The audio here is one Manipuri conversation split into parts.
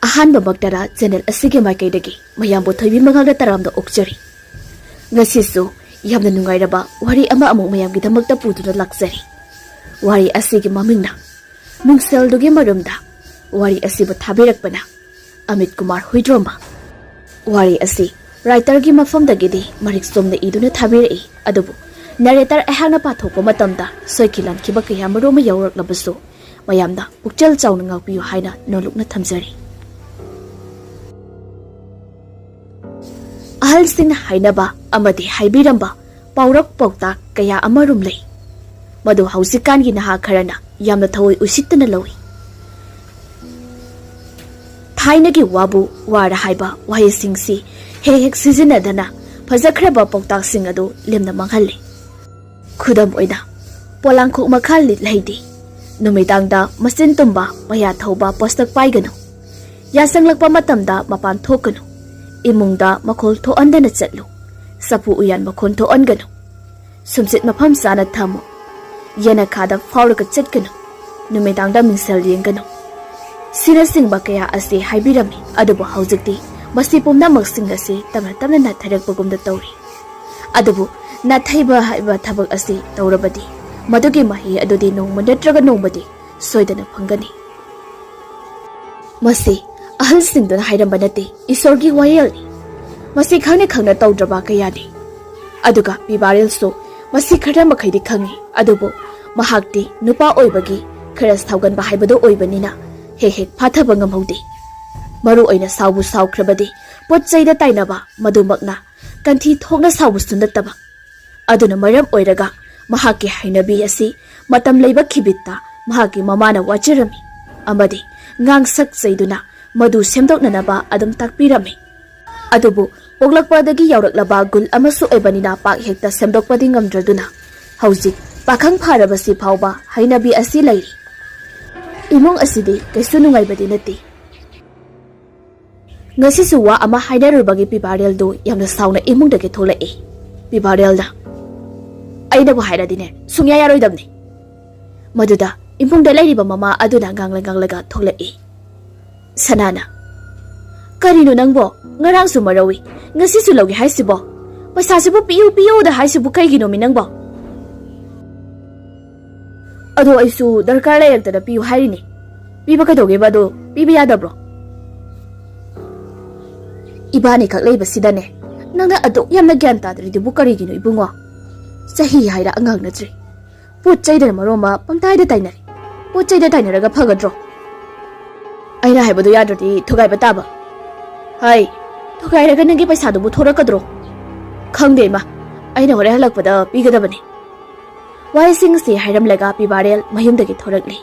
ꯑꯍꯥꯟꯕ ꯃꯛꯇꯔ ꯆꯦꯅꯦꯜ ꯑꯁꯤꯒꯤ ꯃꯥꯏꯀꯩꯗꯒꯤ ꯃꯌꯥꯝꯕꯨ ꯊꯣꯏꯕꯤ ꯃꯉꯥꯡꯗ ꯇꯔꯥꯝꯅ ꯑꯣꯛꯆꯔꯤ ꯉꯁꯤꯁꯨ ꯌꯥꯝꯅ ꯅꯨꯡꯉꯥꯏꯔꯕ ꯋꯥꯔꯤ ꯑꯃ ꯑꯃꯨꯛ ꯃꯌꯥꯝꯒꯤꯗꯃꯛꯇ ꯄꯨꯗꯨꯅ ꯂꯥꯛꯆꯔꯤ ꯋꯥꯔꯤ ꯑꯁꯤꯒꯤ ꯃꯃꯤꯡꯅ ꯃꯤꯡꯁꯦꯜꯗꯨꯒꯤ ꯃꯔꯨꯝꯗ ꯋꯥꯔꯤ ꯑꯁꯤꯕꯨ ꯊꯥꯕꯤꯔꯛꯄꯅ ꯑꯃꯤꯠ ꯀꯨꯃꯥꯔ ꯍꯨꯏꯗ꯭ꯔꯣꯝꯕ wari asi writer gi mafamdagidi marik somna iduna thabirei adubu narrator ahana pathokpa matamda soikilan kiba kaya maroma yawrak labasu mayamda pukchal chawna ngakpiyu haina nolukna thamjari ahal sing hainaba amadi haibiramba paurak pauta kaya amarum lei madu hausikan gi naha kharana yamna thawoi usittana lawi hainagi wabu wara haiba wahai singsi hek sizinadana fajakraba pautak sing adu lemna manghalle khudam oida polangkho makhal lit laidi numidangda masin tumba maya thauba postak paiganu yasanglakpa matamda mapan thokanu imungda makhol tho andana chatlu sapu uyan makhon tho anganu sumsit mafam sana thamu yana khada fauraka chatkanu numidangda mingsel yenganu Sinasing bakaya asi haibirami adubu haujikti masi pumna maksing asi tamna na tharak pagumda tawri adubu na thaiba haiba thabak asi tawrabadi madugi mahi adudi nongma natraga nongmadi soidana phangani masi ahal singdana hairamba nate isorgi wayel masi khangna tawdraba kayani aduga bibarel so masi khara makhaidi khangi adubu mahakti nupa oibagi kharas thaugan ba haibado oibanina hek phathaba ngamhaude maru oina saubu saukrabadi potchaida tainaba madumakna kanthi thokna saubu sundataba aduna maram oiraga mahaki hainabi asi matam leiba khibitta mahaki mamana wachirami amadi ngangsak chaiduna madu semdoknanaba adum takpirami adubu poglakpadagi yawraklaba gul amasu ebanina pak hekta semdokpadi ngamdraduna haujik pakhang pharabasi phauba hainabi asi leiri imong asidi kaisu nungaibadi nati ngasi suwa ama hainarubagi pibarel do yamna sauna imong dage tholai pibarel da aina bu hairadine sungya yaroidamni maduda imong da lairiba mama aduna ganglaga tholai sanana karino nangbo ngarang su marawi ngasi su logi haisibo paisa sibu piu da haisibu kaigino minangbo ado aisu darkar layakta piu harini piba kadoge bado piba yadabro ibani khak leiba sidane nangna ado yamna gyan tadri dibu karigino ibungo sahi haira angang natri pot chaida maroma pamtai da tainari pot chaida tainaraga phagadro aina haibado yadrati thogai bataba hai thogai raga nangi paisa dubu thorakadro khangde ma aina hore halakpada pigadabani wai sing si hairam laga pibarel mayumdagi thorakli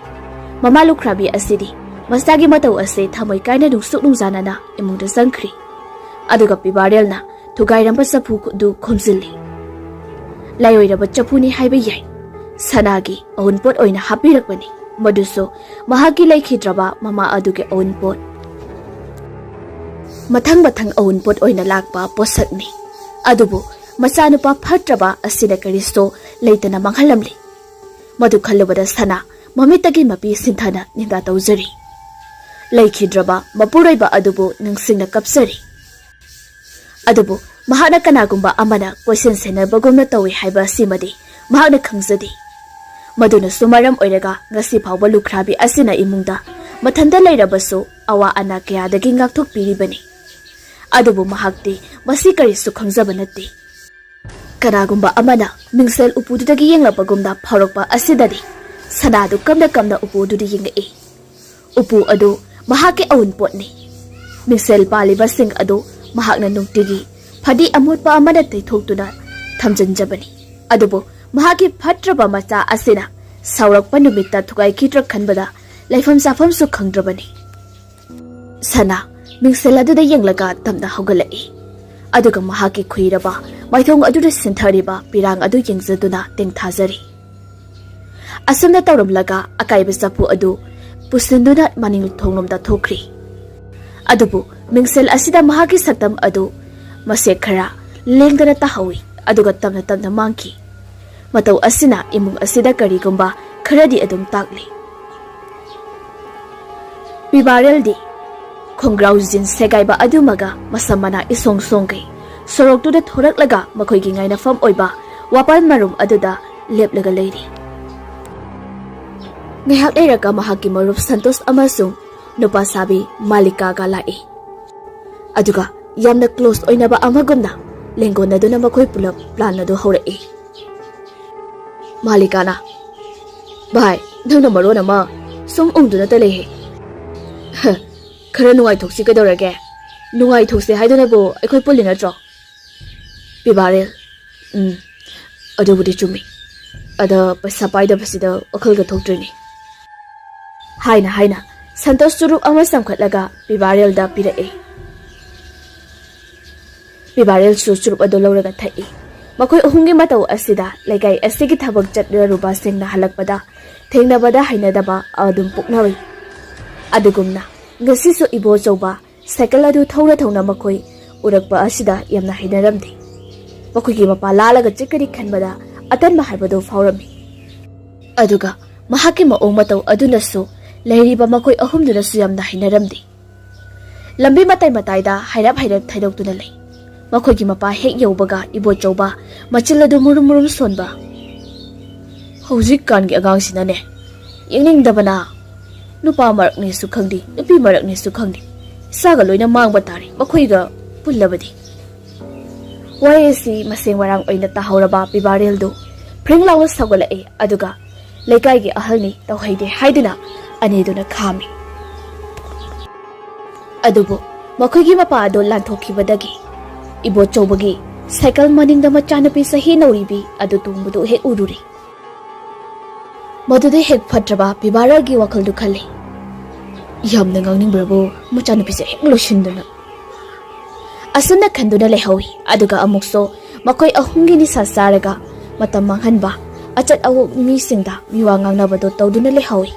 mama lukrabi asidi masagi matau ase thamoi kaina duksuk nungjanana imungda sangkhri aduga pibarel na thugairamba sapu du khomjilli layoiraba chapuni haiba yai sanagi ownpot oina hapirakbani maduso mahaki laikhidraba mama aduge ownpot mathang ownpot oina lakpa posakni adubu machanupa phatraba asina karisto leitana manghalamli madu khallubada sana mamitagi mapi sinthana ninda tawjari laikhidraba mapuraiba adubu nangsingna kapsari adubu mahana kanagumba amana question senabagumna tawi haiba simadi mahana khangjadi maduna sumaram oiraga ngasi phawba lukhrabi asina imungda mathanda leirabasu awa ana kya dagi ngakthok piribani adubu mahakti masi kari su khangjaba natti kanagumba amana mingsel upudagi yenglapagumda phawrakpa asidadi sanadu kamna upududi yengai upu adu mahake awun potni mingsel paliba sing adu mahakna nungtigi phadi amotpa amada taithoktuna thamjanjabani adubu mahaki phatraba macha asina saurakpa numitta thugai kitrak khanbada laifam safam su khangdrabani sana mingsel adu da yenglaga tamda hogalai aduga mahaki khuiraba maithong adu sinthariba pirang adu yengjaduna tengthajari asumna tawramlaga akaiba sapu adu pusinduna maning thonglomda thokri adubu mingsel asida mahaki saktam adu masekhara lengdana tahawi aduga tamna mangki matau asina imung asida karigumba kharadi adum takli pibarel di khongrau jin segaiba adumaga masamana isong songkai sorok tu da thorak laga makhoi gi ngai na fam oiba wapal marum aduda leplaga leiri ngahak leiraga mahaki marup santos amasung nupa sabi malika ga lai aduga yamna close oinaba amagumna lengona duna makhoi pulap plan adu horai malika na bai nang na marona ma sum ungduna ta lehe khara nungai thoksi kadorage nungai thokse haiduna bo akhoi pulli na tro pibarel adu budi chumi ada paisa paida basida okhal ga thoktrini haina santos surup ama samkhatlaga pibarel da pirae pibarel surup adu lawraga thai makhoi ahungi matau asida laikai asigi thabak chatra ruba singna halakpada thengnabada hainadaba adum puknawi adugumna ngasisu ibo chauba cycle adu thona makhoi urakpa asida yamna hainaramdi makhoi gi mapa lalaga chikari khanbada atan ma haibado faurami aduga mahaki ma ong matau adunasu leiriba makhoi ahumdunasu yamna hainaramdi lambi matai da hairap thaidokuna lei makhoi gi mapa hek yobaga ibo chauba machiladu murum sonba hojik kan gi agang sinane yengning dabana nupa marak ni su khangdi nupi marak ni su khangdi saga loina mangba tari makhoi ga pullabadi YAC maseng warang oina tahoraba pibarel do pringlawa sagala e aduga lekai gi ahalni tawhaide haiduna aneduna khami adubo makhoi gi mapa do lanthokibadagi ibo chobagi cycle maning da machanapi sahi nauribi adu tungbudu he ururi madude hek phatraba pibara gi wakal du khale yamna ngangning brabo machanapi se hek loshinduna asuna khanduna lehawi aduga amukso makhoi ahungi ni sasaraga matam manghanba achat awu mi singda miwa ngangna bado tawduna lehawi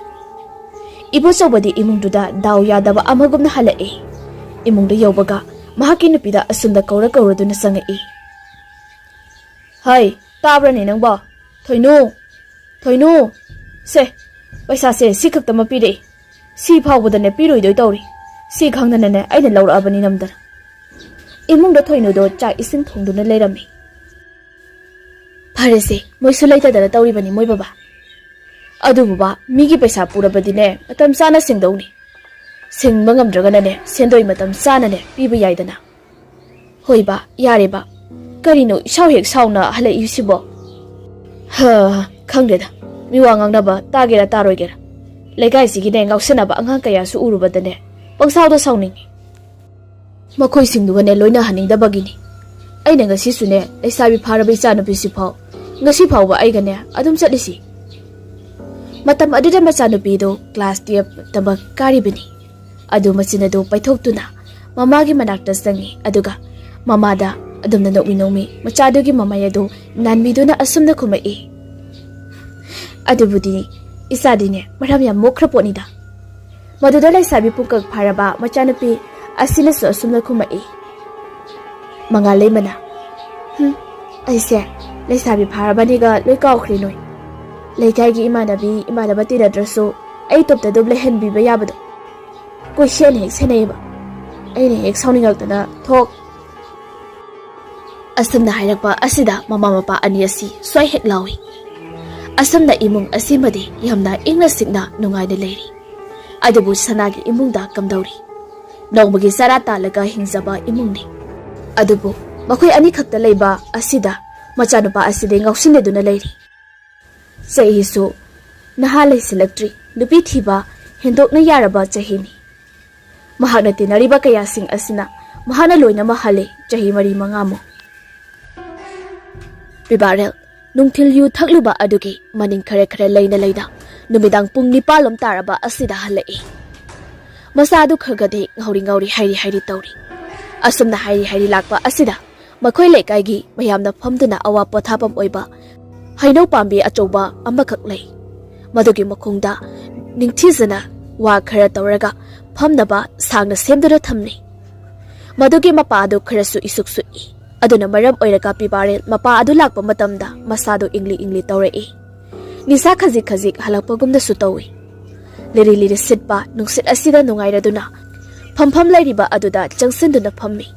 ibo chobadi imungduda daw yadaba amagumna halae imungda yobaga mahaki nupida asunda kauraduna sangai hai tabrani nangba thoinu se paisa se sikak tama pire si phawbudane piroi doi tawri si khangdana ne aina laura abani namdar imungda thoinu do cha ising thongduna leirami pharese moisu laita dara tawri bani moi baba adu baba migi paisa purabadi ne matam sana singdawni singba ngamdragana ne sendoi matam sana ne piba yaidana hoiba yareba karino isaw hek sauna hala yusibo ha khangdeda miwa ngangnaba tagera taroigera legai sigi ne ngausenaba angang kaya su urubadane pangsawda sawningi makhoi singduga ne loina haninda bagini aina ngasi sune leisabi pharabi chana bisi phaw ngasi phawba aigane adum chatlisi matam adida machanu pido class 12 tabak karibini adu machina do paithoktuna mamagi manakta sangi aduga mamada adumna nokmi machadugi mamayado nanmiduna asumna khumai adubudi isadine maram yam mokhraponida maduda laisabi pukak pharaba machanupi asina so asumna khumai mangalai mana aise laisabi pharabani ga loikaw khrinoi leikai gi imanaba tiradraso ai topta doble henbi ba yabado question hek seneba aine hek sauningakta thok asamna hairakpa asida mama mapa ani asi swai hek lawi asamna imung asimade yamna ingna sikna nungaina leiri adubu sanagi imungda kamdauri nongmagi sarata laga hingzaba imungni adubu makhoi ani khakta leiba asida machanupa aside ngausineduna leiri sehisu nahalai selectri nupi thiba hendokna yaraba chahini mahakna tinariba kaya sing asina mahana loina mahale chahi mari mangamo pibarel nungthil yu thakluba adugi maning khare leina leida numidang pung 9 lom taraba asida halai masadu khagade ngauri hairi tawri asumna hairi lakpa asida makhoi lekai gi mayamna phamduna awa pothapam oiba hainau pambi achoba amakak lei madugi makhungda ningthizana wa khara tawraga phamnaba sangna semdura thamni madugi mapa adu kharasu isuksu aduna maram oiraga pibarel mapa adu lakpa matamda masadu ingli tawrai nisa khazik halakpagumda su tawi liri sitpa nungsit asida nungairaduna Famfam lairiba aduda changsinduna fammi.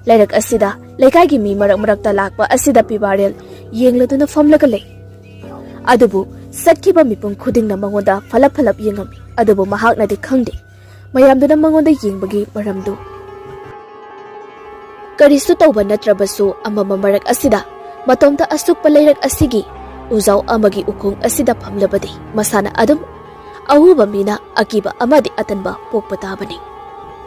Lairak asida leikaigi mi marak lakpa asida pibarel yengladuna famlaga lei. Adubu satkiba mipum khudingna mangoda falap yengami. Adubu mahakna di khangde. Mayamduna mangoda yengbagi maramdu. Karisu tauba natrabasu amama marak asida matomta asukpa lairak asigi uzaw amagi ukung asida famlabadi masana adum ahuba mina akiba amadi atanba pokpa tabani.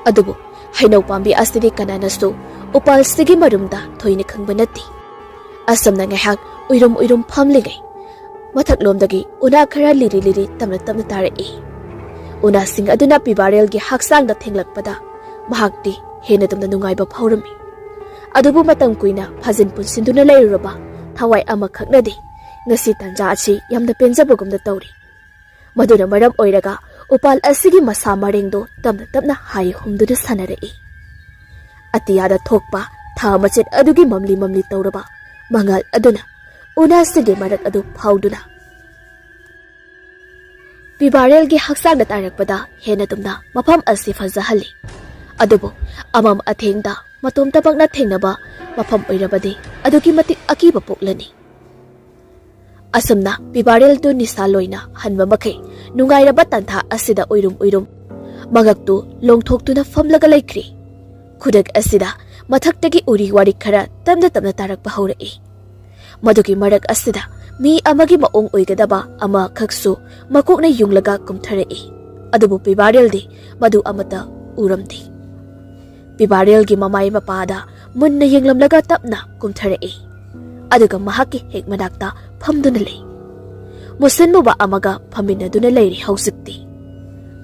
Adubu hainaw pambi asidi kananasu upal sigi marumda thoini khangba natti. Asamna ngahak uirum famligay. Mathaklomdagi una khara liri tamna tarai. Una sing aduna pibarel gi haksangda thenglakpada mahakti hena tamna nungaiba phawrami. Adubu matam kuina phajin punsinduna leiraba thawai ama khaknadi ngasi tanja achi yamda penjabagumda tawri. Maduna maram oiraga upal asigi masa marengdo tamna hai humduna sanarai. Atiyada thokpa tha machet adugi mamli tawraba mangal aduna una sige marak adu phawduna. Pibarel gi haksangda tarakpada hena tumna mafam asi fazahali. Adubu amam athengda matom tabakna thengnaba mafam oirabadi adugi matik akiba poklani. Asamna pibarel tu nisa loina hanba makai nungairaba tantha asida oirum magaktu longthoktuna famlaga laikri. Kudak asida mathaktagi uri wari khara tamna tarakpa haurai. Madugi marak asida mi amagi maong oigadaba ama khaksu makokna yunglaga kumtharai. Adubu pibarel di madu amata uramdi. Pibarel gi mamai mapada munna yenglamlaga tapna kumtharai. Aduga mahaki hek manakta famduna lei. Musanmuba amaga faminaduna leiri hausikti.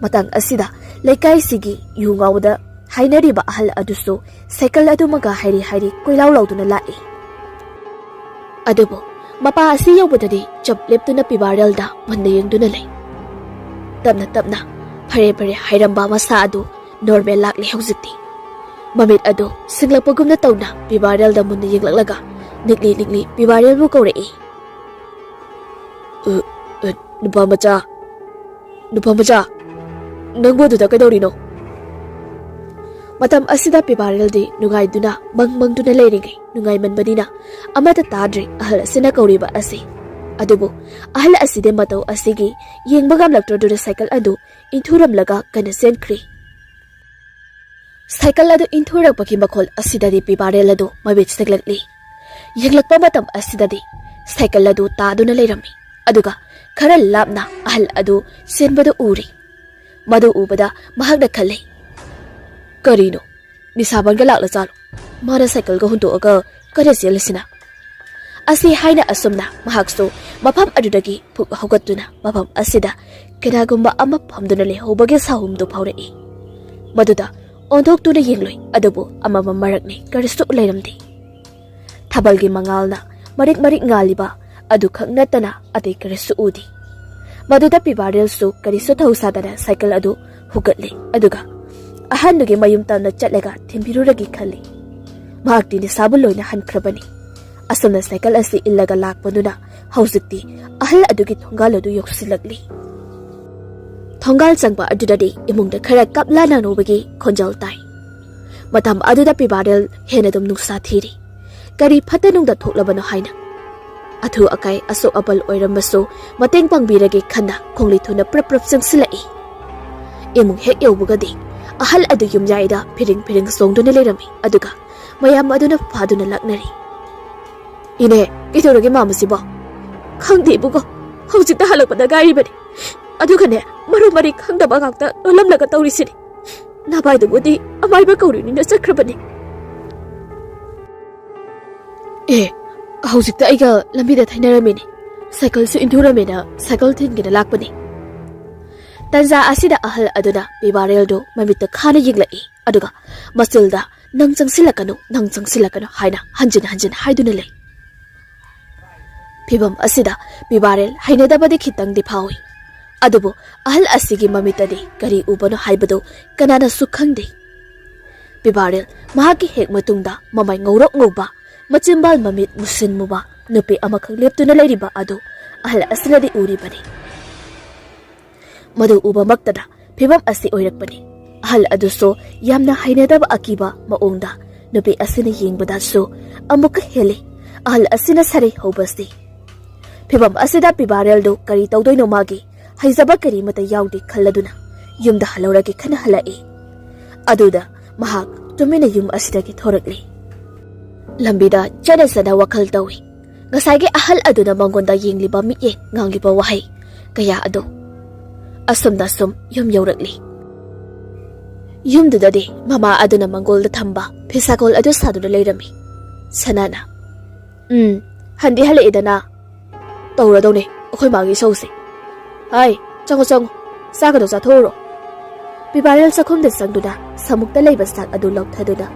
Matang asida laikai sigi yungawda hainariba ahal adusu cycle adumaga hairi koilaw lawduna lai. Adubu mapa asi yawbadadi chap leptuna pibarelda munna yengduna lei. Tapna phare hairamba masa adu normal lakli hausikti. Mamit ado singlapagumna tawna pibarelda munna yenglaklaga nikli pibarel bu kaurai. Nupa macha nangbo duda kadawrino. Matam asida pibarel di nungai duna mangduna leiringai nungai manbadina amata tadri ahal asina kauriba asi. Adubu ahal aside matau asigi yengbagam laktor cycle adu inthuramlaga kana senkri. Cycle adu inthurakpaki makhol asidadi pibarel adu mabit saglakli. Yenglakpa matam asidadi cycle adu taduna leirami. Aduga khara lapna ahal adu senbadu uri. Madu ubada mahakna khalle. Karino nisabanga lakla chalo. Mara cycle ga hunto aga kare selisina. Asi haina asumna mahakso mafam adudagi phuk hogatuna mafam asida kedagumba ama phamduna le hobage sahumdu phaurai. Maduda ondoktuna yengloi adubu ama marakne karistu leiramdi. Thabalgi mangalna marik ngaliba adu khaknatana ate karisu udi. Maduda pibarel su karisu thausadana cycle adu hugatle aduga ahandugi mayum tamna chatlaga thimbiruragi khalli. Mahakti ni sabuloina hankrabani. Asamna cycle asi illaga lakpaduna hauzikti ahal adugi thongal adu yoksilakli. Thongal changba adudadi imungda khara kapla nanobagi khonjal tai. Matam aduda pibarel henadum nuksa thiri. Kari phatanungda thoklabano haina. Athu akai asok abal oirambaso mateng pangbirage khana khongli thuna prap changsilai. Imung hek yobugadi ahal adu yumjaida phiring songduna leirami aduga mayam aduna phaduna laknari. Ine itorage mamasibo khangdi bugo hojikta halakpada gairibani. Adugane marumari khangdaba ngakta olamlaga tawrisini. Nabaidubudi amaiba kaurini na sakrabani. Hojikta aiga lambida thainaramini. Cycle su induramina cycle thingina lakpani. Tanja asida ahal aduna pibareldo mamita khana yiglai aduga masilda nang changsilakanu haina hanjin haiduna lei. Pibam asida pibarel hainadabadi khitang di phawi. Adubu ahal asigi mamitadi kari ubano haibado kanana sukhangde. Pibarel mahaki hek matungda mamai ngorok ngoba machimbal mamit musin muba nupi amakhang leptuna leiriba adu ahal asiladi uribani. Madu uba maktada pibam asi oirakpani. Ahal aduso yamna hainadaba akiba maongda nupi asina yengbadasu amuka hele ahal asina sare hobasti. Phibam asida pibarel do kari tawdoino magi haizaba kari mata yawdi khalladuna yumda halawragi khana halai. Aduda mahak tumina yum asidagi thorakli. Lambida chana sana wakal tawi. Ngasagi ahal aduna mangonda yengliba miye ngangliba wahay kaya ado. Asum dasum yum yawrakli. Yum dudade mama aduna mangol da thamba pisakol adu saduna leirami. Sanana. Handi hala idana. Tawra dawne akoy magi sawsi. Ay, chango sagado sa thoro. Pibarel sa khumda sangduna samukta layba sak adu lawthaduna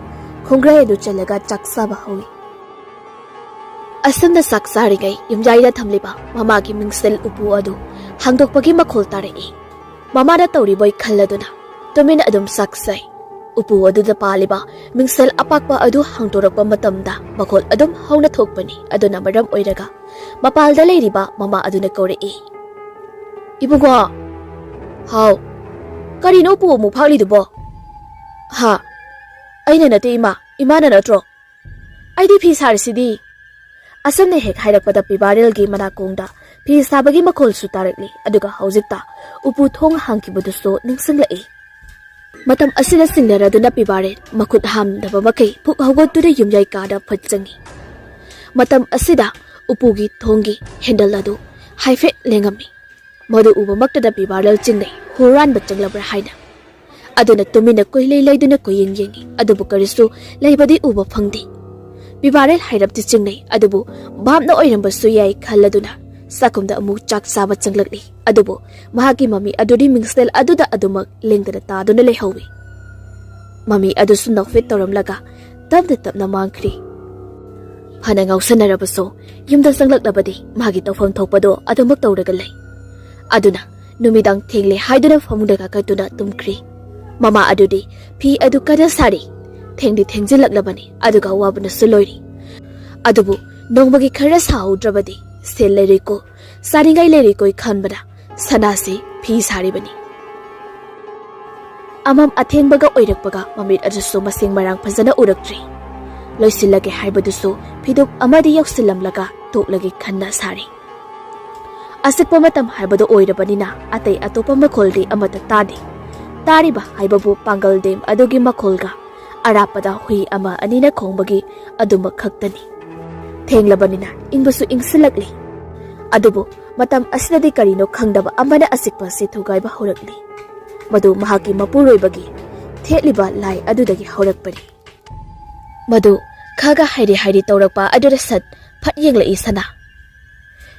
khongrai adu chalaga chaksaba hawi. Asam da sak sarigay yumjayda thamliba mama gi mingsel upu adu hangdokpagi makhol tarai. Mama da tawri boy khalladuna tumina adum saksay. Upu adu da paliba mingsel apakpa adu hangtorakpa matamda makhol adum hauna thokpani aduna maram oiraga mapalda leiriba mama aduna kawrei. Ibungo hau karino pu mu phali dubo ha aina nate imana natro aidi phi sarsidi asamne hek hairakpada pibarel gi manakongda phi sabagi makhol su tarakli aduga haujikta upu thong hangkibuduso ningsinglai. Matam asina singnaraduna pibarel makut hamdaba makai phuk hawgotuda yumjai kada phatchangi. Matam asida upugi thongi handle adu haife lengami. Madu uba maktada pibarel chingnai horan bachanglabra haina. Aduna tumina koilei laiduna koyeng yengi adubu karisu laibadi uba phangdi. Pibarel hairapti chingnai adubu bamna oirambasu yai khalladuna sakumda amu chak saba changlakli adubu mahagi mami adudi mingsel aduda adumak lengdana taduna lehawi. Mami adusu nakfit tawramlaga tapna mangkri. Hana ngausanarabaso yumda sanglaknabadi magi tawfam thokpado adumak tawraga lei. Aduna numidang thengle haiduna famungdaga katuna tumkri. Mama adudi phi adu kada sari thengdi thengjinlaklabani aduga wabna suloiri. Adubu nongmagi khara sahaudrabadi sel leiriko saringai leiriko khanbada sanasi phi saribani. Amam athengbaga oirakpaga mamit adusu masing marang phajana uraktri. Loisilage haibadusu phiduk amadi yausilamlaga toklagi khanna sari. Asikpa matam haibado oirabanina atay atopa makholdi amata tadi. Tariba haibabu pangal dem adugi makholga arapada hui ama anina khongbagi aduma khaktani. Thenglabanina ingbasu ingsilakli. Adubu matam asidadi karino khangdaba amana asikpa si thugaiba horakli. Madu mahaki mapuroibagi thetliba lai adudagi horakpani. Madu khaga hairi tawrakpa adura sat phat yenglai sana.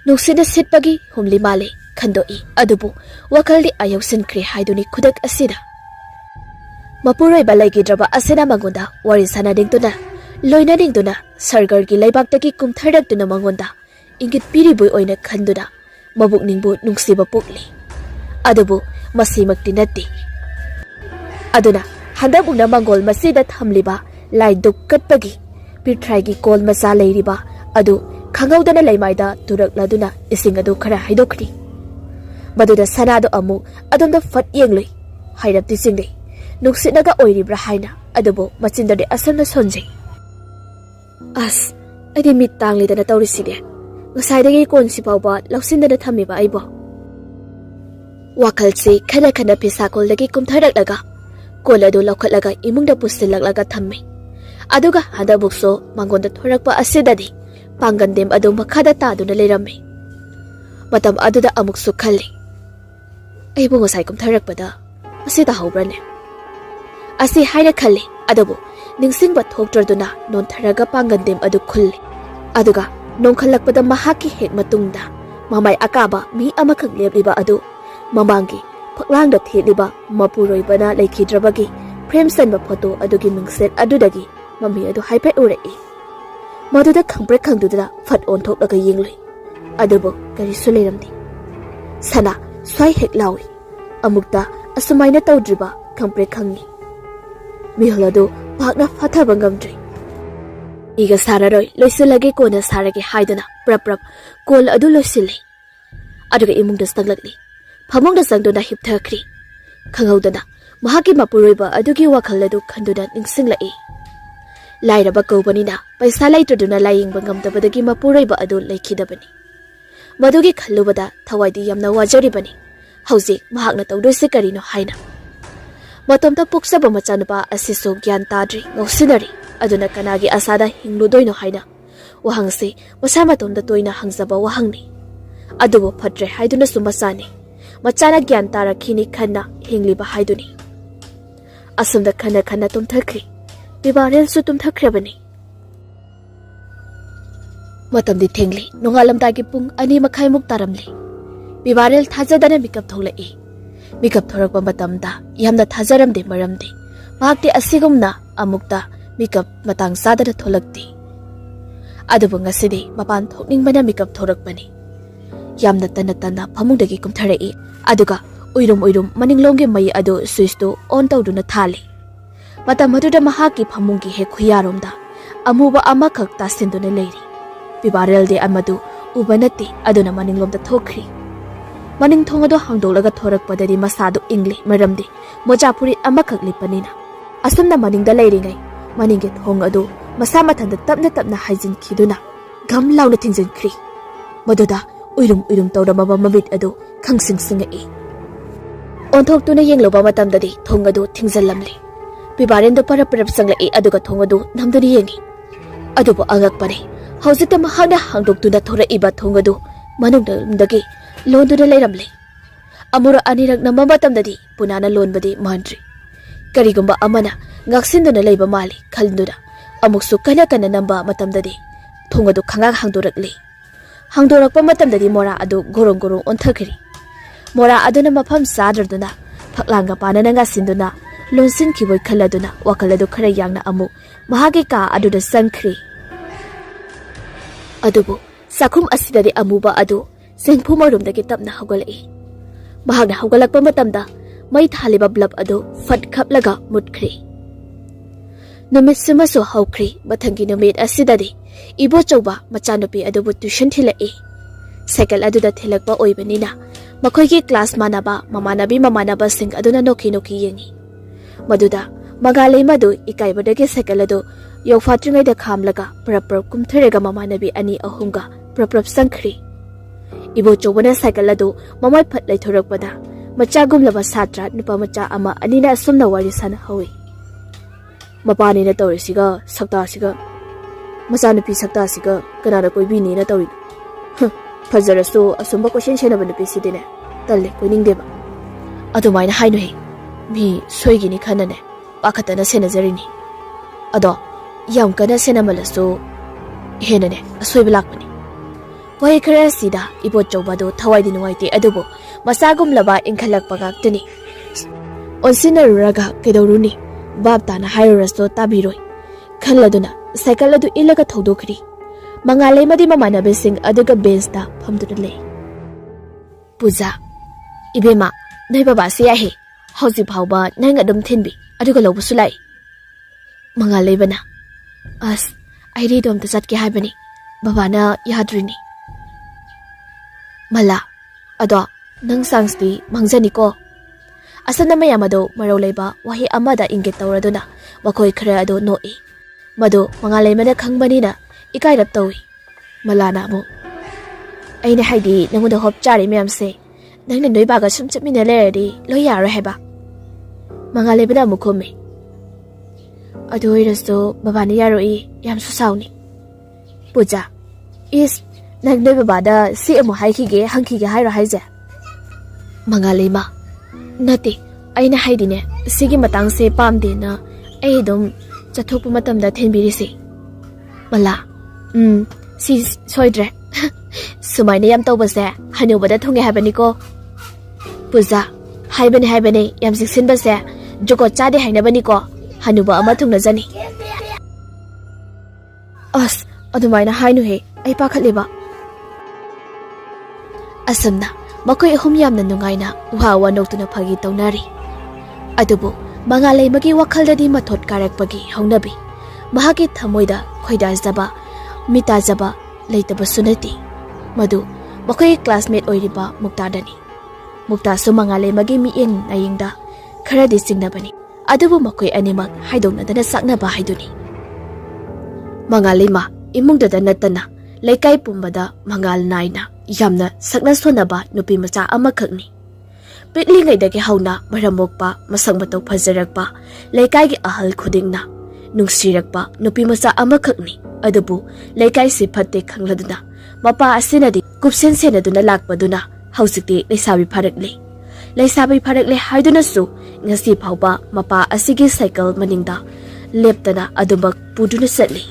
Nuksida sitpagi humli male khandoi adubu wakaldi ayausinkri haiduni khudak asida. Mapuroi balai gidraba asina mangonda wari sana dingtuna loina dingtuna sargargi laibaktagi kumtharaktuna mangonda ingit piribui oina khanduna mabuk ningbu nungsiba pukli. Adubu masimakti natti. Aduna handabungna mangol masida thamliba lai dukkatpagi pirthraigi kol macha leiriba adu khangawdana laimaida turakladuna ising adu khara haidokri. Baduda sanado amu adonda fat yengloi hairapti singlei nuksinaga oiribra haina adubo machindade asamna sonjei. As adi mit tanglidana tawriside ngasaidagi konsi pawba lausindana thamiba aibo. Wakalse khana pisakoldagi kumtharaklaga koladu laukhatlaga imungda pusillaklaga thammi. Aduga handabukso mangonda thorakpa asidadi pangandem adu makhada taduna leirami. Matam aduda amuksu khalli. Aibu ngasai kumtharakpada asida haubrane. Asi haina khalli adubu ningsingba thoktraduna nontharaga pangandem adu khulli. Aduga nongkhalakpada mahaki hek matungda mamai akaba mi amakhak lepliba adu mamangi phaklangda theliba mapuroibana leikhidrabagi frame sanba photo adugi mingsel adudagi mami adu haipet urei. Maduda khangpre khangduda fat on thoklaga yengloi. Adubo kari suleiramdi. Sana swai hek lawi. Amukta asumaina tawdriba khangpre khangni. Miholadu pakna fathaba ngamdri. Iga sararoi loisilage kona sarage haidana prap kol adu loisile. Aduga imungda sanglakli. Phamongda sangdona hipthakri. Khangawdana mahaki mapuroiba adugi wakhal adu khanduna ningsinglai. Lairaba kaubanina paisa laitraduna layingba ngamdabadagi mapuroiba adu laikhidabani. Madugi khallubada thawaidi yamna wajaribani. Hauzik mahakna tawdoise karino haina. Matomta puksaba machanupa asiso gyan tadri ngausinari aduna kanagi asada hingludoino haina. Wahangse masama tomda toina hangzaba wahangni. Adubo phatre haiduna sumasani. Machana gyan tarakhini khanna hingliba haiduni. Asumda khana khana tumthakri. Bibarel su tumthakrabani. Matamdi thengli nongalamdagi pung ani makhai muk taramli. Bibarel thajadana mikap tholai. Mikap thorakpa matamda yamna thajaramde maramde. Mahakti asigumna amukta mikap matang sadana tholakti. Adubu ngasidi mapan thokningbana mikap thorakpani. Yamna tana phamungdagi kumtharai. Aduga uirum maninglongge mai adu switch to on tawduna thali. Matam maduda mahaki phamungi he khuyaromda amuba amakhak tasinduna leiri. Bibarel de amadu ubanati aduna maninglomda thokri. Maning thongado hangdolaga thorakpadari masadu ingli maramdi mojapuri amakhak lipanina. Asumna maningda leiringai maninge thongado masa mathanda tapna haijin khiduna gam launa thingjin khri. Maduda uirum tawramaba mabit adu khangsingai. Onthok tuna yengloba matamdadi thongado thingjallamli. Bibarendo parap sanglai aduga thongadu namduni yengi. Adubu angakpani. Haujita mahana hangdoktuna thoraiba thongadu manungdagi londuna leiramli. Amura anirak namba matamdadi punana lonbadi mandri. Karigumba amana ngaksinduna leiba mali khalduna amuksu kana namba matamdadi thongadu khangak hangdorakli. Hangdorakpa matamdadi mora adu gorong onthakri. Mora aduna mafam sadraduna phaklanga panana ngasinduna lonsin kiboy khaladuna wakaladu khara yangna amu mahagi ka aduda sankri. Adubu sakhum asidari amuba adu sengphu marumdagi tapna haugalai. Mahagna haugalakpa matamda mai thaliba blab adu fat khaplaga mutkri. Numit sumaso haukri bathangi numit asidari ibo chauba machanupi adubu tuition thilai. Cycle aduda thilakpa oibanina makhoi class manaba mamanaba sing aduna noki yengi. Maduda magalai madu ikaibadagi cycle adu yaufatringai da khamlaga prap kumthrega mamanabi ani ahunga prap sankri. Ibo chobana cycle adu mamai phat laithorakpada machagumlaba satra nupa macha ama anina sumna wari sana hawi. Mapani na tawrisiga sakta siga machanupi sakta siga kanara koibini na tawin. Fajarasu asumba question shenaba nupi sidine talle koiningdeba. Adumaina hainu mi soigini khanane pakhatana senajarini. Ado yam kana senamalasu henane asoiba lakpani. Wai khara sida ibo chawbado thawaidi nuwaite adubo masagum laba inkhalakpa gaktani. Onsinaruraga kedoruni babtana hairurasto tabiroi. Khalladuna cycle adu ilaga thodokri. Mangalai madi mamanabesing aduga bensta phamduna lei. Puja ibema noi baba se yahe hauji phawba nang adum thinbi aduga lobusu lai. Mangalai bana as airi dom ta chatke haibani baba na yadrini. Mala ado nang sangsti mangjani ko. Asana mayamado marau leiba wahi amada inget tawraduna wakoi khara ado noi. Mado mangalai mana khangbani na ikai rap tawi. Malana mo. Aina haidi nanguda ookchari mayamse nangna noibaga sum chapmina leradi lo yaro heba. Mangalai bana mukhome. Ado irasto babani yaroi yam susauni. Puja is nang noi babada si amu haikige hangkige haira haija. Mangalai ma nati aina haidi ne sigi matang se pamde na ai dom chathokpu matamda thenbirisi. Mala si soidre sumaina yam tawbase hanubada thunge habaniko. Puja haibani yam siksinbase joko chade hainabaniko hanuba ama thungna jani. As adumaina hainu he ai pakhatleba. Asamna makoi ahum yamna nungaina uhawa noktuna phagi tawnari. Adubu mangalai magi wakaldadi mathot karakpagi haunabi mahagi thamoida khoidajaba mitajaba leitaba sunati. Madu makoi classmate oiriba muktadani. Mukta su mangalai magi mieng nayingda खरदी चिंगनबनी अदुबु मखोय अनिमक हाइदोंनदना साकनबा हाइदुनी मंगाल लेमा इमुंगददा नत्तना लेकाई पुंबदा मंगाल नाइना यामना सकना सोनबा नुपी मचा अमखकनी पिकलिंगैदगे हौना मरमोकपा मसंग मतौ फजरकपा लेकाईगे अहल खुदिंगना नुंगसिरकपा नुपी मचा अमखकनी अदुबु लेकाई से फत्ते खंगलदना Mopa असिनदि कुपसेन सेनदुना लाकपदुना हौसिकति लेसाबी फरकले हाइदुनसु ngasi phauba mapa asigi cycle maninda leptana adubak puduna satli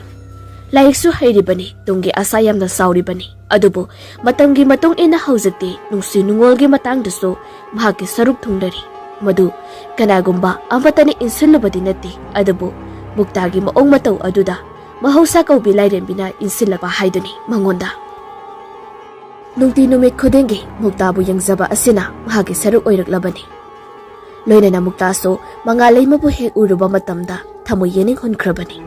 laiksu hairibani tungi asa yamna sauribani adubu matamgi matung ina haujati nungsi nungolgi matangdasu bhagi saruk thungdari madu kanagumba amatani insulubadi nati adubu muktagi maong matau aduda mahausa kaubi lairembina insilaba haiduni mangonda nungti numit khudengi muktabu yangjaba asina bhagi saruk oiraklabani loinana muktaso mangalai mabu hek uruba matamda thamu yening hunkrabani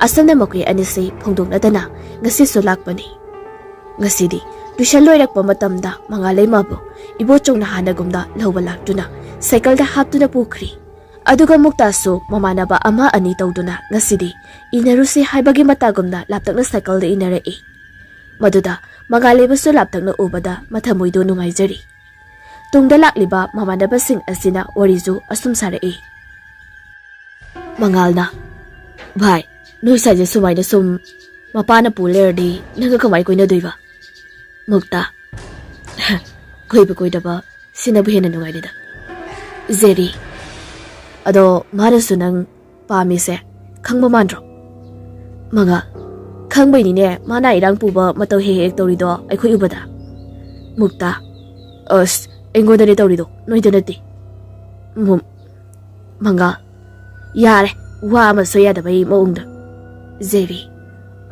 asana makui anisi phongdongnadana ngasi solakbani ngasidi tuition loirakpa matamda mangalai mabu ibo chongna hanagumda lhoba laktuna cycle da haptuna pukri aduga muktaso mamanaba ama ani tawduna ngasidi inarusi haibagi matagumna laptakna cycle da inarei maduda mangalai basu laptakna ubada mathamuido nungaijari tungda lakliba mamanabasing asina warizu asum sarai mangalna bhai noi saje sumaina sum mapana pulerdi nanga kamai koina doiba mukta koidaba sinabu hena nungaida zeri ado marasu nang pamise khangba mandro manga khangbai ni ne mana irang puba matau he torido aikhoi ubada mukta as engondani tawrido noidonati manga yare wa ama soyada bai maungda zeri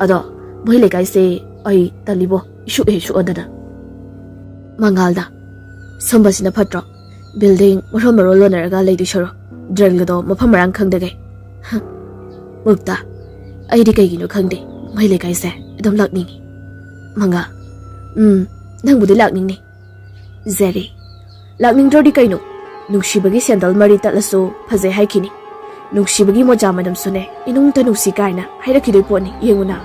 ado boile kaise ai talibo isu odana mangalda sombasina phatro building maro lonaraga leidu shoro drangado maphamarang khangdage mukta ai ri kaigino khangde boile kaise edom lakningi manga nangbudi lakningni zeri lakningdrodi kaino nungsibagi sandal mari tatlaso phajai haikini nungsibagi moja madam sune inungta nusi kaina hairakidoi poni yenguna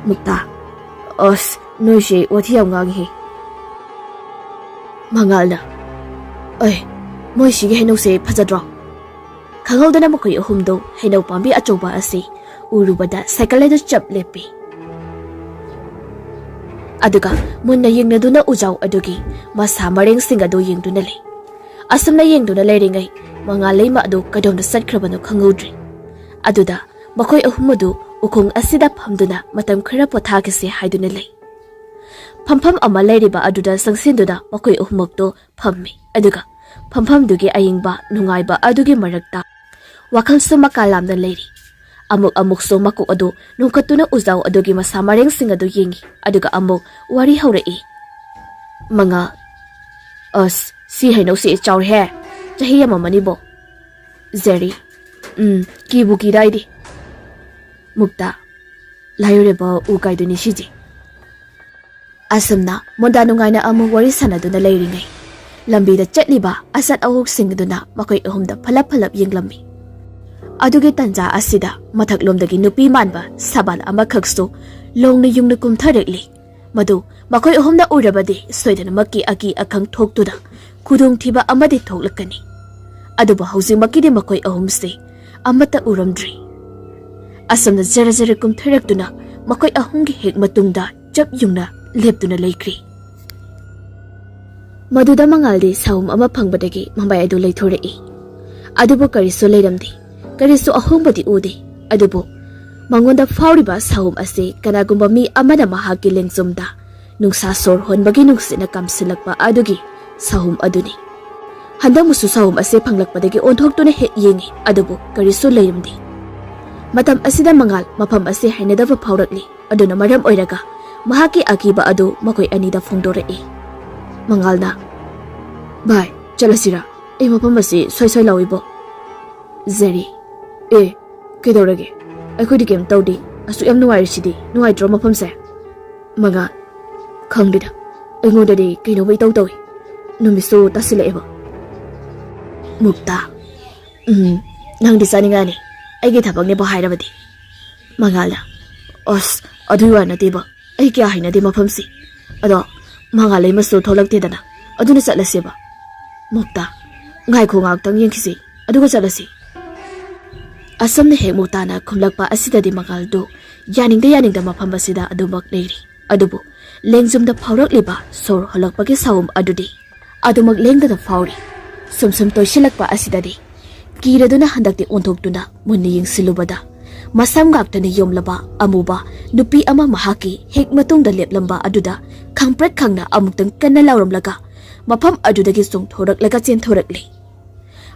mukta os noise othiyam ngangi mangalna ai moisigi henose phajadro khangaldana makoi ahumdo henau pambi achoba asi urubada cycle da chap lepi aduga munna yengnaduna ujau adugi masa mareng singa do yengduna le asumna yengduna leiringai mangalai ma adu kadongda satkrabano khangudri aduda makoi ahumadu ukong asida phamduna matam khara pothagise haiduna le phampham ama leiriba aduda sangsinduna makoi ahumokto phammi aduga phampham dugi ayingba nungaiba adugi marakta wakhalsu makalamna leiri amuk so makuk adu nungkatuna uzau adugi masa mareng singa do yengi aduga amuk wari haurai manga as si haino si chaur he chahiya mamani bo zeri kibu kidaidi mukta layore ba u kaiduni shiji asamna monda nungaina amu wari sanaduna leiringai lambi da chatliba asat awuk singduna makoi ahumda phalap yenglammi adugi tanja asida mathak lomdagi nupi manba sabal amakhaksu longna yungna kumtharekli madu makoi ahumda urabadi soidana makki aki akhang thoktuda khudong thiba amadi thoklakani aduba hausi makide makoi ahumse amata uramdri asamna jara kumtharektuna makoi ahumgi hek matungda chap yungna leptuna leikri maduda mangaldi saum ama phangbadagi mambai adu leithorei adubu kariso leiramdi kariso ahumbadi ude adubu mangonda fauriba saum ase kanagumba mi amana mahaki lengzumda nungsa sor honbagi nungsina kamsilakpa adugi saum aduni handamusu saum ase phanglakpadagi onthoktu ne he yengi adubu kariso leiramdi matam asida mangal mafam ase hainadaba phaurakli aduna maram oiraga mahaki akiba adu makoi anida phongdorei mangalna bye chalasira e mafam ase soi lawibo zeri kedorage akhodi kem tawdi asu yam nuwai sidi nuwai dro mafam se manga khangdida engodadi kino bai tawi numisu tasile eba Mukta. Nangdi saningani. Aigi thabakne ba hairabadi. Mangala. Os, adu wa na tiba. Ai kya haina di mafamsi. Ado, mangala imasu tholakte dana. Aduna chatlase ba. Mukta. Ngai ko ngaktang yengkisi. Aduga chatlasi. Asamne hek Muktana khumlakpa asidadi mangaldo yaningda mafam asida adumak leiri. Adubu lengjumda phaurakliba sor holakpagi sawum adudi. Adumak lengda fauri. Sumsum toisilakpa asidadi. Kiraduna handakti onthokduna munni yengsilubada. Masam ngaktani yomlaba amuba nupi ama mahaki hek matungda leplamba aduda khangprat khangna amuktang kanna lauramlaga mafam adudagi sung thoraklaga chen thorakli.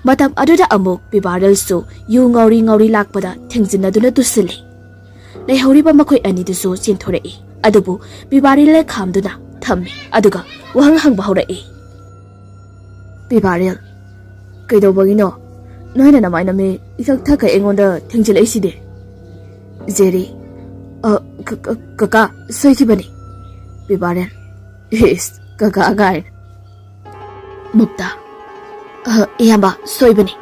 Matam aduda amuk pibarel so yu ngauri lakpada thengjinaduna tusili. Leihoriba makoi ani dusu chen thorai. Adubu pibarel khamduna thammi aduga wahang hangba horai. Pibarel kaidobagino noina namaina me isak thaka engonda thengjil aiside. Jerry kaka soikibani. Pibarel yes kaka agai. Mukta Iyamba soibani.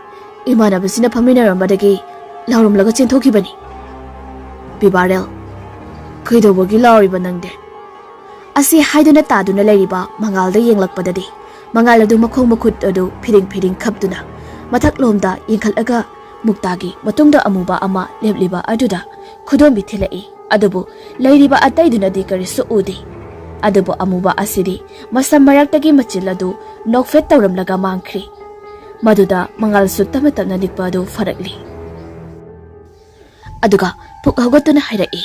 Imanabasina paminarambadagi lauramlaga chenthokibani. Pibarel kaidobagi lauriba nangde. Asi haiduna taduna leiriba mangalda yenglakpadadi mangal adu makhong makhut adu phiring khapduna mathak lomda yengkhalaga Muktagi matungda amuba ama lebliba aduda khudom bithilai adubu leiriba ataiduna di karisu udi. Adubu amuba asidi masam maraktagi machil adu nokfet tawramlaga mangkhri. Maduda mangal su tamatana nikpa adu farakli. Aduga puk hawgatuna hairai.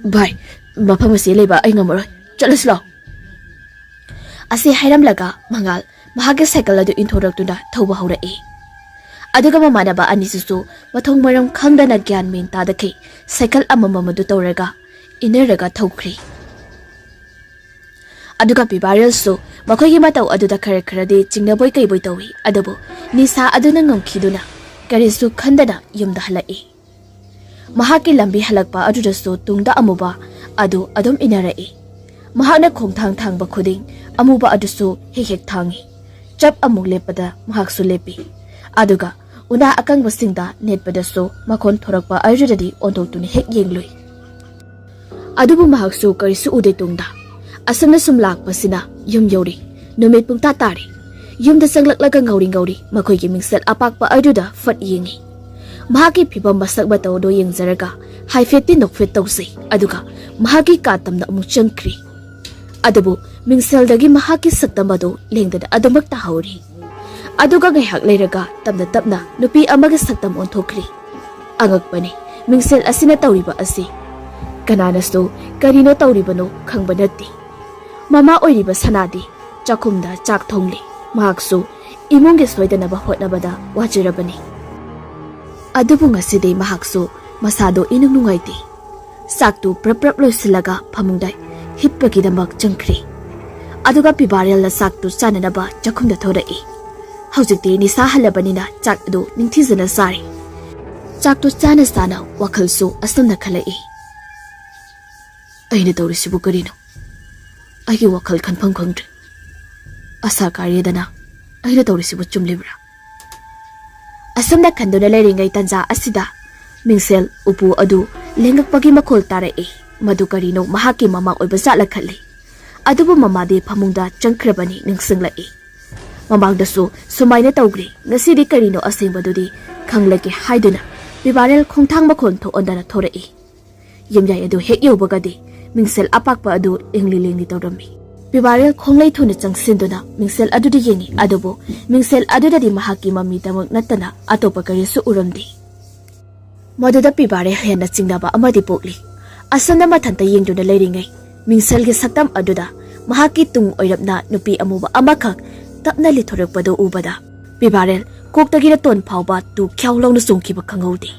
Bye, mafam asi leiba ai ngamoroi. Chalaslo. Asi hairamlaga mangal mahage cycle adu inthoraktuna thauba haurai. Aduga mamanaba anisusu mathong maram khangdana gyan min tadakhi cycle amamamadu tawraga ineraga thaukhri. Aduga Pibarel so makogi matau aduda kharadi chingnaboy kaiboy tawi adubu nisa aduna ngomkhiduna karisu khandana yumda halai. Mahaki lambi halakpa aduda so tungda amuba adu adum inarai. Mahakna khongthang thangba khuding amuba adusu hek thangi. Chap amuk lepada mahaksu lepi. Aduga una akang basingda netpada so makhon thorakpa ayudadi ontotuni hek yenglui. Adubu mahaksu karisu ude tungda Asana sumlak pasina yum yori numit pungta tari yum da sanglaklaga ngauri makoigi mingsel apakpa aduda fat yengi mahaki phibam masak bataw do yengjaraga haifeti nokfet tawsi aduga mahaki katamna amu changkri adubu mingseldagi mahaki saktamado lengda adumak ta hauri aduga ngaihak leiraga tapna nupi amaga saktam onthokri angakpani mingsel asina tawriba asi kananasto karino tawribano khangba natti Mama oiriba sanadi chakumda chak thongli mahaksu imunge soidanaba hotnabada wajirabani adubu ngasidi mahaksu masado inung nungaiti saktu prap loisilaga phamungdai hippagidamak changkhri aduga Pibarel la saktu chananaba chakumda thorai haujikti nisa halabanina chak adu ningthijana sari chaktu chana wakhalsu astamna khalai aina tawrisibu karino Aigi wakal khanpham khangdre asa karyadana aina tawrisibu chumlibra asamda khanduna leiringai tanja asida mingsel upu adu lengakpagi makhol tarai madu karino mahaki mama oiba jala khalli adubu mamade phamungda changkhrabani ningsinglai mamangdasu sumaina tawgri ngasidi karino asengbadudi khanglake haiduna Pibarel khongthang makhon tho ondana thorai yemjai adu hek yobagadi Mingsel apakpa adu engli tawrami. Pibarel khonglai thuna changsinduna mingsel adudi yengi adubo mingsel adudadi mahaki mami tamak natana atopa karisu uramdi. Maduda Pibarel hena chingnaba amadi pokli. Asana mathanta yengduna leiringai mingsel ge saktam aduda mahaki tung oirapna nupi amuba amakak tapna lithorakpado ubada. Pibarel koktagira ton phawba tu khyawlongna songkiba khangaude.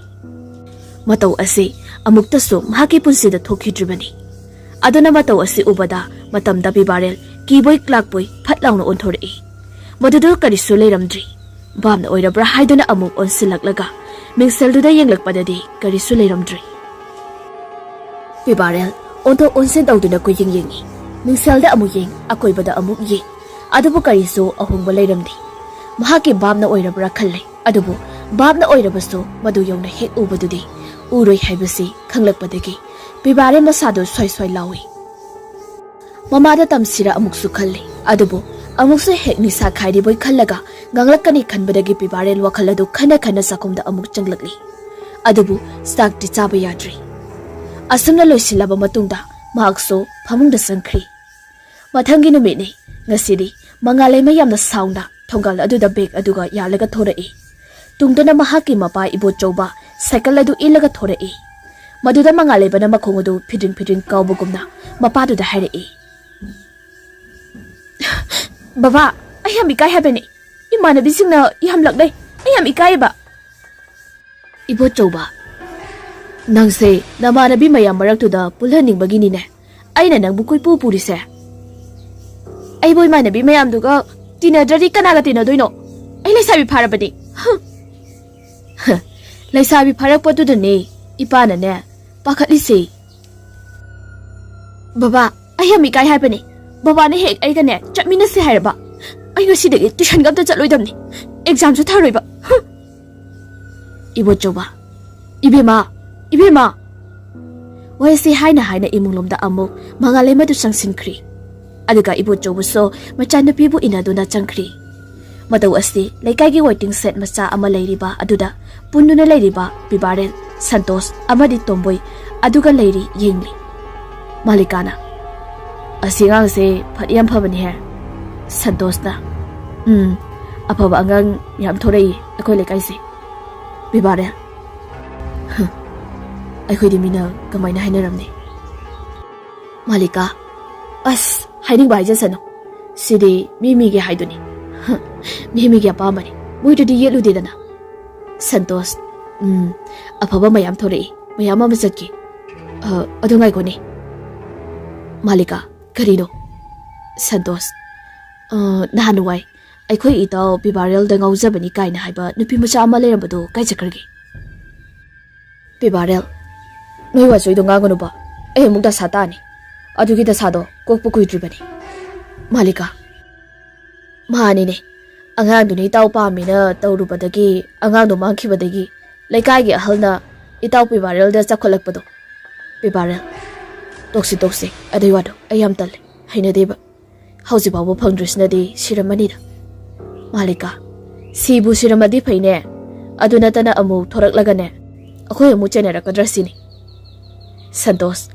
Matau ase amuktasu mahaki punsida thokhidribani. Aduna matau asi ubada matamda Pibarel kiboy klakboy phatlaungna onthorei madudu karisu leiramdri bamna oirabra haiduna amuk onsilaklaga mingselduda yenglakpadadi karisu leiramdri Pibarel onto onsen tawduna ko yengi mingselda amu yeng akoibada amuk ye adubu karisu ahungba leiramdi mahaki babna oirabra khalle adubu babna oirabasu madu yongna hek ubadudi uroi haibasi khanglakpadagi pibare masado swai lawi mamada tamsira amuksu khalle adubu amuksu hek nisa khairi boy khallaga ganglakani khanbadagi pibare wakhalladu khana sakumda amuk changlakli adubu stak ti chaba yadri asumna loisilaba matungda mahakso phamungda sangkhri mathangi numini ngasidi mangalai mayamna sauna thongal aduda bag aduga yalaga thorai tungdana mahaki mapa ibo choba cycle adu ilaga thorai maduda mangalai bana makhongudu phidin kaubugumna mapaduda harai baba ayam ikai habeni imana bisingna iham lakdai ayam ikai ba ibo choba nangse namanabi mayam maraktuda pulhaning bagini ne aina nangbu koi pu puri se ai boy manabi mayam duga tinadari kanaga tinadoino ai laisabi pharabadi laisabi pharakpatu dune ipana ne pakhatli se baba ayam ikai habeni baba ne hek ai gane chatmina se harba ai ngasi de tuition gamta chatloidamni exam su tharoiba ibo choba ibema waisi haina imunglomda amu mangalai madu sangsinkhri aduga ibo chobuso machana pibu inaduna changkhri matau asti laikagi waiting set macha ama leiriba aduda punnuna leiriba pibarel santos amadi tomboy aduga leiri yengli malikana asingang se phatyam phabani he santos na afaba angang yam thorei akoi laikai se pibarel akhoi dimina kamaina hainaramne malika as hiding by jasano sidi mimi ge haiduni mimi ge pamani muidudi yelu dedana santos afaba mayam thorei mayam ama sakki adungai kone malika karino santos nahanuwai akhoi itaw pibarel da ngaujabani kaina haiba nupi macha ama lerambado kai chakarge pibarel noi wasoi do ngagono ba mukda satani adugi da sado kokpu kuidribani malika mani ne angang du ni taw pa mina tawrubadagi angang do mangkhibadagi laikai gi ahalna itaw pibarel da chakholakpado pibarel toksi adai wado ayam tal haina deba hauji babu phangdrisna di siramani da malika sibu siramadi phaine aduna tana amu thorak lagane akhoi amu chenera kadrasini santos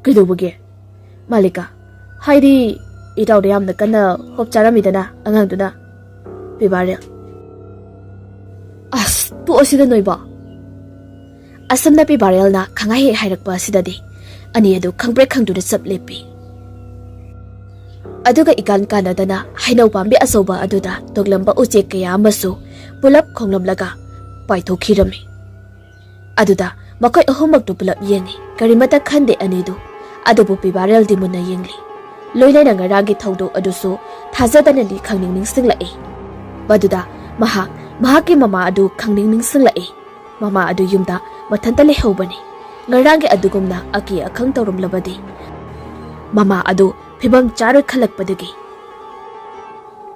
kaidobuge malika haidi itaw de yamna kana hopcharamidana angang duna pibarel as tu osida noiba asamna pibarel na khangai hairakpa sidadi ani adu khangbre khangduna saplepi aduga ikan kanadana hainau pambi asoba aduda toglamba uche kaya amasu pulap khonglamlaga paithokirami aduda makai ahomak tu pulap yengi karimata khande anidu adubu pibarel di munna yengli loilai na ngaragi thaudo adusu thajadana li khangning singlai baduda mahaki mama adu khangning singlai mama adu yumda mathanta le hobani ngaragi adugumna aki akhang tawrum labadi mama adu phibam charoi khalakpadagi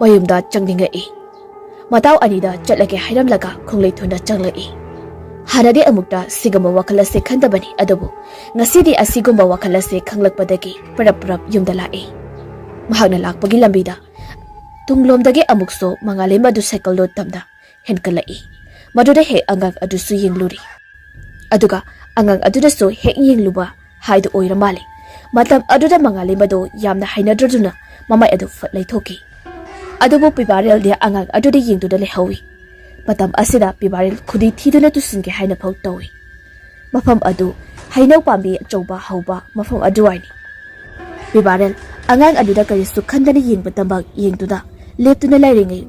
wayumda changningai mataw anida chatlage hairamlaga khonglei thuna changlai hanade amukta sigama wakhalase khandabani adubu ngasidi asigumba wakhalase khanglakpadagi parap yumda lai mahagna lakpagi lambida tunglomdagi amukso mangale madu cycle lo tamda henkalai maduda he angang adusu yengluri aduga angang aduda so he yengluba haidu oira male matam aduda mangale madu yamna hainadruduna mama adu fatlai thoki adubu pibarel dia angang aduda yengduda le hawi matam asida pibarel khudi thiduna tusinge haina phau tawi mafam adu hainau pambi chauba hauba mafam aduaini pibarel angang aduda kari sukhandani yengba tambak yengduda leptuna lairingai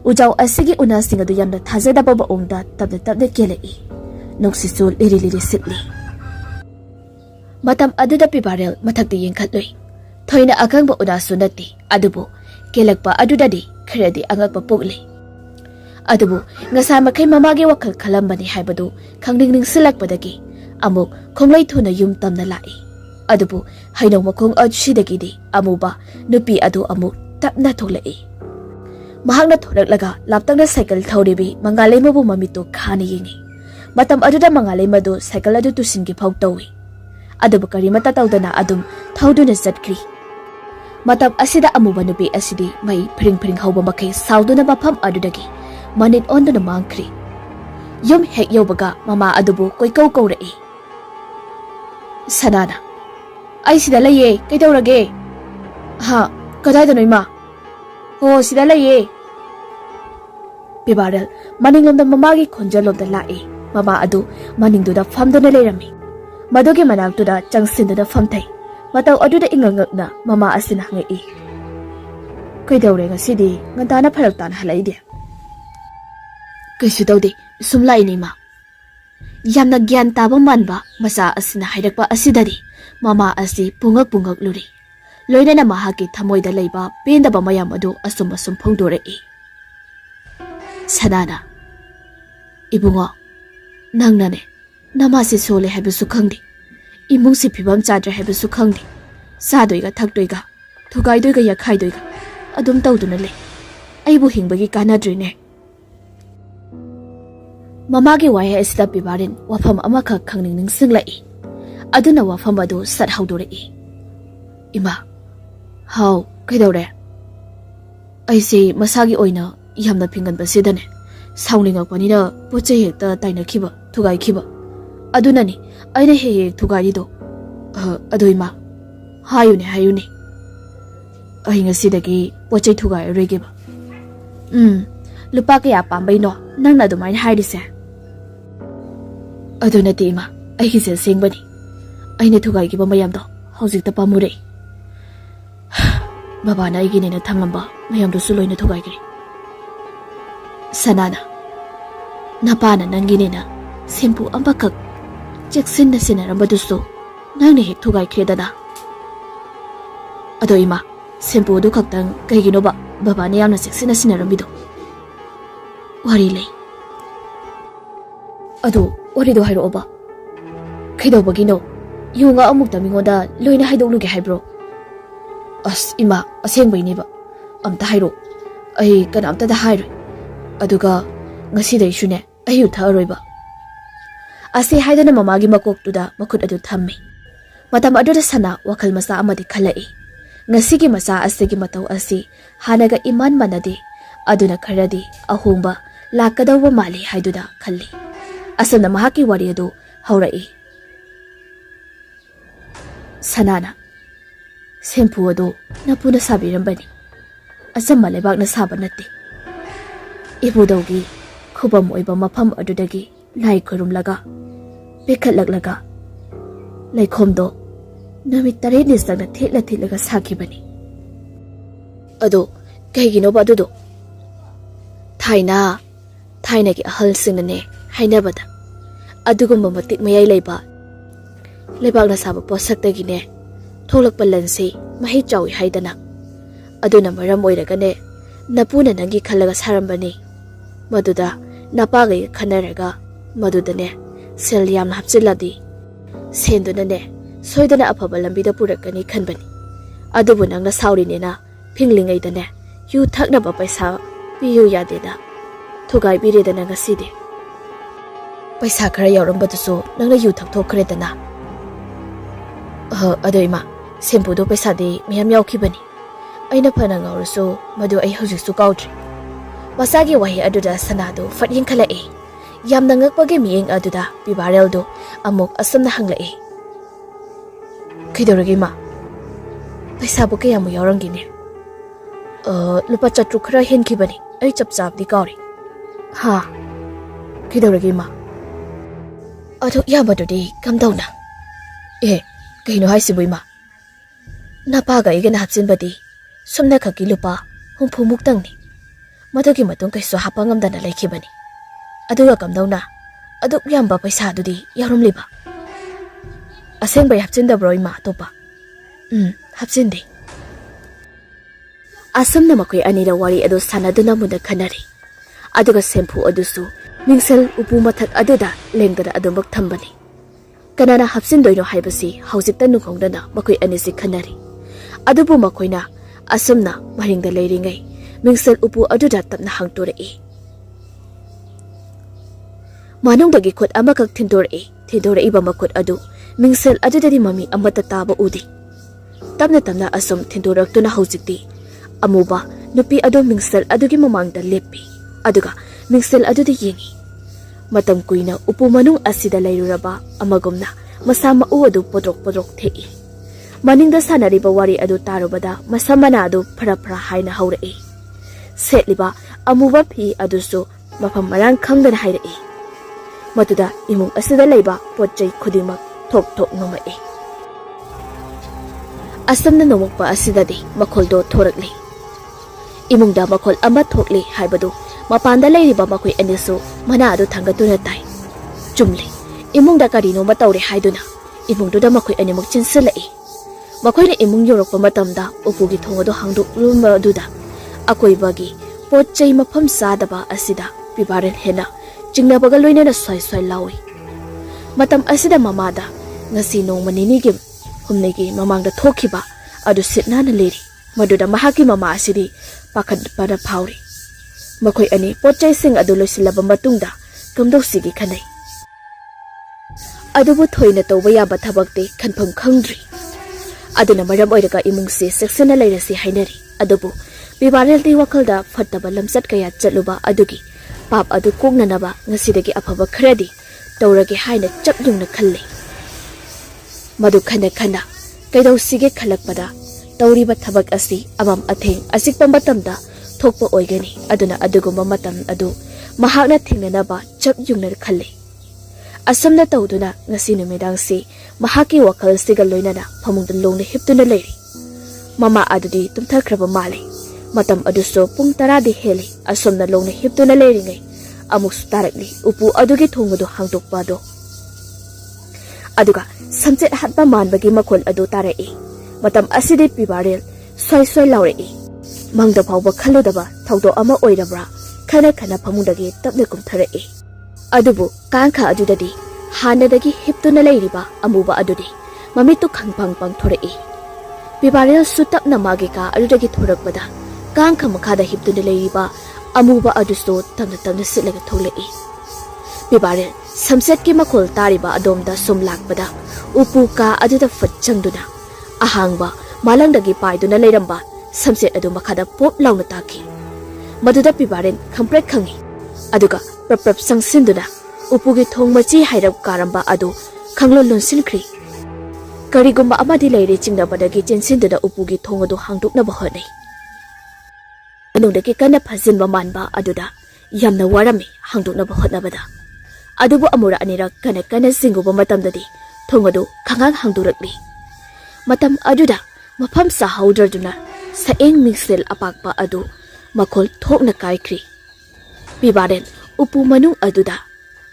ujau asigi una singa du yamna thajada baba ongda tabda kelai noksisul liri sitli matam aduda pibarel mathakti yengkhatloi thoina akangba una sunati adubu kelakpa aduda di khredi angakpa pukli adubu ngasa makai mamage wakhal khalambani haibadu khangning silakpadagi amuk khonglai thuna yum tamna lai adubu haino makong ajsidagi di amuba nupi adu amuk tapna tholai Mahakna thoraklaga laptangna cycle thawribi Mangalaymabu mamito khani yengi. Matam aduda Mangalayma do cycle adu tusingi phau tawi. Adubu karimata tawdana adum thawduna chatkri. Matam asida amuba nupi asidi mai phring hauba makai sauduna mafam adudagi manit onduna mangkri. Yum hek yobaga mama adubu koikau kaura'i. Sanana ai sida laye kaidawrage. Ha kadaidano ima. Ho sida laye. Bibarel maninglomda mamagi khonjalomda la'i. Mama adu maningduda famduna leirami. Madugi manaktuda changsinduna famthai. Mataw aduda ingangakna mama asina hangai. Kaidawre ngasidi ngantana pharaktan halaide. Kaisu tawde sum la'i ma. Yamna gyan taba manba masa asina hairakpa asidari mama asi pungak luri. Loinana mahaki thamoida leiba pendaba mayam adu asum phongdorei. Sanana ibungo nangnane namasi sole habisu khangdi. Imungsi phibam chadra habisu khangdi. Sadoiga thakdoiga thugaidoiga yakhaidoiga adum tawduna le. Aibu hingbagi kanadrine. Mamagi waya isda bibarin wafam amaka khangning ningsinglai. Aduna wafam adu sat haudorei. Ima how kaidawre? Aisi masagi oina yamna pingan basidane. Sauningakpanina pochai hekta tainakhiba thugaikhiba. Adunani aina he thugarido. Adu ima hayune. Ai ngasidagi pochai thugai regeba. Lupa kaya pambaino nangna dumain hairise. Adunati ima ai hise sengbani. Aina thugaikiba mayamdo hojikta pamurei. Baba na igini na thamamba mayamdo suloina thugaigri. Sanana napana nangini na simpu ambakak cheksin na sinarambadu nangni hek thugai khredana. Ado ima simpu du khaktang kaigino ba baba ne yamna cheksin na sinarambido. Wari lei. Ado wari do hairo oba. Khido bagino yunga amuk tamingoda loina haidokluge haibro. As ima asengbai ba amta hairo. Ai kanamta da hairo. Aduga ngasidai shune ayu tharoiba. Ase haidana mamagi makoktuda makut adu thammi. Matam aduda sana wakal masa amadi khalai. Ngasigi masa asigi mataw asi hanaga iman manade. Aduna kharadi ahumba lakadawa mali haiduda khalli. Asana mahaki wari adu haurai. Sanana sempu adu napuna sabirambani. Asama lebak na saba natti. Ibudawgi khubam oiba mafam adudagi lai khurumlaga pekhatlaklaga laikhomdo namit tare nisagna thelaga sakhibani. Ado kaigino ba adudo thaina gi ahal singne hainabada adugumba matik mayai leiba lebakna saba posaktagine tholakpa lansi mahi chawi haidana aduna maram oiragane napuna nangi khalaga sarambani. Maduda napaga khanaraga madudane sel yamna hapchiladi sendunane soidana afaba lambida purakani khanbani. Adubu nangna saurinena phinglingaidane yu thaknaba paisa piyu yadena thugai biredana ngaside. Paisa khara yaurambatusu nangna yu thakthokkhredana. Adoima sempudo paisa de miyam yaukibani. Aina phana ngaurusu madu ai hojiksu kaudri. Masagi wahi aduda sanado fatyin khalai. Yamna ngakpagi miyeng aduda bibareldo amuk asamna hanglai. Kaidoragi ma paisa bu kayamu yaurangine. Lupa chatru khara henkibani ai chapchapdi kauri. Ha kaidoragi ma adu yabadudi kamdawna. Kaino haisibu ima napaga igana hapsinbadi sumna khaki lupa humphumuktangni. Madugi matung kaiso hapangamdana laikibani. Aduga kamdawna aduk yamba paisa adudi yarumliba. Asengbay hapchindabro ima topa. Hapchindi. Asamna makoi anira wari adu sanaduna muna khanari. Aduga sempu adusu mingsel upu mathak aduda lengdara adumak thambani. Kanana hapsindoino haibasi haujikta nungkhongdana makoi anisi khanari. Adubu makoina asamna maringda leiringai mingsel upu aduda tapna hangtorei. Manungdagi khut amakak thindorei ba makut adu mingsel adudadi mami amata taba udi. Tapna tapna asum thindoraktuna haujikti amuba nupi adu mingsel adugi mamangda lepi aduga mingsel adudi yengi. Matam kuina upu manung asida lairuraba amagumna masama u adu podrok thei. Maningda sanariba wari adu tarubada masamana adu phara haina haurei. Setliba amuba phi adusu mafam marang khangdana hairei. Matuda imung asida leiba potjai khudimak thok ngamai. Asamna nomokpa asidadi makholdo thorakli. Imungda makhol ama thokli haibadu mapanda leiriba makoi anisu mana adu thangatuna tai. Chumli imungda karino matawre haiduna imungduda makoi animak chinsalai. Makoina imung yorokpa matamda upugi thongado hangduk ruma aduda akoibagi potjai mafam sadaba asida pibarel hena chingnabaga loinana swai lawi. Matam asida mamada ngasi nong maninigi humnegi mamangda thokiba adu sitnana leri maduda mahaki mama asidi pakhat pada phauri. Makoi ani potjai sing adu loisilaba matungda kamdoksigi khanai. Adubu thoina tawba yaba thabakte khanpham khangdri. Aduna maram oiraga imungse seksena lairasi hainari. Adubu bibareldi wakalda fattaba lamsat kaya chatluba adugi pap adu kognanaba ngasidagi afaba khradi tawrage haina chapjungna khalle. Madu khana kaidawsige khalakpada tawriba thabak asi amam atheng asikpa matamda thokpa oigani aduna adugumba matam adu mahakna thingnanaba chapjungna khalle. Asamna tawduna ngasi numidangsi mahaki wakal siga loinana phamungda longna hiptuna leiri. Mama adudi tumthakraba male. Matam aduso pung 10 di heli asomna longna hiptuna leiringai amuk tarakli upu adugi thongado hangdokpado. Aduga samjet hatba manbagi makhol adu tarai. Matam asidi pibarel swai laurei. Mangda phawba khaludaba thawdo ama oirabra khana phamungdagi tapne kumtharai. Adubu kankha adudadi hanadagi hiptuna leiriba amuba adudi mamitu khangpang thorai. Pibarel sutapna magika adudagi thorakpada kankha makhada hiptuna leiriba amuba aduso tamna sitlaga tholei. Pibarel samset ki makhol tariba adomda somlakpada upu ka aduda fatchangduna ahangba malangdagi paiduna leiramba samset adu makhada pop launa taki. Maduda pibarel khamprek khangi aduga prap sangsinduna upugi thongmachi hairab karamba adu khanglon lonsinkhri. Karigumba amadi leire chingnabadagi chensinduna upugi thongadu hangduknaba honai. Anungdagi kana phajinba manba aduda yamna warami hangduknaba hotnabada. Adubu amura anirak kana singuba matamdadi thongadu khangang hangdurakli. Matam aduda mafam sa haudraduna saeng mingsel apakpa adu makhol thokna kaikri. Pibarel upu manung aduda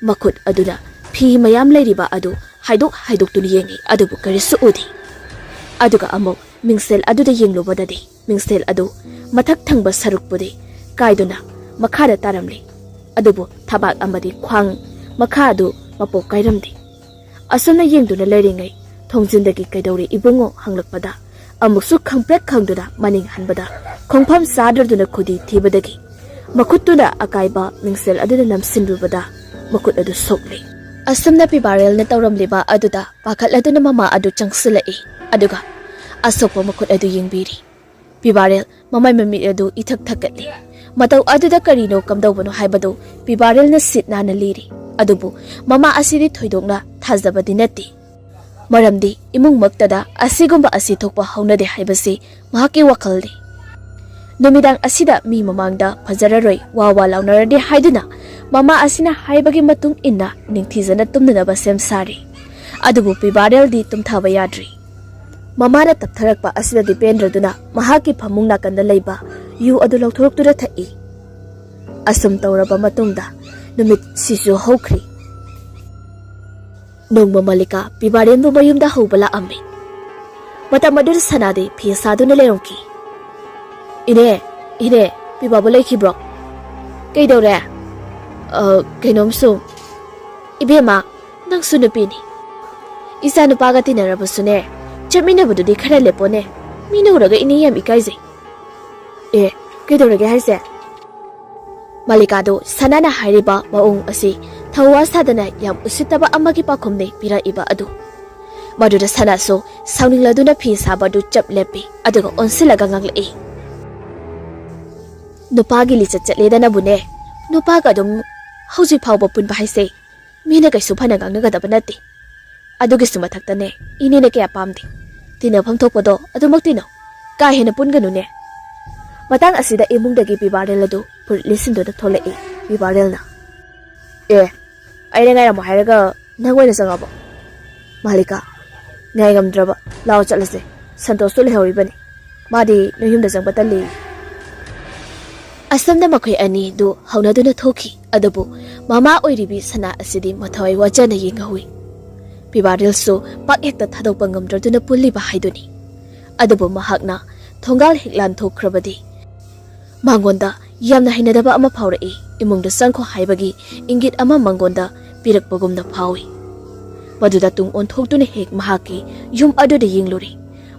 makhut aduna phi mayam leiriba adu haidok tuni yengi adubu karisu udi. Aduga amok mingsel aduda yenglubadadi mingsel adu mathak thangba sarukpudi kaiduna makhada taramli. Adubu thabak amadi khwang makha adu mapok kairamdi. Asomna yengduna leiringai thongjindagi kaidori ibungo hanglakpada amuksu khangprek khangduna maning hanbada khongpham sadraduna khudi thibadagi makutuna akaiba mingsel aduna namsinrubada makut adu sokli. Asamna pibarel na tawramliba aduda pakatladuna mama adu changsilai aduga asokpa makut adu yengbiri. Pibarel mamay mami adu ithak thakatli. Mataw aduda karino kamdawbano haibado pibarel na sitna na liri. Adubu mama asiri thoidokna thajabadi nati. Maramdi imung magtada asigumba asi thokpa haunade haibasi mahaki wakaldi. Numidang asida mi mamangda fajararoi wawa launarade haiduna mama asina haibagi matung inna ningthizana tumnanaba semsari. Adubu pibarel di tumthaba yadri. Mamana taptharakpa asida dipendraduna mahaki phamung nakanda leiba yu adu lauthoroktura thai. Asum tawraba matungda numit sisu hokri. Nongma malika pibarenbu mayumda hobala ammi. Matam adur sanade phisaduna lerongki. Ine pibaba lekhibro. Kaidore? Kainomsum. Ibema nang sunupini. Isa nupaga tinarabasune. Chaminabududi khara lepone. Minuraga ini yam ikaizai. ꯀꯩꯗꯧꯔꯒꯦ ꯍꯥꯏꯁꯦ? ꯃꯥꯂꯤꯀꯥꯗꯣ ꯁꯅꯥꯅ ꯍꯥꯏꯔꯤꯕ ꯃꯑꯣꯡ ꯑꯁꯤ ꯊꯧꯋꯥ ꯁꯥꯗꯅ ꯌꯥꯝ ꯎꯁꯤꯠꯇꯕ ꯑꯃꯒꯤ ꯄꯥꯎꯈꯨꯝꯅꯤ ꯄꯤꯔꯛꯏꯕ ꯑꯗꯨ꯫ ꯃꯗꯨꯗ ꯁꯅꯥꯁꯨ ꯁꯥꯎꯅꯤꯡꯂꯗꯨꯅ ꯐꯤ ꯁꯥꯕꯗꯨ ꯆꯞ ꯂꯦꯞꯄꯤ ꯑꯗꯨꯒ ꯑꯣꯟꯁꯤꯜꯂꯒ ꯉꯥꯡꯂꯛꯏ꯫ ꯅꯨꯄꯥꯒꯤ ꯂꯤꯆꯠ ꯆꯠꯂꯦꯗꯅꯕꯨꯅꯦ, ꯅꯨꯄꯥꯒ ꯑꯗꯨꯝ ꯍꯧꯖꯤꯛ ꯐꯥꯎꯕ ꯄꯨꯟꯕ ꯍꯥꯏꯁꯦ ꯃꯤꯅ ꯀꯩꯁꯨ ꯐꯅ ꯉꯥꯡꯅꯒꯗꯕ ꯅꯠꯇꯦ꯫ ꯑꯗꯨꯒꯤꯁꯨ ꯃꯊꯛꯇꯅꯦ ꯏꯅꯦꯅ ꯀꯌꯥ ꯄꯥꯝꯗꯦ, ꯇꯤꯟꯅꯐꯝ ꯊꯣꯛꯄꯗꯣ ꯑꯗꯨꯃꯛ ꯇꯤꯟꯅꯧ, ꯀꯥ ꯍꯦꯟꯅ ꯄꯨꯟꯒꯅꯨꯅꯦ꯫ ꯃꯇꯥꯡ ꯑꯁꯤꯗ ꯏꯃꯨꯡꯗꯒꯤ ꯄꯤꯕꯥꯔꯦꯜ ꯑꯗꯨ ꯐꯨꯔꯤꯠ ꯂꯤꯠꯁꯤꯟꯗꯨꯅ ꯊꯣꯛꯂꯛꯏ꯫ ꯄꯤꯕꯥꯔꯦꯜꯅ ꯑꯩꯅ ꯉꯥꯏꯔꯝꯃꯣ ꯍꯥꯏꯔꯒ ꯅꯪ ꯑꯣꯏꯅ ꯆꯪꯉꯕꯣ? ꯃꯥꯂꯤꯀꯥ ꯉꯥꯏ ꯉꯝꯗ꯭ꯔꯕ ꯂꯥꯎ ꯆꯠꯂꯁꯦ, ꯁꯟꯇꯣꯁꯇꯣ ꯂꯩꯍꯧꯔꯤꯕꯅꯤ, ꯃꯥꯗꯤ ꯅꯣꯏ ꯌꯨꯝꯗ ꯆꯪꯕ ꯇꯜꯂꯤ꯫ ꯑꯁꯝꯅ ꯃꯈꯣꯏ ꯑꯅꯤꯗꯨ ꯍꯧꯅꯗꯨꯅ ꯊꯣꯛꯈꯤ꯫ ꯑꯗꯨꯕꯨ ꯃꯃꯥ ꯑꯣꯏꯔꯤꯕꯤ ꯁꯅꯥ ꯑꯁꯤꯗꯤ ꯃꯊꯋꯥꯏ ꯋꯥꯖꯅ ꯌꯦꯡꯍꯧꯏ꯫ ꯄꯤꯕꯥꯔꯦꯜꯁꯨ ꯄꯥꯛ ꯍꯦꯛꯇ ꯊꯥꯗꯣꯛꯄ ꯉꯝꯗ꯭ꯔꯗꯨꯅ ꯄꯨꯜꯂꯤꯕ ꯍꯥꯏꯗꯨꯅꯤ꯫ ꯑꯗꯨꯕꯨ ꯃꯍꯥꯛꯅ ꯊꯣꯡꯒꯥꯜ ꯍꯦꯛ ꯂꯥꯟꯊꯣꯛꯈ꯭ꯔꯕꯗꯤ ꯃꯉꯣꯟꯗ ꯌꯥꯝꯅ ꯍꯩꯅꯗꯕ ꯑꯃ ꯐꯥꯎꯔꯛꯏ꯫ ꯏꯃꯨꯡꯗ ꯆꯪꯈꯣ ꯍꯥꯏꯕꯒꯤ ꯏꯪꯒꯤꯠ ꯑꯃ ꯃꯉꯣꯟꯗ ꯄꯤꯔꯛꯄꯒꯨꯝꯅ ꯐꯥꯎꯏ꯫ ꯃꯗꯨꯗ ꯇꯨꯡ ꯑꯣꯟꯊꯣꯛꯇꯨꯅ ꯍꯦꯛ ꯃꯍꯥꯛꯀꯤ ꯌꯨꯝ ꯑꯗꯨꯗ ꯌꯦꯡꯂꯨꯔꯤ꯫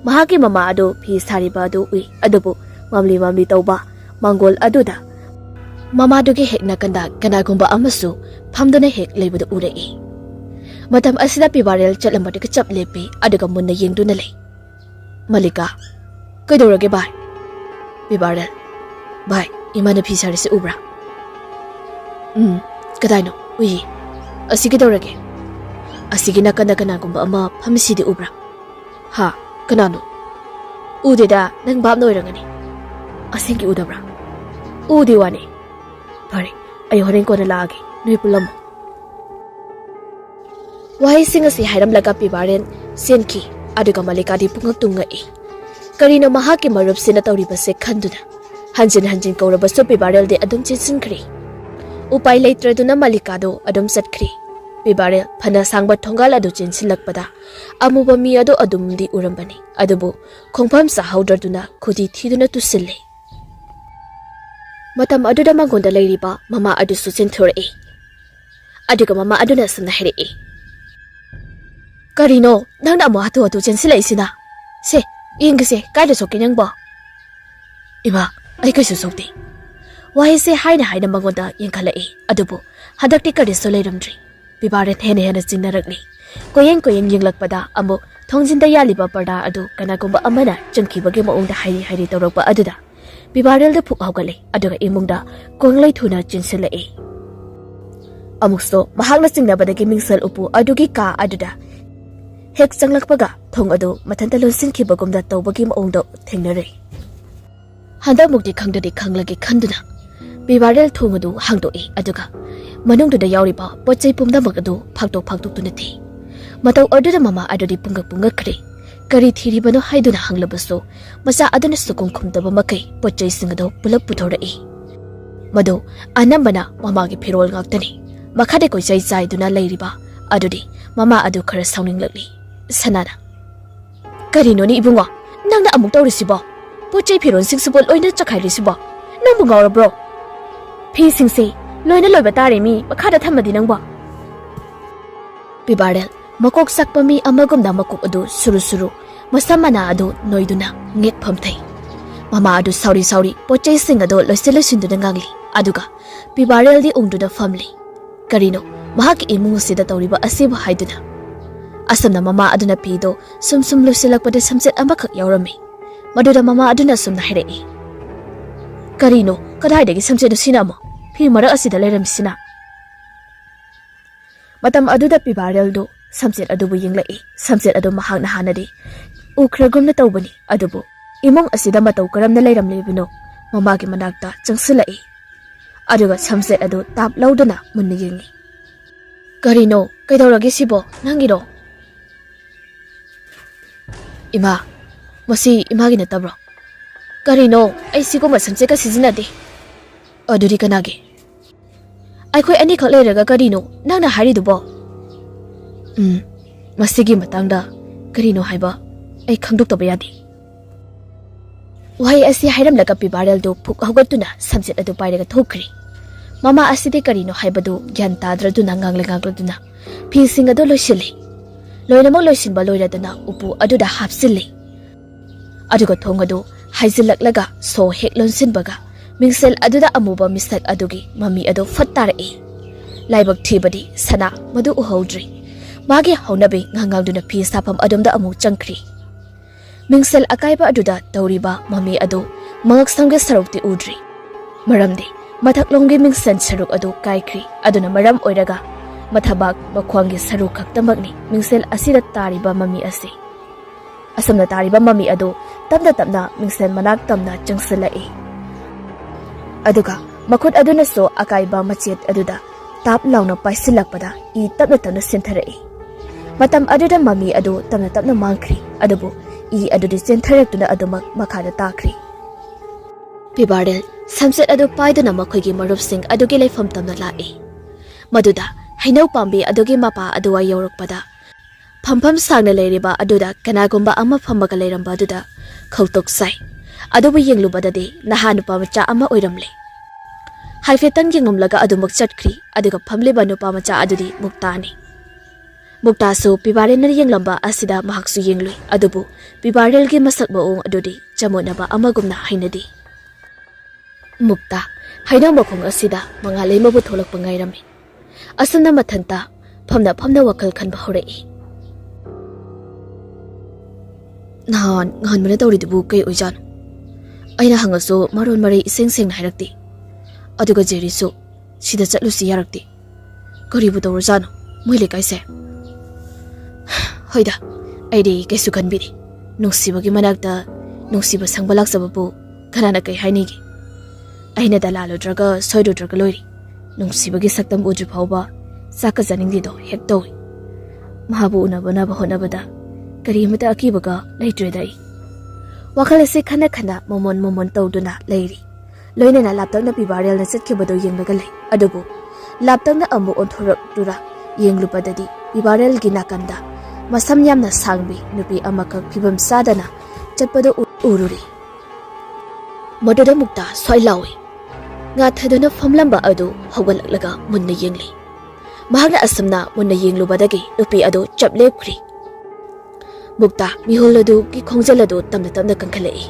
ꯃꯍꯥꯛꯀꯤ ꯃꯃꯥ ꯑꯗꯨ ꯐꯤ ꯁꯥꯔꯤꯕ ꯑꯗꯨ ꯎꯏ꯫ ꯑꯗꯨꯕꯨ ꯃꯝꯂꯤ ꯃꯝꯂꯤ ꯇꯧꯕ ꯃꯥꯡꯒꯣꯜ ꯑꯗꯨꯗ ꯃꯃꯥꯗꯨꯒꯤ ꯍꯦꯛ ꯅꯥꯀꯟꯗ ꯀꯅꯥꯒꯨꯝꯕ ꯑꯃꯁꯨ ꯐꯝꯗꯨꯅ ꯍꯦꯛ ꯂꯩꯕꯗꯨ ꯎꯔꯛꯏ꯫ ꯃꯇꯝ ꯑꯁꯤꯗ ꯄꯤꯕꯥꯔꯦꯜ ꯆꯠꯂꯝꯕꯗꯒꯤ ꯆꯞ ꯂꯦꯞꯄꯤ ꯑꯗꯨꯒ ꯃꯨꯟꯅ ꯌꯦꯡꯗꯨꯅ ꯂꯩ꯫ ꯃꯥꯂꯤꯀꯥ, ꯀꯩꯗꯧꯔꯒꯦ ꯚꯥꯏ? ꯄꯤꯕꯥꯔꯦꯜ, ꯚꯥꯏ, ꯏꯃꯥꯅ ꯐꯤ ꯁꯥꯔꯤꯁꯤ ꯎꯕ꯭ꯔꯥ? ꯀꯗꯥꯏꯅꯣ? ꯎꯏꯌꯦ꯫ ꯑꯁꯤ ꯀꯩꯗꯧꯔꯒꯦ? ꯑꯁꯤꯒꯤ ꯅꯥꯀꯟꯗ ꯀꯅꯥꯒꯨꯝꯕ ꯑꯃ ꯐꯝꯃꯤꯁꯤꯗꯤ ꯎꯕ꯭ꯔꯥ? ꯍꯥ, ꯀꯅꯥꯅꯣ? ꯎꯗꯦꯗ, ꯅꯪ ꯚꯥꯞꯅ ꯑꯣꯏꯔꯝꯒꯅꯤ꯫ ꯑꯁꯦꯡꯀꯤ ꯎꯗꯕ꯭ꯔꯥ? ꯎꯗꯦ ꯋꯥꯅꯤ꯫ ꯐꯔꯦ, ꯑꯩ ꯍꯣꯔꯦꯟ ꯀꯣꯟꯅ ꯂꯥꯛꯑꯒꯦ, ꯅꯣꯏ ꯄꯨꯜꯂꯝꯃꯣ꯫ ꯋꯥꯍꯩꯁꯤꯡ ꯑꯁꯤ ꯍꯥꯏꯔꯝꯂꯒ ꯄꯤꯕꯥꯔꯦꯜ ꯆꯦꯟꯈꯤ꯫ ꯑꯗꯨꯒ ꯃꯥꯂꯤꯀꯥꯗꯤ ꯄꯨꯡꯉꯛ ꯇꯨꯡꯉꯛꯏ꯫ ꯀꯔꯤꯅꯣ ꯃꯍꯥꯛꯀꯤ ꯃꯔꯨꯞꯁꯤꯅ ꯇꯧꯔꯤꯕꯁꯦ ꯈꯟꯗꯨꯅ ꯍꯟꯖꯤꯟ ꯍꯟꯖꯤꯟ ꯀꯧꯔꯕꯁꯨ ꯄꯤꯕꯥꯔꯦꯜꯗꯤ ꯑꯗꯨꯝ ꯆꯦꯟꯁꯤꯟꯈ꯭ꯔꯤ꯫ ꯎꯄꯥꯏ ꯂꯩꯇ꯭ꯔꯗꯨꯅ ꯃꯥꯂꯤꯀꯥꯗꯣ ꯑꯗꯨꯝ ꯆꯠꯈ꯭ꯔꯤ꯫ ꯄꯤꯕꯥꯔꯦꯜ ꯐꯅ ꯁꯥꯡꯕ ꯊꯣꯡꯒꯥꯜ ꯑꯗꯨ ꯆꯦꯟꯁꯤꯜꯂꯛꯄꯗ ꯑꯃꯨꯕ ꯃꯤ ꯑꯗꯨ ꯑꯗꯨꯝꯗꯤ ꯎꯔꯝꯕꯅꯤ꯫ ꯑꯗꯨꯕꯨ ꯈꯣꯡꯐꯝ ꯆꯥꯍꯧꯗ꯭ꯔꯗꯨꯅ ꯈꯨꯗꯤ ꯊꯤꯗꯨꯅ ꯇꯨꯁꯤꯜꯂꯤ꯫ ꯃꯇꯝ ꯑꯗꯨꯗ ꯃꯉꯣꯟꯗ ꯂꯩꯔꯤꯕ ꯃꯃꯥ ꯑꯗꯨꯁꯨ ꯆꯦꯟꯊꯣꯔꯛꯏ꯫ ꯑꯗꯨꯒ ꯃꯃꯥ ꯑꯗꯨꯅ ꯑꯁꯨꯝꯅ ꯍꯥꯏꯔꯛꯏ꯫ ꯀꯔꯤꯅꯣ ꯅꯪꯅ ꯑꯃꯨꯛ ꯍꯥꯊꯨ ꯍꯥꯊꯨ ꯆꯦꯟꯁꯤꯜꯂꯛꯏꯁꯤꯅ? ꯁꯦ ꯌꯦꯡꯒꯦꯁꯦ, ꯀꯥꯏꯗ ꯁꯣꯛꯀꯦ ꯅꯪꯕꯣ? ꯏꯃꯥ, ꯑꯩ ꯀꯩꯁꯨ ꯁꯣꯛꯇꯦ꯫ ꯋꯥꯍꯩꯁꯦ ꯍꯥꯏꯅ ꯍꯥꯏꯅ ꯃꯉꯣꯟꯗ ꯌꯦꯡꯈꯠꯂꯛꯏ꯫ ꯑꯗꯨꯕꯨ ꯍꯟꯗꯛꯇꯤ ꯀꯔꯤꯁꯨ ꯂꯩꯔꯝꯗ꯭ꯔꯤ꯫ ꯄꯤꯕꯥꯔꯦꯜ ꯍꯦꯟꯅ ꯆꯤꯡꯅꯔꯛꯂꯤ꯫ ꯀꯣꯌꯦꯡ ꯌꯦꯡꯂꯛꯄꯗ ꯑꯃꯨꯛ ꯊꯣꯡꯖꯤꯟꯗ ꯌꯥꯜꯂꯤꯕ ꯄꯔꯗꯥ ꯑꯗꯨ ꯀꯅꯥꯒꯨꯝꯕ ꯑꯃꯅ ꯆꯪꯈꯤꯕꯒꯤ ꯃꯑꯣꯡꯗ ꯍꯥꯏꯔꯤ ꯇꯧꯔꯛꯄ ꯑꯗꯨꯗ ꯄꯤꯕꯥꯔꯦꯜꯗ ꯐꯨꯛ ꯍꯧꯒꯠꯂꯤ꯫ ꯑꯗꯨꯒ ꯏꯃꯨꯡꯗ ꯀꯣꯡꯂꯩ ꯊꯨꯅ ꯆꯦꯟꯁꯤꯜꯂꯛꯏ꯫ ꯑꯃꯨꯛꯁꯨ ꯃꯍꯥꯛꯅ ꯆꯤꯡꯅꯕꯗꯒꯤ ꯃꯤꯡꯁꯦꯜ ꯎꯄꯨ ꯑꯗꯨꯒꯤ ꯀꯥ ꯑꯗꯨꯗ ꯍꯦꯛ ꯆꯪꯂꯛꯄꯒ ꯊꯣꯡ ꯑꯗꯨ ꯃꯊꯟꯇ ꯂꯣꯟꯁꯤꯟꯈꯤꯕꯒꯨꯝꯅ ꯇꯧꯕꯒꯤ ꯃꯑꯣꯡꯗ ꯊꯦꯡꯅꯔꯦ꯫ ꯍꯟꯗꯛꯃꯨꯛꯇꯤ ꯈꯪꯗ꯭ꯔꯗꯤ ꯈꯪꯂꯒꯦ ꯈꯟꯗꯨꯅ ꯄꯤꯕꯥꯔꯦꯜ ꯊꯣꯡ ꯑꯗꯨ ꯍꯥꯡꯗꯣꯛꯏ꯫ ꯑꯗꯨꯒ ꯃꯅꯨꯡꯗꯨꯗ ꯌꯥꯎꯔꯤꯕ ꯄꯣꯠꯆꯩ ꯄꯨꯝꯅꯃꯛ ꯑꯗꯨ ꯐꯥꯛꯇꯣꯛꯇꯨꯅ ꯊꯤ꯫ ꯃꯇꯧ ꯑꯗꯨꯗ ꯃꯃꯥ ꯑꯗꯨꯗꯤ ꯄꯨꯡꯉꯛꯈ꯭ꯔꯦ꯫ ꯀꯔꯤ ꯊꯤꯔꯤꯕꯅꯣ ꯍꯥꯏꯗꯨꯅ ꯍꯪꯂꯕꯁꯨ ꯃꯆꯥ ꯑꯗꯨꯅ ꯁꯨꯀꯨꯝ ꯈꯨꯝꯗꯕ ꯃꯈꯩ ꯄꯣꯠꯆꯩꯁꯤꯡ ꯑꯗꯨ ꯄꯨꯂꯞ ꯄꯨꯊꯣꯔꯛꯏ꯫ ꯃꯗꯨ ꯑꯅꯝꯕꯅ ꯃꯃꯥꯒꯤ ꯐꯤꯔꯣꯜ ꯉꯥꯛꯇꯅꯤ꯫ ꯃꯈꯥꯗ ꯀꯣꯏꯆꯥꯏ ꯆꯥꯏꯗꯨꯅ ꯂꯩꯔꯤꯕ ꯑꯗꯨꯗꯤ ꯃꯃꯥ ꯑꯗꯨ ꯈꯔ ꯁꯥꯎꯅꯤꯡꯂꯛꯂꯤ꯫ ꯁꯅꯥꯅ, ꯀꯔꯤꯅꯣꯅꯦ ꯏꯕꯨꯡꯉꯣ, ꯅꯪꯅ ꯑꯃꯨꯛ ꯇꯧꯔꯤꯁꯤꯕꯣ? ꯄꯣꯠꯆꯩ ꯐꯤꯔꯣꯜꯁꯤꯡꯁꯤꯕꯨ ꯂꯣꯏꯅ ꯆꯈꯥꯏꯔꯤꯁꯤꯕꯣ? ꯅꯪꯕꯨ ꯉꯥꯎꯔꯕ꯭ꯔꯣ? ꯐꯤꯁꯤꯡꯁꯦ ꯂꯣꯏꯅ ꯂꯣꯏꯕ ꯇꯥꯔꯦ ꯃꯤ ꯃꯈꯥꯗ ꯊꯝꯃꯗꯤ ꯅꯪꯕꯣ꯫ ꯄꯤꯕꯥꯔꯦꯜ ꯃꯀꯣꯛ ꯆꯥꯛꯄ ꯃꯤ ꯑꯃꯒꯨꯝꯅ ꯃꯀꯣꯛ ꯑꯗꯨ ꯁꯨꯔꯨ ꯃꯁꯝ ꯃꯅꯥ ꯑꯗꯨ ꯅꯣꯏꯗꯨꯅ ꯉꯦꯛ ꯐꯝꯊꯩ꯫ ꯃꯃꯥ ꯑꯗꯨ ꯁꯥꯎꯔꯤ ꯄꯣꯠꯆꯩꯁꯤꯡ ꯑꯗꯨ ꯂꯣꯏꯁꯤꯟꯗꯨꯅ ꯉꯥꯡꯂꯤ꯫ ꯑꯗꯨꯒ ꯄꯤꯕꯥꯔꯦꯜꯗꯤ ꯎꯡꯗꯨꯅ ꯐꯝꯂꯤ꯫ ꯀꯔꯤꯅꯣ ꯃꯍꯥꯛꯀꯤ ꯏꯃꯨꯡ ꯑꯁꯤꯗ ꯇꯧꯔꯤꯕ ꯑꯁꯤꯕꯨ ꯍꯥꯏꯗꯨꯅ꯫ ꯑꯁꯝꯅ ꯃꯃꯥ ꯑꯗꯨꯅ ꯐꯤꯗꯣ ꯁꯨꯝ ꯂꯣꯏꯁꯤꯜꯂꯛꯄꯗ ꯁꯝꯆꯦꯠ ꯑꯃꯈꯛ ꯌꯥꯎꯔꯝꯃꯤ꯫ ꯃꯗꯨꯗ ꯃꯃꯥ ꯑꯗꯨꯅ ꯑꯁꯨꯝꯅ ꯍꯥꯏꯔꯛꯏ꯫ ꯀꯔꯤꯅꯣ, ꯀꯗꯥꯏꯗꯒꯤ ꯁꯝꯆꯦꯠꯅꯣ ꯁꯤꯅ ꯑꯃꯨꯛ? ꯐꯤ ꯃꯔꯛ ꯑꯁꯤꯗ ꯂꯩꯔꯝꯃꯤꯁꯤꯅ? ꯃꯇꯝ ꯑꯗꯨꯗ ꯄꯤꯕꯥꯔꯦꯜꯗꯨ ꯁꯝꯆꯦꯠ ꯑꯗꯨꯕꯨ ꯌꯦꯡꯂꯛꯏ꯫ ꯁꯝꯆꯦꯠ ꯑꯗꯨ ꯃꯍꯥꯛꯅ ꯍꯥꯟꯅꯗꯤ ꯎꯈ꯭ꯔꯒꯨꯝꯅ ꯇꯧꯕꯅꯤ꯫ ꯑꯗꯨꯕꯨ ꯏꯃꯨꯡ ꯑꯁꯤꯗ ꯃꯇꯧ ꯀꯔꯝꯅ ꯂꯩꯔꯝꯂꯤꯕꯅꯣ ꯃꯃꯥꯒꯤ ꯃꯅꯥꯛꯇ ꯆꯪꯁꯤꯜꯂꯛꯏ꯫ ꯑꯗꯨꯒ ꯁꯝꯆꯦꯠ ꯑꯗꯨ ꯇꯥꯞ ꯂꯧꯗꯨꯅ ꯃꯨꯟꯅ ꯌꯦꯡꯉꯤ꯫ ꯀꯔꯤꯅꯣ, ꯀꯩꯗꯧꯔꯒꯦ ꯁꯤꯕꯣ? ꯅꯪꯒꯤꯔꯣ? ꯏꯃꯥ, ꯃꯁꯤ ꯏꯃꯥꯒꯤ ꯅꯠꯇꯕ꯭ꯔꯣ? ꯀꯔꯤꯅꯣ, ꯑꯩ ꯁꯤꯒꯨꯝꯕ ꯁꯝꯆꯦꯠꯀ ꯁꯤꯖꯤꯟꯅꯗꯦ꯫ ꯑꯗꯨꯗꯤ ꯀꯅꯥꯒꯤ? ꯑꯩꯈꯣꯏ ꯑꯅꯤꯈꯛ ꯂꯩꯔꯒ ꯀꯔꯤꯅꯣ ꯅꯪꯅ ꯍꯥꯏꯔꯤꯗꯨꯕꯣ? ꯃꯁꯤꯒꯤ ꯃꯇꯥꯡꯗ ꯀꯔꯤꯅꯣ ꯍꯥꯏꯕ ꯑꯩ ꯈꯪꯗꯣꯛꯇꯕ ꯌꯥꯗꯦ꯫ ꯋꯥꯍꯩ ꯑꯁꯤ ꯍꯥꯏꯔꯝꯂꯒ ꯄꯤꯕꯥꯔꯦꯜꯗꯨ ꯐꯨꯛ ꯍꯧꯒꯠꯇꯨꯅ ꯁꯝꯆꯦꯠ ꯑꯗꯨ ꯄꯥꯏꯔꯒ ꯊꯣꯛꯈ꯭ꯔꯤ꯫ ꯃꯃꯥ ꯑꯁꯤꯗꯤ ꯀꯔꯤꯅꯣ ꯍꯥꯏꯕꯗꯨ ꯒ꯭ꯌꯥꯟ ꯇꯥꯗ꯭ꯔꯗꯨꯅ ꯉꯥꯡꯂꯗꯨꯅ ꯐꯤꯁꯤꯡ ꯑꯗꯨ ꯂꯣꯏꯁꯤꯜꯂꯤ꯫ ꯂꯣꯏꯅꯃꯛ ꯂꯣꯏꯁꯤꯟꯕ ꯂꯣꯏꯔꯗꯨꯅ ꯎꯄꯨ ꯑꯗꯨꯗ ꯍꯥꯞꯆꯤꯜꯂꯤ꯫ ꯑꯗꯨꯒ ꯊꯣꯡ ꯑꯗꯨ ꯍꯥꯏꯖꯤꯜꯂꯛꯂꯒ ꯁꯣ ꯍꯦꯛ ꯂꯣꯟꯁꯤꯟꯕꯒ Mingsel aduda amuba misak adugi mami adu fattarae. Laibak thibadi sana madu uhodri. Magi haunabi ngangalduna pi sapam adumda amu changkri. Mingsel akaiba aduda tauriba mami adu mangak samge sarukti udri. Maramdi mathaklonggi mingsel saruk adu kaikri aduna maram oiraga mathabak makhwangi saruk khaktamagni mingsel asida tariba mami asi. Asamna tariba mami adu tamna mingsel manak tamna changsalae. Aduga makhut aduna so akaiba machet aduda tap launa paisilakpada I tamna sentharai. Matam aduda mami adu tamna mangkri adubu I adudi sentharektuna adumak makhada takri. Pibarel samset adu paiduna makhoigi marupsing adugi leifam tamna lae. Maduda hainau pambi adugi mapa aduwa yorokpada phampham sangna leiriba aduda kanagumba ama phamaga leiramba aduda khautok sai. Adubu yenglubadadi naha nupa macha ama oiramle. Haifetan yengumlaga adumuk chatkri aduga phamliba nupa macha adudi muktani. Mukta so pibarel yenglamba asida mahaksu yenglui adubu pibarel gi masak maong adudi chamonaba amagumna hainadi. Mukta haina makhong asida mangalei mabu tholak pangairami. Asana mathanta phamna wakal khanba horei. Nahan ngan mana tawridubu kai oijan. Aina hangaso maron marai seng hairakti. Aduga jerisu sida chatlusi yarakti. Karibu tawrajano moile kaise. Hoida aidi kaisu kanbiri. Nungsibagi manakta nungsiba sangbalak sababu kanana kai hainigi. Aina dalalodraga soidodraga loiri. Nungsibagi saktam udri phauba saka janingdido hek tawi. Mahabu unaba honabada karimata akibaga leitreda. Wakal ase khana momon tawduna leiri. Loinana laptangna pibarel na chatkibado yenglaga lei. Adubu laptangna amu onthorak dura yenglupadadi pibarel gi nakanda masam yamna sangbi nupi amakak phibam sadana chatpado ururi. Maduda mukta soilawi. Nga thaduna famlamba adu hawalaklaga munna yengli. Mahagna asamna munna yenglubadagi nupi adu chaplepkri. Mukta miholadu ki khongjal adu tamna kankhalai.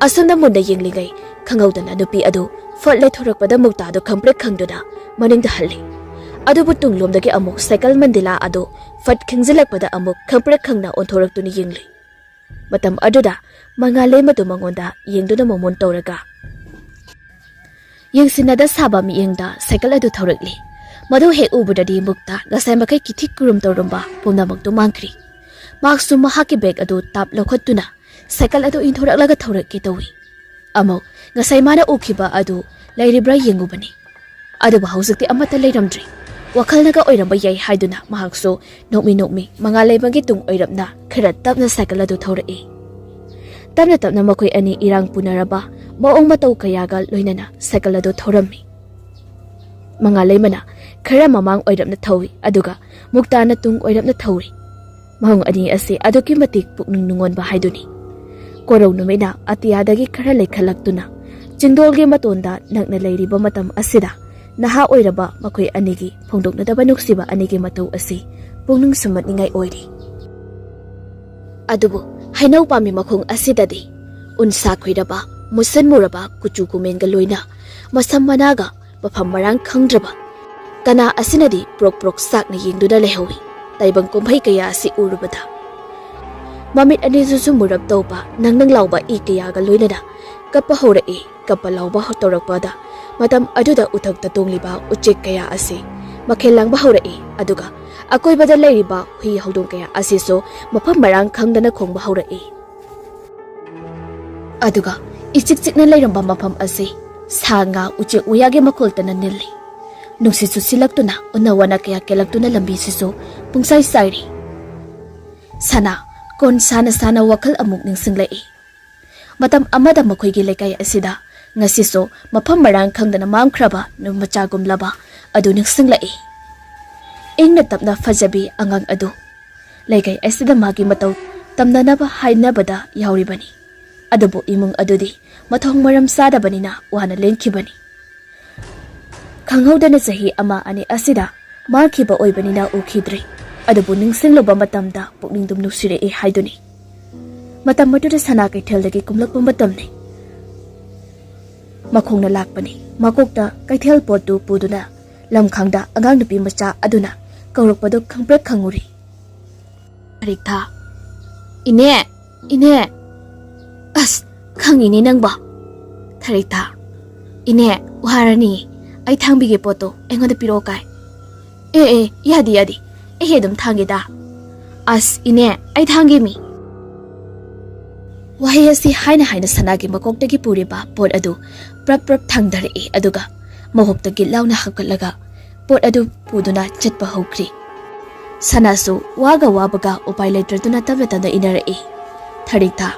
Asanda munna yenglingai khangawdana nupi adu fatlai thorakpada mukta adu khamprek khangduna maningda halli. Adu butung lomdagi amuk cycle mandila adu fat khingjalakpada amuk khamprek khangna onthoraktuni yengli. Matam aduda mangalei madu mangonda yengduna momon tawraga. Yengsinada saba miyengda cycle adu thorakli. Madu he ubudadi mukta gasai makai kithik kurum tawrumba punamaktu mangkri. Maksu mahaki bag adu tap lokhatuna cycle adu inthoraklaga thorakki tawi. Amo ngasai mana ukhiba adu lairibra yengubani. Adu bahawsakti amata leiramdri. Wakalnaga oiramba yai haiduna mahakso nokmi mangalei bangi tung oiramna khara tapna cycle adu thorai. Tapna makoi ani irang punaraba maong matau kayaga loinana cycle adu thorammi. Mangalei mana khara mamang oiramna thawi aduga muktana tung oiramna thawi. Mahong ani ase aduki matik puknung nungon ba haiduni. Korau numina atiyadagi khara lekhalakuna jingdolgi matonda nakna leiriba matam asida naha oiraba makoi anigi phongdoknadaba nuksiba anigi matau asi pungnung sumatningai oiri. Adubu hainau pami makhong asidadi unsa khoiraba musan muraba kuchu kumenga loina masam managa mafam marang khangdraba kana asinadi prok sakna yengduna lehawi taibang kumphai kaya asi urubada. Mamit ani susu murab tawba nang lauba I kayaga loinada kappa horai kappa lauba hotorakpada matam aduda uthak tatongliba uchek kaya asi makhelang ba horai aduga akoibada leiriba hui hodong kaya asi so mafam marang khangdana khongba horai. Aduga ichikchikna leiramba mafam asi sanga uchek uyage makoltana nilli. Nungsisu silaktuna unawana kaya kelaktuna lambi siso pungsai sairi. Sana kon sana wakal amuk ningsinglai. Matam amada makhoigi lekai asida ngasiso mafam marang khangdana mamkhraba numachagumlaba adu ningsinglai. Ingna tapna fajabi angang adu lekai asida magi matau tamnanaba hainabada yauribani. Adubu imung adudi mathong maram sadabanina wana lenkhibani. Khanghaudana chahi ama ani asida markhiba oibanina ukhidre. Adubu ningsingloba matamda pukning dum nusire e haiduni. Matam matuda sana kai theldagi kumlakpa matamni. Makongna lakpani makokta kaithel portu puduna lamkhangda angang nupi macha aduna kaurokpadu khangprek khanguri Tarikta ine as khangini nangba Tarikta ine warani ai thangbige poto engoda piro kai yadi ehedum thangida as ine ai thangi mi Wahai asi haina sanagi makoktagi puriba pot adu prap thangdari aduga mahoptagi launa hakalaga pot adu puduna chatpa hokri Sanasu waga wabaga upai letraduna tabletanda inarei Tarikta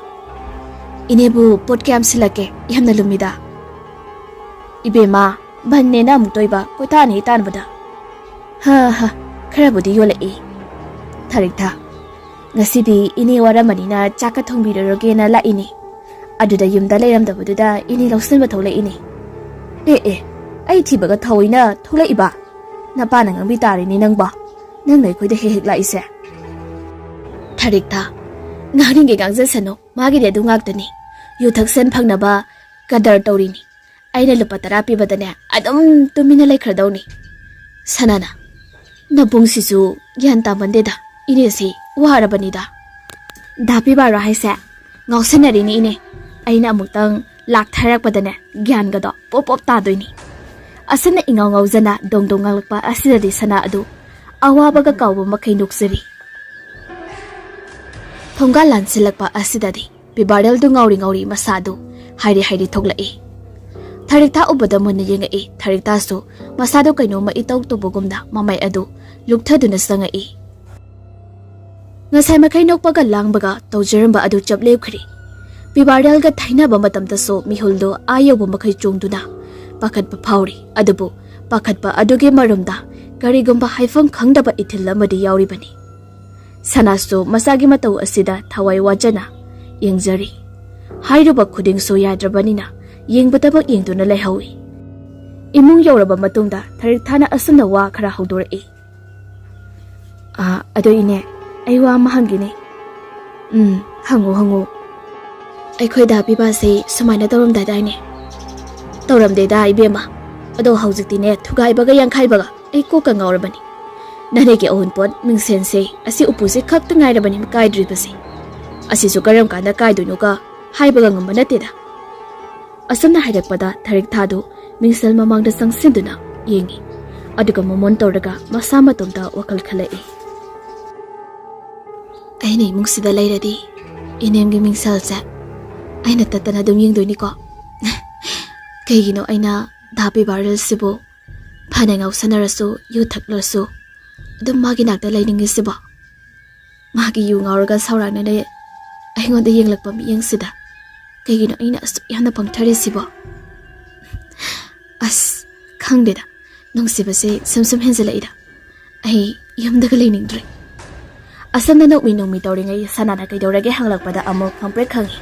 inebu pot kyam silake yamna lumida Ibema banne na mutoiba kotani tanbada ha kharabudi yolei Tarikta Ngasidi ini waramanina chaka thongbirarogena la ini aduda yumda leiramdabuda ini lausinba thole ini ai thibaga thoina tholaiba napana ngambi tarini nangba nang nei khoide hek la ise Tarikta ngani gangja sano magi de dungaktani yuthak sen phangnaba kadar tawrini aina lupa tarapi badane adum tumina leikhradawni sanana nabungsisu gyanta mandeda inesi warabanida dapi bara haise ngausenari ni ine aina amutang lak tharak padane gyan gado pop ta doini asana ingaw ngaujana dongdong ngalakpa asidadi sana adu awabaga kawba makai nuksari thonga lansilakpa asidadi bibadal du ngauri masadu hairi thoglai Tarikta ubada munna yengai Tarikta su masadu kaino ma itaw tubugumda mamay adu lukthaduna sangai Ngasai makai nokpaga langbaga tawjaramba adu chaplebkhri Bibardalga thainaba matamdaso mihuldo ayoba makai chongduna pakhatpa phawri adubu pakhatpa aduge marumda karigumba haifam khangdaba ithilla madi yauribani Sanasu masagi matau asida thawai wajana yengjari hairuba khuding so yadrabanina yengbadaba yengduna laihawi Imung yauraba matungda Tarikthana asuna wa khara hawdorei ado ine Aiwa mahangini hangu Aikhoida bibase sumaina tawramda daine tawramdeda ibema ado haujiktine thugaibaga yankhaibaga ai koka ngaurabani nanege onpot mingsense asi upuse khakta ngairabani kaidribase asisu karam kana kaidonuka haibaga ngamba nateda asamna hairakpada Tarikthadu mingsel mamangda sangsinduna yengi aduga momon tawraga masama tumda wakal khalai Aina imungsida lairadi inemgi mingsalse aina tatana dum yengdoiniko kaigino aina dapi barrel sibo phanangau sanarasu yu thaklasu dum magi nakta lainingi sibo magi yu ngauraga saurangna ne aingonda yenglakpa mi yengsida kaigino aina asu yana pangthare sibo as khangdeda nungsibase samsam henzalaida ai yamdaga lainingdre Asana nokmi tawringai sanana kaidorage hanglakpada amok phamprek khangi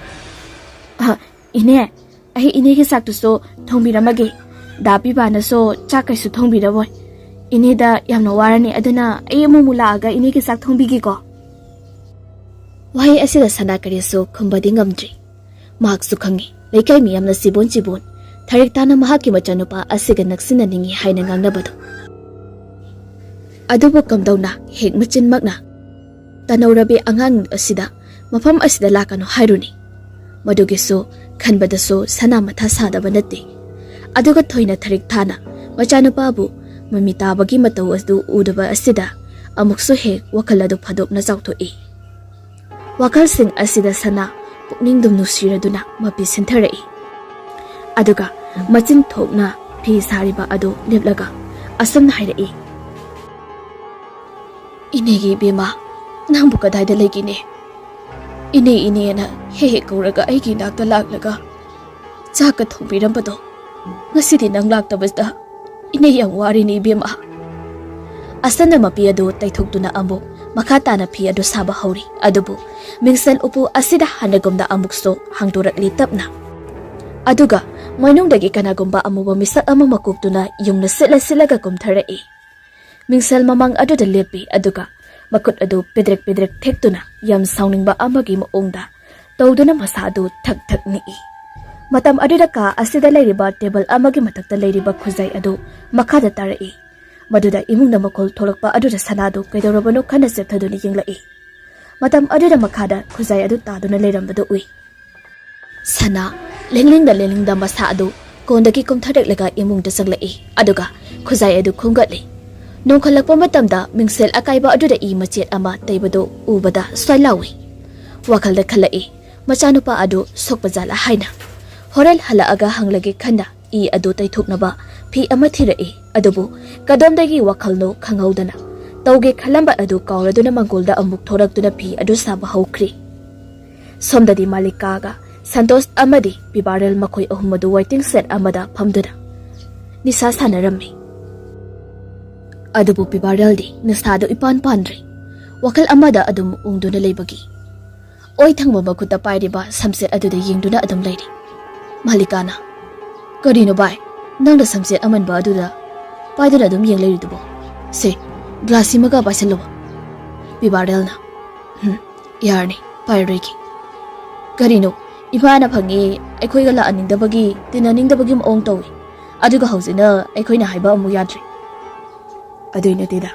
ine ai ine gi saktu so thongbiramage dapi bana so chakaisu thongbiraboy ine da yamna warani aduna ai mumula aga ine gi sak thongbigi ko wai asida sana kare so khumbadi ngamdri mak su khangi leikai mi yamna sibon Tariktana mahaki machanupa asiga naksina ningi haina ngangnabado adubu kamdawna hek machin magna Tanaurabi angang asida mafam asida lakano hairuni madugiso khanbadaso sana matha sadaba natte aduga thoina Tarikthana machanupabu mamitabagi matau adu udaba asida amukso he wakaladu phadopna chawthoi wakal sing asida sana pukning dum nusiraduna mapi sintharai aduga machin thokna phi sariba adu leplaga asam hairai inegi bema Nambu kadai da lagi ne ine na he kauraga aigi nakta laklaga chaka thongbiram bado ngasidi nang laktabasda ine yang wari ni bema asana mapi adu taithokduna ambu makhatana phi adu saba hauri adubu mingsel upu asida hanagumda amukso hangdorakli tapna aduga moinungdagi kanagumba amuba misak ama makuptuna yungna silaga kumtharai mingsel mamang adu da lepi aduga makut adu pedrek tektuna yam sauningba amagi maongda tawduna masadu thak ni Matam aduda ka asida leiriba table amagi matakta leiriba khuzai adu makhada tarai. Maduda imungna makol tholakpa aduda sanadu kaidorabano khana septhaduni yinglai. Matam aduda makhada khuzai adu taduna leirambadu ui. Sana lenglingda masa adu kondaki kumthadak laga imungda sanglai aduga khuzai adu khongatli. Nongkhalakpa matamda mingsel akaiba aduda I machet ama taibado ubada swailawi. Wakalda khalai machanupa adu sokpajala haina. Horel halaaga hanglagi khanda I adu taithuknaba phi ama thirai adubu kadomdagi wakalno khangaudana tauge khalamba adu kawraduna mangolda amuk thoraktuna phi adu saba hawkri somdadi malikaga santos amadi bibarel makhoi ahumadu waiting set amada phamduna nisa sanarami adubu bibareldi nisadu ipan pandri wakal amada adum ungduna leibagi oi thangba makuta pairiba samset aduda yingduna adum leiri Malikana Karino bai nang da samset aman ba aduda paiduna adum yeng leiri dubo se glasi maga basalo bibarelna yarni pairiki Karino Ibana phangi aikhoi ga la aningdabagi tinaningdabagi maong tawi aduga hausina aikhoina haiba amu yadri aduina tida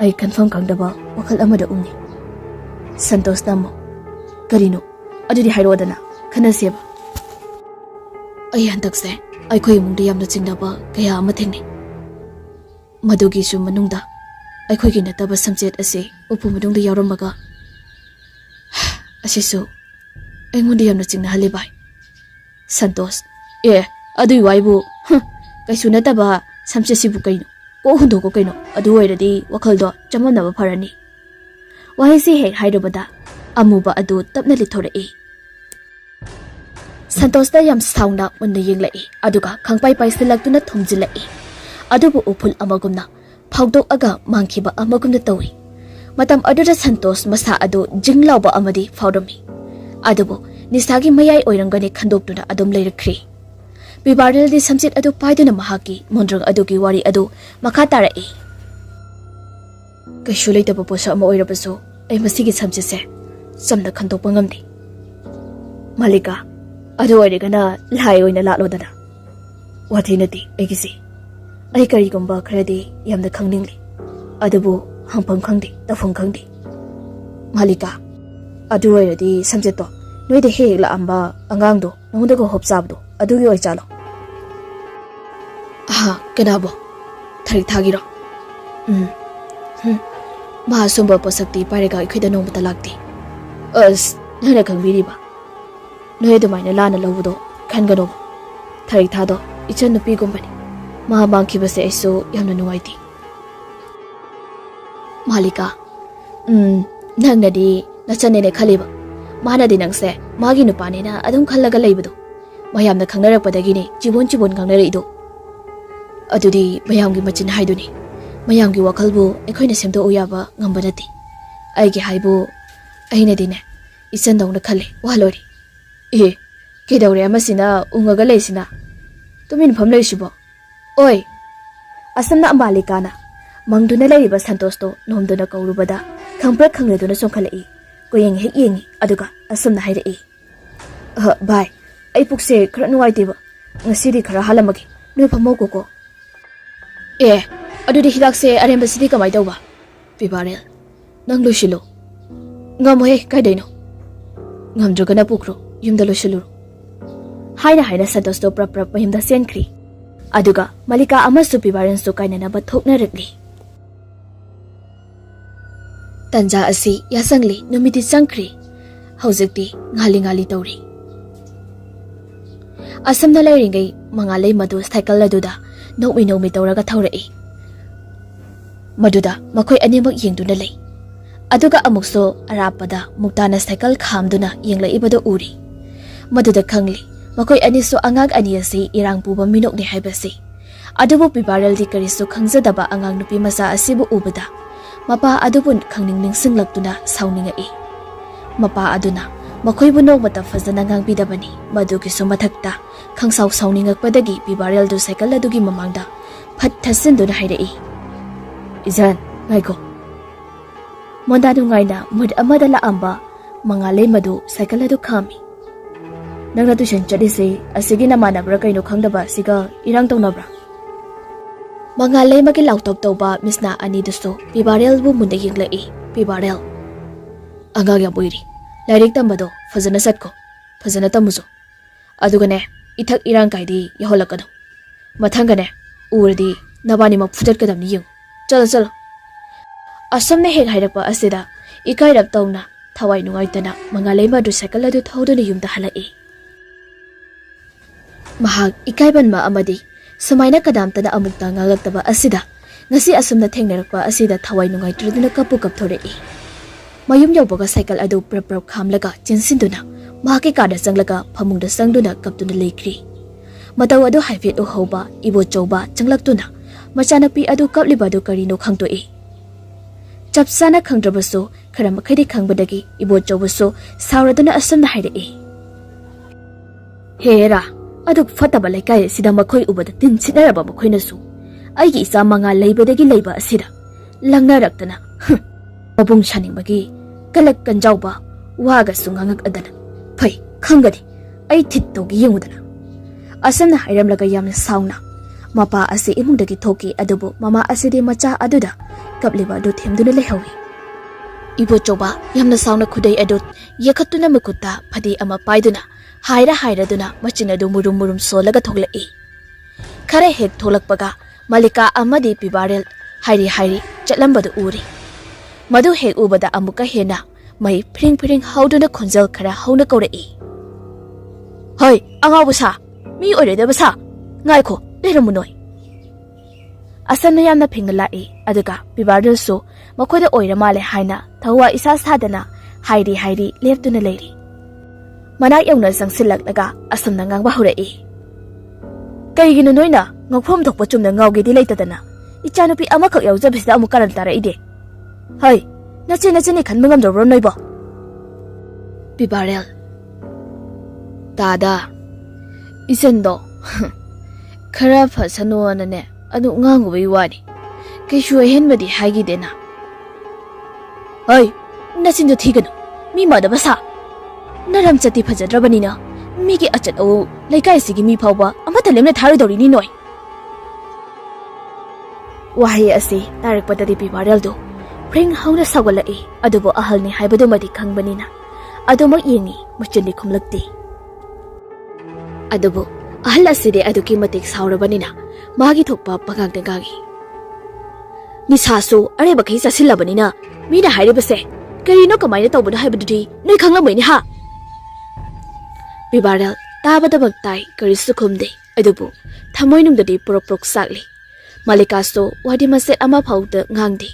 ai confirm kangdaba wakal amada umni Santos namo Karino adudi hairodana khana seba ai handakse aikhoi mungdi yamna chingnaba kaya ama thengni madugi su manungda aikhoi gi nataba samjet ase upu madungda yauramaga asisu Engundi yamna chingna hale bai Santos adui waibu kaisu nataba samche sibu kaino ko hundo ko kaino adu oiradi wakhaldo chamonaba pharani wahisi he hairobada amuba adu tapna lithorai Santos da yam sauna unna yenglai aduga khangpai pai silaktuna thomjilai adubu upul amagumna phawdok aga mangkhiba amagumna tawi matam aduda Santos masa adu jinglawba amadi phawrami adubo nisagi mayai oirangani khandoktuna adum leirakri bibarel di samsit adu paiduna mahaki mondrang adugi wari adu makha tarai kaishu leitaba posa ama oirabaso ai masigi samsise samna khandokpa ngamdi Malika adu oirigana lai oina lalodana wathinati aigisi ai karigomba khradi yamna khangningli adubu hangpam khangdi tafong khangdi Malika adu oiradi samjeto noide he la amba angangdo nongda go hopsabdo adugi oi chalo kenabo thari thagiro ma sumba posakti parega ikhida nong talakti nana kangbiriba noide maina lana lawdo khangano thari thado ichan nupi gombani ma bangki base aiso yamna nuwaiti Malika nangnadi nachanene khaliba Mana dinangse magi nupane na adum khallaga leibado mayamna khangnarakpadagini jibon khangnaraido adudi mayamgi machin haiduni mayamgi wakalbu ekhoina semdo uyaba ngambanati aigi haibu aina dine isandawna khale walori kedawre amasina ungaga leisina tumin phamlei sibo oi asamna Malikana mangduna leiba Santosto nomduna kaurubada khangpra khangreduna songkhalai Koyeng hek yengi aduga asamna hairai bai ai pukse khara nuwaiteba ngasiri khara halamagi noi phamo ko adudi hidakse arembasidi kamai tawba Bibarel nang loshilo ngamohe kaidaino ngamdragana pukro yumda loshiluru haina Santos do prap mahimda senkri aduga Malika amasu Bibarel su kainana ba thokna rakli Tanja asi yasangli numiti sangkri hauzikti ngali tauri asamna lairingai mangalai madu cycle laduda nomi tauraga thaurai maduda makhoi animak yengduna lei aduga amukso arapada muktana cycle khamduna yenglai ibado uri maduda khangli makhoi aniso angag ani asi irang puba minok ni haibasi adubu Bibarel di kariso khangzadaba angang nupi masa asibu ubada Mapa adubun khangning singlaktuna sauningai mapa aduna makhoi bu nok mata fazana ngangbidabani madugi so mathakta khangsau sauningakpadagi Bibarel du cycle adugi mamangda phat thasinduna hairai izan ngaiko mondadu ngaina mud amada la amba mangalei madu cycle adu khami nangna tuition chadise asigi namanabra kaino khangdaba siga irang tongnabra mangalai magi lautok toba misna ani duso pibarel bu munda yinglai pibarel anga ya boiri lairik tambado fazana satko fazana tamuzo adugane ithak irang kaidi yaholakado mathangane urdi nabani ma fudat kadam ni yung chalo chalo asamne hek hairakpa asida ikairak tawna thawai nungaitana mangalai madu cycle adu thoduna yumda halai mahak ikaiban ma amadi sumaina kadamtana amukta ngalaktaba asida ngasi asumna thengnarakpa asida thawai nungaitraduna kapu kapthorei mayum yawbaga cycle adu prap khamlaga chinsinduna mahaki kada changlaga phamungda sangduna kaptuna leikri mataw adu haifet o hoba ibo chawba changlaktuna machanapi adu kaplibadu karino khangtoi chapsana khangdrabaso khara makhai khangbadagi ibo chawbaso sauraduna asumna hairei hera aduk fataba laikai sida makhoi ubada tin sinaraba makhoina su aigi isa manga leibadagi leiba asida langnaраktana mabung shaningbagi kalak kanjawba waga sungangak adana phai khangadi ai thit togi yengudana asana hairamlaga yamna sauna mapa ase imungdagi thoki adubu mama asidi macha aduda kapliba adu themduna lehawi ibo choba yamna sauna khudai adu yakhatuna makutta phadi ama paiduna haira duna machina du murum solaga thoglai khare hek tholakpaga malika amadi pibarel hairi chatlambadu uri madu hek ubada amuka hena mai phring hauduna khonjal khara hauna kaurai hoi angabu sa mi oireda basa ngaikho leramunoi asanna yamna phingna lai aduga pibarel so makhoda oira male haina thawa isa sadana hairi leptuna leiri manak yauna sangsillaklaga asamna ngangba horai kaigino noina ngakphom thokpa chumna ngawgedi leitadana ichanupi amakhak yaujabisida amu karan tara ide hai nacheni khanba ngamjabro noibo pibarel tada isendo khara phasano anane anu ngangubei wani kishu henbadi haigidena hai nachinjo thiganu mi madabasa naram chati phajadrabanina migi achat o laikai sigi mi phawba amata lemna tharidori ni noi wahi asi tarik patadi pibarel do pring hauna sagalai adubo ahalni haibadu madi khangbanina adumak yengi machindi khumlakti adubo ahal aside aduki matik saurabanina magi thokpa pagang tengagi nisaso are bakai sasillabanina mina hairibase karino kamaina tawbadu haibadudi noi khanglamoini ha pibarel tabadabak tai karisu khumde adubu thamoinungdadi purok sakli malikaso wadi maset ama phauda ngangdi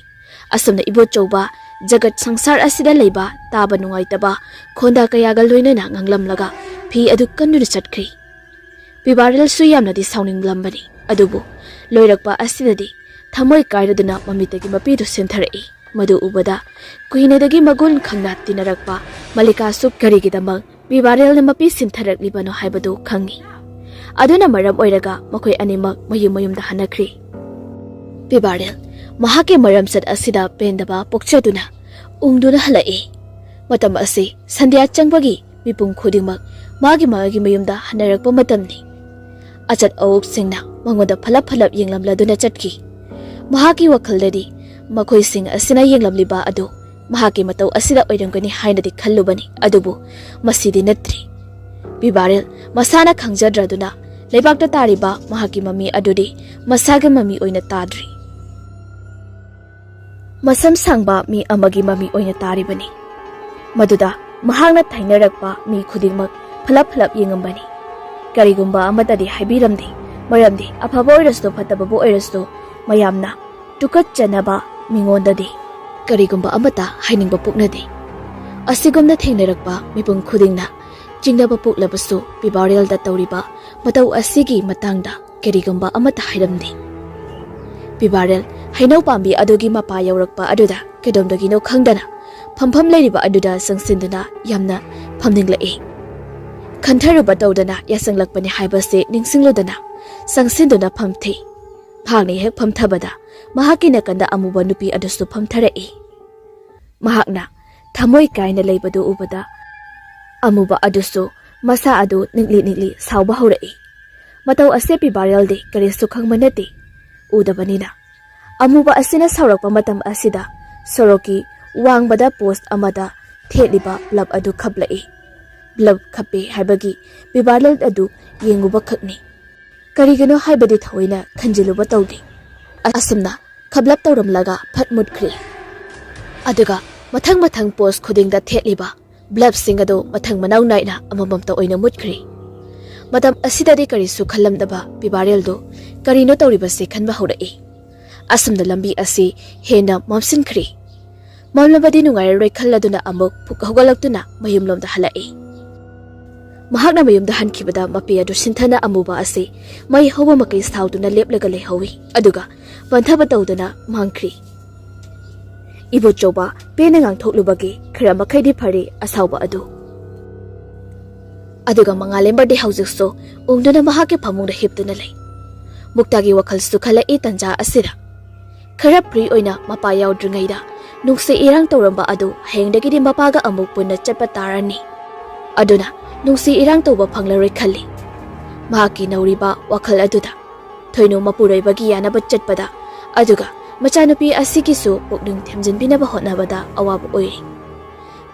asumna ibo chawba jagat sangsar asida leiba taba nungaitaba khonda kayaga loinana nganglamlaga phi adu kannu chatkhri pibarel su yamnadi sauning lambani adubu loirakpa asidadi thamoi kairaduna mamitagi mapidu senthari madu ubada kuhinadagi magun khangna tinarakpa malikasu karigidamang pibarel na mapi simtharak libano haibadu khangi aduna maram oiraga makhoi animak mayum da hanakri pibarel mahake maram sat asida pendaba pokchaduna ungduna halai matam ase sandhya changbagi mipung khudingmak magi mayumda hanarakpa matamni achat awuk singna mangoda phalap yenglamladuna chatki mahaki wakhaldadi makhoi sing asina yenglamliba adu mahaki matau asida oiramgani hainadi khallubani adubu masidi natri pibarel masana khangjadraduna leibakta tariba mahaki mami adudi masaga mami oina tadri masam sangba mi amagi mami oina taribani maduda mahangna thainarakpa mi khudingmak phalap yengambani karigumba amatadi haibiramdi maramdi afaba oirasto phatababu oirasto mayamna tukat chanaba mingondadi karigumba amata hainingba puknadi asigumna thengnarakpa mipung khudingna jingnaba puklabasu pibarel da tawriba matau asigi matangda karigumba amata hairamdi pibarel hainau pambi adugi mapa yaurakpa aduda kedomdagino khangdana phampham leiriba aduda sangsinduna yamna phamninglai khantharaba tawdana yasanglakpani haibase ningsinglodana sangsinduna phamthi phangni hek phamthabada mahaki nakanda amuba nupi adusu phamtharai mahakna thamoi kaina leibadu ubada amuba adusu Masa adu ningli sauba haurai. Matau ase pibareldi karisu khangba nate. Udabanina. Amuba asina saurakpa matam asida soroki wangbada post amada theliba blab adu khablai. Blab khape haibagi pibarel adu yenguba khakni. Karigano haibadi thaoina khanjiluba tawdi. Asumna khablap tawramlaga phatmutkri. Aduga mathang post khudingda theliba blab singado mathang manau naina amamamta oina mutkri. Matam asidadi karisu khalamdaba pibareldo karino tawribase khanba haurai. Asumda lambi asi hena mamsinkri. Mamlabadi nungairoi khalladuna amuk phuk hogalaktuna mayumlomda halai. Mahakna mayumda hankibada mapi adu sinthana amuba asi mai hoba makai sauduna leplaga lehawi aduga banthaba tawduna mangkri. Ibo choba pena ngangthoklubagi khara makhaidi phari asauba adu. Aduga mangalembardi haujikso ungduna mahake phamungda hiptuna lei. Muktagi wakhal sukhalai tanja asira. Khara pri oina mapa yaudringaida nungse irang tawramba adu hengdagidi mapaga amuk punna chatpa tarani. Aduna nungsi irang tawba phanglaroi khalli. Mahaki nauriba wakhal aduda thoinu mapuroibagi yanaba chatpada aduga machanupi asigisu pukning themjinbinaba hotnabada awaba oiri.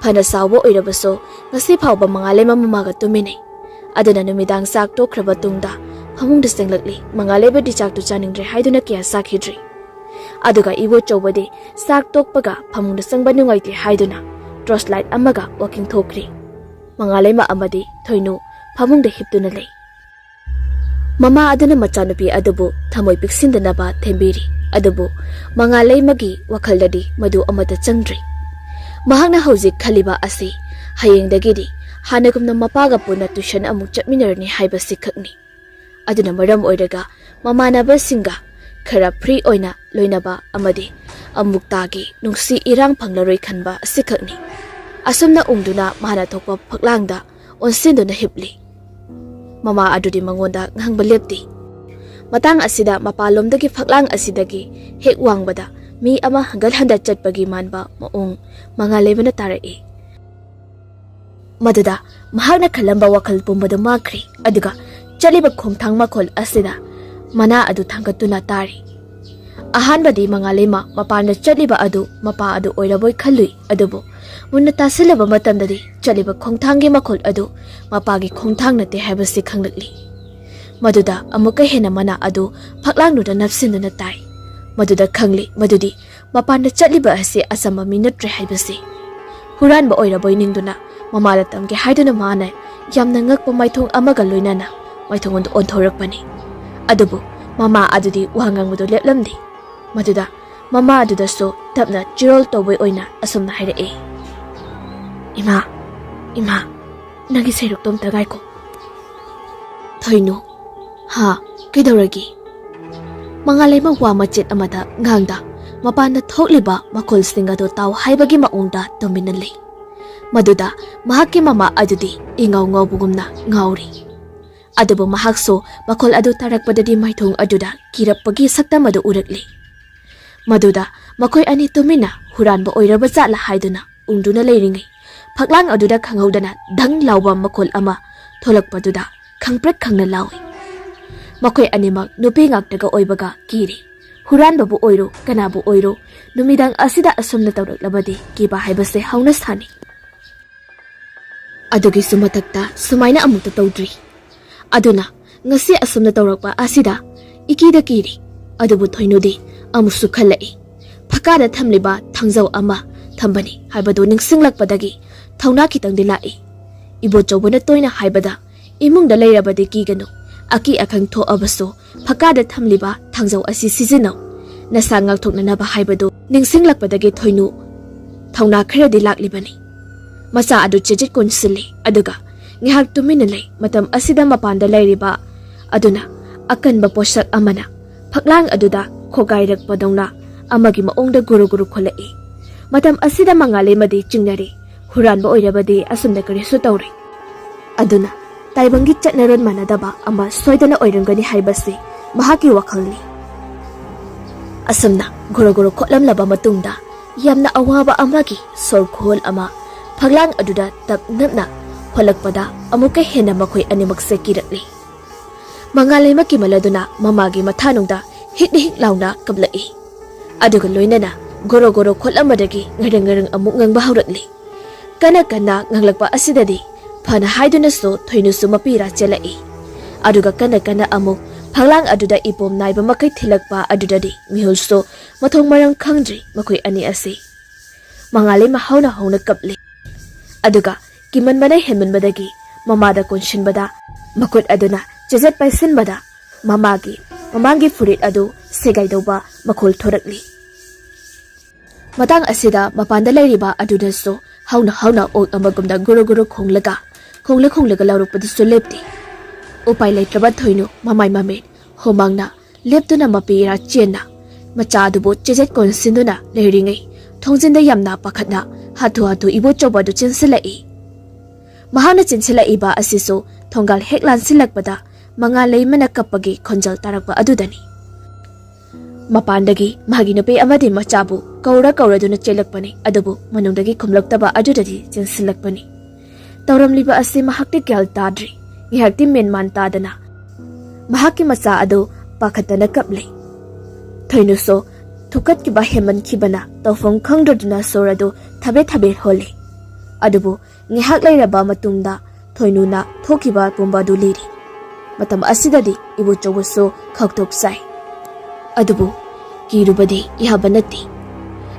Phana sawba oirabaso ngasi phawba mangalema mamaga tuminai. Aduna numidang sak tokhraba tungda phamungda senglakli mangaleba di chak tu chaningdre haiduna kya sakhidri. Aduga ibo chobade sak tokpaga phamungda sangba nungaiti haiduna torchlight amaga walking thokri. Mangalema amadi thoinu phamungda hiptuna lei. Mama aduna machanupi adubu thamoi piksindanaba thembiri. Adubu mangalemagi wakhaldadi madu amata changdri. Mahakna hojik khaliba asi hayengdagidi hanagumna mapaga puna tuition amuk chatminarni haibasi khakni. Aduna maram oiraga mamanaba singa khara free oina loinaba amadi amuktagi nungsi irang phanglaroi khanba asikhakni. Asumna ungduna mahana thokpa phaklangda onsinduna hipli. Mama adudi mangonda ngangba lepti. Matang asida mapalomdagi phaklang asidagi hek wangbada mi ama hangal handa chatpagi manba maung mangalebana tarai. Maduda mahakna khalamba wakhal pumbada makri aduga chaliba khongthang makhol asida mana adu thangatuna tari. Ahanbadi mangalema mapana chaliba adu mapa adu oiraboi khalui adubo munna tasilaba matamdadi chaliba khongthangi makhol adu mapagi khongthang nate haibasi khanglakli. Maduda amuka hena mana adu phaklangnuda napsinduna tai. Maduda khangli madudi mapana chaliba ase asamba minatre haibasi. Huranba oiraboi ningduna mamala tamge haiduna mana yamna ngakpa maithong amaga loinana maithongondu onthorakpani. Adubu mama adudi wahangangmudu leplamdi. Maduda mama adudaso tapna chirol toboi oina asumna hairai. Ima nangi seruk tom tagai ko. Thoinu ha kidoragi. Mangalema wa machet amada ngangda mapana thokliba makol singado taw haibagi maungda dominanli. Maduda mahaki mama adudi ingaw bugumna ngauri. Adubo mahakso makol adu tarakpadadi maithong aduda kirapagi sakta madu urakli. Maduda makoy ani tumina huranba oiraba jatla haiduna ungduna leiringai. Phaklang aduda khanghaudana dang lawba makol ama tholakpaduda khangprak khangna lawi. Makoy animak nupi ngaktaga oibaga kiri. Huranbabu oiro kanabu oiro numidang asida asumna tawraklabadi kiba haibase hauna sani. Adugi sumatakta sumaina amukta tawdri. Aduna ngasi asumna tawrakpa asida ikida kiri. Adubu thoinudi amusu khalai. Phakada thamliba thangjaw ama thambani haibado ningsinglakpadagi thauna kitangdi lai. Ibo chobona toina haibada imungda leirabadi kigano aki akhang tho abaso phakada thamliba thangjaw asi sijinaw nasa ngakthoknanaba haibado ningsinglakpadagi thoinu thauna kharadi laklibani. Masa adu chejit konsili aduga ngihak tumina lei matam asida mapanda leiriba aduna akanba posak amana phaklang aduda khogairak padongna amagi maongda guru kholai. Matam asida mangale madi chingnari huranba oirabadi asumna karisu tawri. Aduna taibangi chatnaron manadaba ama soidana oirangani haibasi mahaki wakhalni. Asumna guru khotlamlaba matungda yamna awaba amagi sorkhol ama phaglang aduda tap napna ꯍꯣꯜꯂꯛꯄꯗ ꯑꯃꯨꯛꯀ ꯍꯦꯟꯅ ꯃꯈꯣꯏ ꯑꯅꯤꯃꯛꯁꯦ ꯀꯤꯔꯛꯂꯤ꯫ ꯃꯉꯥꯂꯩꯃ ꯀꯤꯃꯜꯂꯗꯨꯅ ꯃꯃꯥꯒꯤ ꯃꯊꯥꯅꯨꯡꯗ ꯍꯤꯛ ꯍꯤꯛ ꯂꯥꯎꯅ ꯀꯞꯂꯛꯏ꯫ ꯑꯗꯨꯒ ꯂꯣꯏꯅꯅ ꯒꯣꯔꯣ ꯒꯣꯔꯣ ꯈꯣꯠꯂꯝꯕꯗꯒꯤ ꯉꯔꯪ ꯉꯔꯪ ꯑꯃꯨꯛ ꯉꯪꯕ ꯍꯧꯔꯛꯂꯤ꯫ ꯀꯟꯅ ꯀꯟꯅ ꯉꯪꯂꯛꯄ ꯑꯁꯤꯗꯗꯤ ꯐꯅ ꯍꯥꯏꯗꯨꯅꯁꯨ ꯊꯣꯏꯅꯨꯁꯨ ꯃꯄꯤꯔꯥ ꯆꯦꯜꯂꯛꯏ꯫ ꯑꯗꯨꯒ ꯀꯟꯅ ꯀꯟꯅ ꯑꯃꯨꯛ ꯐꯛꯂꯥꯡ ꯑꯗꯨꯗ ꯏꯄꯣꯝ ꯅꯥꯏꯕ ꯃꯈꯩ ꯊꯤꯜꯂꯛꯄ ꯑꯗꯨꯗꯗꯤ ꯃꯤꯍꯨꯜꯁꯨ ꯃꯊꯣꯡ ꯃꯔꯝ ꯈꯪꯗ꯭ꯔꯤ ꯃꯈꯣꯏ ꯑꯅꯤ ꯑꯁꯤ꯫ ꯃꯉꯥꯂꯩꯃ ꯍꯧꯅ ꯍꯧꯅ ꯀꯞꯂꯤ꯫ ꯑꯗꯨꯒ ꯀꯤꯃꯟꯕꯅ ꯍꯦꯟꯃꯟꯕꯗꯒꯤ ꯃꯃꯥꯗ ꯀꯣꯟꯁꯤꯟꯕꯗ ꯃꯈꯨꯠ ꯑꯗꯨꯅ ꯆꯦꯖꯦꯠ ꯄꯥꯏꯁꯤꯟꯕꯗ ꯃꯃꯥꯡꯒꯤ ꯐꯨꯔꯤꯠ ꯑꯗꯨ ꯁꯦꯒꯥꯏꯗꯧꯕ ꯃꯈꯣꯜ ꯊꯣꯔꯛꯂꯤ꯫ ꯃꯇꯥꯡ ꯑꯁꯤꯗ ꯃꯄꯥꯟꯗ ꯂꯩꯔꯤꯕ ꯑꯗꯨꯗꯁꯨ ꯍꯧꯅ ꯍꯧꯅ ꯑꯣꯛ ꯑꯃꯒꯨꯝꯅ ꯒꯨꯔꯨ ꯒꯨꯔꯨ ꯈꯣꯡꯂꯒ ꯂꯥꯎꯔꯛꯄꯗꯨꯁꯨ ꯂꯦꯞꯇꯦ꯫ ꯎꯄꯥꯏ ꯂꯩꯇ꯭ꯔꯕ ꯊꯣꯏꯅꯨ ꯃꯃꯥꯏ ꯃꯃꯤꯠ ꯍꯨꯃꯥꯡꯅ ꯂꯦꯞꯇꯨꯅ ꯃꯄꯤꯔꯥ ꯆꯦꯟꯅ ꯃꯆꯥ ꯑꯗꯨꯕꯨ ꯆꯦꯖꯦꯠ ꯀꯣꯟꯁꯤꯟꯗꯨꯅ ꯂꯩꯔꯤꯉꯩ ꯊꯣꯡꯖꯤꯟꯗ ꯌꯥꯝꯅ ꯄꯥꯈꯠꯅ ꯍꯥꯊꯨ ꯍꯥꯊꯨ ꯏꯕꯣꯆꯧꯕ ꯑꯗꯨ ꯆꯦꯟꯁꯤꯜꯂꯛꯏ꯫ ꯃꯍꯥꯛꯅ ꯆꯦꯟꯁꯤꯜꯂꯛꯏꯕ ꯑꯁꯤꯁꯨ ꯊꯣꯡꯒꯥꯜ ꯍꯦꯛ ꯂꯥꯟꯁꯤꯜꯂꯛꯄꯗ ꯃꯉꯥꯂꯩꯃꯅ ꯀꯞꯄꯒꯤ ꯈꯣꯟꯖꯦꯜ ꯇꯥꯔꯛꯄ ꯑꯗꯨꯗꯅꯤ꯫ ꯃꯄꯥꯟꯗꯒꯤ ꯃꯥꯒꯤ ꯅꯨꯄꯤ ꯑꯃꯗꯤ ꯃꯆꯥꯕꯨ ꯀꯧꯔꯗꯨꯅ ꯆꯦꯜꯂꯛꯄꯅꯤ, ꯑꯗꯨꯕꯨ ꯃꯅꯨꯡꯗꯒꯤ ꯈꯨꯝꯂꯛꯇꯕ ꯑꯗꯨꯗꯗꯤ ꯆꯦꯟꯁꯤꯜꯂꯛꯄꯅꯤ꯫ ꯇꯧꯔꯝꯂꯤꯕ ꯑꯁꯤ ꯃꯍꯥꯛꯇꯤ ꯒ꯭ꯌꯥꯟ ꯇꯥꯗ꯭ꯔꯤ꯫ ꯉꯥꯏꯍꯥꯛꯇꯤ ꯃꯦꯟꯃꯥꯟ ꯇꯥꯗꯅ ꯃꯍꯥꯛꯀꯤ ꯃꯆꯥ ꯑꯗꯨ ꯄꯥꯈꯠꯇꯅ ꯀꯞꯂꯤ꯫ ꯊꯣꯏꯅꯨꯁꯨ ꯊꯨꯛꯀꯠꯈꯤꯕ ꯍꯦꯟꯃꯟꯈꯤꯕꯅ ꯇꯧꯐꯝ ꯈꯪꯗ꯭ꯔꯗꯨꯅ ꯁꯣꯔ ꯑꯗꯨ ꯊꯕꯦꯠ ꯍꯣꯜꯂꯤ꯫ ꯑꯗꯨꯕꯨ ꯉꯥꯏꯍꯥꯛ ꯂꯩꯔꯕ ꯃꯇꯨꯡꯗ ꯊꯣꯏꯅꯨꯅ ꯊꯣꯛꯈꯤꯕ ꯄꯨꯝꯕ ꯑꯗꯨ ꯂꯤꯔꯤ꯫ ꯃꯇꯝ ꯑꯁꯤꯗꯗꯤ ꯏꯕꯣꯆꯧꯕꯁꯨ ꯈꯧꯇꯣꯛ ꯆꯥꯏ꯫ ꯑꯗꯨꯕꯨ ꯀꯤꯔꯨꯕꯗꯤ ꯌꯥꯕ ꯅꯠꯇꯦ꯫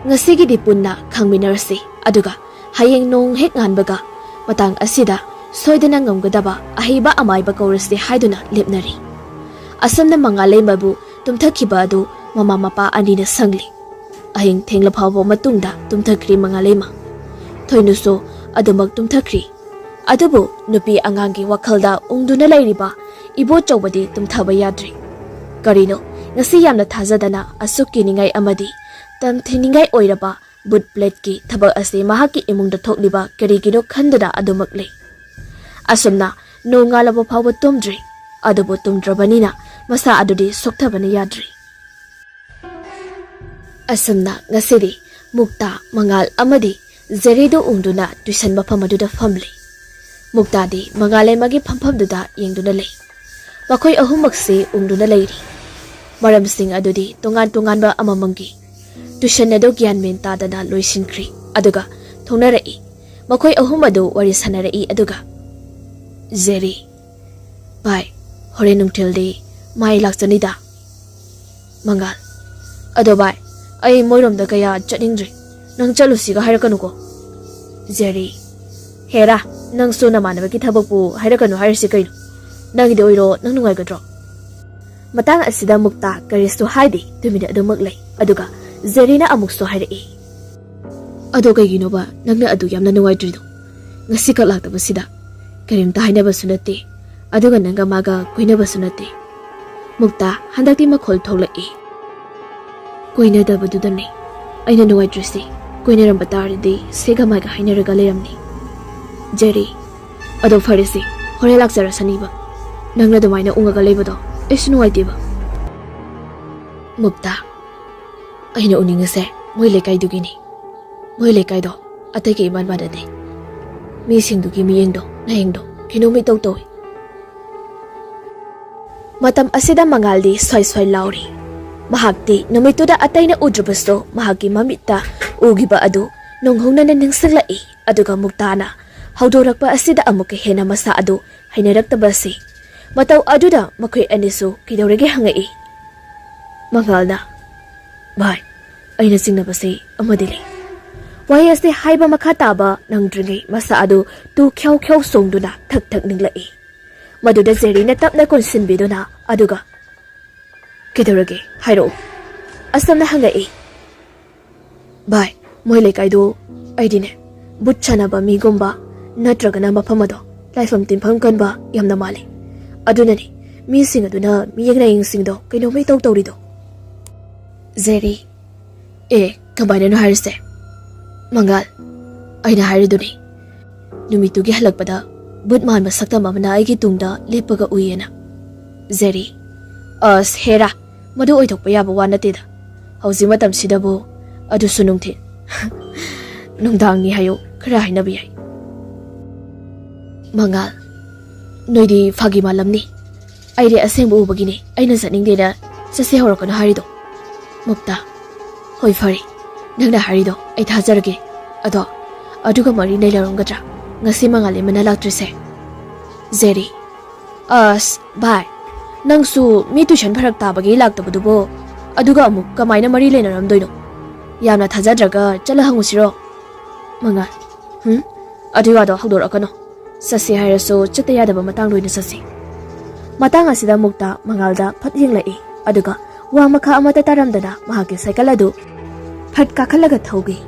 ꯉꯁꯤꯒꯤꯗꯤ ꯄꯨꯟꯅ ꯈꯪꯃꯤꯟꯅꯔꯁꯤ, ꯑꯗꯨꯒ ꯍꯌꯦꯡ ꯅꯣꯡ ꯍꯦꯛ ꯉꯥꯟꯕꯒ ꯃꯇꯥꯡ ꯑꯁꯤꯗ ꯁꯣꯏꯗꯅ ꯉꯝꯒꯗꯕ ꯑꯍꯩꯕ ꯑꯃꯥꯏꯕ ꯀꯧꯔꯁꯤ ꯍꯥꯏꯗꯨꯅ ꯂꯦꯞꯅꯔꯤ꯫ ꯑꯁꯨꯝꯅ ꯃꯉꯥꯂꯩꯃꯕꯨ ꯇꯨꯝꯊꯈꯤꯕ ꯑꯗꯨ ꯃꯃꯥ ꯃꯄꯥ ꯑꯅꯤꯅ ꯁꯪꯂꯤ꯫ ꯑꯍꯤꯡ ꯊꯦꯡꯂ ꯐꯥꯎꯕ ꯃꯇꯨꯡꯗ ꯇꯨꯝꯊꯈ꯭ꯔꯤ ꯃꯉꯥꯂꯩꯃ꯫ ꯊꯣꯏꯅꯨꯁꯨ ꯑꯗꯨꯃꯛ ꯇꯨꯝꯊꯈ꯭ꯔꯤ꯫ ꯑꯗꯨꯕꯨ ꯅꯨꯄꯤ ꯑꯉꯥꯡꯒꯤ ꯋꯥꯈꯜꯗ ꯎꯪꯗꯨꯅ ꯂꯩꯔꯤꯕ ꯏꯕꯣꯆꯧꯕꯗꯤ ꯇꯨꯝꯊꯕ ꯌꯥꯗ꯭ꯔꯤ꯫ ꯀꯔꯤꯅꯣ ꯉꯁꯤ ꯌꯥꯝꯅ ꯊꯥꯖꯗꯅ ꯑꯁꯨꯛ ꯀꯤꯅꯤꯡꯉꯥꯏ ꯑꯃꯗꯤ ꯇꯝꯊꯤꯅꯤꯡꯉꯥꯏ ꯑꯣꯏꯔꯕ ꯕꯨꯠ ꯄ꯭ꯂꯦꯠꯀꯤ ꯊꯕꯛ ꯑꯁꯤ ꯃꯍꯥꯛꯀꯤ ꯏꯃꯨꯡꯗ ꯊꯣꯛꯂꯤꯕ ꯀꯔꯤꯒꯤꯅꯣ ꯈꯟꯗꯨꯅ ꯑꯗꯨꯃꯛ ꯂꯩ꯫ ꯑꯁꯨꯝꯅ ꯅꯣꯡ ꯉꯥꯜꯂꯕ ꯐꯥꯎꯕ ꯇꯨꯝꯗ꯭ꯔꯤ꯫ ꯑꯗꯨꯕꯨ ꯇꯨꯝꯗ꯭ꯔꯕꯅꯤꯅ ꯃꯁꯥ ꯑꯗꯨꯗꯤ ꯁꯣꯛꯊꯕꯅ ꯌꯥꯗ꯭ꯔꯤ꯫ ꯑꯁꯨꯝꯅ ꯉꯁꯤꯗꯤ ꯃꯨꯛꯇꯥ, ꯃꯉꯥꯜ ꯑꯃꯗꯤ ꯖꯦꯔꯤꯗꯨ ꯎꯡꯗꯨꯅ ꯇꯨꯏꯁꯟ ꯃꯐꯝ ꯑꯗꯨꯗ ꯐꯝꯂꯤ꯫ ꯃꯨꯛꯇꯥꯗꯤ ꯃꯉꯥꯂꯩꯃꯒꯤ ꯐꯝꯐꯝꯗꯨꯗ ꯌꯦꯡꯗꯨꯅ ꯂꯩ꯫ ꯃꯈꯣꯏ ꯑꯍꯨꯝꯃꯛꯁꯤ ꯎꯡꯗꯨꯅ ꯂꯩꯔꯤ꯫ ꯃꯔꯝꯁꯤꯡ ꯑꯗꯨꯗꯤ ꯇꯣꯉꯥꯟ ꯇꯣꯉꯥꯟꯕ ꯑꯃꯃꯝꯒꯤ꯫ ꯇꯨꯏꯁꯟ ꯑꯗꯨ ꯒ꯭ꯌꯥꯟ ꯃꯦꯟ ꯇꯥꯗꯅ ꯂꯣꯏꯁꯤꯟꯈ꯭ꯔꯤ꯫ ꯑꯗꯨꯒ ꯊꯣꯡꯅꯔꯛꯏ꯫ ꯃꯈꯣꯏ ꯑꯍꯨꯝ ꯑꯗꯨ ꯋꯥꯔꯤ ꯁꯥꯟꯅꯔꯛꯏ꯫ ꯑꯗꯨꯒ ꯖꯦꯔꯤ, ꯚꯥꯏ ꯍꯣꯔꯦꯟ ꯅꯨꯡꯊꯤꯜꯗꯤ ꯃꯥꯏ ꯂꯥꯛꯆꯅꯤꯗ꯫ ꯃꯉꯥꯜ, ꯑꯗꯣ ꯚꯥꯏ ꯑꯩ ꯃꯣꯏꯔꯣꯝꯗ ꯀꯌా ꯆꯠꯅꯤꯡꯗ꯭ꯔꯤ, ꯅꯪ ꯆꯠꯂꯨꯁꯤꯒ ꯍꯥꯏꯔꯛꯀꯅꯨꯀꯣ꯫ ꯖꯦꯔꯤ, ꯍꯦꯔꯥ ꯅꯪꯁꯨ ꯅꯃꯥꯟꯅꯕꯒꯤ ꯊꯕꯛꯄꯨ ꯍꯥꯏꯔꯛꯀꯅꯨ ꯍꯥꯏꯔꯤꯁꯤ ꯀꯩꯅꯣ? ꯅꯪꯒꯤꯗꯤ ꯑꯣꯏꯔꯣ, ꯅꯪ ꯅꯨꯡꯉꯥꯏꯒꯗ꯭ꯔꯣ? ꯃꯇꯥꯡ ꯑꯁꯤꯗ ꯃꯨꯛꯇꯥ ꯀꯔꯤꯁꯨ ꯍꯥꯏꯗꯦ, ꯇꯨꯃꯤꯟꯅ ꯑꯗꯨꯃꯛ ꯂꯩ꯫ ꯑꯗꯨꯒ ꯖꯦꯔꯤꯅ ꯑꯃꯨꯛꯁꯨ ꯍꯥꯏꯔꯛꯏ꯫ ꯑꯗꯣ ꯀꯩꯒꯤꯅꯣꯕ ꯅꯪꯅ ꯑꯗꯨ ꯌꯥꯝꯅ ꯅꯨꯡꯉꯥꯏꯇ꯭ꯔꯤꯗꯣ? ꯉꯁꯤꯈꯛ ꯂꯥꯛꯇꯕꯁꯤꯗ ꯀꯔꯤꯝꯇ ꯍꯥꯏꯅꯕꯁꯨ ꯅꯠꯇꯦ, ꯑꯗꯨꯒ ꯅꯪꯒ ꯃꯥꯒ ꯀꯣꯏꯅꯕꯁꯨ ꯅꯠꯇꯦ꯫ ꯃꯨꯛꯇꯥ ꯍꯟꯗꯛꯇꯤ ꯃꯈꯣꯜ ꯊꯣꯛꯂꯛꯏ꯫ ꯀꯣꯏꯅꯗꯕꯗꯨꯗꯅꯦ ꯑꯩꯅ ꯅꯨꯡꯉꯥꯏꯇ꯭ꯔꯤꯁꯤ꯫ ꯀꯣꯏꯅꯔꯝꯕ ꯇꯥꯔꯗꯤ ꯁꯤꯒ ꯃꯥꯏꯒ ꯍꯥꯏꯅꯔꯒ ꯂꯩꯔꯝꯅꯤ꯫ ꯖꯦꯔꯤ, ꯑꯗꯣ ꯐꯔꯦꯁꯤ, ꯍꯣꯔꯦꯟ ꯂꯥꯛꯆꯔꯁꯅꯤꯕ꯫ ꯅꯪꯅ ꯑꯗꯨꯃꯥꯏꯅ ꯎꯡꯉꯒ ꯂꯩꯕꯗꯣ ꯑꯩꯁꯨ ꯅꯨꯡꯉꯥꯏꯇꯦꯕ꯫ ꯃꯨꯛꯇꯥ, ꯑꯩꯅ ꯎꯅꯤꯡꯉꯤꯁꯦ ꯃꯣꯏ ꯂꯩꯀꯥꯏꯗꯨꯒꯤꯅꯤ꯫ ꯃꯣꯏ ꯂꯩꯀꯥꯏꯗꯣ ꯑꯇꯩꯒ ꯏꯃꯥꯟ ꯃꯥꯟꯅꯗꯦ꯫ ꯃꯤꯁꯤꯡꯗꯨꯒꯤ ꯃꯤꯠꯌꯦꯡꯗꯣ ꯅꯥꯌꯦꯡꯗꯣ ꯀꯩꯅꯣꯝ ꯏꯇꯧ ꯇꯧꯏ꯫ ꯃꯇꯝ ꯑꯁꯤꯗ ꯃꯉꯥꯜꯗꯤ ꯁ꯭ꯋꯥꯏ ꯂꯥꯎꯔꯤ꯫ ꯃꯍꯥꯛꯇꯤ ꯅꯨꯃꯤꯠꯇꯨꯗ ꯑꯇꯩꯅ ꯎꯗ꯭ꯔꯕꯁꯨ ꯃꯍꯥꯛꯀꯤ ꯃꯃꯤꯠꯇ ꯎꯈꯤꯕ ꯑꯗꯨ ꯅꯧꯍꯧꯅꯅ ꯅꯤꯡꯁꯤꯡꯂꯛꯏ꯫ ꯑꯗꯨꯒ ꯃꯨꯛꯇꯥꯅ ꯍꯧꯗꯣꯔꯛꯄ ꯑꯁꯤꯗ ꯑꯃꯨꯛꯀ ꯍꯦꯟꯅ ꯃꯁꯥ ꯑꯗꯨ ꯍꯩꯅꯔꯛꯇꯕꯁꯤ ꯃꯇꯧ ꯑꯗꯨꯗ ꯃꯈꯣꯏ ꯑꯅꯤꯁꯨ ꯀꯩꯗꯧꯔꯒꯦ ꯍꯪꯉꯛꯏ꯫ ꯃꯉꯥꯜꯅ, ꯚꯥꯏ ꯑꯩꯅ ꯆꯤꯡꯅꯕꯁꯤ ꯑꯃꯗꯤ ꯂꯩ꯫ ꯋꯥꯍꯩ ꯑꯁꯤ ꯍꯥꯏꯕ ꯃꯈꯥ ꯇꯥꯕ ꯅꯪꯗ꯭ꯔꯤꯉꯩ ꯃꯁꯥ ꯑꯗꯨ ꯇꯨ ꯈ꯭ꯌꯥꯎ ꯈ꯭ꯌꯥꯎ ꯆꯣꯡꯗꯨꯅ ꯊꯛ ꯊꯛ ꯅꯤꯡꯂꯛꯏ꯫ ꯃꯗꯨꯗ ꯖꯦꯔꯤꯅ ꯇꯞꯅ ꯀꯣꯟꯁꯤꯟꯕꯤꯗꯨꯅ, ꯑꯗꯨꯒ ꯀꯩꯗꯧꯔꯒꯦ ꯍꯥꯏꯔꯛꯎ ꯑꯁꯨꯝꯅ ꯍꯪꯉꯛꯏ꯫ ꯚꯥꯏ ꯃꯣꯏ ꯂꯩꯀꯥꯏꯗꯨ ꯑꯩꯗꯤꯅꯦ ꯕꯨꯠ ꯁꯥꯟꯅꯕ ꯃꯤꯒꯨꯝꯕ ꯅꯠꯇ꯭ꯔꯒꯅ ꯃꯐꯝ ꯑꯗꯣ ꯂꯥꯏꯐꯝ ꯇꯤꯟꯐꯝ ꯀꯟꯕ ꯌꯥꯝꯅ ꯃꯥꯜꯂꯤ꯫ ꯑꯗꯨꯅꯅꯤ ꯃꯤꯁꯤꯡ ꯑꯗꯨꯅ ꯃꯤꯌꯦꯡ ꯅꯥꯌꯦꯡꯁꯤꯡꯗꯣ ꯀꯩꯅꯣꯝꯃ ꯏꯇꯧ ꯇꯧꯔꯤꯗꯣ꯫ ꯖꯦꯔꯤ, ꯀꯃꯥꯏꯅꯅꯣ ꯍꯥꯏꯔꯤꯁꯦ? ꯃꯉꯥꯜ, ꯑꯩꯅ ꯍꯥꯏꯔꯤꯗꯨꯅꯤ ꯅꯨꯃꯤꯠꯇꯨꯒꯤ ꯍꯜꯂꯛꯄꯗ ꯕꯨꯠ ꯃꯥꯟꯕ ꯁꯛꯇꯝ ꯑꯃꯅ ꯑꯩꯒꯤ ꯇꯨꯡꯗ ꯂꯦꯞꯄꯒ ꯎꯏꯌꯦꯅ꯫ ꯖꯦꯔꯤ, ꯑꯁ ꯍꯦꯔꯥ ꯃꯗꯨ ꯑꯣꯏꯊꯣꯛꯄ ꯌꯥꯕ ꯋꯥ ꯅꯠꯇꯦꯗ꯫ ꯍꯧꯖꯤꯛ ꯃꯇꯝꯁꯤꯗꯕꯨ, ꯑꯗꯨꯁꯨ ꯅꯨꯡꯊꯤꯜ ꯅꯨꯡꯗꯥꯡꯅꯤ ꯍꯥꯏꯌꯨ ꯈꯔ ꯍꯥꯏꯅꯕ ꯌꯥꯏ꯫ Mangal, noidi fagi malamni. Aire asengbu ubagini, aina satningdena sase horakano harido. Mukta, hoi fari, nangna harido, ai thajarage. Ado, aduga mari nailaronggadra, ngasi mangal imana laktrise. Zeri, bhai, nangsu mi tuition pharak tabagi laktabadubo, aduga amuk kamaina mari lenaramdoino. Yamna thajadraga chala hangusiro. Mangal, aduwado hagdorakano. Sasi hairaso chata yadaba matang loina sasi. Matang asida mukta mangalda phat yenglai, aduga wa makha amata taramdana mahaki cycle adu phat kakhalaga thaugi.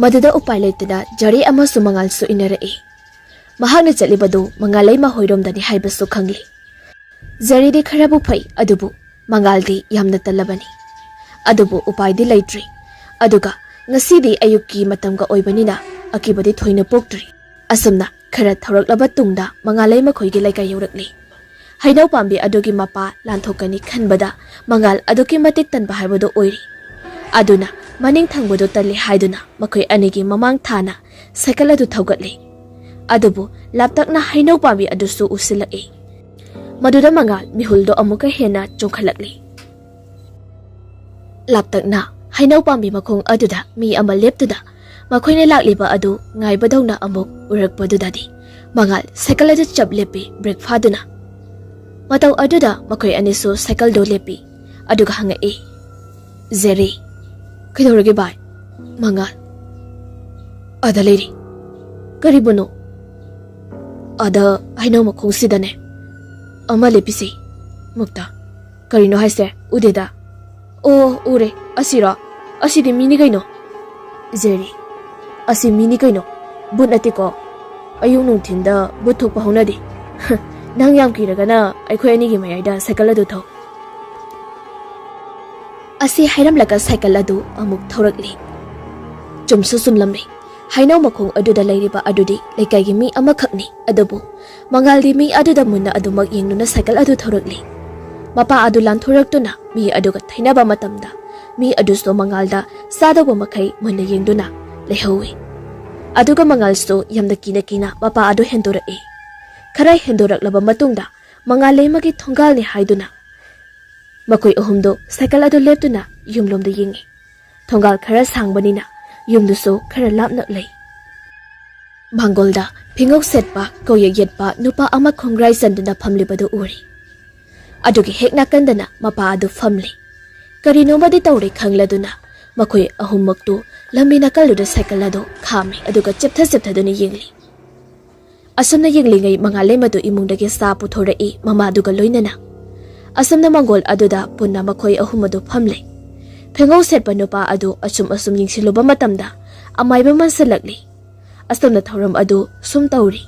Maduda upai leitana jari amasu mangal su inarai. Mahakna chalibadu mangalai ma hoiromdani haibasu khangli. Jari di kharabu phai adubu mangaldi yamna talabani. Adubu upai di leitri. Aduga ngasidi ayuki matamga oibanina akibadi thoina poktri. Asumna khara thauраklaba tungda mangalai makhoigi laikai yaurakli. Hainau pambi adugi mapa lanthokani khanbada mangal aduki matik tanba haibado oiri. Aduna maning thangbodo tali haiduna makhoi anigi mamang thana cycle adu thaugatli. Adubu laptakna hainau pambi adusu usilai. Maduda mangal mihuldo amuka hena chongkhalakli. Laptakna hainau pambi makhong aduda mi ama leptuda makhoine lakliba adu ngaibadawna amuk urakpadudadi mangal cycle adu chap lepi break faduna. Mataw aduda makhoi anisu cycle do lepi aduga hangai. Zeri, kidorage bai? Mangal, ada lady. Karibuno. Ada hainau makhong sidane. Ama lepisi. Mukta, karino haise udeda. Oh, ure, asira, asidi mini kaino. Zeri, asi mini kaino. But natiko. Ayung nung tinda but thokpa honadi. Nang yam kiragana aikhoi anigi mayaida cycle adu thau. Asi hairam laka cycle adu amuk thaurakli. Chumsu sumlamni. Hainau makhong aduda lairiba adudi leikaigi mi amakhakni adubu mangaldi mi aduda munna adumak yengnuna cycle adu thaurakli. Mapa adu lanthuraktuna mi aduga thainaba matamda mi adusto mangalda sadaba makhai munna yengduna lehawi. Aduga mangalsto yamda kina mapa adu hendorai. Kharai hendoraklaba matungda mangalai magi thongalni haiduna. Makoi ahumdo cycle adu leptuna yumlomda yengi. Thongal khara sangbanina yumduso khara lapna lei. Mangolda pingok setpa koya yetpa nupa ama khongrai sandana phamlibadu uri. Adugi hekna kandana mapa adu phamli. Karino badi tawre khangladuna makhoi ahummaktu lambi nakaluda cycle adu khami aduga cheptha duni yengli. Asumna yengli ngai mangalai madu imungdagi sa puthorai mama aduga loinana. Asumna mangol aduda punna makhoi ahumadu phamli. Pengau setpa nupa adu asum yingsiluba matamda amaiba mansalakli. Asumna thauram adu sum tauri.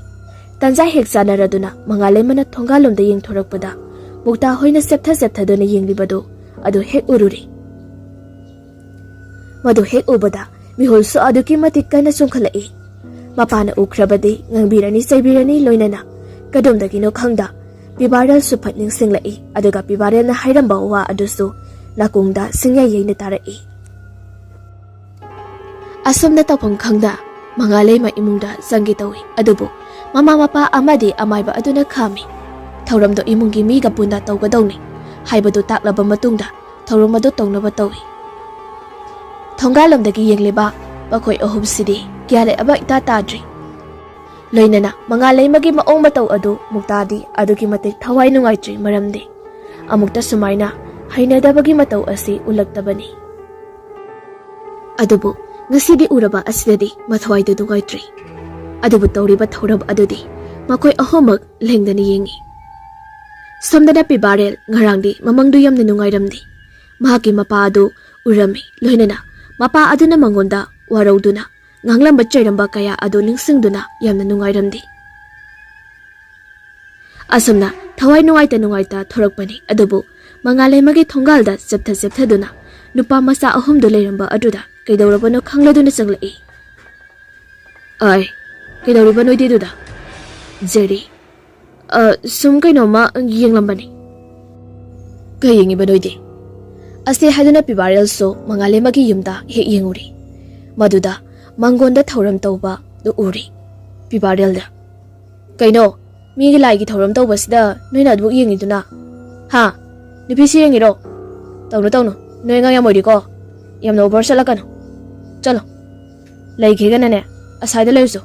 Tanja heksa naraduna mangalai mana thongalomda yengthorakpada mukta hoina septha duna yenglibadu adu hek ururi. Madu hek ubada mihulso aduki matik kana chungkhalai. Mapana ukrabadi ngangbirani saibirani loinana kadomdagino khangda pibaral suphat ningsinglai aduga pibaral na hairamba wa adusu nakungda singya yeina tarai. Asumna tapong khangda mangalai ma imungda zangi tawi adubu mama mapa amadi amaiba aduna khami. Thauramdo imungi miga punda tawgadawni haibadu taklaba matungda thauramado tongnaba tawi. Thongalomdagi yengliba bakhoi ahumsidi gyale aba ita tadri. Loinana mangalai magi maong mataw adu muktadi adugi matik thawai nungaitri maramdi. Amukta sumaina hainadabagi mataw asi ulagtabani. Adubu ngasidi uraba asidadi mathwaidu dungaitri. Adubu tawriba thawrab adudi makhoi ahomak lengdani yengi. Somdana pibarel ngarangdi mamangdu yamna nungairamdi. Mahaki mapa adu urami loinana mapa aduna mangonda warauduna nganglamba chairamba kaya adu ningsingduna yamna nungairamdi. Asumna thawai nungaita thorakpani adubu mangalai magi thongalda septha duna nupa masa ahumdu leiramba aduda kaidawrabano khangladuna changlai. Ai kaidawribano ididuda. Zeri sum kainoma yenglambani. Kayengibano ide. Ase haduna pibarel so mangalai magi yumda hek yenguri. Maduda mangonda thauram tawba du uri. Pibarelda Kaino, migi laigi thoram tawbasida noina adbuk yengiduna. Ha, nupisi yengiro. Tawno, noi nga yamoidi ko. Yamna over salakano. Chalo. Laigi ganane, aside leuso.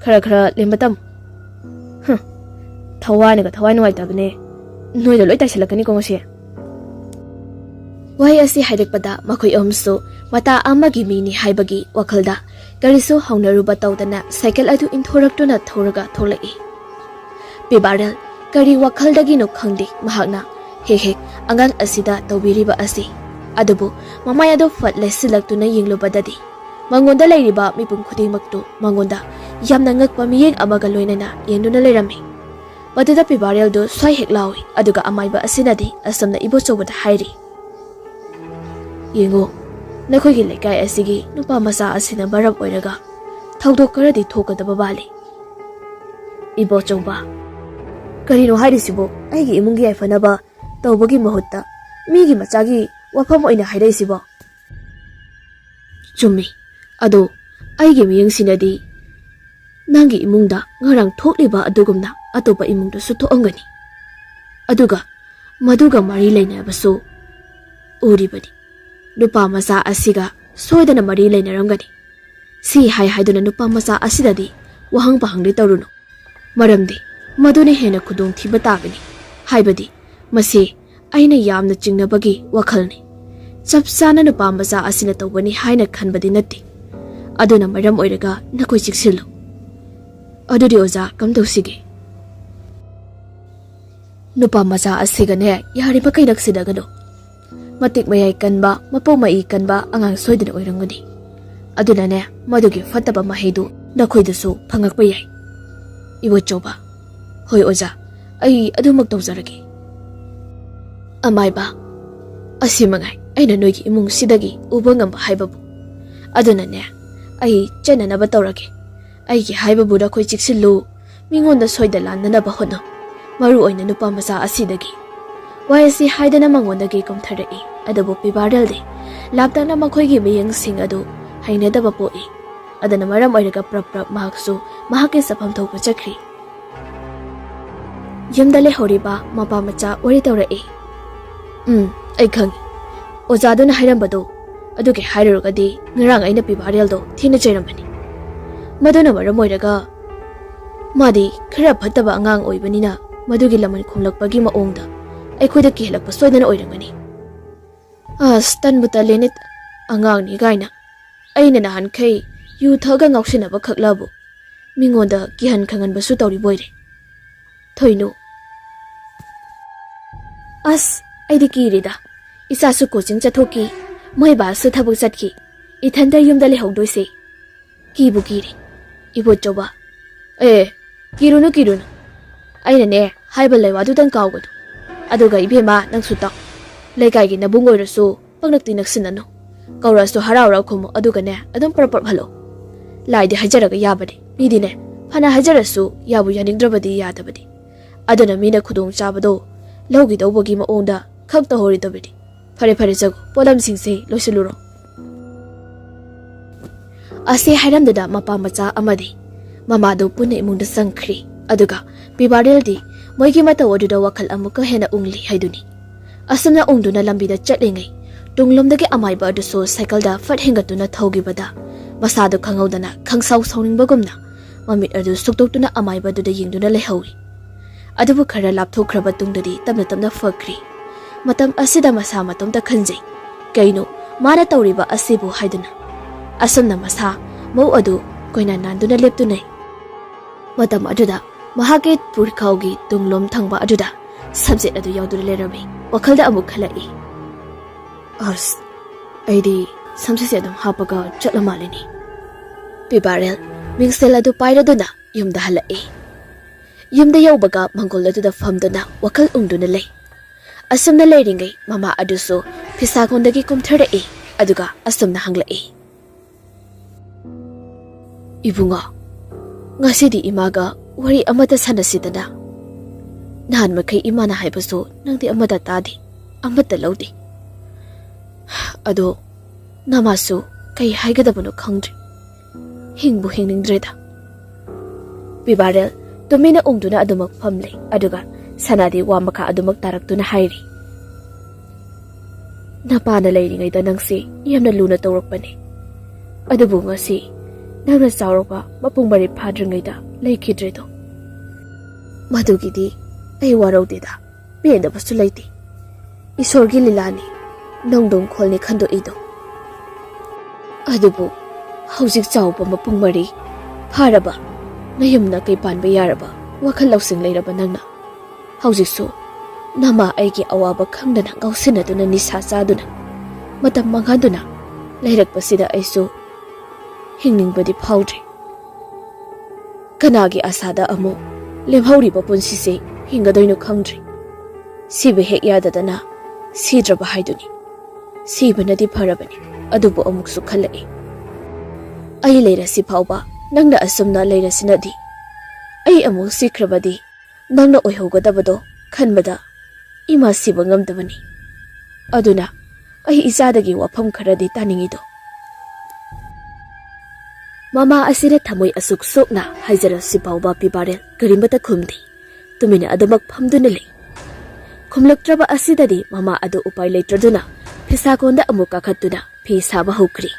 Khara limbatam. Thawai nuai tabne. Noida loi taisilakani ko ngasi. Wai asi haidekpada makoi omso mata amagi mini haibagi wakhalda kariso haunaruba tawdana cycle adu inthoraktuna thoraga tholai. Pibarel kari wakaldagi no khangdi mahakna he angang asida tawbiriba asi adubu mamaya do fat lesilaktuna yinglubadadi mangonda leiriba mipum khudimaktu mangonda yamna ngakpa miyeng amaga loinana yenduna lerami maduda pibarel do swai hek lawi aduga amaiba asinadi asamna ibo chobada hairi yengo nakhoi gi lekai asigi nupa masa asina barab oiraga thawdok karadi thokadaba bali ibo choba karino hairisibo aigi imungi aifanaba tawbagi mahutta migi machagi wafam oina hairaisibo chumi ado aigi miyeng sinadi nangi imungda ngarang thokliba adugumna atopa imungda su thoangani aduga maduga mari leinabasu uribani nupa masa asiga soidana mari leinaramgani si haiduna nupa masa asidadi wahang pahangli tawruno maramdi madune hena khudong thiba tabani haibadi masi aina yamna chingnabagi wakhalni chapsana nupa masa asina tawbani haina khanbadi natti aduna maram oiraga nakoi chiksillo adudi oza kamdosigi nupa masa asiga ne yari bakai naksidagano matik mayai kanba mapo mai kanba angang soidina oirangani aduna ne madugi fataba mahaidu nakhoidasu phangakpa yai ibo choba hoi oza ai adumak tawjaragi amaiba asimangai aina noigi imung sidagi ubangam haibabu aduna ne ai chenanaba tawrage ai gi haibabu da khoi chiksillu mingonda soida landanaba hono maru oina nupa masa asidagi wayasi haidana mangondagi komtharai adabu pibaralde laptana makhoigi miyeng sing adu hainadaba poi adana maram oiraga prap mahaksu mahake safam thokpa chakri yamdale horiba mapa macha ori tawrai ai khangi ojaduna hairambado aduge hairurugadi ngarang aina pibaraldo thina chairambani maduna maram oiraga madi khara phattaba angang oibanina madugi laman khumlakpagi maongda aikhoida kihelakpa soidana oirangani tanbuta lenit angang ni gaina aina nahan khai yu thaga ngausinaba khaklabu mingonda kihan khangan basu tawri boire thoinu aidi kirida isasu coaching chathoki moi ba su thabuk chatki ithanda yumda le hogdoise kibu kiri ibo choba kirunu aina ne haiba lewa du dang kawgadu aduga ibema nang suta lekai gi nabung oirasu pangnakti naksinano kaurasu haraura khomo aduga ne adum parapar halo laidi hajaraga yabade midine phana hajarasu yabu yaningdrabadi yadabadi aduna mina khudong chabado lawgi dawbagi maonda khakta hori dabadi fare jago polam singse losiluro ase hairamdada mapa macha amadi mamadu pune imungda sangkhri aduga pibareldi moigi mata oduda wakal amuka hena ungli haiduni asana ungduna lambida chatlingai tunglomdagi amaiba aduso cycle da fat hengatuna thogibada masadu khangaudana khangsau sauningbagumna mamit adu suktoktuna amaiba duda yingduna lehawi adubu khara lapthokraba tungdadi tamna fakri matam asida masa matomda khanjai kaino mana tawriba asibu haiduna asumna masa mau adu koina nanduna leptunai matam aduda mahake purkhaugi tunglom thangba aduda subject adu yaudura lerami wakhalda amuk khalai aidi samsisi adum hapaga chatlamalini pibarel mingsel adu pairaduna yumda halai yumda yaubaga mangol adu da famduna wakal ungduna lei asumna leiringai mama aduso pisagondagi kumtharai aduga asumna hanglai ibunga ngasidi imaga wari amata sanasidana nahan makai imana haibaso nangdi amata tadi amata laudi ado namasu kai haigadabano khangdri hingbu hingningdreda pibarel tumina ungduna adumak famle aduga sanadi wa makha adumak taraktuna hairi. Napana leiringaida nangsi yamna luna tawrakpani. Adubu ngasi nangna chawrapa mapung mari phadringaida leikidredo. Madugidi ai waraudeda penda basu leiti. Isorgi lilani nongdong kholni khando ido. Adubu hauzik chawpa mapung mari pharaba nayumna kay panba yaraba wakhal lausing leiraba nangna. Hauziksu nama aigi awaba khangdana gausinaduna nisa chaduna matam manghanduna leirakpasida aisu hinningbadi phaudre. Kanagi asada amu lemhauriba punsise hingadoino khangdre. Siba hek yadadana sidraba haiduni. Sibanadi pharabani adubu amuksu khalai. Ai leirasi phauba nangna asumna leirasinadi. Ai amuk sikrabadi nangna oihogadabado khanbada ima siba ngamdabani. Aduna ai izadagi wafam kharadi taningido. Mama asira thamoi asuk sokna haijara sipauba pibarel karimbata khumdi. Tumina adamak phamduna le. Khumlaktraba asidadi mama adu upai leitraduna phisakonda amuka khatuna phi saba hokri.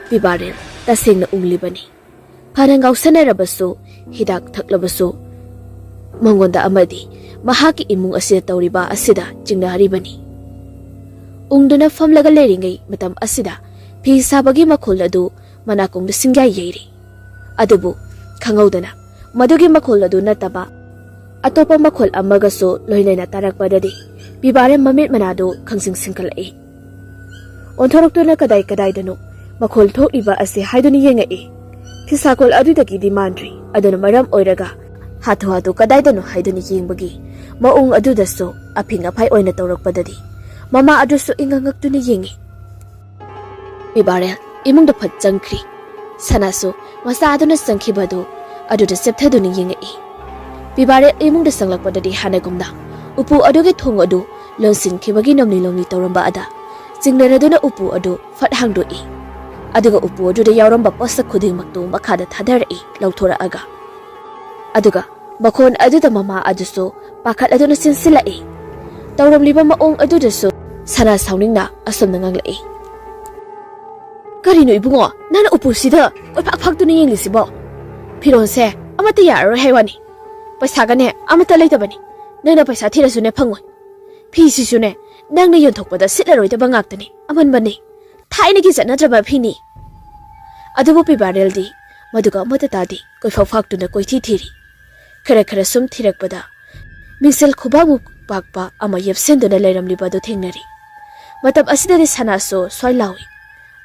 Pibarel tasengna unglibani. Pharangau sanarabasu hidak thaklabasu mangonda amadi mahaki imung asida tawriba asida chingnaribani. Ungduna famlaga leiringai matam asida phi sabagi makhol adu manakong singya yeiri. Adubu khangaudana madugi makhol adu nataba atopa makhol amagaso loinena tarakpadadi bibare mamit manado khangsing singkalai. Onthoroktuna kadai kadai dano makhol thokliba ase haiduni yengai. Thisakol adudagi dimandri aduna maram oiraga hathu hathu kadai dano haiduni yengbagi maung adudaso aphinga phai oina tawrakpadadi mama adusu ingangaktuna yengi. Bibare imung da phat changkri sanaso masa aduna sangkhibadu aduda septhaduni yengai. Bibare imung da sanglakpadadi hanagumna upu adugi thong adu lonsin khibagi nomni lomni tawramba ada chingleraduna upu adu phat hangdoi. Aduga upu aduda yauramba posta khuding maktu makhada thadarai lauthora aga. Aduga makhon aduda mama aduso pakhat aduna sinsilai. Tawramliba maong adudaso sana sauningna asomna nganglai. Karino ibungo nana upu sida oipak phaktuna yenglisibo. Phironse amata yararo haiwani. Paisagane amata leitabani. Nangna paisa thirasune phangoi. Phisisune nangna yonthokpada sitlaroidaba ngaktani amanbani. Thainagi janadraba phini. Adubu pibareldi maduga amata tadi koifak phaktuna koithi thiri. Khara khara sum thirakpada mingsel khubamu pakpa ama yepsenduna leiramlibadu thengnari. Matab asidari sanaso soilawi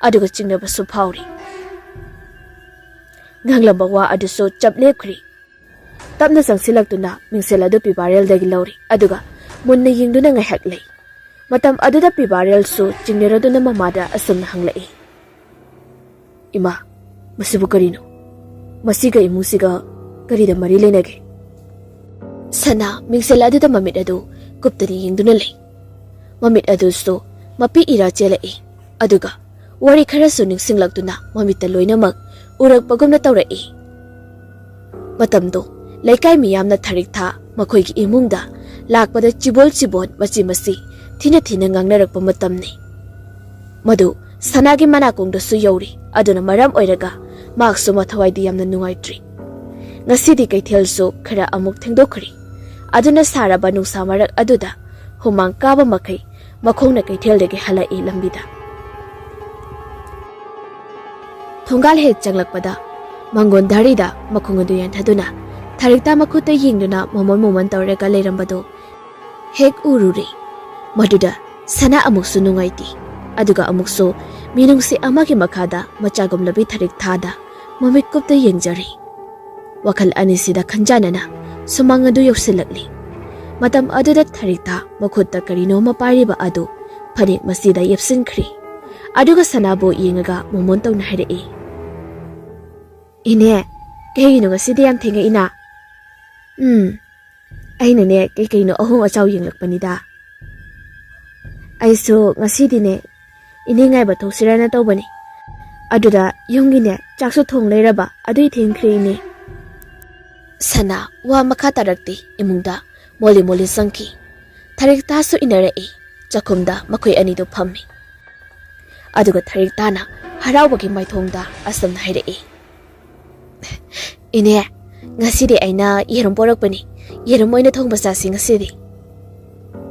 aduga chingnabasu phauri. Nganglamba wa aduso chaplekhri. Tapna sangsilaktuna mingsel adu pibareldagi lauri aduga munna yingduna ngaihak lei. Matam aduda pibarel su chingneraduna mamada asumna hanglai. Ima masibu karino masiga imusiga karida mari lenage. Sana mingsel aduda mamit adu kuptani yingduna lei. Mamit adu su mapi ira chelai aduga wari kharasu ningsinglakduna mamita loinamak urakpagumna tawrai. Matamdo laikai miyamna tharik tha makhoigi imungda lakpada chibol chibon machi masi thina thina ngangnarakpa matamni. Madu sanagi manakongdasu yauri aduna maram oiraga maksu mathawai yamna nungaitri. Ngasidi kaithelsu khara amuk thengdokhri aduna saraba nungsa marak aduda humang kaba makai makhongna kaithel halai lambida. Thongal hek changlakpada mangon dharida makhong adu yanthaduna tharikta makhuta yingduna momon tawraga leirambado hek ururi. Maduda sana amuksu nungaiti aduga amuksu minungsi amagi makhada machagumlabi tharik thada mamit kupta yengjari. Wakal anisida khanjanana sumang adu yoksilakli. Matam aduda tharikta makhutta karino mapariba adu phanik masida yepsinkhri. Aduga sanabo yengaga momon tawna harai. Ine kaino ngasidi yam thenga ina. Aina ne kaino ahong achaw yenglakpanida. Aiso ngasidine ine ngai ba thosirana tawbani. Aduda yongine chaksu thong leiraba adui thengkhri ne. Sana wa makha tarakti imungda moli moli sangki. Tharik ta su inarei chakumda makhoi ani do phammi. Aduga tharik ta na harawbagi maithongda asamna hairei. Ine ngasidi aina yerum porakpani yerum oina thongba chasi ngasidi.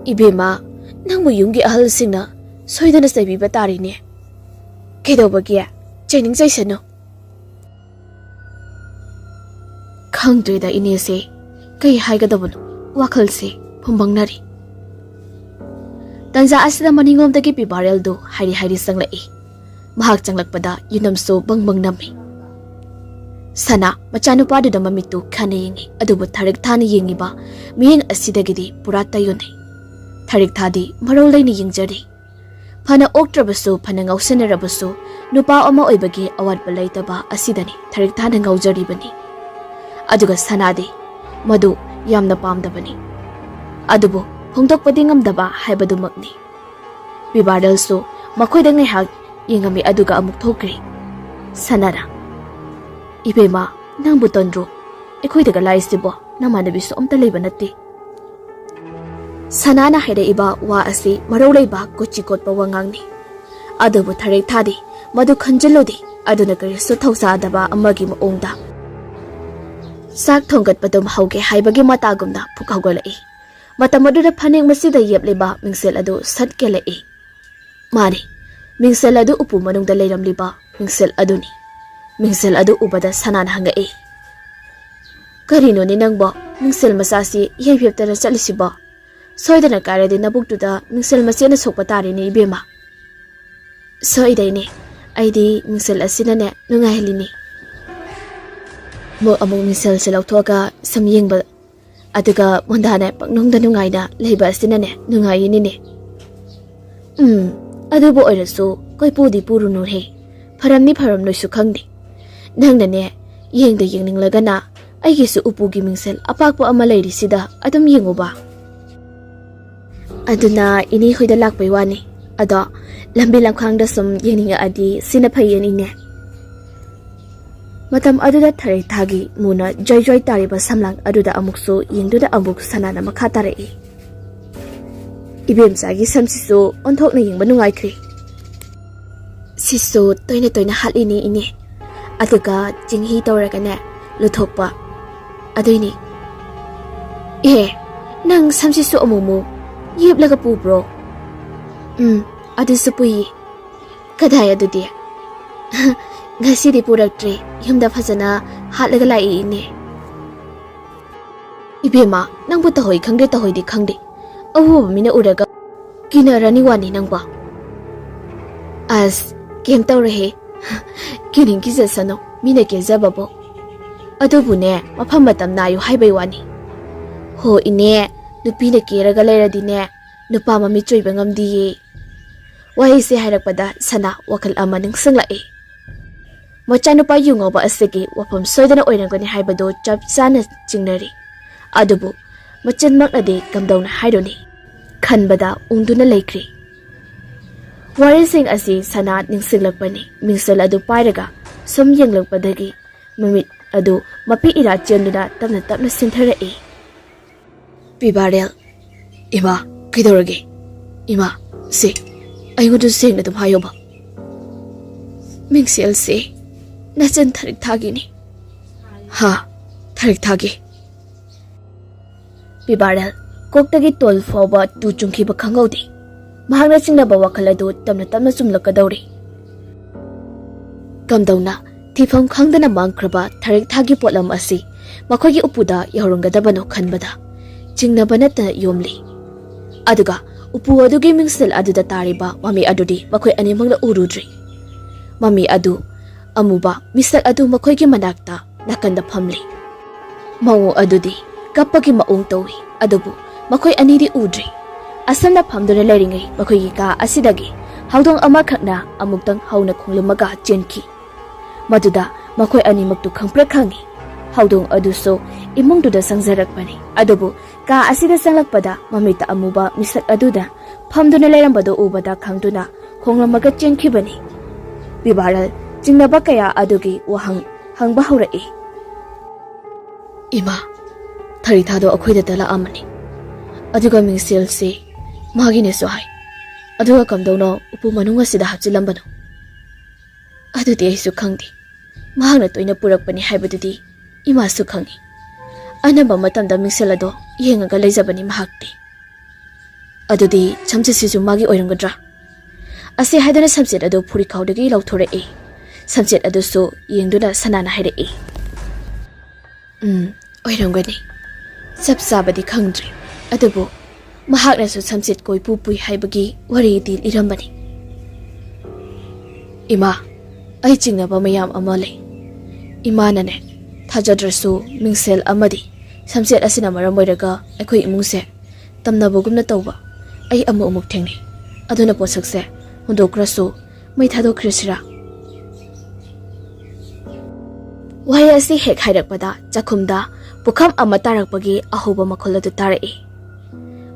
Ibema nangmu yunggi ahal singna soidana saibiba tarine. Kedobagi chaining jaisano. Khangdrida inese kai haigadabano wakhalse phumbangnari. Tanja asida maningomdagi pibarel do hairi hairi sanglai. Mahak changlakpada yunamso bangbang nami. Sana machanupadu da mamitu khane yengi adubu tharik thani yengiba miyeng asidagidi purata yone. Tharik thadi marol laini yengjari. Phana oktrabasu phana ngausenerabasu nupa ama oibagi awat balaitaba asidani tharik thana ngaujari bani. Aduga sanadi madu yamna pamdabani. Adubu phongdokpadi ngamdaba haibadumakni. Bibardalsu makhoida ngaihak yengami aduga amuk thokri. Sanara Ibema nangbu tondro ekhoidaga laisibo namanabisu amta leiba natti. Sanana haida iba wa asi marolaiba kochi kotpa wangangni. Adubu tharik thadi madu khanjalodi aduna karisu thausadaba amagi maongda. Sak thonggat padum hauge haibagi matagumna phukhaugolai. Matamadura phanek masida yepleba mingsel adu satkelai. Mani mingsel adu upu manungda leiramliba mingsel aduni. Mingsel adu ubada sanan hangai. Karino ni nangbo mingsel masasi yebyeptara chalisiba. Soidana karadi nabuktuda mingsel masena sokpa tari ni ibema. Soidaini aidi mingsel asinane nungahelini. Mo among mingsel silautoga samyengba aduga mondane pangnongda nungaina leiba asinane nungayinine. Adubo oirasu koipudi purunu he. Pharamni pharam noisu khangdi. Nangnane yengda yengninglagana aigisu upugi mingsel apakpa ama leirisida adum yenguba. Aduna ini hoida lakpai wani ado lambi lamkhangda sum yengninga adi sina phayeni matam aduda thari thagi muna joy joy tariba samlang aduda amukso yengduda amuk sanana makha tarei. Ibemsagi samsisu onthokna yengba nungaikri. Sisu toina toina halini ini aduga jinghi tawragane luthokpa aduini. Nang samsisu amumu yeblaga pubro. Adusu puyi. Kadaya adudi. Ngasidi puraktre yumda phajana hatlaga lai ne. Ibema nangbu tahoi khangde tahoi di khangde. Awu mina uraga kinarani wani nangba. As kem tawrehe. Kining kisasano mina kezababo. Adubune mafam matam nayu haibai wani. Ho ine nupina keraga lairadine nupa mami choiba ngamdiye. Wahise hairakpada sana wakal ama ningsanglai. Machanupa yungoba asigi wafam soidana oirangani haibado chap sana chingnari. Adubu machan maknade kamdauna haironi. Khanbada ungduna laikri. Wari sing asi sana ningsinglakpani mingsel adu pairaga sum yenglakpadagi mamit adu mapi ira chenduna tapna tapna sintharai. Pibarel Ima kidorage Ima se ayodu sengna dum hayoba. Mingsel se Najan tharik thagi ni. Ha, tharik thagi. Pibarel, koktagi tol fawba tu chungki ba khangawdi. Mahagna singnaba wakhaladu tamna tamna sumlakadauri. Kamdauna, tifam khangdana mangkraba tharik thagi potlam asi, makhogi upuda yaurungadabano khanbada. Chingnaba natna yomli. Aduga, upu adugi mingsel aduda tariba mami adudi makhoi animangna urudri. Mami adu amuba misak adu makhoigi manakta nakanda phamli. Mawo adudi kapagi maung tawi adubu makhoi anidi udri. Asamna phamduna lairingai makhoigi ka asidagi haudong ama khakna amuktang hauna khonglumaga chenki. Maduda makhoi animaktu khangpra khangi. Haudong aduso imungduda sangjarakpani. Adubu ka asida sanglakpada mamita amuba misak aduda phamduna lairambado ubada khangduna khonglamaga chenkhibani. Bibaral Jingnaba kaya adugi wahang hangba haurai. Ima, thari thado akhoi da dala amani. Aduga mingsel se magi ne so hai. Aduga kamdauno upu manunga sida hapchilambano. Adudi ai su khangdi. Mahangna toina purakpani haibadudi ima su khangi. Anamba matamda mingsel ado yengaga leijabani mahakti. Adudi chamse sisu magi oirangadra. Ase haidana samset ado phuri khawdagi lauthore e. Samset ado so yengduna sanana haire e. Oirangani. Sab sabadi khangdri. Adubu mahakna su samset koi pupui haibagi wari dil irambani. Ima, ai chingnaba mayam ama lei. Ima nane thajadrasu mingsel amadi samset asina maram oiraga akhoi imungse tamnabugumna tawba ai amuk thengni. Aduna posakse hundokrasu mai thadokrisira. Wahai asi hek hairakpada chakhumda pukham ama tarakpagi ahoba makhol adu tarai.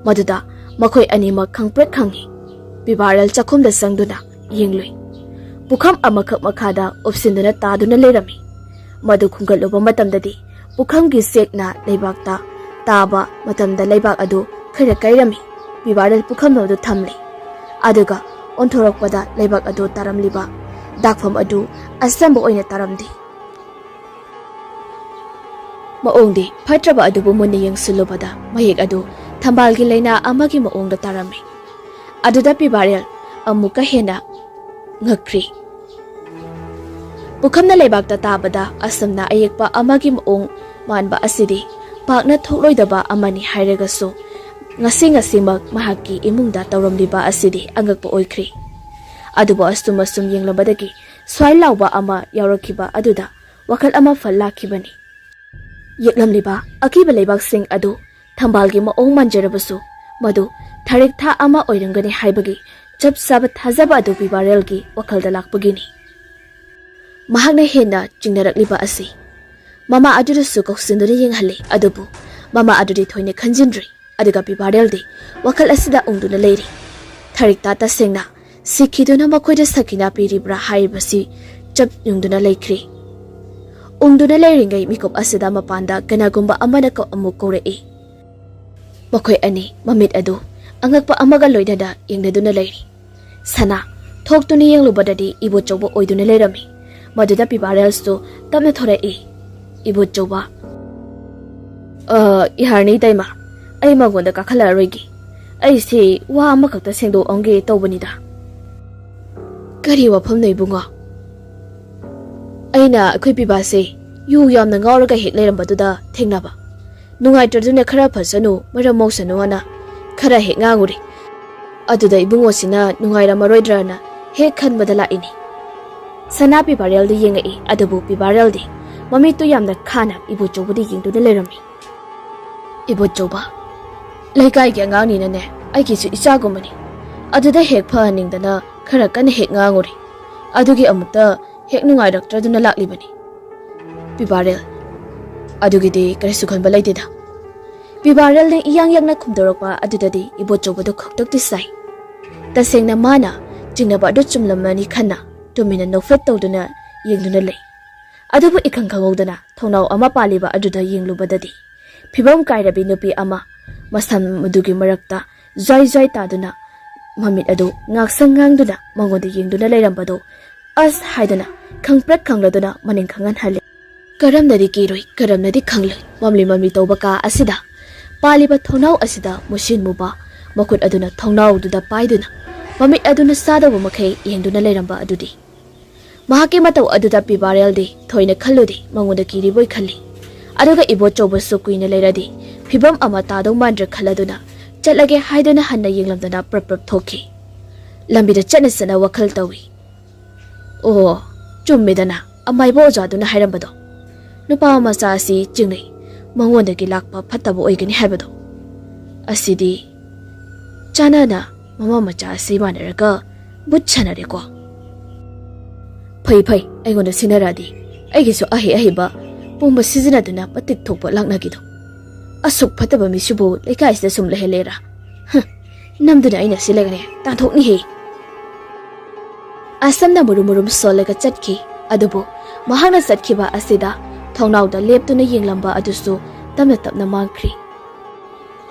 Maduda makhoi anima khangpret khangi. Bibaral chakhumda sangduna yenglui. Pukham amakhak makhada opsinduna taduna lerami. Madu khungaluba matamdadi pukhamgi sekna leibakta taba matamda leibak adu khara kairami. Bibaral pukham adu thamli. Aduga onthorokpada leibak adu taramliba dakpham adu asamba oina taramdi. Maongdi phatraba adu munni yengsulubada mayek adu thambalgi leina amagi maongda tarami. Aduda Bibaral amuka hena ngakri. Pukhamna leibakta tabada asamna ayekpa amagi maong manba asidi pakna thokloidaba amani hairagaso ngasi mahaki imungda tawramliba asidi angakpa oikri. Adubo astumasum yenglabadagi swai lauba ama yaurakhiba aduda wakal ama fallakibani. Yeklamliba akiba leibak sing adu thambalgi maong manjarabasu madu tharik tha ama oirangani haibagi chap sabat thajaba adu Bibaralgi wakalda lakpagini. Mahakna hena chingnarakliba asi mama adudasu koksinduna yenghali adubu mama adudi thoine khanjindri. Aduga Bibaraldi wakal asida ungduna leiri. Tharik tata singna sikhiduna makhoida sakina piribra haibasi chap yungduna leikri. Ungduna leiringai mikop asida mapanda ganagumba amana ko amuk korei. Makhoi ani mamit adu angakpa amaga loidada yengduna leiri. Sana thoktuni yenglubadadi ibo chawba oiduna leirami. Maduda Bibaralstu tamna thorei. Ibo chawba iharni daima ai magonda kakhala roigi. Ai si wa amakakta sengdo onge tawbanida. Kari wafam nei bunga. Aina akhoi Bibase yu yamna ngawraga hek leirambatuda thengnaba. Nungaitraduna khara phasanu maram moksanu ana khara hek nganguri. Aduda ibungosina nungairamaroidrana hek khanbada laini. Sana Bibaraldi yengai adubu Bibaraldi mamitu yamna khana ibo chobudi yengduna leirami. Ibo choba Laikai kya ngani nane aiki su isagumani. Aduda hek phaningdana khara kan hek nganguri. Adugi amukta hek nungairakraduna laklibani. Bibaral adugidi karisu khanba laitida. Bibaral ne iyang yakna khumdorokpa adudadi ibo chobadu khoktok tisai. Tasengna mana jingnaba adu chumlamani khanna tumina nofet tawduna yengduna lei. Adubu ikhang khangodana thonau ama paliba aduda yenglubadadi phibam kairabi nupi ama masam madugi marakta zoi taduna mamit adu ngaksang ngangduna mangoda yengduna leirambado as haidana khangprak khangladuna maning khangan hale. Karamnadi kiroi karamnadi khangloi mamli tawbaka asida paliba thonau asida mushin muba makut aduna thonau duda paiduna mamit aduna sadawa makhai yengduna leiramba adudi. Mahaki mataw aduda Bibaraldi thoina khalludi mangoda kiriboi khalli. Aduga ibo choba sukuina leiradi phibam ama tadau mandra khaladuna chatlage haiduna hanna yenglamdana prap thoki. Lambida chatnasana wakhal tawi. Oh, chummidana amaibo ojaduna hairambado. Nupa macha asi chingnei mangondagi lakpa phattaba oigani haibado. Asidi chanana mama macha asi manaraga butchanare ko. Phai aigonda sinaradi aigisu ahiba pumba sizinaduna patik thokpa laknagido. Asuk phataba misubu lekaisda sum lehelera. Namduna aina silagane tanthokni he. Asamna murum solega chatki adubu mahana satkiba asida Thongnauda leptuna yenglamba adusu tamna tapna mangkhri.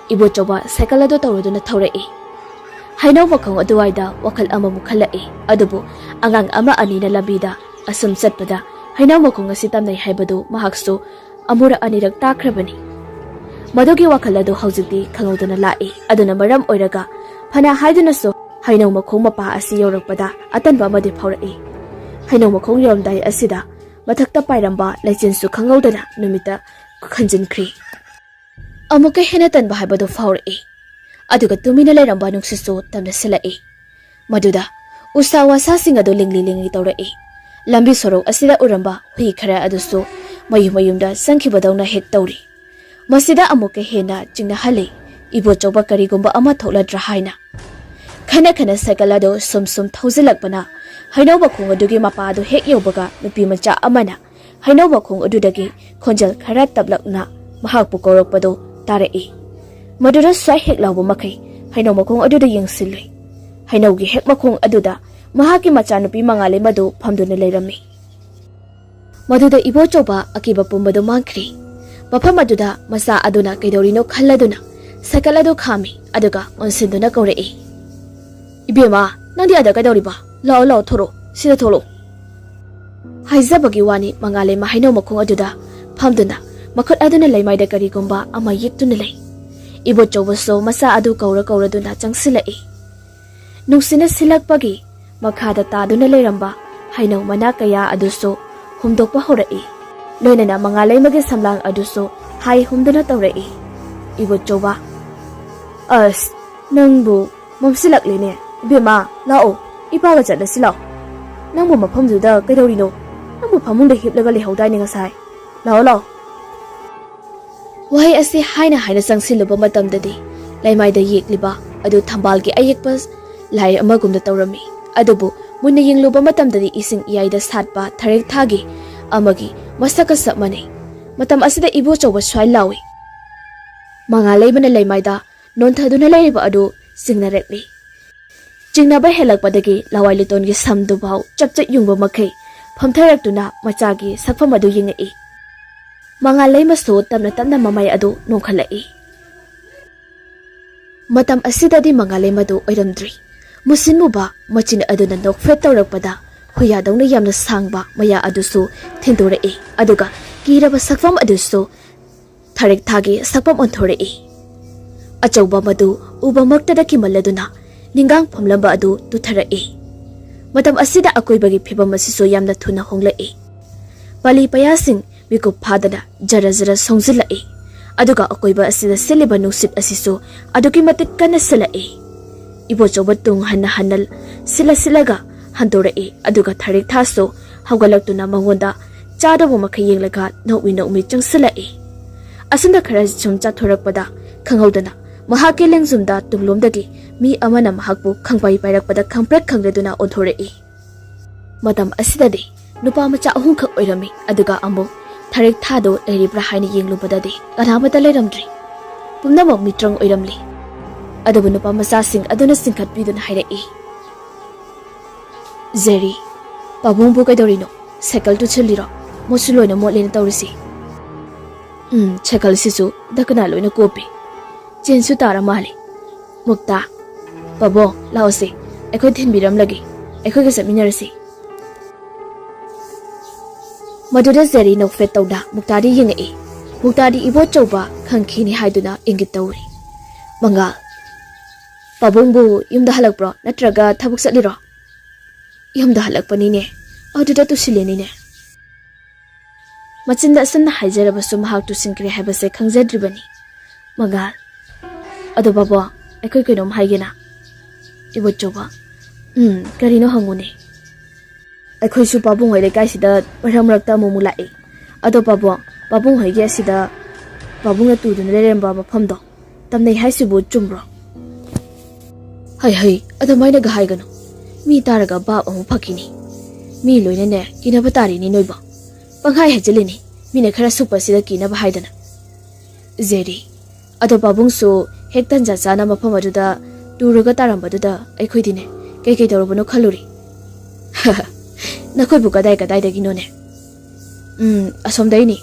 Ibochoba cycle ado tawraduna thaurai. Hainau makhong aduwaida wakal ama mukhalai adubu angang ama anina labida asum chatpada hainau makhong asi tamnai haibadu mahaksu amura anirak takrabani. Madugi wakal adu haujikti khangauduna lai aduna maram oiraga phana haiduna so hainau makhong mapa asi yorakpada atanba amadi phaurai. Hainau makhong yomdai asida mathakta pairamba laichinsu khangaudana numita khanjinkhri. Amuka hena tanba haibadu phaurai. Aduga tumina lairamba nungsisu tamna silai. Maduda usa wasa singado lingli taurai. Lambi sorok asida uramba hui khara adusu mayumda sankhibadawna hek tauri. Masida amuka hena jingna hale ibo choba karigumba ama tholadra haina. Khana cycle ado sum thausilakpana hainau bakhong adugi mapa adu hek yobaga nupi macha amana hainau bakhong adudagi khonjal khara tablakna mahakpu korokpado tarai. Maduda swai hek labu makai hainau makhong aduda yengsilui. Hainau gi hek makhong aduda mahaki macha nupi mangale madu phamduna leirami. Maduda ibo choba akiba pumbadu mangkhri. Mafam aduda masa aduna kaidorino khalladuna cycle adu khami aduga onsinduna kaurei. Ibema nandi ada kaidoriba lao thoro sida tholo. Haizabagi wani mangale ma hainau makhong aduda phamduna makhot aduna leimaida karigumba ama yiktuna lei. Ibo chobaso masa adu kauraduna changsilai. Nungsina silakpagi makhada taduna leiramba hainau mana kaya aduso humdokpa horai. Loinana mangalai magi samlang aduso hai humduna taurai. Ibo choba as nangbu momsilaklene bema lao ipaga chatlasi lao. Nangbu mafamduda kaidorino nangbu phamungda hiplaga lehaudai ni ngasai. Lao Wahai asi haina sangsiluba matamdadi laimaida yekliba adu thambalgi ayekpas lai amagumda tawrami adubu munna yengluba matamdadi ising iyaida satpa tharek thagi amagi masaka sapmane matam asida ibo choba swai lawi mangalai bana laimaida nonthaduna laiba adu singnarekli jingnaba helakpadagi lawai litongi samdu bau chapchat yungba makai phamtharaktuna machagi sakpham adu yingai mangalai maso tamna mamai adu nongkhalai. Matam asidadi mangalai madu oiramdri. Musinmuba machin aduna nokfet tawrakpada huyadawna yamna sangba maya adusu thindorai aduga kiraba sakfam adusu tharek thagi sakpam onthorei. Achauba madu uba maktada kimalladuna ningang phamlamba adu tutharai. Matam asida akoibagi phibam asiso yamna thuna honglai. Pali payasing Mikup padana jara songzilai. Aduga akoiba asida siliba nusit asiso aduki matik kana silai. Ibo choba tung hanal silaga handorai aduga tharik thaso hawgalaktuna mangonda chadabu makai yenglaga nokmi changsilai. Asinda khara chum chathorakpada khanghaudana mahake lengjumda tunglomdagi mi amana mahakbu khangpai pairakpada khangprek khangreduna onthorei. Matam asidadi nupa macha ahung khak oirami aduga ambo Tharik thado leiribra haina yenglubadadi kanamata leiramdri pumnamak mitrang oiramli adubu nupa masasing aduna singkhatpiduna hairai. Zeri pabungbu kaidorino cycle tu chiliro mosuloina motlena tawrisi. Cycle sisu dakana loina kopi chensu tara mali mukta pabo laose ekhoi thinbiram lagi ekhoi ga saminarasi. Maduda Zeri nokfet tawda muktadi yengai. Muktadi ibo choba khangkhini haiduna ingit tawri. Mangal pabungbu yumda halakbro natraga thabuk satliro. Yumda halakpani ne aduda tu sileni ne. Machinda sanna haijarabasu mahak tu singkri habase khangjadribani. Mangal adu babo ekoi kainom haigena. Ibo choba karino hangune. Akhoi su pabung hoi lekai sida maramrakta mumulai ado pabung hoi ge sida pabung na tuduna leremba mafamdo tamnai haisibu chumbro hai ado maina ga haigano mi taraga ba amu phakini mi loina ne kinaba tari ni noiba panghai hajilini mine khara super sida kinaba haidana. Zeri ado pabung su hektan jana mafam aduda turaga tarambaduda aikhoi dine kei tawrobano khaluri. Nakoy bu kadai dagi none. Asomdai ni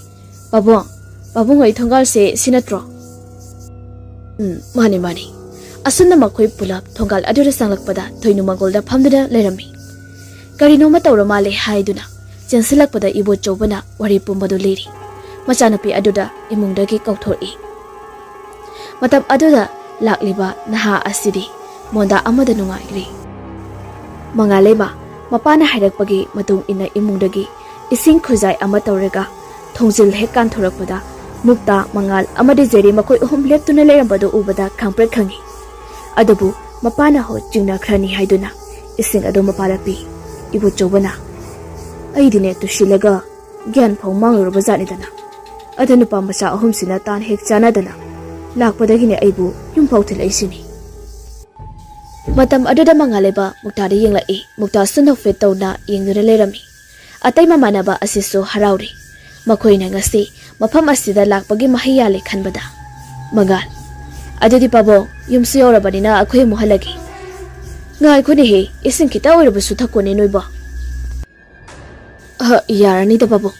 Pabung ay thonggal se sinatro. Mani. Asunna makoy pulap thonggal adura sanglakpada thoinu mangolda phamduna lerami. Karino matawra male haiduna chensilakpada ibo chobana wari pumbadu liri. Machanapi aduda imungdagi kauthori. Matam aduda lakliba naha asidi monda amada nungaigri. Mangaleba mapana hairakpagi matung ina imungdagi ising khuzai ama tawrega thongjil hekan thorakpada mukta mangal amadi jeri makoi uhum leptuna lerambado ubada khangpret khangi. Adabu mapana ho jingna khrani haiduna ising ado maparapi ibu chobana aidine tusilaga gyan phau manglurba janidana adanu pambacha ahum sina tan hek chanadana lakpadagine aibu yumphau thilaisini. Matam aduda mangaleba muktari yenglai mukta suno fetawna yengduna lerami. Atay mamanaba asiso harauri makoy na ngasi mafam asida lakpagi mahiyali khanbada. Magal adudi pabo yumsi yorabanina akoy muhalagi. Ngai ko ni ising kita oirabusu thakone noiba. Yarani da pabo.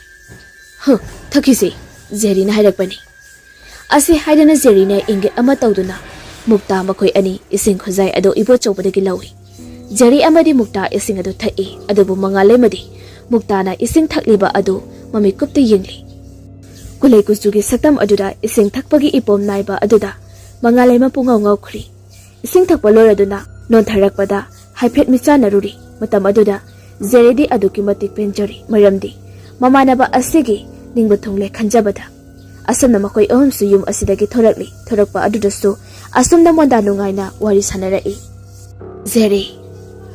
Thakisi Zerina hairakpani. Asi haidana Zerina ingit ama tawduna mukta makoy ani ising khuzai ado ibo chobadagi lawi. Jeri amadi mukta ising ado thai adubu mangale madi mukta na ising thakliba ado mami kupti yingli. Kulay kusugi satam aduda ising thakpagi ipom naiba aduda mangale mapungaw ngaw khri. Ising thakpalor aduna non tharakpada haiphet micha naruri matam aduda Zeridi aduki matik penjari maramdi mamanaba asigi ningba thongle khanjabada. Asam na makoy ahum suyum asidagi thorakpa adudasu asum na monda nungaina wari sanarai. Zeri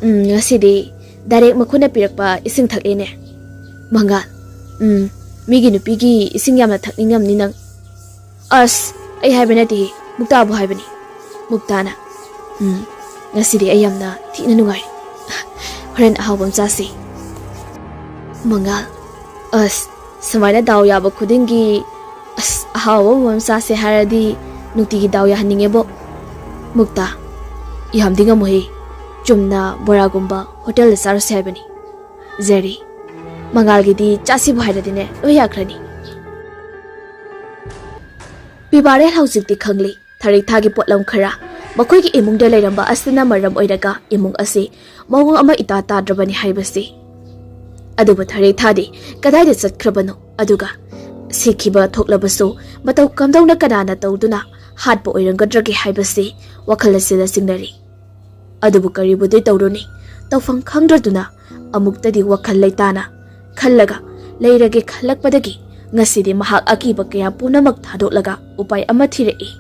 ngasidi direct makuna pirakpa ising thakene. Mangal migi nupigi ising yamna thakningam ninang. As ay haibanati mukta bu haibani. Muktana ngasidi ay yamna thina nungai. Horen ahawam chasi. Mangal as samaina daw yaba khudingi as ahawam chasi haradi nutigi daw ya haningebo. Mukta yamdinga mohi chumna boragumba hotel sar sebani. Zeri mangal gidi chasi bhairadine oyakhrani. Pibare haujikti khangli tharik thagi potlam khara makhoi gi imung de leiramba asina maram oiraga imung ase mawang ama ita tadrabani haibasi. Aduba tharik thadi kadai de chatkrabano aduga sikhiba thoklabasu matau kamdawna kanana tawduna hatpa oirangadragi haibasi wakhal asida singnari. Adubu karibudi tawruni tawfang khangdraduna amuktadi wakhal leitana khallaga leirage khalakpadagi ngasidi mahak akiba kaya punamak thadoklaga upai ama thirei.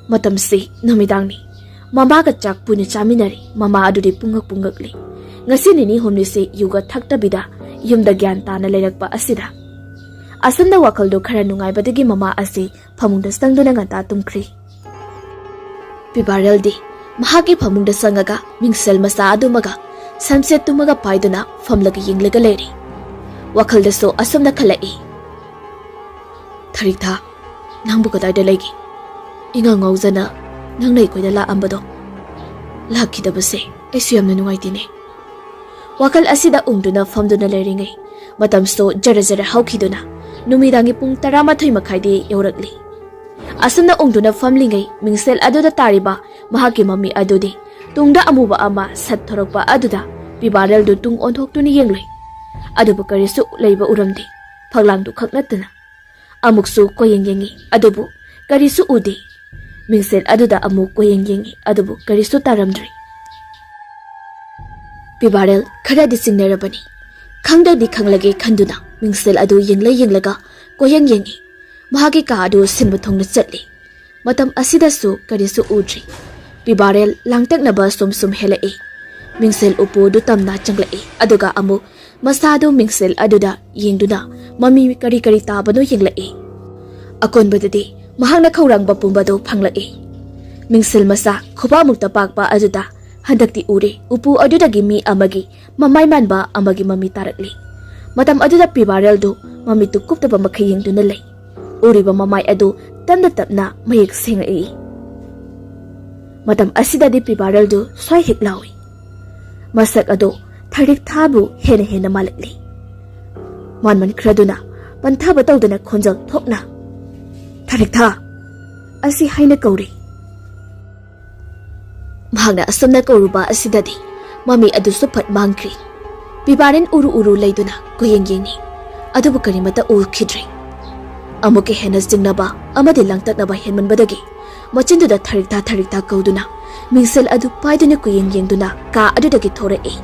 Matamsi namidangni mamaga chak puni chaminari mama adudi pungakli ngasini ni homnisi yuga thaktabida yumda gyan tana leirakpa asida. Asanda wakhaldo khara nungaibadagi mama asi phamungda sangduna ngata tumkhri. Pibareldi mahaki phamungda sangaga mingsel masa adumaga samset tumaga paiduna famlaga yinglaga leri. Wakhalda so asumna khalai. Tharikha nangbu kadai legi. Inga ngauzana nang nei koida la ambado. Lakhidabase aisu yamna nungaitine. Wakal asida ungduna famduna leringai. Matamsto jara haukiduna numidangi pung 13 makhaidi yaurakli. Asumna ungduna famlingai mingsel aduda tariba mahaki mami adudi tungda amuba ama sat thorakpa aduda pibarel du tung onthok tuni yengloi. Adubu karisu leiba uramdi phaglang du khaknatana amuksu koyengi adubu karisu udi mingsel aduda amuk koyengi adubu karisu taramdri. Pibarel khara di singnarabani khangda di khanglage khanduna mingsel adu yenglaga koyengi mahagi ka adu sinba thongna chatli. Matam asida su karisu udri. Pibarel langtaknaba sum helai. Mingsel upu du tamna changlai aduga amuk masado mingsel aduda yengduna mami kari tabano yenglai. Akon badadi mahangna khaurang bapumbado phanglai. Mingsel masa khoba mukta pakpa aduda handakti ure upu aduda gimi amagi mamai manba amagi mami tarakli. Matam aduda pibarel du mami tu kuptaba makhai yengduna lei. Uriba mamai adu tamna tapna mayek sengai. Matam asida di pibarel du swai hiklawi. Masak ado tharik thabu hena malakli. Manman kraduna ꯄꯟꯊꯥꯕ ꯇꯧꯗꯅ ꯈꯣꯟꯖꯦꯜ ꯊꯣꯛꯅ ꯊꯥꯔꯤꯛꯊꯥ ꯑꯁꯤ ꯍꯥꯏꯅ ꯀꯧꯔꯤ꯫ ꯃꯍꯥꯛꯅ ꯑꯁꯨꯝꯅ ꯀꯧꯔꯨꯕ ꯑꯁꯤꯗꯗꯤ ꯃꯃꯤ ꯑꯗꯨꯁꯨ ꯐꯠ ꯃꯥꯡꯈ꯭ꯔꯤ꯫ ꯄꯤꯕꯥꯔꯦꯟ ꯎꯔꯨ ꯂꯩꯗꯨꯅ ꯀꯨꯌꯦꯡ ꯌꯦꯡꯅꯤ, ꯑꯗꯨꯕꯨ ꯀꯔꯤꯃꯠꯇ ꯎꯈꯤꯗ꯭ꯔꯦ꯫ ꯑꯃꯨꯛꯀ ꯍꯦꯟꯅ ꯆꯤꯡꯅꯕ ꯑꯃꯗꯤ ꯂꯥꯡꯇꯛꯅꯕ ꯍꯦꯟꯃꯟꯕꯗꯒꯤ ꯃꯆꯤꯟꯗꯨꯗ ꯊꯥꯔꯤꯛꯊꯥ ꯀꯧꯗꯨꯅ ꯃꯤꯡꯁꯦꯜ ꯑꯗꯨ ꯄꯥꯏꯗꯨꯅ ꯀꯨꯌꯦꯡ ꯌꯦꯡꯗꯨꯅ ꯀꯥ ꯑꯗꯨꯗꯒꯤ ꯊꯣꯔꯛꯏ꯫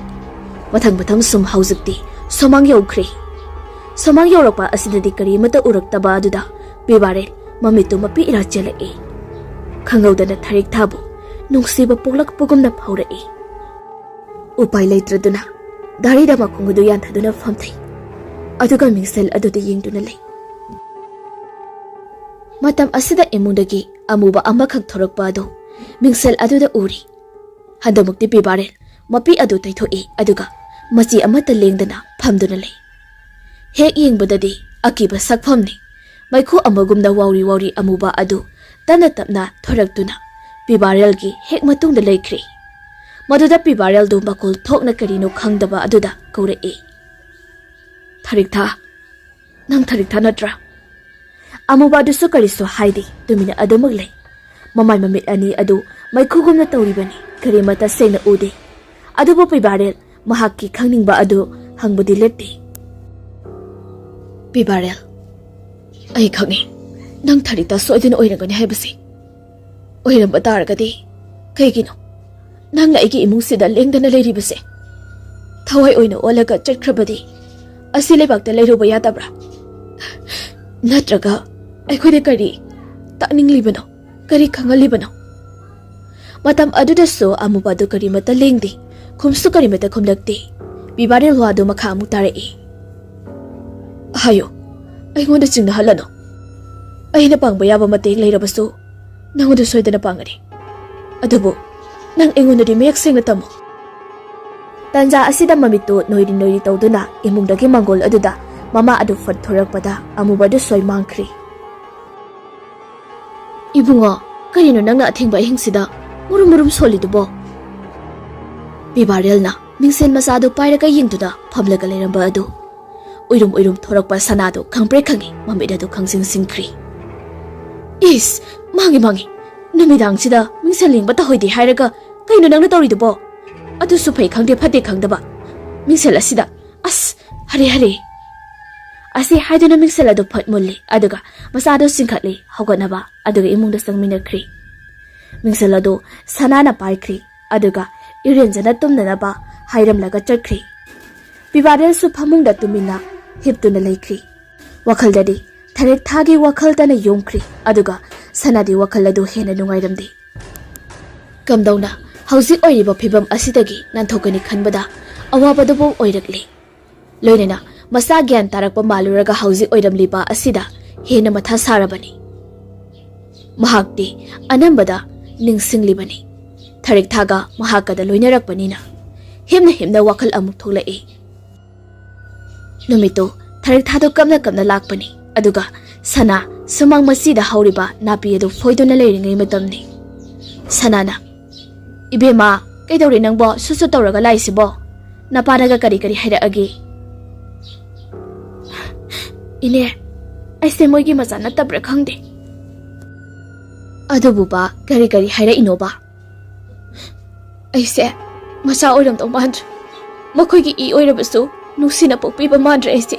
ꯃꯊꯪ ꯁꯨꯝ ꯍꯧꯖꯤꯛꯇꯤ ꯁꯣꯃꯥꯡ ꯌꯧꯈ꯭ꯔꯦ꯫ ꯁꯣꯃꯥꯡ ꯌꯧꯔꯛꯄ ꯑꯁꯤꯗꯗꯤ ꯀꯔꯤꯃꯠꯇ ꯎꯔꯛꯇꯕ ꯑꯗꯨꯗ ꯄꯤꯕꯥꯔꯦꯟ ꯃꯃꯤꯠꯇꯨ ꯃꯄꯤ ꯏꯔꯥ ꯆꯦꯜꯂꯛꯏ꯫ ꯈꯪꯍꯧꯗꯅ ꯊꯥꯔꯤꯛꯊꯥꯕꯨ ꯅꯨꯡꯁꯤꯕ ꯄꯣꯛꯂꯛꯄꯒꯨꯝꯅ ꯐꯥꯎꯔꯛꯏ꯫ ꯎꯄꯥꯏ ꯂꯩꯇ꯭ꯔꯗꯨꯅ ꯗꯥꯔꯤꯗ ꯃꯈꯣꯡ ꯑꯗꯨ ꯌꯥꯟꯊꯗꯨꯅ ꯐꯝꯊꯩ, ꯑꯗꯨꯒ ꯃꯤꯡꯁꯦꯜ ꯑꯗꯨꯗ ꯌꯦꯡꯗꯨꯅ ꯂꯩ꯫ ꯃꯇꯝ ꯑꯁꯤꯗ ꯏꯃꯨꯡꯗꯒꯤ ꯑꯃꯨꯕ ꯑꯃꯈꯛ ꯊꯣꯔꯛꯄ ꯑꯗꯨ ꯃꯤꯡꯁꯦꯜ ꯑꯗꯨꯗ ꯎꯔꯤ꯫ ꯍꯟꯗꯛꯃꯨꯛꯇꯤ ꯄꯤꯕꯥꯔꯦꯟ ꯃꯄꯤ ꯑꯗꯨ ꯇꯩꯊꯣꯛꯏ, ꯑꯗꯨꯒ ꯃꯆꯤ ꯑꯃꯠꯇ ꯂꯦꯡꯗꯅ ꯐꯝꯗꯨꯅ ꯂꯩ꯫ ꯍꯦꯛ ꯌꯦꯡꯕꯗꯗꯤ ꯑꯀꯤꯕ ꯁꯛꯐꯝꯅꯤ꯫ ꯃꯩꯈꯨ ꯑꯃꯒꯨꯝꯅ ꯋꯥꯎꯔꯤ ꯑꯃꯨꯕ ꯑꯗꯨ ꯇꯞꯅ ꯊꯣꯔꯛꯇꯨꯅ ꯄꯤꯕꯥꯔꯦꯜꯒꯤ ꯍꯦꯛ ꯃꯇꯨꯡꯗ ꯂꯩꯈ꯭ꯔꯦ꯫ ꯃꯗꯨꯗ ꯄꯤꯕꯥꯔꯦꯜꯗꯨ ꯃꯀꯣꯜ ꯊꯣꯛꯅ ꯀꯔꯤꯅꯣ ꯈꯪꯗꯕ ꯑꯗꯨꯗ ꯀꯧꯔꯛꯏ꯫ ꯊꯥꯔꯤꯛꯊꯥ, ꯅꯪ ꯊꯥꯔꯤꯛꯊꯥ ꯅꯠꯇ꯭ꯔꯥ? ꯑꯃꯨꯕ ꯑꯗꯨꯁꯨ ꯀꯔꯤꯁꯨ ꯍꯥꯏꯗꯦ, ꯇꯨꯃꯤꯟꯅ ꯑꯗꯨꯃꯛ ꯂꯩ꯫ ꯃꯃꯥꯏ ꯃꯃꯤꯠ ꯑꯅꯤ ꯑꯗꯨ ꯃꯩꯈꯨꯒꯨꯝꯅ ꯇꯧꯔꯤꯕꯅꯤ, ꯀꯔꯤꯃꯠꯇ ꯁꯦꯡꯅ ꯎꯗꯦ꯫ ꯑꯗꯨꯕꯨ ꯄꯤꯕꯥꯔꯦꯜ ꯃꯍꯥꯛꯀꯤ ꯈꯪꯅꯤꯡꯕ ꯑꯗꯨ ꯍꯪꯕꯗꯤ ꯂꯦꯞꯇꯦ꯫ ꯄꯤꯕꯥꯔꯦꯜ, ꯑꯩ ꯈꯪꯉꯤ ꯅꯪ ꯊꯥꯔꯤꯛꯊꯥ ꯁꯣꯏꯗꯅ ꯑꯣꯏꯔꯝꯒꯅꯤ ꯍꯥꯏꯕꯁꯤ꯫ ꯑꯣꯏꯔꯝꯕ ꯇꯥꯔꯒꯗꯤ ꯀꯩꯒꯤꯅꯣ ꯅꯪꯅ ꯑꯩꯒꯤ ꯏꯃꯨꯡꯁꯤꯗ ꯂꯦꯡꯗꯅ ꯂꯩꯔꯤꯕꯁꯦ? ꯊꯋꯥꯏ ꯑꯣꯏꯅ ꯑꯣꯜꯂꯒ ꯆꯠꯈ꯭ꯔꯕꯗꯤ ꯑꯁꯤ ꯂꯩꯕꯥꯛꯇ ꯂꯩꯔꯨꯕ ꯌꯥꯗꯕ꯭ꯔꯥ? ꯅꯠꯇ꯭ꯔꯒ ꯑꯩꯈꯣꯏꯗ ꯀꯔꯤ ꯇꯥꯛꯅꯤꯡꯂꯤꯕꯅꯣ, ꯀꯔꯤ ꯈꯪꯍꯜꯂꯤꯕꯅꯣ? ꯃꯇꯝ ꯑꯗꯨꯗꯁꯨ ꯑꯃꯨꯕ ꯑꯗꯨ ꯀꯔꯤꯃꯠꯇ ꯂꯦꯡꯗꯦ, ꯈꯨꯝꯁꯨ ꯀꯔꯤꯃꯠꯇ ꯈꯨꯝꯂꯛꯇꯦ꯫ ꯄꯤꯕꯥꯔꯦꯜ ꯋꯥꯗꯨ ꯃꯈꯥ ꯑꯃꯨꯛ ꯇꯥꯔꯛꯏ꯫ ꯍꯥꯏꯌꯣ, ꯑꯩꯉꯣꯟꯗ ꯆꯤꯡꯅꯍꯜꯂꯅꯣ꯫ ꯑꯩꯅ ꯄꯥꯡꯕ ꯌꯥꯕ ꯃꯇꯦꯡ ꯂꯩꯔꯕꯁꯨ ꯅꯪꯉꯣꯟꯗ ꯁꯣꯏꯗꯅ ꯄꯥꯡꯒꯅꯤ, ꯑꯗꯨꯕꯨ ꯅꯪ ꯑꯩꯉꯣꯟꯗꯗꯤ ꯃꯌꯦꯛ ꯁꯦꯡꯅ ꯇꯝꯃꯨ꯫ ꯇꯟꯖꯥ ꯑꯁꯤꯗ ꯃꯃꯤꯠꯇꯨ ꯅꯣꯏꯔꯤ ꯇꯧꯗꯨꯅ ꯏꯃꯨꯡꯗꯒꯤ ꯃꯪꯒꯣꯜ ꯑꯗꯨꯗ ꯃꯃꯥ ꯑꯗꯨ ꯐꯠ ꯊꯣꯔꯛꯄꯗ ꯑꯃꯨꯕ ꯑꯗꯨ ꯁꯣꯏ ꯃꯥꯡꯈ꯭ꯔꯤ꯫ ꯏꯕꯨꯡꯉꯣ, ꯀꯔꯤꯅꯣ ꯅꯪꯅ ꯑꯊꯦꯡꯕ ꯑꯍꯤꯡꯁꯤꯗ ꯃꯨꯔꯨꯝ ꯁꯣꯜꯂꯤꯗꯨꯕꯣ? ꯄꯤꯕꯥꯔꯦꯜꯅ ꯃꯤꯡꯁꯦꯜ ꯃꯆꯥꯗꯨ ꯄꯥꯏꯔꯒ ꯌꯦꯡꯗꯨꯅ ꯐꯝꯂꯒ ꯂꯩꯔꯝꯕ ꯑꯗꯨ ꯎꯏꯔꯨꯝ ꯊꯣꯔꯛꯄ ꯁꯅꯥꯗꯨ ꯈꯪꯄ꯭ꯔꯦꯛ ꯈꯪꯉꯤ, ꯃꯃꯤꯠ ꯑꯗꯨ ꯈꯪꯁꯤꯡꯈ꯭ꯔꯤ꯫ ꯏꯁ, ꯃꯥꯡꯉꯤ, ꯅꯨꯃꯤꯗꯥꯡꯁꯤꯗ ꯃꯤꯡꯁꯦꯜ ꯌꯦꯡꯕ ꯇꯧꯍꯣꯏꯗꯦ ꯍꯥꯏꯔꯒ ꯀꯩꯅꯣ ꯅꯪꯅ ꯇꯧꯔꯤꯗꯨꯕꯣ? ꯑꯗꯨꯁꯨ ꯐꯩ ꯈꯪꯗꯦ ꯐꯠꯇꯦ ꯈꯪꯗꯕ ꯃꯤꯡꯁꯦꯜ ꯑꯁꯤꯗ, ꯑꯁ ꯍꯔꯦ ꯑꯁꯤ ꯍꯥꯏꯗꯨꯅ ꯃꯤꯡꯁꯦꯜ ꯑꯗꯨ ꯐꯠ ꯃꯨꯜꯂꯤ, ꯑꯗꯨꯒ ꯃꯆꯥꯗꯨ ꯆꯤꯡꯈꯠꯂꯤ ꯍꯧꯒꯠꯅꯕ, ꯑꯗꯨꯒ ꯏꯃꯨꯡꯗ ꯆꯪꯃꯤꯟꯅꯈ꯭ꯔꯤ꯫ ꯃꯤꯡꯁꯦꯜ ꯑꯗꯨ ꯁꯅꯥꯅ ꯄꯥꯏꯈ꯭ꯔꯤ, ꯑꯗꯨꯒ ꯏꯔꯦꯟꯖꯅ ꯇꯨꯝꯅꯅꯕ ꯍꯥꯏꯔꯝꯂꯒ ꯆꯠꯈ꯭ꯔꯤ꯫ ꯄꯤꯕꯥꯔꯦꯜꯁꯨ ꯐꯃꯨꯡꯗ ꯇꯨꯃꯤꯟꯅ ꯍꯤꯞꯇꯨꯅ ꯂꯩꯈ꯭ꯔꯤ꯫ ꯋꯥꯈꯜꯗꯗꯤ ꯊꯥꯔꯤꯛꯊꯥꯒꯤ ꯋꯥꯈꯜꯇꯅ ꯌꯣꯝꯈ꯭ꯔꯤ, ꯑꯗꯨꯒ ꯁꯅꯥꯗꯤ ꯋꯥꯈꯜ ꯑꯗꯨ ꯍꯦꯟꯅ ꯅꯨꯡꯉꯥꯏꯔꯝꯗꯦ꯫ ꯀꯝꯗꯧꯅ ꯍꯧꯖꯤꯛ ꯑꯣꯏꯔꯤꯕ ꯐꯤꯕꯝ ꯑꯁꯤꯗꯒꯤ ꯅꯥꯟꯊꯣꯛꯀꯅꯤ ꯈꯟꯕꯗ ꯑꯋꯥꯕꯗꯨꯕꯨ ꯑꯣꯏꯔꯛꯂꯤ꯫ ꯂꯣꯏꯅꯅ ꯃꯁꯥ ꯒ꯭ꯌꯥꯟ ꯇꯥꯔꯛꯄ ꯃꯥꯜꯂꯨꯔꯒ ꯍꯧꯖꯤꯛ ꯑꯣꯏꯔꯝꯂꯤꯕ ꯑꯁꯤꯗ ꯍꯦꯟꯅ ꯃꯊꯥ ꯁꯥꯔꯕꯅꯤ꯫ ꯃꯍꯥꯛꯇꯤ ꯑꯅꯝꯕꯗ ꯅꯤꯡꯁꯤꯡꯂꯤꯕꯅꯤ, ꯊꯥꯔꯤꯛꯊꯥꯒ ꯃꯍꯥꯛꯀꯗ ꯂꯣꯏꯅꯔꯛꯄꯅꯤꯅ꯫ ꯍꯤꯞꯅ ꯋꯥꯈꯜ ꯑꯃꯨꯛ ꯊꯣꯛꯂꯛꯏ꯫ ꯅꯨꯃꯤꯠꯇꯨ ꯊꯥꯔꯤꯛꯊꯥꯗꯨ ꯀꯞꯅ ꯂꯥꯛꯄꯅꯤ, ꯑꯗꯨꯒ ꯁꯅꯥ ꯁꯨꯃꯥꯡ ꯃꯆꯤꯗ ꯍꯧꯔꯤꯕ ꯅꯥꯄꯤ ꯑꯗꯨ ꯐꯣꯏꯗꯨꯅ ꯂꯩꯔꯤꯉꯩ ꯃꯇꯝꯅꯤ꯫ ꯁꯅꯥꯅ, ꯏꯕꯦꯝꯃ, ꯀꯩꯗꯧꯔꯦ ꯅꯪꯕꯣ ꯁꯨꯁꯨ ꯇꯧꯔꯒ ꯂꯥꯛꯏꯁꯤꯕꯣ? ꯅꯄꯥꯅꯒ ꯀꯔꯤ ꯍꯥꯏꯔꯛꯑꯒꯦ? ꯏꯅꯦ, ꯑꯩꯁꯦ ꯃꯣꯏꯒꯤ ꯃꯆꯥ ꯅꯠꯇꯕ꯭ꯔꯥ ꯈꯪꯗꯦ꯫ ꯑꯗꯨꯕꯨ ꯕꯥ, ꯀꯔꯤ ꯍꯥꯏꯔꯛꯏꯅꯣꯕ? ꯑꯩꯁꯦ ꯃꯆꯥ ꯑꯣꯏꯔꯝꯗꯧ ꯃꯥꯟꯗ꯭ꯔꯦ, ꯃꯈꯣꯏꯒꯤ ꯏ ꯑꯣꯏꯔꯕꯁꯨ ꯅꯨꯡꯁꯤꯅ ꯄꯣꯛꯄꯤꯕ ꯃꯥꯟꯗ꯭ꯔꯦ ꯑꯩꯁꯦ꯫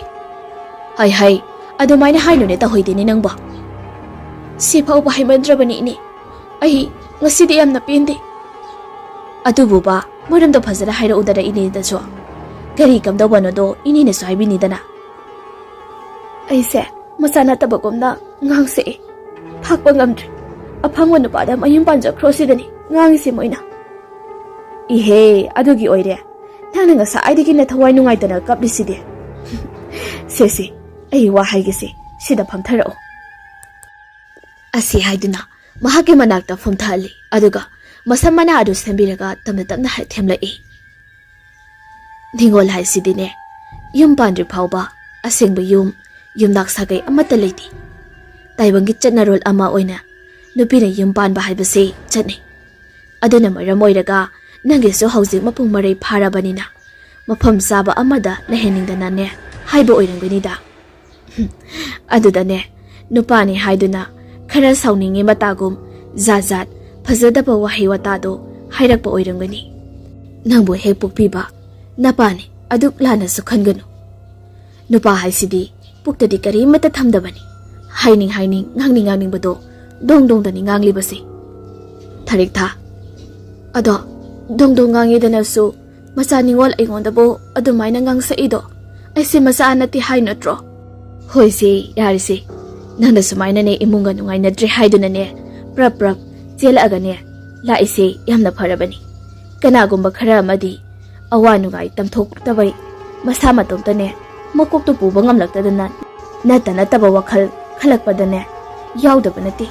ꯍꯩ, ꯑꯗꯨꯃꯥꯏꯅ ꯍꯥꯏꯅꯨꯅꯦ ꯇꯧꯍꯣꯏꯗꯦꯅꯦ ꯅꯪꯕꯣ꯫ ꯁꯤ ꯐꯥꯎꯕ ꯍꯥꯏꯃꯟꯗ꯭ꯔꯕꯅꯤ ꯏꯅꯦ, ꯑꯩ ꯉꯁꯤꯗꯤ ꯌꯥꯝꯅ ꯄꯦꯟꯗꯦ꯫ ꯑꯗꯨꯕꯨ ꯕꯥ, ꯃꯔꯝꯗꯣ ꯐꯖꯅ ꯍꯥꯏꯔꯛꯎꯗꯅ ꯏꯅꯦꯗꯁꯨ, ꯀꯔꯤ ꯀꯝꯗꯧꯕꯅꯣꯗꯣ ꯏꯅꯦꯅꯁꯨ ꯍꯥꯏꯕꯤꯅꯤꯗꯅ꯫ ꯑꯩꯁꯦ ꯃꯆꯥ ꯅꯠꯇꯕꯒꯨꯝꯅ ꯉꯥꯡꯁꯛꯏ, ꯊꯥꯛꯄ ꯉꯝꯗ꯭ꯔꯦ, ꯑꯐꯪꯕ ꯅꯨꯄꯥꯗ ꯃꯌꯨꯝ ꯄꯥꯟꯖꯈ꯭ꯔꯣ ꯁꯤꯗꯅꯤ ꯉꯥꯡꯉꯤꯁꯤ ꯃꯣꯏꯅ꯫ ꯏꯍꯦ, ꯑꯗꯨꯒꯤ ꯑꯣꯏꯔꯦ ꯅꯪꯅ ꯉꯁꯥꯏꯗꯒꯤꯅ ꯊꯋꯥꯏ ꯅꯨꯡꯉꯥꯏꯇꯅ ꯀꯞꯂꯤꯁꯤꯗꯤ꯫ ꯁꯦ ꯑꯩ ꯋꯥ ꯍꯥꯏꯒꯦꯁꯦ, ꯁꯤꯗ ꯐꯝꯊꯔꯛꯑꯣ꯫ ꯑꯁꯤ ꯍꯥꯏꯗꯨꯅ ꯃꯍꯥꯛꯀꯤ ꯃꯅꯥꯛꯇ ꯐꯝꯊꯍꯜꯂꯤ, ꯑꯗꯨꯒ ꯃꯁꯝ ꯃꯅꯥ ꯑꯗꯨ ꯁꯦꯝꯕꯤꯔꯒ ꯇꯞꯅ ꯊꯦꯝꯂꯛꯏ꯫ ꯅꯤꯡꯉꯣꯜ ꯍꯥꯏꯁꯤꯗꯤꯅꯦ, ꯌꯨꯝ ꯄꯥꯟꯗ꯭ꯔꯤ ꯐꯥꯎꯕ ꯑꯁꯦꯡꯕ ꯌꯨꯝꯅꯥꯛ ꯁꯥꯒꯩ ꯑꯃꯠꯇ ꯂꯩꯇꯦ꯫ ꯇꯥꯏꯕꯪꯒꯤ ꯆꯠꯅꯔꯣꯜ ꯑꯃ ꯑꯣꯏꯅ ꯅꯨꯄꯤꯅ ꯌꯨꯝ ꯄꯥꯟꯕ ꯍꯥꯏꯕꯁꯤ ꯆꯠꯅꯩ꯫ ꯑꯗꯨꯅ ꯃꯔꯝ ꯑꯣꯏꯔꯒ ꯅꯪꯒꯤꯁꯨ ꯍꯧꯖꯤꯛ ꯃꯄꯨꯡ ꯃꯔꯩ ꯐꯥꯔꯕꯅꯤꯅ ꯃꯐꯝ ꯆꯥꯕ ꯑꯃꯗ ꯂꯩꯍꯟꯅꯤꯡꯗꯅꯅꯦ ꯍꯥꯏꯕ ꯑꯣꯏꯔꯝꯒꯅꯤꯗ꯫ ꯑꯗꯨꯗꯅꯦ ꯅꯨꯄꯥꯅꯤ ꯍꯥꯏꯗꯨꯅ ꯈꯔ ꯁꯥꯎꯅꯤꯡꯉꯤ ꯃꯇꯥꯒꯨꯝ ꯖꯥꯠ ꯖꯥꯠ ꯐꯖꯗꯕ ꯋꯥꯍꯩ ꯋꯥꯇꯥꯗꯣ ꯍꯥꯏꯔꯛꯄ ꯑꯣꯏꯔꯝꯒꯅꯤ꯫ ꯅꯪꯕꯨ ꯍꯦꯛ ꯄꯣꯛꯄꯤꯕ ꯅꯄꯥꯅꯤ ꯑꯗꯨꯛ ꯂꯥꯟꯅꯁꯨ ꯈꯟꯒꯅꯨ꯫ ꯅꯨꯄꯥ ꯍꯥꯏꯁꯤꯗꯤ ꯄꯨꯛꯇꯗꯤ ꯀꯔꯤꯃꯠꯇ ꯊꯝꯗꯕꯅꯤ꯫ ꯍꯥꯏꯅꯤꯡ ꯉꯥꯡꯅꯤꯡꯕꯗꯣ ꯗꯣꯡ ꯗꯣꯡꯗꯅꯤ ꯉꯥꯡꯂꯤꯕꯁꯦ꯫ ꯊꯥꯔꯤꯛꯊꯥ ꯑꯗꯣ ꯗꯣꯡ ꯗꯣꯡ ꯉꯥꯡꯉꯤꯗꯅꯁꯨ ꯃꯆꯥ ꯅꯤꯡꯉꯣꯜ ꯑꯩꯉꯣꯟꯗꯕꯨ ꯑꯗꯨꯃꯥꯏꯅ ꯉꯥꯡꯁꯛꯏꯗꯣ ꯑꯩꯁꯦ ꯃꯆꯥ ꯅꯠꯇꯦ ꯍꯥꯏ ꯅꯠꯇ꯭ꯔꯣ? ꯍꯣꯏꯁꯦ ꯌꯥꯔꯤꯁꯦ ꯅꯪꯅ ꯁꯨꯃꯥꯏꯅꯅꯦ ꯏꯃꯨꯡꯒ ꯅꯨꯡꯉꯥꯏꯅꯗ꯭ꯔꯦ ꯍꯥꯏꯗꯨꯅꯅꯦ ꯄ꯭ꯔꯞ ꯆꯦꯜꯂꯛꯑꯒꯅꯦ ꯂꯥꯛꯏꯁꯦ ꯌꯥꯝꯅ ꯐꯔꯕꯅꯤ꯫ ꯀꯅꯥꯒꯨꯝꯕ ꯈꯔ ꯑꯃꯗꯤ ꯑꯋꯥ ꯅꯨꯡꯉꯥꯏ ꯇꯝꯊꯣꯛꯇꯕꯩ ꯃꯁꯥ ꯃꯇꯣꯝꯇꯅꯦ ꯃꯀꯣꯛꯇꯨ ꯄꯨꯕ ꯉꯝꯂꯛꯇꯗꯅ ꯅꯠꯇꯕ ꯋꯥꯈꯜ ꯈꯜꯂꯛꯄꯗꯅꯦ ꯌꯥꯎꯗꯕ ꯅꯠꯇꯦ꯫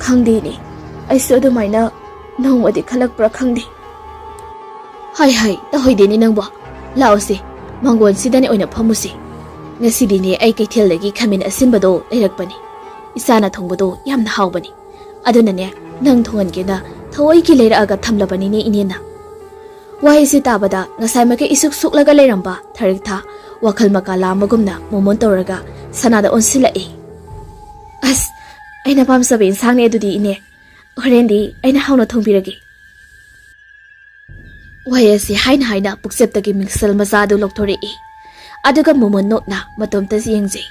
ꯈꯪꯗꯦꯅꯦ ꯑꯩꯁꯨ ꯑꯗꯨꯃꯥꯏꯅ ꯅꯣꯡꯃꯗꯤ ꯈꯜꯂꯛꯄ꯭ꯔꯥ ꯈꯪꯗꯦ꯫ ꯍꯥꯏ ꯇꯧꯍꯣꯏꯗꯦꯅꯦ ꯅꯪꯕꯣ ꯂꯥꯛꯑꯣꯁꯦ ꯃꯥꯡꯒꯣꯟꯁꯤꯗꯅꯦ ꯑꯣꯏꯅ ꯐꯝꯃꯨꯁꯦ꯫ ꯉꯁꯤꯗꯤꯅꯦ ꯑꯩ ꯀꯩꯊꯦꯜꯗꯒꯤ ꯈꯥꯃꯦꯟ ꯑꯁꯤꯟꯕꯗꯣ ꯂꯩꯔꯛꯄꯅꯤ꯫ ꯏꯆꯥꯅ ꯊꯣꯡꯕꯗꯣ ꯌꯥꯝꯅ ꯍꯥꯎꯕꯅꯤ꯫ ꯑꯗꯨꯅꯅꯦ ꯅꯪ ꯊꯣꯡꯍꯟꯒꯦꯅ ꯊꯑꯣꯏꯒꯤ ꯂꯩꯔꯛꯑꯒ ꯊꯝꯂꯕꯅꯤꯅꯦ ꯏꯅꯦꯅ꯫ ꯋꯥꯍꯩꯁꯤ ꯇꯥꯕꯗ ꯉꯁꯥꯏꯃꯛꯀꯤ ꯏꯁꯨꯛ ꯁꯨꯛꯂꯒ ꯂꯩꯔꯝꯕ ꯊꯥꯔꯤꯛꯊꯥ ꯋꯥꯈꯜ ꯃꯀꯥ ꯂꯥꯝꯕꯒꯨꯝꯅ ꯃꯣꯃꯣꯟ ꯇꯧꯔꯒ ꯁꯅꯥꯗ ꯑꯣꯟꯁꯤꯜꯂꯛꯏ꯫ ꯑꯁ ꯑꯩꯅ ꯄꯥꯝꯖꯕ ꯏꯟꯁꯥꯡꯅꯦ ꯑꯗꯨꯗꯤ ꯏꯅꯦ꯫ ꯍꯣꯔꯦꯟꯗꯤ ꯑꯩꯅ ꯍꯥꯎꯅ ꯊꯣꯡꯕꯤꯔꯒꯦ꯫ ꯋꯥꯍꯩ ꯑꯁꯤ ꯍꯥꯏꯅ ꯄꯨꯛꯆꯦꯞꯇꯒꯤ ꯃꯤꯡꯁꯦꯜ ꯃꯆꯥꯗꯨ ꯂꯧꯊꯣꯔꯛꯏ꯫ ꯑꯗꯨꯒ ꯃꯣꯃꯣꯟ ꯅꯣꯛꯅ ꯃꯇꯣꯝꯇ ꯌꯦꯡꯖꯩ꯫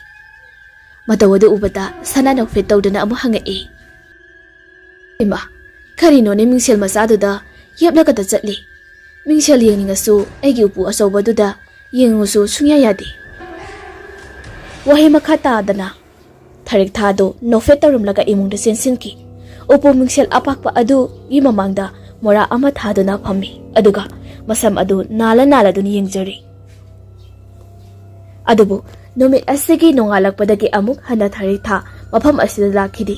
ꯃꯇꯧ ꯑꯗꯨ ꯎꯕꯗ ꯁꯅꯥ ꯅꯣꯛꯐꯦꯠ ꯇꯧꯗꯨꯅ ꯑꯃꯨꯛ ꯍꯪꯉꯛꯏ꯫ ꯏꯃꯥ ꯀꯔꯤꯅꯣꯅꯦ ꯃꯤꯡꯁꯦꯜ ꯃꯆꯥꯗꯨꯗ ꯌꯦꯞꯂꯒꯗ ꯆꯠꯂꯤ꯫ ꯃꯤꯡꯁꯦꯜ ꯌꯦꯡꯅꯤꯡꯉꯁꯨ ꯑꯩꯒꯤ ꯎꯄꯨ ꯑꯆꯧꯕꯗꯨꯗ ꯌꯦꯡꯉꯨꯁꯨ ꯁꯨꯡꯌꯥ ꯌꯥꯗꯦ꯫ ꯋꯥꯍꯩ ꯃꯈꯥ ꯇꯥꯗꯅ ꯊꯥꯔꯤꯛꯊꯥꯗꯣ ꯅꯣꯛꯐꯦꯠ ꯇꯧꯔꯝꯂꯒ ꯏꯃꯨꯡꯗ ꯆꯦꯟꯁꯤꯟꯈꯤ꯫ ꯎꯄꯨ ꯃꯤꯡꯁꯦꯜ ꯑꯄꯥꯛꯄ ꯑꯗꯨꯒꯤ ꯃꯃꯥꯡꯗ ꯃꯣꯔꯥ ꯑꯃ ꯊꯥꯗꯨꯅ ꯐꯝꯃꯤ꯫ ꯑꯗꯨꯒ ꯃꯁꯝ ꯑꯗꯨ ꯅꯥꯜꯂꯗꯨꯅ ꯌꯦꯡꯖꯔꯤ꯫ ꯑꯗꯨꯕꯨ ꯅꯨꯃꯤꯠ ꯑꯁꯤꯒꯤ ꯅꯣꯡꯉꯥꯜꯂꯛꯄꯗꯒꯤ ꯑꯃꯨꯛ ꯍꯟꯅ ꯊꯥꯔꯤꯛꯊꯥ ꯃꯐꯝ ꯑꯁꯤꯗ ꯂꯥꯛꯈꯤꯗꯦ꯫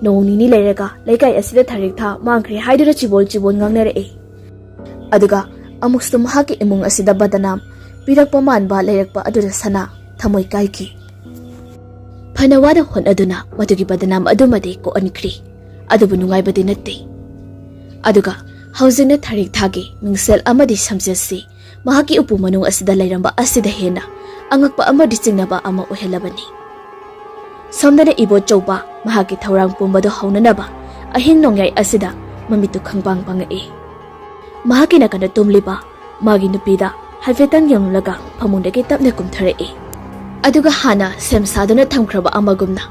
ꯅꯣꯡ ꯅꯤꯅꯤ ꯂꯩꯔꯒ ꯂꯩꯀꯥꯏ ꯑꯁꯤꯗ ꯊꯥꯔꯤꯛꯊꯥ ꯃꯥꯡꯈ꯭ꯔꯦ ꯍꯥꯏꯗꯨꯅ ꯆꯤꯕꯣꯜ ꯉꯥꯡꯅꯔꯛꯏ꯫ ꯑꯗꯨꯒ ꯑꯃꯨꯛꯁꯨ ꯃꯍꯥꯛꯀꯤ ꯏꯃꯨꯡ ꯑꯁꯤꯗ ꯕꯗꯅꯥꯝ ꯄꯤꯔꯛꯄ ꯃꯥꯟꯕ ꯂꯩꯔꯛꯄ ꯑꯗꯨꯗ ꯁꯅꯥ ꯊꯃꯣꯏ ꯀꯥꯏꯈꯤ꯫ ꯐꯅ ꯋꯥꯅ ꯍꯣꯠꯅꯗꯨꯅ ꯃꯗꯨꯒꯤ ꯕꯗꯅꯥꯝ ꯑꯗꯨꯃꯗꯤ ꯀꯣꯛꯍꯟꯈ꯭ꯔꯤ꯫ ꯑꯗꯨꯕꯨ ꯅꯨꯡꯉꯥꯏꯕꯗꯤ ꯅꯠꯇꯦ꯫ ꯑꯗꯨꯒ ꯍꯧꯖꯤꯛꯅ ꯊꯥꯔꯤꯛꯊꯥꯒꯤ ꯃꯤꯡꯁꯦꯜ ꯑꯃꯗꯤ ꯁꯝꯖꯦꯠꯁꯤ ꯃꯍꯥꯛꯀꯤ ꯎꯄꯨ ꯃꯅꯨꯡ ꯑꯁꯤꯗ ꯂꯩꯔꯝꯕ ꯑꯁꯤꯗ ꯍꯦꯟꯅ ꯑꯉꯛꯄ ꯑꯃꯗꯤ ꯆꯤꯡꯅꯕ ꯑꯃ ꯑꯣꯏꯍꯜꯂꯕꯅꯤ꯫ ꯁꯣꯝꯗꯅ ꯏꯕꯣꯆꯧꯕ ꯃꯍꯥꯛꯀꯤ ꯊꯧꯔꯥꯡ ꯄꯨꯝꯕꯗꯨ ꯍꯧꯅꯅꯕ ꯑꯍꯤꯡ ꯅꯣꯡꯌꯥꯏ ꯑꯁꯤꯗ ꯃꯃꯤꯠꯇꯨ ꯈꯪꯄꯥꯡ ꯄꯥꯡꯉꯛꯏ꯫ ꯃꯍꯥꯛꯀꯤ ꯅꯥꯀꯟꯗ ꯇꯨꯝꯂꯤꯕ ꯃꯥꯒꯤ ꯅꯨꯄꯤꯗ ꯍꯥꯏꯐꯦꯠꯇꯪ ꯌꯦꯡꯂꯒ ꯐꯃꯨꯡꯗꯒꯤ ꯇꯞꯅ ꯀꯨꯝꯊꯔꯛꯏ꯫ ꯑꯗꯨꯒ ꯍꯥꯟꯅ ꯁꯦꯝ ꯁꯥꯗꯨꯅ ꯊꯝꯈ꯭ꯔꯕ ꯑꯃꯒꯨꯝꯅ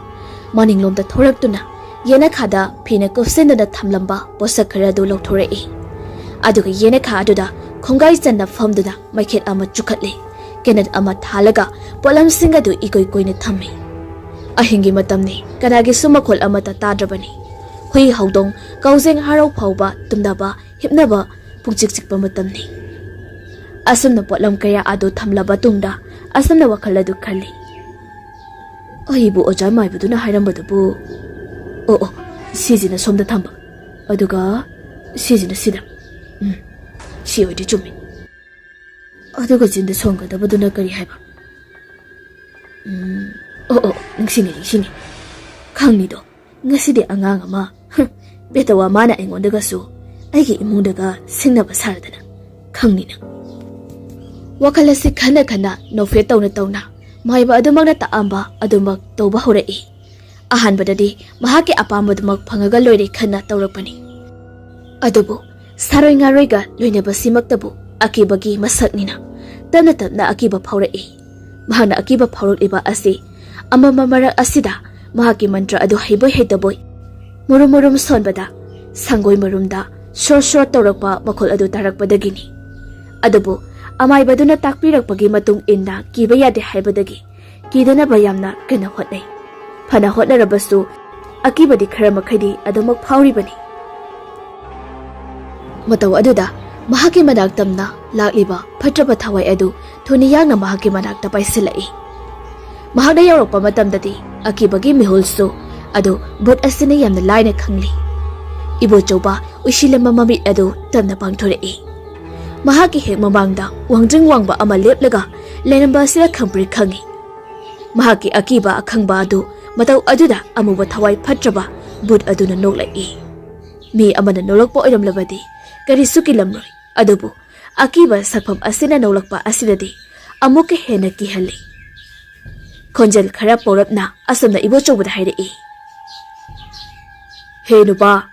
ꯃꯅꯤꯡꯂꯣꯝꯗ ꯊꯣꯔꯛꯇꯨꯅ ꯌꯦꯅꯈꯥꯗ ꯐꯤꯅ ꯀꯨꯞꯁꯤꯟꯗꯨꯅ ꯊꯝꯂꯝꯕ ꯄꯣꯠꯁꯛ ꯈꯔ ꯑꯗꯨ ꯂꯧꯊꯣꯔꯛꯏ꯫ ꯑꯗꯨꯒ ꯌꯦꯅꯈꯥ ꯑꯗꯨꯗ ꯈꯣꯡꯒꯥꯏ ꯆꯟꯅ ꯐꯝꯗꯨꯅ ꯃꯩꯈꯦꯠ ꯑꯃ ꯆꯨꯈꯠꯂꯤ꯫ ꯀꯦꯅꯦꯠ ꯑꯃ ꯊꯥꯜꯂꯒ ꯄꯣꯠꯂꯝꯁꯤꯡ ꯑꯗꯨ ꯏꯀꯣꯏ ꯀꯣꯏꯅ ꯊꯝꯃꯤ꯫ ꯑꯍꯤꯡꯒꯤ ꯃꯇꯝꯅꯤ ꯀꯅꯥꯒꯤꯁꯨ ꯃꯈꯣꯜ ꯑꯃꯠꯇ ꯇꯥꯗ꯭ꯔꯕꯅꯤ꯫ ꯍꯨꯏ ꯍꯧꯗꯣꯡ ꯀꯧꯖꯦꯡ ꯍꯥꯔꯧ ꯐꯥꯎꯕ ꯇꯨꯝꯅꯕ ꯍꯤꯞꯅꯕ ꯄꯨꯡꯆꯤꯛ ꯆꯤꯛꯄ ꯃꯇꯝꯅꯤ꯫ ꯑꯁꯨꯝꯅ ꯄꯣꯠꯂꯝ ꯀꯌꯥ ꯑꯗꯨ ꯊꯝꯂꯕ ꯇꯨꯡꯗ ꯑꯁꯨꯝꯅ ꯋꯥꯈꯜ ꯑꯗꯨ ꯈꯜꯂꯤ꯫ ꯑꯩꯕꯨ ꯑꯣꯖꯥ ꯃꯥꯏꯕꯗꯨꯅ ꯍꯥꯏꯔꯝꯕꯗꯨꯕꯨ ꯑꯣ ꯁꯤꯁꯤꯅ ꯁꯣꯝꯗ ꯊꯝꯕ ꯑꯗꯨꯒ ꯁꯤꯁꯤꯅ ꯁꯤꯗ ꯁꯤ ꯑꯣꯏꯗꯤ ꯆꯨꯝꯃꯤ꯫ ꯑꯗꯨꯒ ꯆꯤꯟꯗ ꯁꯣꯟꯒꯗꯕꯗꯨꯅ ꯀꯔꯤ ꯍꯥꯏꯕ? ꯅꯤꯡꯁꯤꯡꯉꯤ ꯈꯪꯅꯤꯗꯣ ꯉꯁꯤꯗꯤ ꯑꯉꯥꯡ ꯑꯃ ꯄꯦꯇꯋꯥ ꯃꯥꯅ ꯑꯩꯉꯣꯟꯗꯒꯁꯨ ꯑꯩꯒꯤ ꯏꯃꯨꯡꯗꯒ ꯁꯤꯡꯅꯕ ꯁꯥꯔꯗꯅ ꯈꯪꯅꯤꯅ꯫ ꯋꯥꯈꯜ ꯑꯁꯤ ꯈꯟꯅ ꯅꯣꯛꯐꯦꯠ ꯇꯧꯅ ꯃꯥꯏꯕ ꯑꯗꯨꯃꯛꯅ ꯇꯥꯛꯑꯝꯕ ꯑꯗꯨꯃꯛ ꯇꯧꯕ ꯍꯧꯔꯛꯏ꯫ ꯑꯍꯥꯟꯕꯗꯗꯤ ꯃꯍꯥꯛꯀꯤ ꯑꯄꯥꯝꯕꯗꯨꯃꯛ ꯐꯪꯉꯒ ꯂꯣꯏꯔꯦ ꯈꯟꯅ ꯇꯧꯔꯛꯄꯅꯤ꯫ ꯑꯗꯨꯕꯨ ꯁꯥꯔꯣꯏ ꯉꯥꯔꯣꯏꯒ ꯂꯣꯏꯅꯕꯁꯤꯃꯛꯇꯕꯨ ꯑꯀꯤꯕꯒꯤ ꯃꯁꯛꯅꯤꯅ ꯇꯞꯅ ꯑꯀꯤꯕ ꯐꯥꯎꯔꯛꯏ꯫ ꯃꯍꯥꯛꯅ ꯑꯀꯤꯕ ꯐꯥꯎꯔꯛꯂꯤꯕ ꯑꯁꯤ ꯑꯃꯝꯕ ꯃꯔꯛ ꯑꯁꯤꯗ ꯃꯍꯥꯛꯀꯤ ꯃꯟꯇ꯭ꯔ ꯑꯗꯨ ꯍꯩꯕꯣꯏ ꯍꯩꯇꯕꯣꯏ ꯃꯨꯔꯨꯝ ꯁꯣꯟꯕꯗ ꯁꯪꯒꯣꯏ ꯃꯔꯨꯝꯗ ꯁꯣꯔ ꯇꯧꯔꯛꯄ ꯃꯈꯣꯜ ꯑꯗꯨ ꯇꯥꯔꯛꯄꯗꯒꯤꯅꯤ꯫ ꯑꯗꯨꯕꯨ ꯑꯃꯥꯏꯕꯗꯨꯅ ꯇꯥꯛꯄꯤꯔꯛꯄꯒꯤ ꯃꯇꯨꯡ ꯏꯟꯅ ꯀꯤꯕ ꯌꯥꯗꯦ ꯍꯥꯏꯕꯗꯒꯤ ꯀꯤꯗꯅꯕ ꯌꯥꯝꯅ ꯀꯟꯅ ꯍꯣꯠꯅꯩ꯫ ꯐꯅ ꯍꯣꯠꯅꯔꯕꯁꯨ ꯑꯀꯤꯕꯗꯤ ꯈꯔ ꯃꯈꯩꯗꯤ ꯑꯗꯨꯃꯛ ꯐꯥꯎꯔꯤꯕꯅꯤ꯫ ꯃꯇꯧ ꯑꯗꯨꯗ ꯃꯍꯥꯛꯀꯤ ꯃꯅꯥꯛ ꯇꯝꯅ ꯂꯥꯛꯂꯤꯕ ꯐꯠꯇ꯭ꯔꯕ ꯊꯋꯥꯏ ꯑꯗꯨ ꯊꯨꯅ ꯌꯥꯡꯅ ꯃꯍꯥꯛꯀꯤ ꯃꯅꯥꯛꯇ ꯄꯥꯏꯁꯤꯜꯂꯛꯏ꯫ ꯃꯍꯥꯛꯅ ꯌꯧꯔꯛꯄ ꯃꯇꯝꯗꯗꯤ ꯑꯀꯤꯕꯒꯤ ꯃꯤꯍꯨꯜꯁꯨ ꯑꯗꯨ ꯚꯨꯠ ꯑꯁꯤꯅ ꯌꯥꯝꯅ ꯂꯥꯏꯅ ꯈꯪꯂꯤ꯫ ꯏꯕꯣꯆꯧꯕ ꯎꯏꯁꯤꯜꯂꯝꯕ ꯃꯃꯤꯠ ꯑꯗꯨ ꯇꯞꯅ ꯄꯥꯡꯊꯣꯔꯛꯏ꯫ ꯃꯍꯥꯛꯀꯤ ꯍꯦꯛ ꯃꯃꯥꯡꯗ ꯋꯥꯡꯖꯤꯡ ꯋꯥꯡꯕ ꯑꯃ ꯂꯦꯞꯂꯒ ꯂꯩꯔꯝꯕ ꯑꯁꯤꯗ ꯈꯪꯄ꯭ꯔꯦꯛ ꯈꯪꯏ꯫ ꯃꯍꯥꯛꯀꯤ ꯑꯀꯤꯕ ꯑꯈꯪꯕ ꯑꯗꯨ ꯃꯇꯧ ꯑꯗꯨꯗ ꯑꯃꯨꯕ ꯊꯋꯥꯏ ꯐꯠꯇ꯭ꯔꯕ ꯚꯨꯠ ꯑꯗꯨꯅ ꯅꯣꯛꯂꯛꯏ꯫ ꯃꯤ ꯑꯃꯅ ꯅꯣꯛꯂꯛꯄ ꯑꯣꯏꯔꯝꯂꯕꯗꯤ ꯀꯔꯤꯁꯨ ꯀꯤꯂꯝꯂꯣꯏ꯫ ꯑꯗꯨꯕꯨ ꯑꯀꯤꯕ ꯁꯛꯐꯝ ꯑꯁꯤꯅ ꯅꯣꯛꯂꯛꯄ ꯑꯁꯤꯗꯗꯤ ꯑꯃꯨꯛꯀ ꯍꯦꯟꯅ ꯀꯤꯍꯜꯂꯤ꯫ Khonjel khara porapna asomna ibochobda hairei. He nupa,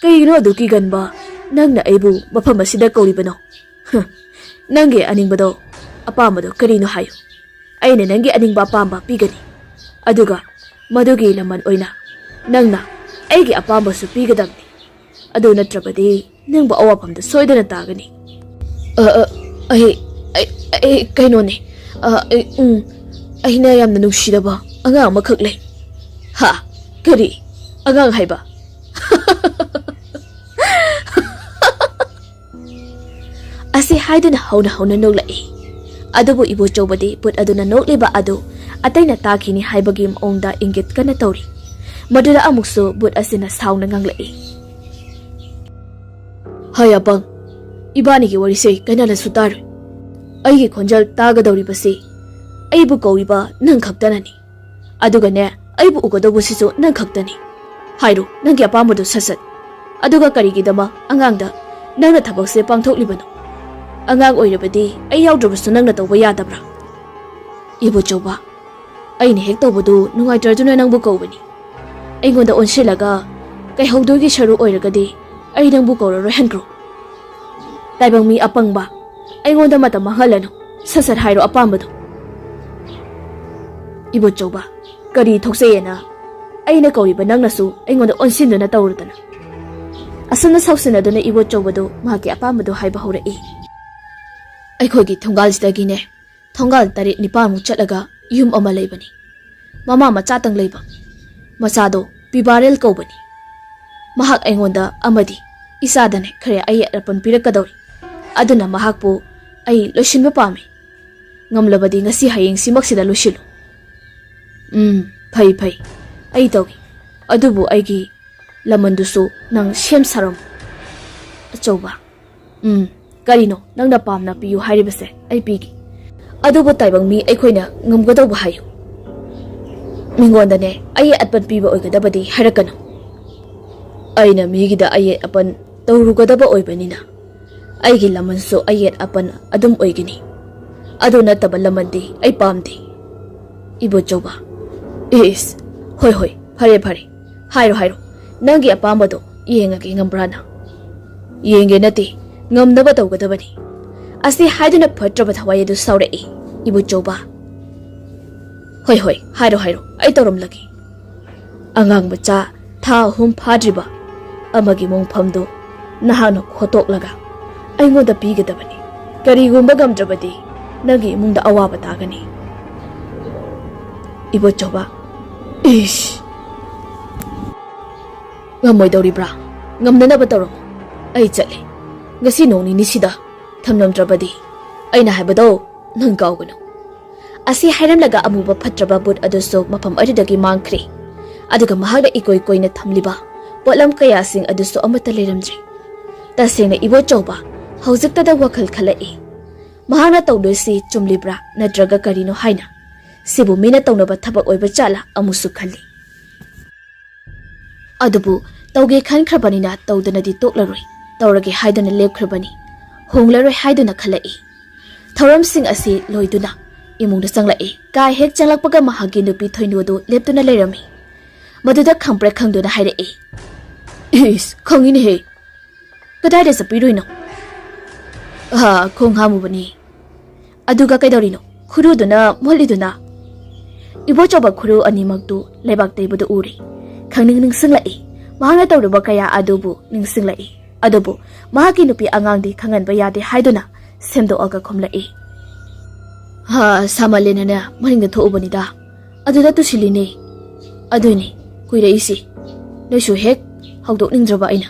kaino aduki ganba, nangna aibu mafam asida kauribano. Nange aningbado, apamado karino hayo. Aina nange aningba apamba pigani. Aduga, madugi laman oina. Nangna, aigi apamba su pigadamni. Adu natrabadi, nangba awapamda soidana tagani. Kaino ne. Aina yamna nungshidaba, angang makhak lay. Ha, kari, angang haiba. Asi haiduna hauna noklai. Adubu ibochobadi put aduna nokliba adu atayna takini haibagi maongda ingit kana tawri. Madura amukso but asina sauna nganglai. Haya bang, ibani ki warise kanala sutaru. Aigi khonjal tagadawri basi. Aibu kawiba nang khaktanani. Aduga ne aibu ugodobu sisu nang khaktani. Hairu nangi apamadu sasat. Aduga karigidama angangda nangna thabakse pangthoklibano. Angang oirabadi ai yaudrabasu nangna tawba yadabra. Ibochoba, aini hek tawbadu nungaitarjuna nangbu kawbani. Aingonda onsilaga kai haudogi sharu oiragadi ai nangbu kawraroi hankro. Taibang mi apangba aingonda mata mahalano sasat hairu apambadu. Ibochoba, kari thokseyena aina kawiba nangnasu aingonda onsinduna tawrudana. Asana sausinaduna ibochobadu maki apambadu haiba haurai. Aikhogi thongalsidagine thongal tari nipamu chatlaga yum ama leibani. Mama macha tang leiba. Machado pibarel kawbani. Mahak aingonda amadi isadane khare ai arpan pirakadori. Aduna mahakpu ai loishinba pami. Ngamlabadi ngasi hayeng simaksida loisilu. Phai. Ai tawgi. Adubu aigi lamandusu nang shem saram. Achoba. Karino nangna pamna piyu hairibase ai pigi. Adubu taibang mi aikhoina ngamgadawba hayu. Mingondane ai atpan piba oigadabadi hairakano. Aina migida ai apan tawrugadaba oibanina. Aigi lamanso ai apan adum oigini. Adu nataba lamandi ai pamdi. Ibochoba. Is. Hoi. Phare. Hairo. Nangi apambado yengagi ngambrana. Yenge nati. Ngamnaba tawgadabani. Asi haiduna phatraba thawai adu saurei. Ibochoba. Hoi. Hairo. Ai tawramlagi. Angang macha tha hum phadriba. Amagi mongphamdo nahano khotoklaga. Aingoda pigadabani. Karigumba gamdrabadi nagi mungda awaba tagani. Ibochoba. Ish. Ngamoy dawribra. Ngamnanaba tawramo. Ai chatli. Ngasi noni nisida thamnamdrabadi aina haibado nang kawgano. Asi hairamlaga amuba phatraba bud aduso mafam adudagi mangkhri. Aduga mahagda ikoina thamliba potlam kaya sing aduso amata leiramdri. Tasengna ibochoba haujiktada wakhal khalai. Mahagna tawdoisi chumlibra nadraga karino haina. Sibu mina tawnaba thabak oiba chala amusu khali. Adubu tawge khankhrabanina tawdanadi toklaroi. Tawrage haiduna lepkhrabani. Honglaroi haiduna khalai. Tharamsing asi loiduna imungda changlai. Kai hek changlakpaga mahagi nupi thoinudu leptuna leirami. Maduda khampra khangduna hairei. Is khangine he. Kadaida sapiruino. Khonghamubani. Aduga kaidorino. Khuruduna moliduna. Ibochoba khuru animaktu lebak teibudu uri. Khangning ningsinglai. Mahana tawruba kaya adubu ningsinglai. Adubu mahaki nupi angangdi khanganba yade haiduna semdo aga khomlai. Samalena na maringda thoubani da. Aduda tusiline. Aduni kuiraisi. Noishu hek hawdok ningdraba aina.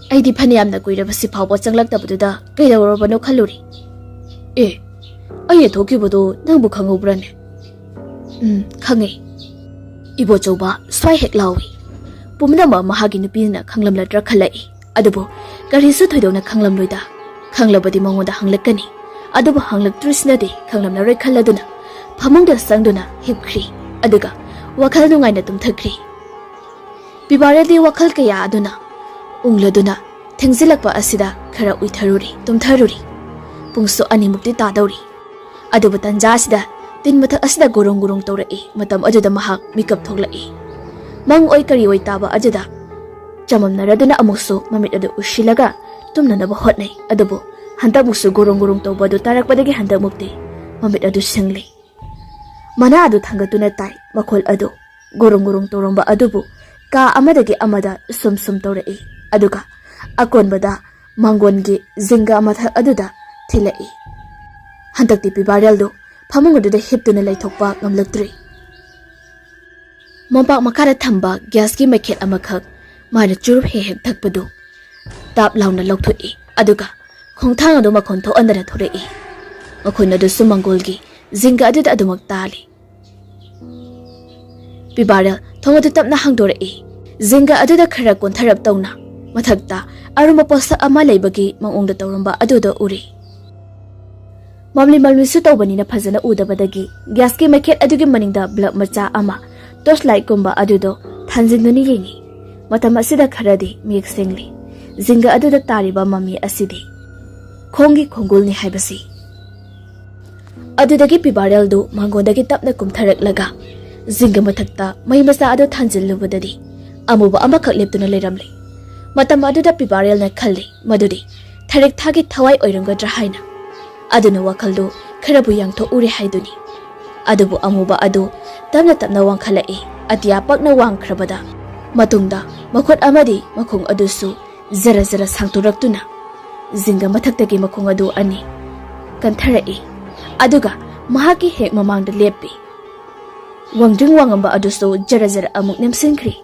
Aidi phaniyamna kuirabasi phawba changlaktabuda kaidawrabano khalluri. Ai thokibudu nangbu khangoubrane. Khangai. Ibochoba swai hek lawi. Pumnama mahagi nupina khanglamladra khalai. Adubu karisu thoidona khanglamloida. Khanglabadi mangoda hanglakani. Adubu hanglaktrusnadi khanglamlaroi khalladuna. Phamungda sangduna hipkhri. Aduga wakhal nungaina tumthakri. Bibaradi wakhal kaya aduna. Ungladuna thengzilakpa asida khara uitharuri tumtharuri. Pungso animukti tadawri. Adubu tanjasida tin mathak asida gorong gorong tawraki matam ajuda mahak mikap thoklaki mang oi kari oi taba ajuda chamamnaraduna amusu mamit adu ushilaga tumnanaba hotnai adubu handamusu gorong gorong tawba adu tarakpadagi handamukti mamit adu singli mana adu thangatuna tai makhol adu gorong gorong tawramba adubu ka amadagi amada sum sum tawraki aduga akonbada mangongi zinga mathak aduda thilai handakti pibareldo famung aduda hiptuna laithokpa ngamlaktri mompak makara thamba gas ki maket amakhak mara churup he hek thakpadu tap launa lokthoi aduga khongthang adu makhon tho andara thorei makhon adu sumangolgi zinga aduda adumak tali pibarel thongadu tapna hangdorei zinga aduda khara kontharap tawna mathakta aruma posa ama leibagi mangongda tawramba aduda uri mamli malmisu tawbani na phajana udabadagi gas ki maket adugi maningda block macha ama torchlight kumba adudo thanjinduni yengi matam asida kharadi miyek sengli zinga aduda tariba mami asidi khongi khongulni haibasi adudagi pibarel do mangodagi tapna kumtharak laga zinga mathakta mai masa adu thanjillubadadi amuba amakak leptuna leramli matam aduda pibarel na khalli madudi tharik thagi thawai oiramgadra haina aduna wakaldo kharabu yangtho uri haiduni adubu amuba adu tamna tamna wangkhalai atia pakna wangkhrabada matungda makhot amadi makhong adusu zara zara sangturaktuna zinga mathaktagi makhong adu ani kantharai aduga mahaki hek mamangda lepi wangdring wangamba adusu jara jara amuk nemsingkri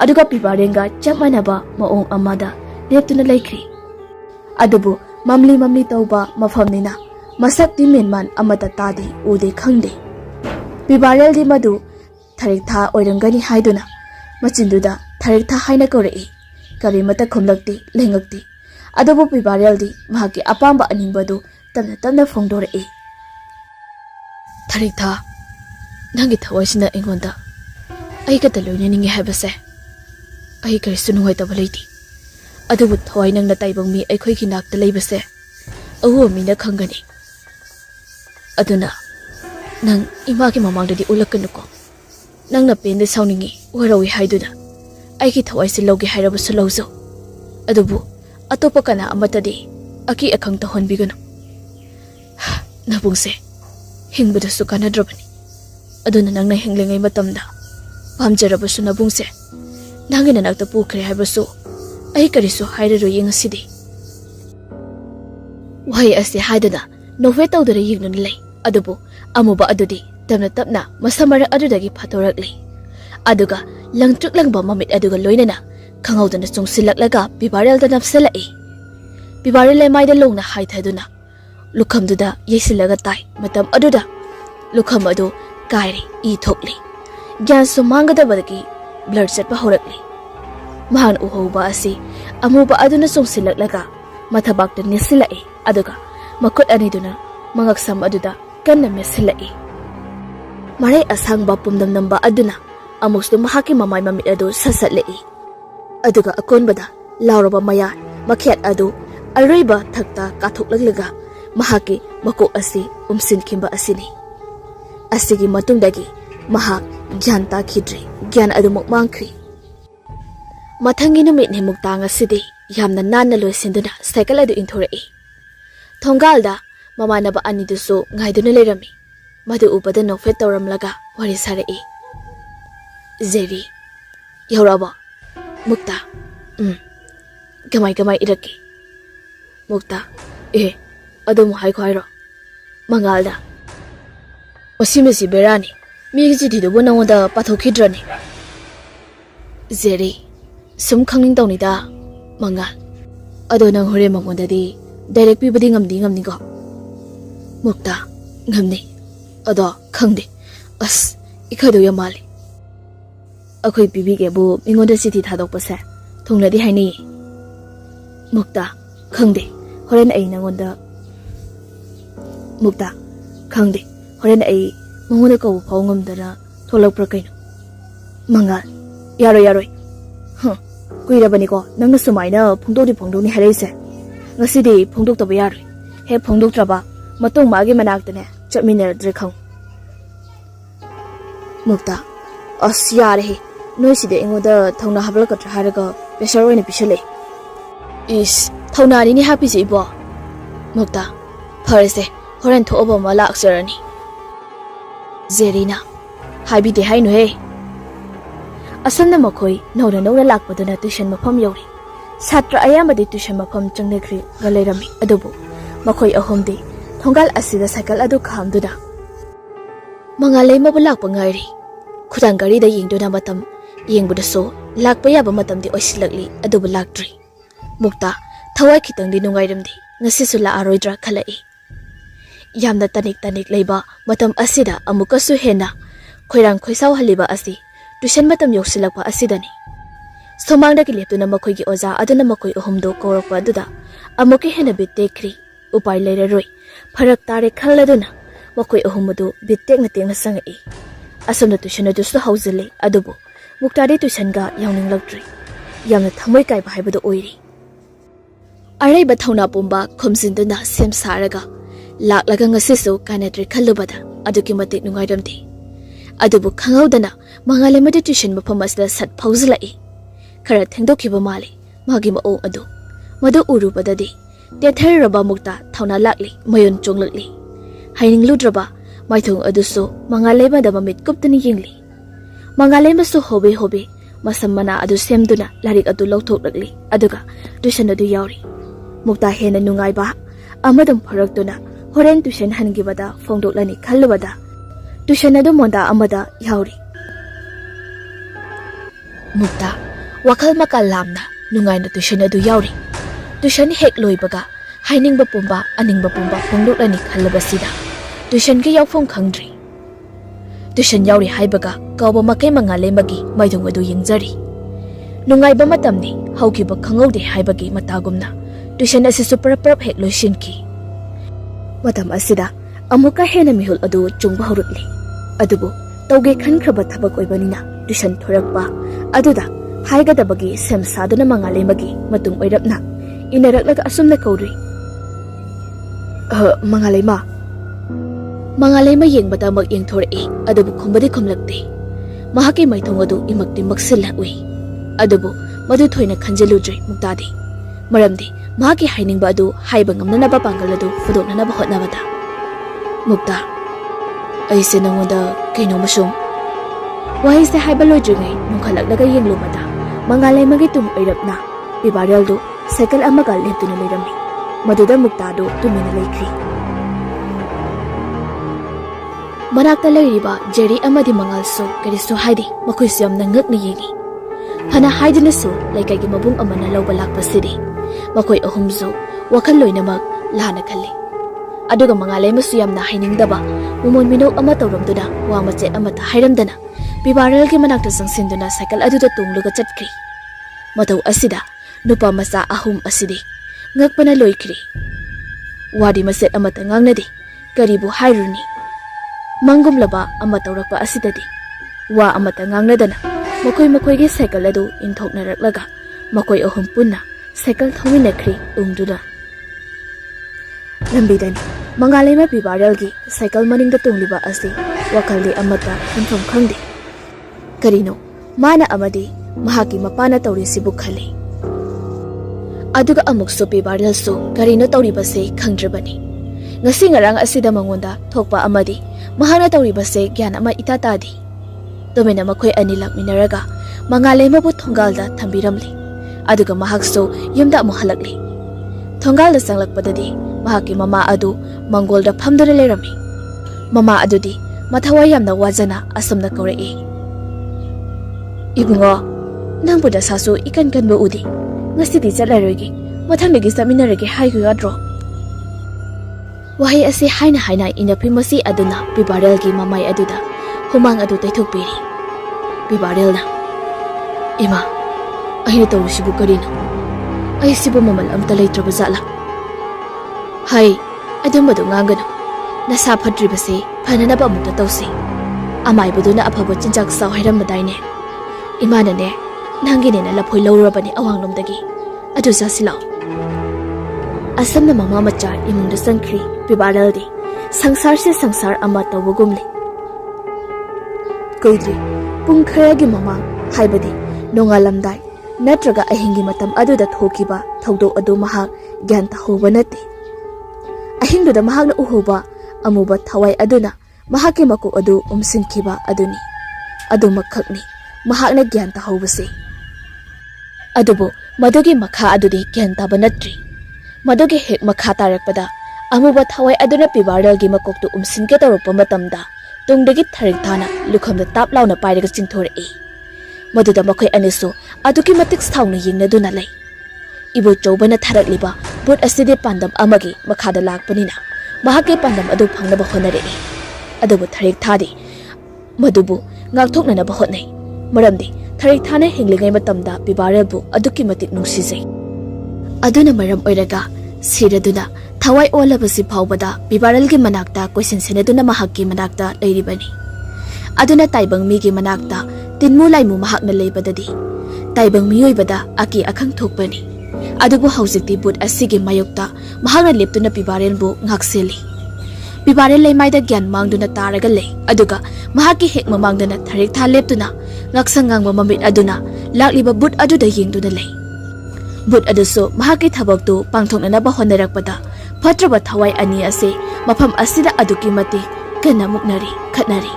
aduga pibarenga chapmanaba maong amada leptuna laikri adubu mamli mamli tauba mafamnina masak ti menman amata tadi ude khangde pibarel di madu tharik tha oirangani haiduna machinduda tharik tha haina korei kari mata khumlakti lengakti adubu pibarel di mahaki apamba aningbadu tamna tamna phongdorei tharik tha nangi thawaisina engonda ai ka taloina ningi habase ai kari sunuwai tabalaiti adubu thawai nangna taibang mi aikhoi ki nakta leibase awu mina khangani aduna nang ima ki mamangdadi ulakkanuko nangna pende sauningi warawi haiduna aiki thawai se logi hairabasu lawzo adubu atopa kana amatadi aki akhang ta honbiganu nabungse hingbudasu kanadrabani aduna nangna hinglengai matamda pamjarabasu nabungse nangina nakta pukhre haibasu ai karisu hairaro yengasidi wahai ase haidana nowe tawdara yignu lei adubu amuba adudi tamna tapna masamara adudagi phatoragli aduga langtruk langba mamit aduga loinana khangawdana chungsilaklaga pibarel da napsalai pibarel maida longna haithaduna lukhamduda yesilaga tai matam aduda lukham adu kairi i thokli gyan sumangada badagi blood chatpa horakli mahan uhoba asi amuba aduna chungsilaklaga mathabakta nisilai aduga makut aniduna mangaksam aduda kanna mesilai marai asangba pumdam namba aduna amusdu mahaki mamai mamit adu sasatlei aduga akonbada lauraba maya makhet adu aroiba thakta kathokлагlaga mahaki makok asi umsinkimba asini asigi matungdagi mahak gyanta khidri gyan adu mukmangkhri mathangi numit ne muktanga sidi yamna nanna loisinduna cycle adu inthorei thongalda mamanaba anidusu ngaiduna lerami madu ubada nofet tawramlaga wari sarei zeri yauraba mukta gamai gamai iraki mukta adum hai khairo mangalda osimesi berani migi ji do bonawda pathokhidrani zeri sum khangning tawni da mangal ado nang hore mangondadi direct pibadi ngamni go mukta ngamni ado khangde as ikhado yamali akhoi bibi ge bu mingonda city thadok pase thongladi haini mukta khangde horen ai nangonda mukta khangde horen ai mangonda ko phawngam tholak pra kaino mangal yaroi kuirabani ko nangna sumaina phongdoni haraise ngasidi phongdok taba yaroi he phongdok traba matong magi manaktane chapminar dre khang Mukta, yare, no si de ingoda Tona Hablaka Haraga, Pesaro in a Pishale. Is Tonari happy zibo? Mukta, Parse, Horan to Oba Malak Serani. Zerina, Habi de Hainue. Asana Makoi, no lak but the tuition mapam yori. Satra ayama de tuition mapam Changnekri, Galerami, Adobo, Makoi ahomdi, Tongal Asida Sakal Adu Kamduda. Mangalay mabulak pangari. Kudangari da ying duna matam, ying budaso, lak payaba matam di oisilagli, adobo lakdri. Mukta, Thawai kitang di nungayram di, ngasisula aroidra kalai. Yamna tanik layba, matam asida amukasu hena, koirang koisaw haliba asi, tuition matam yoksilagpa asidani. Somangda kilipto na makoy gi oza aduna makoy uhumdo korokpa aduda, amuki hena bitekri, upay layraroy, parak tare khaladuna, makoy uhumudo bitek na ting nasangai. Asam na tuition na dusto hauzile, adobo, muktari tuition ga yawning lagdri. Yamna thamoy kay bahay bado oiri. Aray ba thawna pumba khomsindu na sem saraga, laklaga ngasiso kanatri khalubada, aduki matik nungayramdi. Adobo khangawdana, mangalay madi tuition mapamasda sat pauzilai. Kara thengdokiba mali, magi maong ado. Madu urubadadi, tether raba mukta thawna lakli, mayon chonglakli. Haining ludraba, Maithong aduso, mangalay madamamit kuptani yingli. Mangalay maso hobe, masamana adu semduna, larik adu lautok lagli, aduga, tuition adu yauri. Mukta hena nungay ba, amadang parakduna, horen tuition hangibada, fongdok lani kalubada. Tuition adu monda amada yauri. Mukta, wakal makalamna, nungay na tuition adu yauri. Tuition hek loy baga, haining bapumba, aning bapumba, fongdok lani kalubasida. Tuition ki yaufong khangdri. Tuition yauri haibaga kauba makai mangalay magi maithong adu yingzari. Nungay ba matamni haukiba khangawde haibagi matagumna. Tuition asi superprap hek loishinki. Matam asida amuka hena mihul adu chungba horutli. Adubo tawge khankraba thabak oibanina tuition thorakpa aduda haigadabagi semsaduna mangalay magi matung oirapna inaraknaga asumna kauri. Mangalay ma Mangalay mayeng bata mag-iyang thorai, adobo kumbadi kumlagdi. Mahaki may tungado imagdi magsila uwi. Adobo, maduthoy na kanjaludri mugtadi. Maramdi, mahaki haining ba ado, haibang na nabapangalado, fudok na nabahot na bata. Mugta, ay sinangwada kay no masyong. Wahis na haibaloydri ngay, nung kalaglaga yung lumada. Mangalay magitung oirap na. Ibaraldo, cycle ang magal nito na layrami. Maduda mugtado, tuminalay kri. Manakta layriba Jerry amadi mangalso kariso haidi makuisyam na ngak na yingi. Hana haidi na so laikay gimabung ama na lawbalak pasidi. Makoy ahumzo wakaloy na mag lahana kali. Aduga mangalay masuyam na haining daba umon minaw ama tawram doda wamatse ama ta hayram dana. Bibaral ki manakta sang sindo na cycle aduda tungluga chatkri. Mataw asida nupa masa ahum asidi. Ngak panaloy kri. Wadi maset ama tangang na di. Karibu hayruni. Mangum laba ama tawrakpa asidadi. Wa amata ngangnadana. Makoy gi cycle adu inthok naraklaga. Makoy ahum punna cycle thawinakri umduna. Lambidani mangalay ma bibaralgi cycle maningda tungliba asi wakaldi amata infam khangdi. Karino mana amadi mahaki mapana tawri sibuk khali. Aduga amukso bibaral so karino tawribase khangdrabani. Ngasi ngarang asida mangonda thokpa amadi mahana tawribase gyan ama itatadi. Tumina makoy anilak minaraga mangalay mabu thonggalda thambiramli. Aduga mahakso yumda mo halakli. Thonggalda sanglakpadadi mahaki mama adu manggolda phamdara lerami. Mama adudi mathaway yamna wajana asamna kaurei. Ibungo nang buda sasu ikan ba udi. Ngasidi chatlarogi mathangdagi saminarage haigu yadro. Wahay asi haina inaprimasi aduna bibarelgi mamay aduda humang adu taithokpiri. Bibarel na Ima ahina tawru sibu karino ay sibu mamal amta laytraba zala. Hay adumbado ngangano nasa phadribase phananaba amukta tawsi. Amay buduna afaba chinjak saw hayramadaine. Imana ne nangine na laphoy lawrabani awanglomdagi adu jasilaw. Asam na mama macha imungda sangkri bibaraldi sangsar se sangsar ama tawugumli. kuidri pung kharagi mamang haibadi nongalamdai natraga ahingi matam aduda thokiba thawdo adu mahak gyan tahuba nati ahingduda mahakna uhuba amuba thawai aduna mahaki maku adu umsinkiba aduni adu makhakni mahakna gyan tahubase adubo madugi makha adudi gyan taba natri madugi hek makha tarakpada amuba thawai aduna pibaralgi makoktu umsinke torokpa matamda tungdagi tharik thana lukhamda tap launa pairaga chingthorei maduda makhoi anisu aduki matik sauna yingnaduna lei ibo chobana tharakliba bot aside pandam amagi makhada lakpanina mahake pandam adu phangnaba honarei adubu tharik thadi madubu ngakthoknanaba hotnai maramdi tharik thana hinglingai matamda pibaralbu aduki matik nungsisei aduna maram oiraga siraduna thawai olabasi phawbada pibaralgi manakta question senaduna mahakki manakta leiribani aduna taibang migi manakta tinmu laimu mahakna leibadadi taibang miyoibada aki akhang thokpani adubu haujikti but asigi mayokta mahakna leptuna pibarelbu ngakseli pibarel leimaida gyan mangduna taraga lei aduga mahaki hek mamangdana tharik tha leptuna ngaksangang mamit aduna lakliba but aduda yengduna lei but aduso mahaki thabaktu pangthoknanaba honarakpada fatraba thawai ani ase mafam asida aduki mati kana muknari khatnari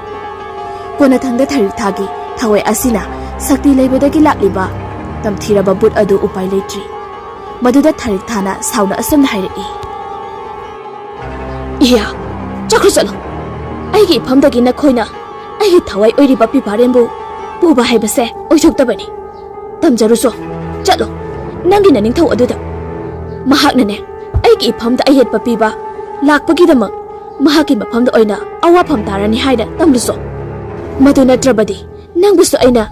kona thangda tharik thagi thawai asina sakti leibadagi lakliba tamthiraba but adu upai leitri maduda tharik thana sauna asam hairei iya chakru chalo aigi phamdagi na khoina aigi thawai oiriba pibarenbu puba haibase oithoktabani tamjaruso chalo nangi na ningthau aduda mahaknane aigi phamda ayetpa piba lakpagidamak mahaki maphamda oina awafam tarani haida tamluso madu natrabadi nangbusu aina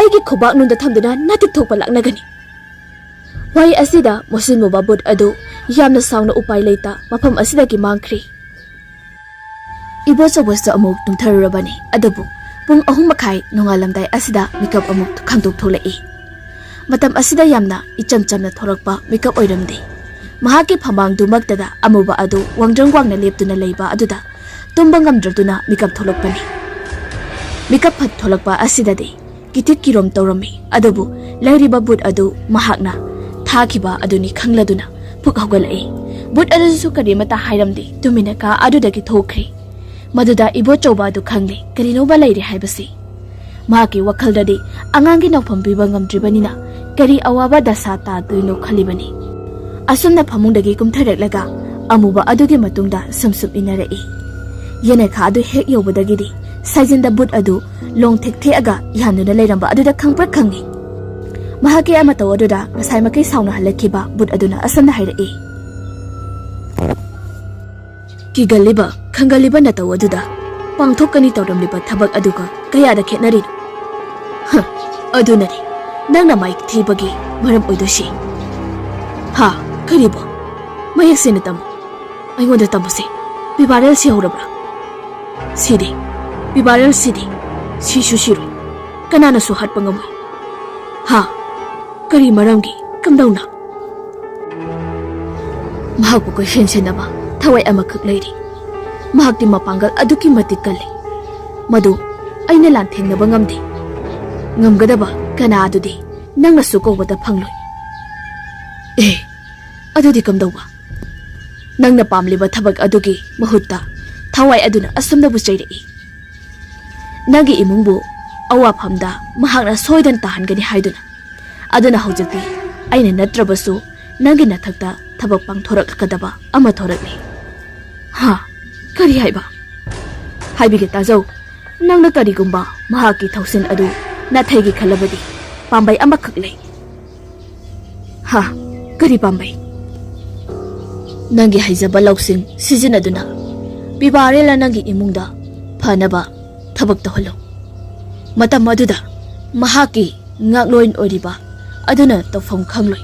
aigi khobak nunda thamduna natik thokpa laknagani wai asida mosinmu babut adu yamna sauna upai leita mafam asida ki mangkhri ibo chawasta amuk tumtharurabani adabu pung ahum makhai nongalamdai asida makeup amuk khangtok tholai matam asida yamna icham chamna thorakpa makeup oiramde mahaki phamang dumaktada amuba adu wangjangwangna leptuna leiba aduda tumbangam draduna makeup tholakpani makeup phat tholakpa asidade kitik kirom tawrami adabu lairiba but adu mahakna thakiba aduni khangladuna phuk hawgalai but adu karimata hairamde tuminaka adudagi thokri maduda ibo choba du khangli karinoba leiri haibasi mahaki wakhaldadi angangi nofam biba ngamdribanina kari awaba dasa ta tuino khalibani asumna phamungdagi kumtharaklaga amuba adugi matungda samsup inarei yene kha adu hek yobadagidi saijinda but adu long thekthi aga yanuna leiramba aduda khangpra khangi mahaki ama tawaduda ngasai makai sauna halakhiba but aduna asamna hairei kigaliba khangaliba na tawaduda pangthokani tawramliba thabak aduga kayada khetnari adunari nangna maik thibagi maram oidoshi ha karibo mayak sene tam aingoda tamase pibarel si horabra sidi pibarel sidi sishu shiru kanana su hat pangamoi ha kari maramgi kamdauna mahak ko shensenaba thawai amakhak leiri mahakti mapangal aduki matik kali madu aina lan thengnaba ngamde ngamgadaba kana adudi nangna su kobada phangloi adudi kamdawa nangna pamliba thabak adugi mahutta thawai aduna asumna bu chairei nangi imungbu awa phamda mahakna soidan tahangani haiduna aduna hojati aina natrabasu nangi nathakta thabak pangthorak kadaba ama thorakni ha kari haiba haibige tajau nangna karigumba mahaki thausin adu nathegi khalabadi pambai amakhak lei ha kari pambai nangi haijaba lausing sizinaduna bibarela nangi imungda phanaba thabak taholo matam aduda mahaki ngakloin oriba aduna tofam khangloi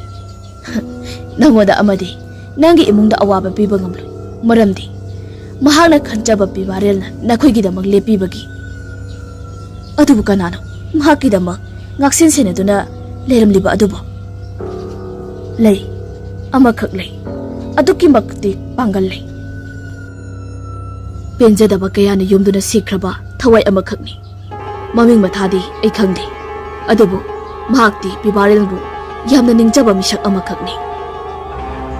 nangoda amadi nangi imungda awaba piba ngamloi maramdi mahakna khanjaba bibarelna nakhoigidamak lepibagi adubu kanano mahakidama ngaksin senaduna leramliba adubo lei amakhak lei aduki makti pangal lei penjadaba kayana yumduna sikraba thawai amakhakni Maming mathadi ay khangde. Adubu mahakti pibarelbu yamna ningjaba misak amakakni.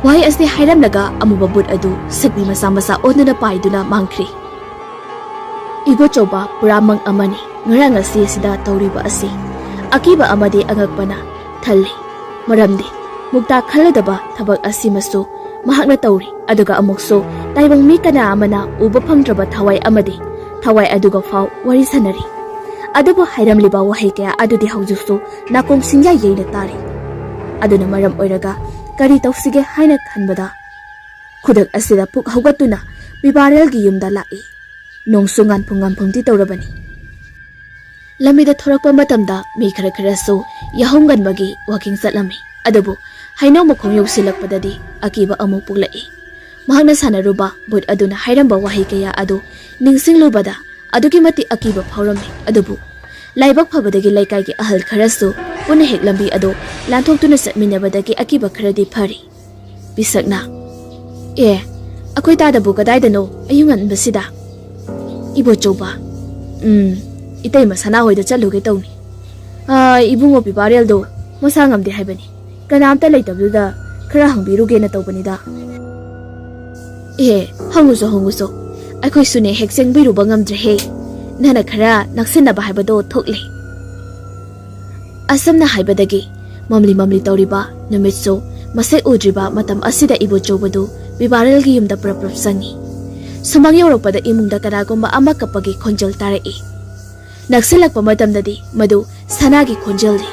Wai asni hairamnaga amuba but adu sakmi masa onuna paiduna mangkri. Ibo choba puramang amani ngarang asi sida tauriba asi. Akiba amadi angakpana thalli. Maramdi mukta khaladaba thabak asi masu mahakna tauri aduga amukso taibang mi kana amana uba phangdraba thawai amadi thawai aduga faw wari sanari. Adubu hairamliba wahai kaya adudi haujukso nakong sinja yeina tari. Aduna maram oiraga kari tawsige haina khanbada khudak asida puk haugatuna bibarelgi yumda lai. Nongso nganphung-nganphungti tawrabani. Lamida thorakpa matamda mi khara so yahongganbagi walking chatlami. Adubu hainaw makhong yausilakpadadi akiba amuk puklai. Mahakna sanaruba but aduna hairamba wahai kaya adu ningsinglubada adugi mati akiba phawrami. Adubu laibak phabadagi laikai gi ahal kharasu puna hek lambi adu lanthokhtuna chatminabadagi akiba kharadi phari. Bisakna akoi tadabu kadaidano ayungan basida. Ibo choba itay masana hoy da chaluge tawni. Ibungo pibarel do masangam de haibani. Kanamta leitabduda khara hangbiruge na tawbanida. Hanguso akoi sune hekseng biruba ngamdre he. Nana khara naksinaba haibado thokle. Asamna haibadagi mamli tawriba numitso masai udriba matam asida ibo chobadu bibarel gi yumda prap sangi. Sumang yaurakpada imungda kanagumba ama kapagi khonjal tarai. Naksilakpa matamdadi madu sanagi khonjaldi.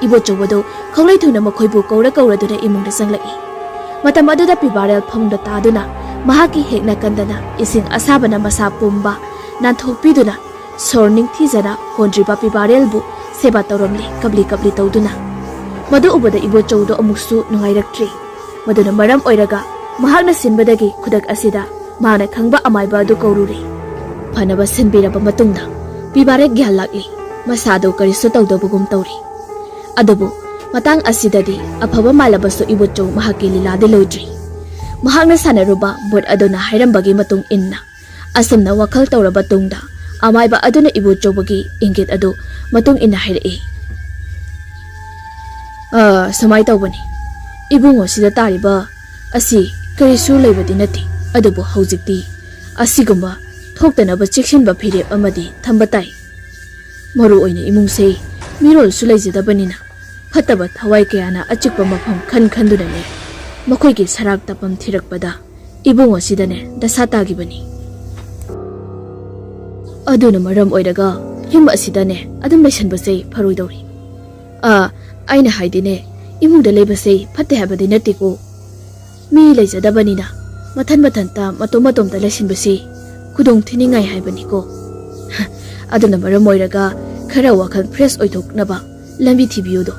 Ibo chobado khonglai thuna makhoibu kauraduna imungda sanglai. Matam aduda pibarel phangda taduna mahaki hekna kandana ising asabana masa pumba nanthokpiduna sorning thijana hondriba pibarelbu seba tawramli kabli tawduna. Madu ubada ibo chowdo amuksu nungairaktre. Maduna maram oiraga mahakna sinbadagi khudak asida Mana khangba amaiba adu kaururi. Phanaba sinbiraba matungda bibare gyal lakli masado karisu tawdabugum tawri. Adubu matang asidadi aphaba malabasu ibocho mahaki lilade loidri. Mahakna sanaruba bot aduna hairambagi matung inna asamna wakhal tawraba tungda amaiba aduna ibocho bagi ingit adu matung inna hairai. Samai tawbani ibungo sida tariba asi karisu leibadi nati. Adubu haujikti asigumba thoktanaba cheksinba phirep amadi thamba tai. Maru oina imungse mirol su leijadabanina phataba thawai kayana achikpa mafam khanduna ne makhoi gi sarak tapam thirakpada ibungo sidane dasata gibani. Aduna maram oiraga himba sidane adum leisanbase pharoidori. Aina haidine imungda leibase phatte habadi natiko mi leijadabanina Matan ta matom ta lesinbasi kudong thiningai haibani ko. Aduna maram oiraga khara wakhal fresh oithoknaba lambi thibiyodo.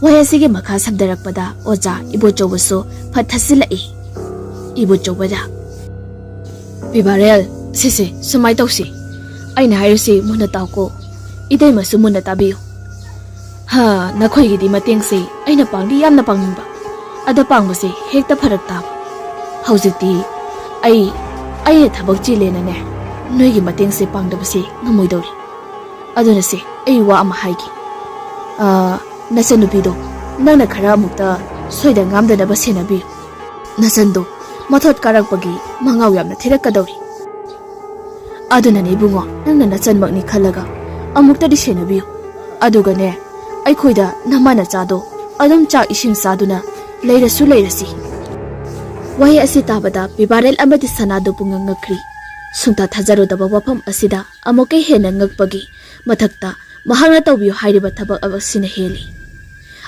Wayasige makha sabdarakpada oja ibo chobaso phathasilai. Ibo chobada bibarel sise sumai tawsi aina hairsi muna tawko idai masu muna tabiyo. Nakhoi gidi matengse aina pangdi yamna pangba ada pangbase hekta pharak tab. Haujikti ai thabak chilena ne noigi matengse pangdabase ngamoidori. Aduna se ai wa ama haigi. Nasanubido nangna khara mukta soida ngamdana basenabi. Nasando mathot karakpagi mangaw yamna thirakadori. Aduna ne bungo nangna nasanmakni khalaga amukta di senabi. Aduga ne ai khoida namana chado adum cha ising saduna leirasi. Wahi asi tabada bibarel amadi sanado pungang ngakri. Sungta thajaro daba wafam asida amoke hena ngakpagi mathakta mahangna tawbiyo hairiba thabak abasina heli.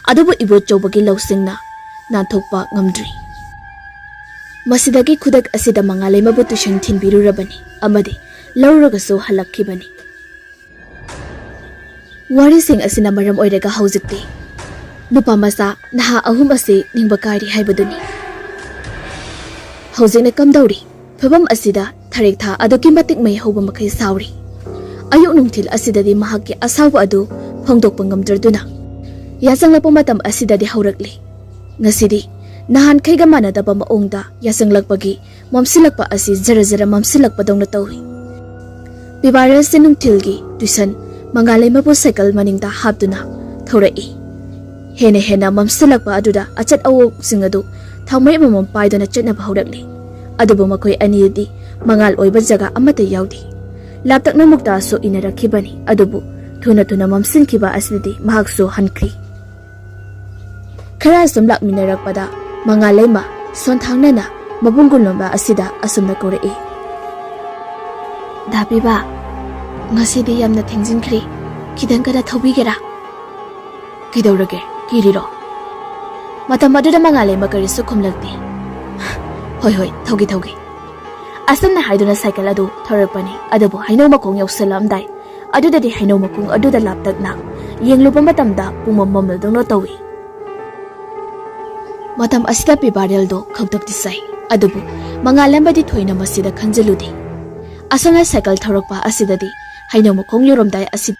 Adubu ibo chobagi lausingna nanthokpa ngamdri. Masidagi khudak asida mangalai mabutu shan thinbirurabani amadi lauragaso halakkibani. Wari sing asina maram oiraga haujikti nupa masa naha ahum ase ningbakari haibaduni. Haujikna kamdauri phabam asida tharik tha aduki matik mai hoba makai sauri. Ayuk nungthil asidadi mahakki asawa adu phongdokpa ngamdraduna yasanglakpa matam asidadi haurakli. Ngasidi nahan khaiga manadaba maongda yasanglakpagi mamsilakpa asi jara mamsilakpa dongna tawi. Pibarel sinung tilgi tuisan mangalay mapo cycle maningta haptuna thorai. Hena mamsilakpa aduda achat awok singadu thaumay mamam paidona chatnaba haurakli. Adubu makoy anidi mangal oiba jaga amata yaudi. Laptakna mukta so inarakhibani adubu thuna mamsinkiba asidi mahakso hankri. Khara sum lakminarakpada mangalay ma sonthangnana mabungulomba asida asumna korai. Dapiba ngasidi yamna thengjinkri kidang kada thobigera. Kidaurage kiriro. Matam aduda mangalay makari su khumlakti. Hoi thogi. Asumna haiduna cycle adu thorakpani adabu haino makong yausalamdai adudadi haino makong aduda laptakna yenglupa matamda pumamamel dongno tawi. Matam asida pibarel do khawtak disai adubu mangalambadi thoina masida khanjaludi. Asana cycle thorakpa asidadi haino makong yoromdai asid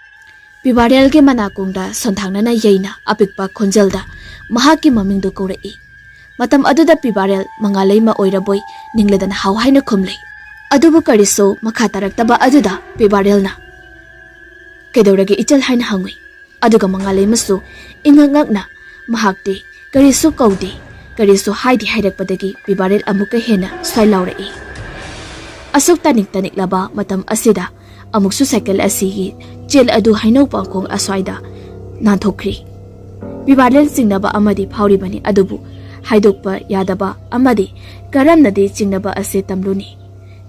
pibarel ge manakongda sonthangnana yeina apikpa khonjalda mahaki mamingdo korai. Matam aduda pibarel mangalay ma oiraboi ningladan haw haina khumlei. Adubu kariso makhataraktaba aduda pibarel na kedaurage ichal haina hangui. Aduga mangalay masu ingangakna mahakti kariso kaudi kariso haidi hairakpadagi pibarel amuka hena swailaurei. Asuk tanik laba matam asida amuksu cycle asigi jel adu haino pangkong aswaida nanthokri. Pibarel singnaba amadi phauribani adubu haidokpa yadaba amadi karamnadi chingnaba ase tamluni.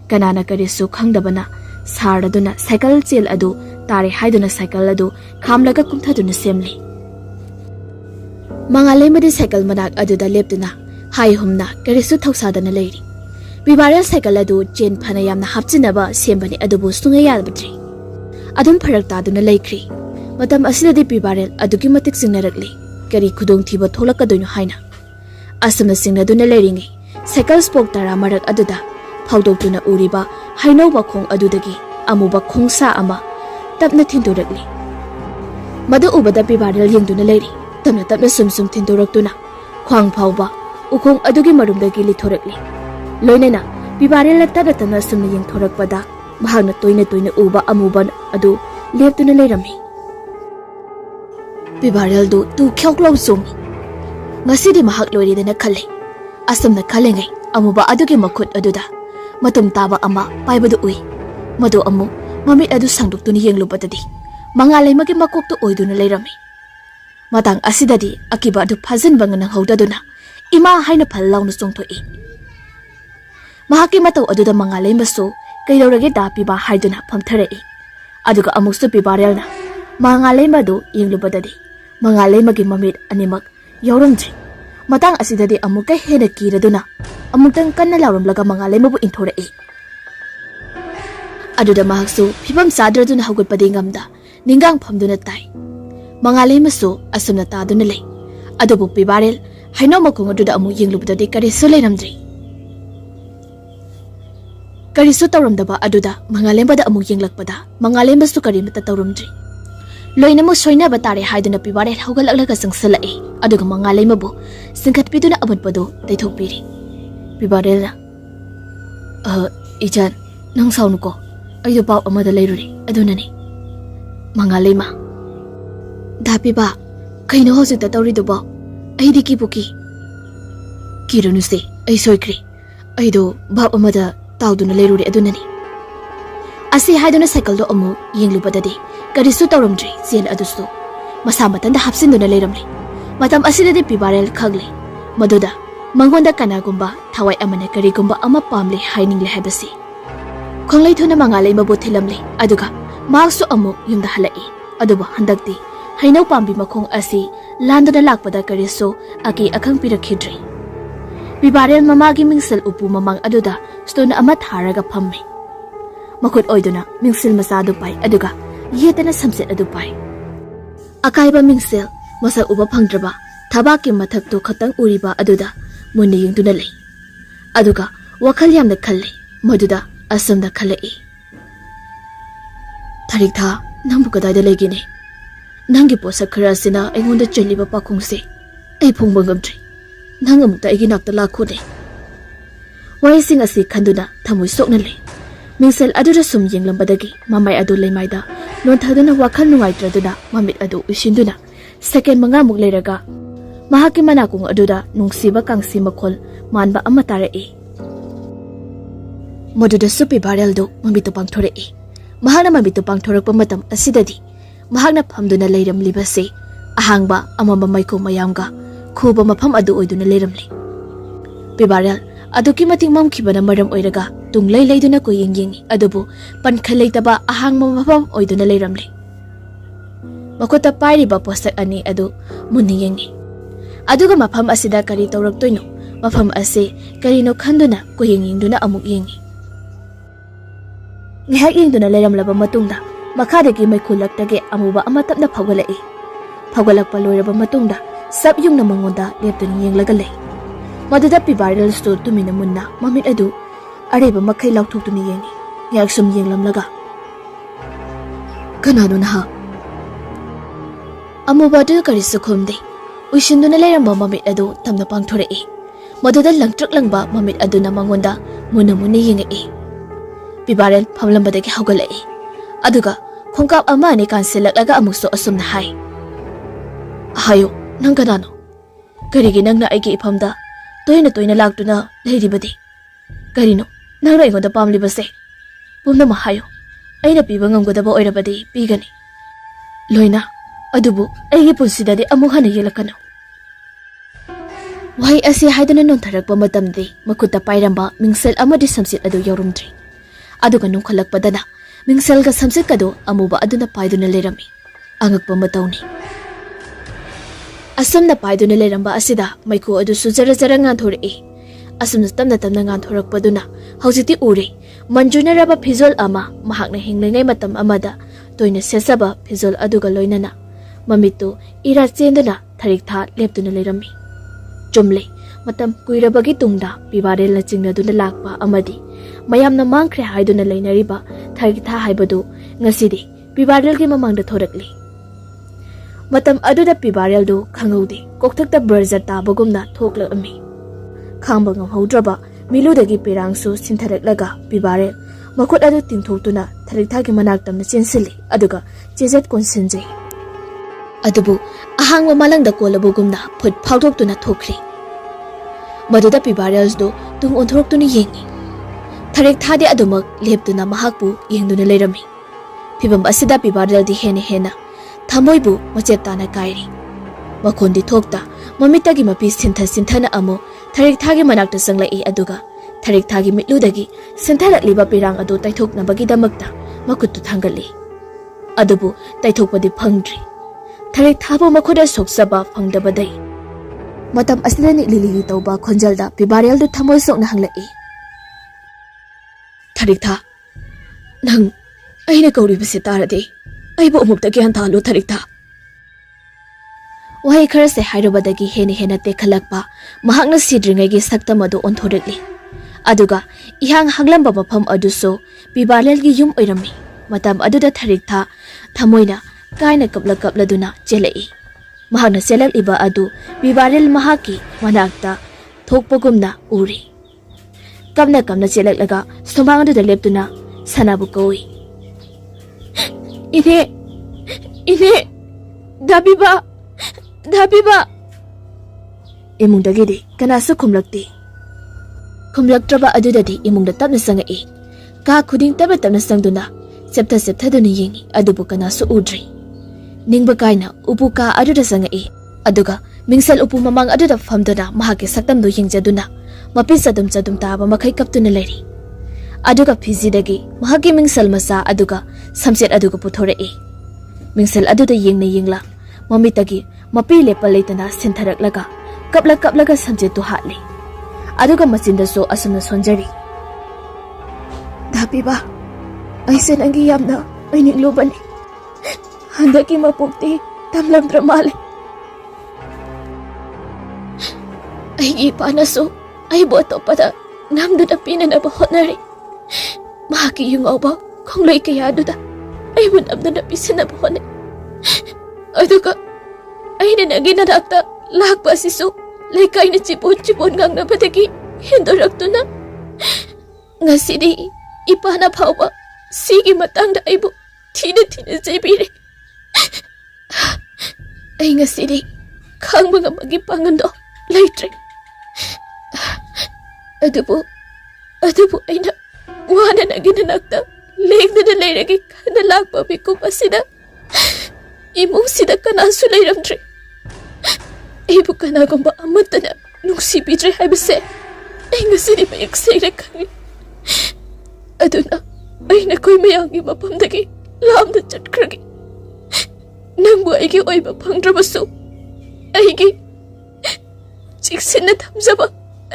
Kanana karisu khangdabana saraduna cycle chel adu tare haiduna cycle adu khamlaga kumthaduna semli. Mangalay madi cycle manak aduda leptuna hai humna karisu thausadana leiri. Pibarel cycle adu chen phana yamna hapchinaba sembani adubu sunga yadbadri. Adum pharak taduna leikri. Matam asidadi pibarel adugi matik singnarakli kari khudong thiba tholakadoino haina. Asumna singnaduna leiringi cycle spoke tara marak aduda phaudokuna uriba haino bakhong adudagi amuba khongsa ama tapna thindorakli. Madu ubada pibarel yengduna leiri tapna sum thindoraktuna khwang phauba ukhong adugi marumdagi lithorakli. Loinena pibarel tapna sumna yengthorakpada mahagna toina uba amuban adu leptuna leirami. Pibarel do tu khyoklau sum ngasidi mahak loiridana khale asumna khalengai amuba adugi makhut aduda matum taba ama paibadu ui madu amu mamit adu sangduktuni yenglubadadi mangalay magi makokto oiduna leirami. Matang asidadi akiba adu phajin bangana haudaduna ima haina phallawnu chongthoi. Mahaki matau aduda mangalay maso kaidaurage da piba haiduna phamtharei aduga amuksu pibarelna mangalay madu yenglubadadi mangalay magi mamit animak yaurangji. Matang asidadi amuka hena kiraduna amutang kanna lauramlaga mangalay mabu inthorei. Aduda mahaksu phibam sadraduna haugatpadi ngamda ningang phamduna tai. Mangalay masu asumna taduna lei. Adubu pibarel haino makong aduda amu yenglubadadi karisu leiramdri. Karisu tawramdaba aduda mangalay bada amu yenglakpada mangalay masu karimata tawramdri. Loina mo soina batare haiduna pibarel haugalaglaga sangsalai aduga mangalay mabu singkhatpiduna amatpado taithokpiri. Pibarel na ijan nang saunuko aido paw amada leiruri adunani mangalay ma dapiba kaino hosita tawriduba aidi kipuki kirunuse ai soikri aido bab amada tawduna leiruri adunani. Asi haiduna cycle do amu yenglubadadi karisu tawramdri chen adusu masa matanda hapsinduna leiramli. Matam asidadi pibarel khagle maduda mangonda kanagumba thawai amana karigumba ama pamle hainingle habasi khonglai thuna mangalay mabu thilamle aduga maksu amu yumda halai aduba handakti hainau pambi makhong asi landana lakpada karisu aki akhang pirakhidri. Pibarel mamagi mingsel upu mamang aduda stone ama tharaga phamme makhut oiduna mingsel masadu pai aduga yetana samset adu pai. Akaiba mingsel masa uba phangdraba thabaki mathakto khatang uriba aduda munni yengduna lei aduga wakhal yamna khalle maduda asumda khalai. Tharik tha nambu kadaida legine nangi posa khara sina aingonda cheliba pakhungse ai phongba ngamdri nangam ta igi nakta la khone wai sing asi khanduna thamoi sokna le Mingsel adura sum yenglambadagi mamai adu leimaida lonthaduna wakhal nungaitraduna mamit adu usinduna second manga muk leiraga mahaki manakung aduda nungsiba kangsi makhol manba ama tarae moduda supi barrel do mamitu pangthore mahana mamitu pangthorakpa matam asidadi mahakna phamduna leiramlibase ahangba amamba maiko mayamga khuba mafam adu oiduna leiramli pibarel aduki mating mamkhibana maram oiraga tunglai leiduna ko yengi adubu pankhalei taba ahangma mafam oiduna leiramli makota pairiba posak ani adu munni yengi aduga mafam asida kari tawraktoino mafam ase karino khanduna ko yenginduna amuk yengi ngihak yengduna leiramlaba matungda makhadagi maikhulaktage amuba ama tapna phawgalai phawgalakpa loiraba matungda sab yungna mangonda leptuni yenglaga lei maduda pibarel sto tumina munna mamit adu areba makhai laukthoktuni yengi ngihak sum yenglamlaga kananu naha amuba du kari sukhumde uishinduna leiramba mamit adu tamna pangthore maduda langtrak langba mamit aduna mangonda muna muni yengi pibarel phamlambadagi hawgalai aduga khongkap ama ni kanselak amukso asumna hai hayo nang kanano karigi nangna aigi iphamda toina laktuna leiribadi karino nangna igonda pamlibase pumna ma hayo aina piba ngamgodaba oirabadi pigani loina adubu aigi punsidadi amuk hana yelakano wai ase haidana nontharakpa matamdi makuta pairamba mingsel amadi samsit adu yorumdri aduga nungkhalakpadana mingselga samsit kado amuba aduna paiduna leirami angakpa matawni asumna paiduna leiramba asida maiko adu sujara nganthore asumna tamna nganthorappaduna haujiti ure manjuna raba phizol ama mahakna hinglengai matam amada toina sesaba phizol aduga loinana mamitu ira chenduna tharik tha leptuna leirami chumle matam kuirabagi tungda pibarel na chingnaduna lakpa amadi mayamna mangkhre haiduna leinariba tharik tha haibadu ngasidi pibarel gi mamangda thorakli matam aduda pibarel do khangaude kokthakta burger tabagumna thokla ami khamba ngamhaudraba miludagi pirangsu sintharaklaga pibarel makut adu tingthoktuna tharik thagi manaktamna chensili aduga chejat konsinje adubu ahangwa malangda kolabugumna phut phawdoktuna thokri maduda pibarel do tung onthoroktuna yengi tharik thadi adumak leptuna mahakpu yengduna leirami phibam asida pibarel di hena thamoibu machetana kairi makondi thokta mamitagi mapi sinthana amo tharik thagi manakta sanglai aduga tharik thagi mitludagi sintharakliba pirang adu taithoknabagi damakta makuttu thangali adubu taithokpadi phangdri tharik thabo makhoda soksaba phangdabadai matam asdani lili tawba khonjalda pibarel du thamoi sokna hanglai tharik tha nang aina kauri bisi tarade aibo umukta gyan thalo tharik tha wahai khara se hairobadagi hena tekhalakpa mahakna sidringai gi saktamadu onthorekli aduga ihang hanglamba mafam aduso pibarel gi yum oirami matam aduda tharik tha thamoina kaina kapladuna chelai mahakna selak iba adu pibarel mahaki manakta thokpagumna uri kamna chelak laga somang aduda leptuna sanabu koi ine dabiba imungdagi de kanasu khumlaktraba adudadi imungda tapna sangai ka khuding tapna sangduna septa duni yengi adubu kanasu udri ningba kaina upuka aduda sangai aduga mingsel upu mamang aduda famduna mahake saktamdu yengjaduna mapis sadum taba makai kaptuna leiri aduga phizidagi mahaki mingsel masa aduga samset aduga puthore mingsel aduda yengla mamitagi mapi lepa leitana sintharaklaga kaplaga samjet tu hatli aduga machinda so asuna sonjari dapiba aisen angi yamna aining lobani handaki mapukti tamlamdra male aigi panaso ai boto pada namduda pinana ba hotnari mahaki yung awba kongloi kaya aduda ai bun namduda pisina ba hone aduga aina naginadakta lakpa sisu laikai na chipon ngang na patagi hindoraktuna ngasidi ipana phawba sigi matangda aibu thina jaibire ai ngasidi khangba ngamagi pangando laitre adubu aina wana nagina nakta legdana leiragi kana lakpa bikum asida imung sida kanasu leiramdre aibu kanagumba amatana nungsi bidre haibase ai ngasidi mayak seire khangi aduna aina koi mayangi mapamdagi lamda chatkragi nangbu aigi oiba phangdrabasu aigi chiksinna thamjaba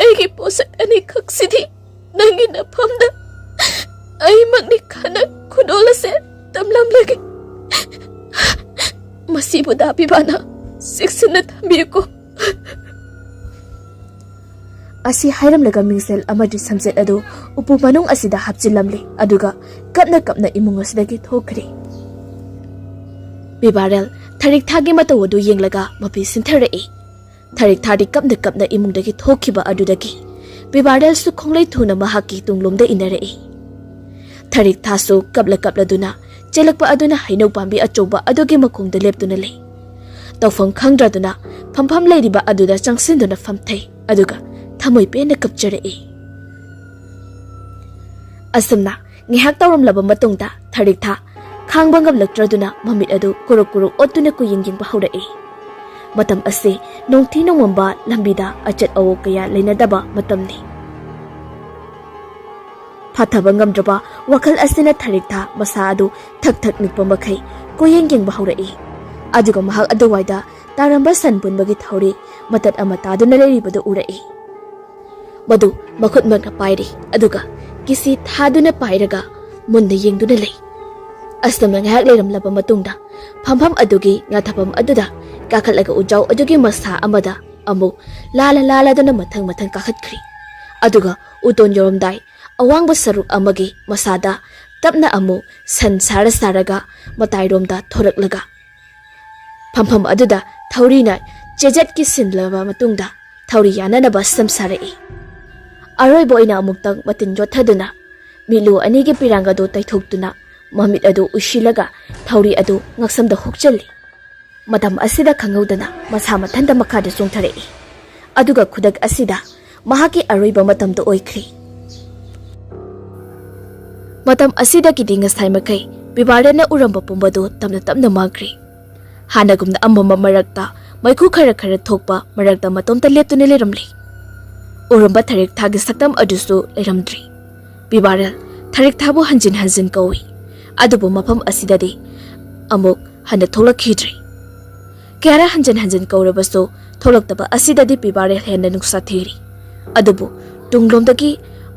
aigi posak ani khaksidi nangi nafamda ai magni khana khudolase tamlamlagi masibu dabibana chiksinna thambiyuko asi hairam laga mingsel amadi samjet adu upu manung asida hapchilamle aduga kapna imung asidagi thokri bibarel tharik thagi mata wadu yenglaga mapi sinthare e tharik thadi kapna imung dagi thokhiba adudagi bibarel su khonglei thuna mahaki tunglomda inare e tharik thasu kapla duna chelakpa aduna hainau pambi achoba adugi makhongda leptuna le tawfam khangra duna phampham leiriba aduda changsinduna famthai aduga thamoi pena kapchare e asumna ngihak tawram laba matungda tharik tha khangbangam laktraduna mamit adu kuruk otuna ku yingjing ba hawra e matam ase nongthi nongwamba lambida achat awo kaya leinadaba matamni phathaba ngamdraba wakhal asina tharik tha masa adu thak nikpa makhai ko yingjing ba hawra e aduga mahak aduwaida taramba sanpunbagi thawri matat amata duna leiribada ura e madu makhut magna pairi aduga kisi thaduna pairaga munda yengduna lei astamna ngahak leiramlaba matungda phampham adugi ngathapam aduda kakhatlaga ujau adugi masa amada amu lala dana mathang kakhatkhri aduga uton yoromdai awangba saruk amagi masada tapna amu san saraga matairomda thoraklaga phampham aduda thaurina chejat ki sinlaba matungda thauri yananaba samsare aroi boina amuktang matin jothaduna milu anigi piranga do taithoktuna mamit adu ushilaga thauri adu ngaksamda hokchalli madam asida khangaudana masa mathanda makhada songthare aduga khudak asida mahaki aroiba matamda oikhri matam asida kidinga saimakai bibarena uramba pumbado tamna magri hanagumna amma marakta maikhu khara thokpa marakta matomta letuna leramli uramba tharik thagi saktam adusu leramdri bibarel tharik thabu hanjin kawi adubu mafam asidadi amuk hana tholakhidri kera hanjin kawrabaso tholaktaba asidadi bibarel hena nuksa thiri adubu tunglomdagi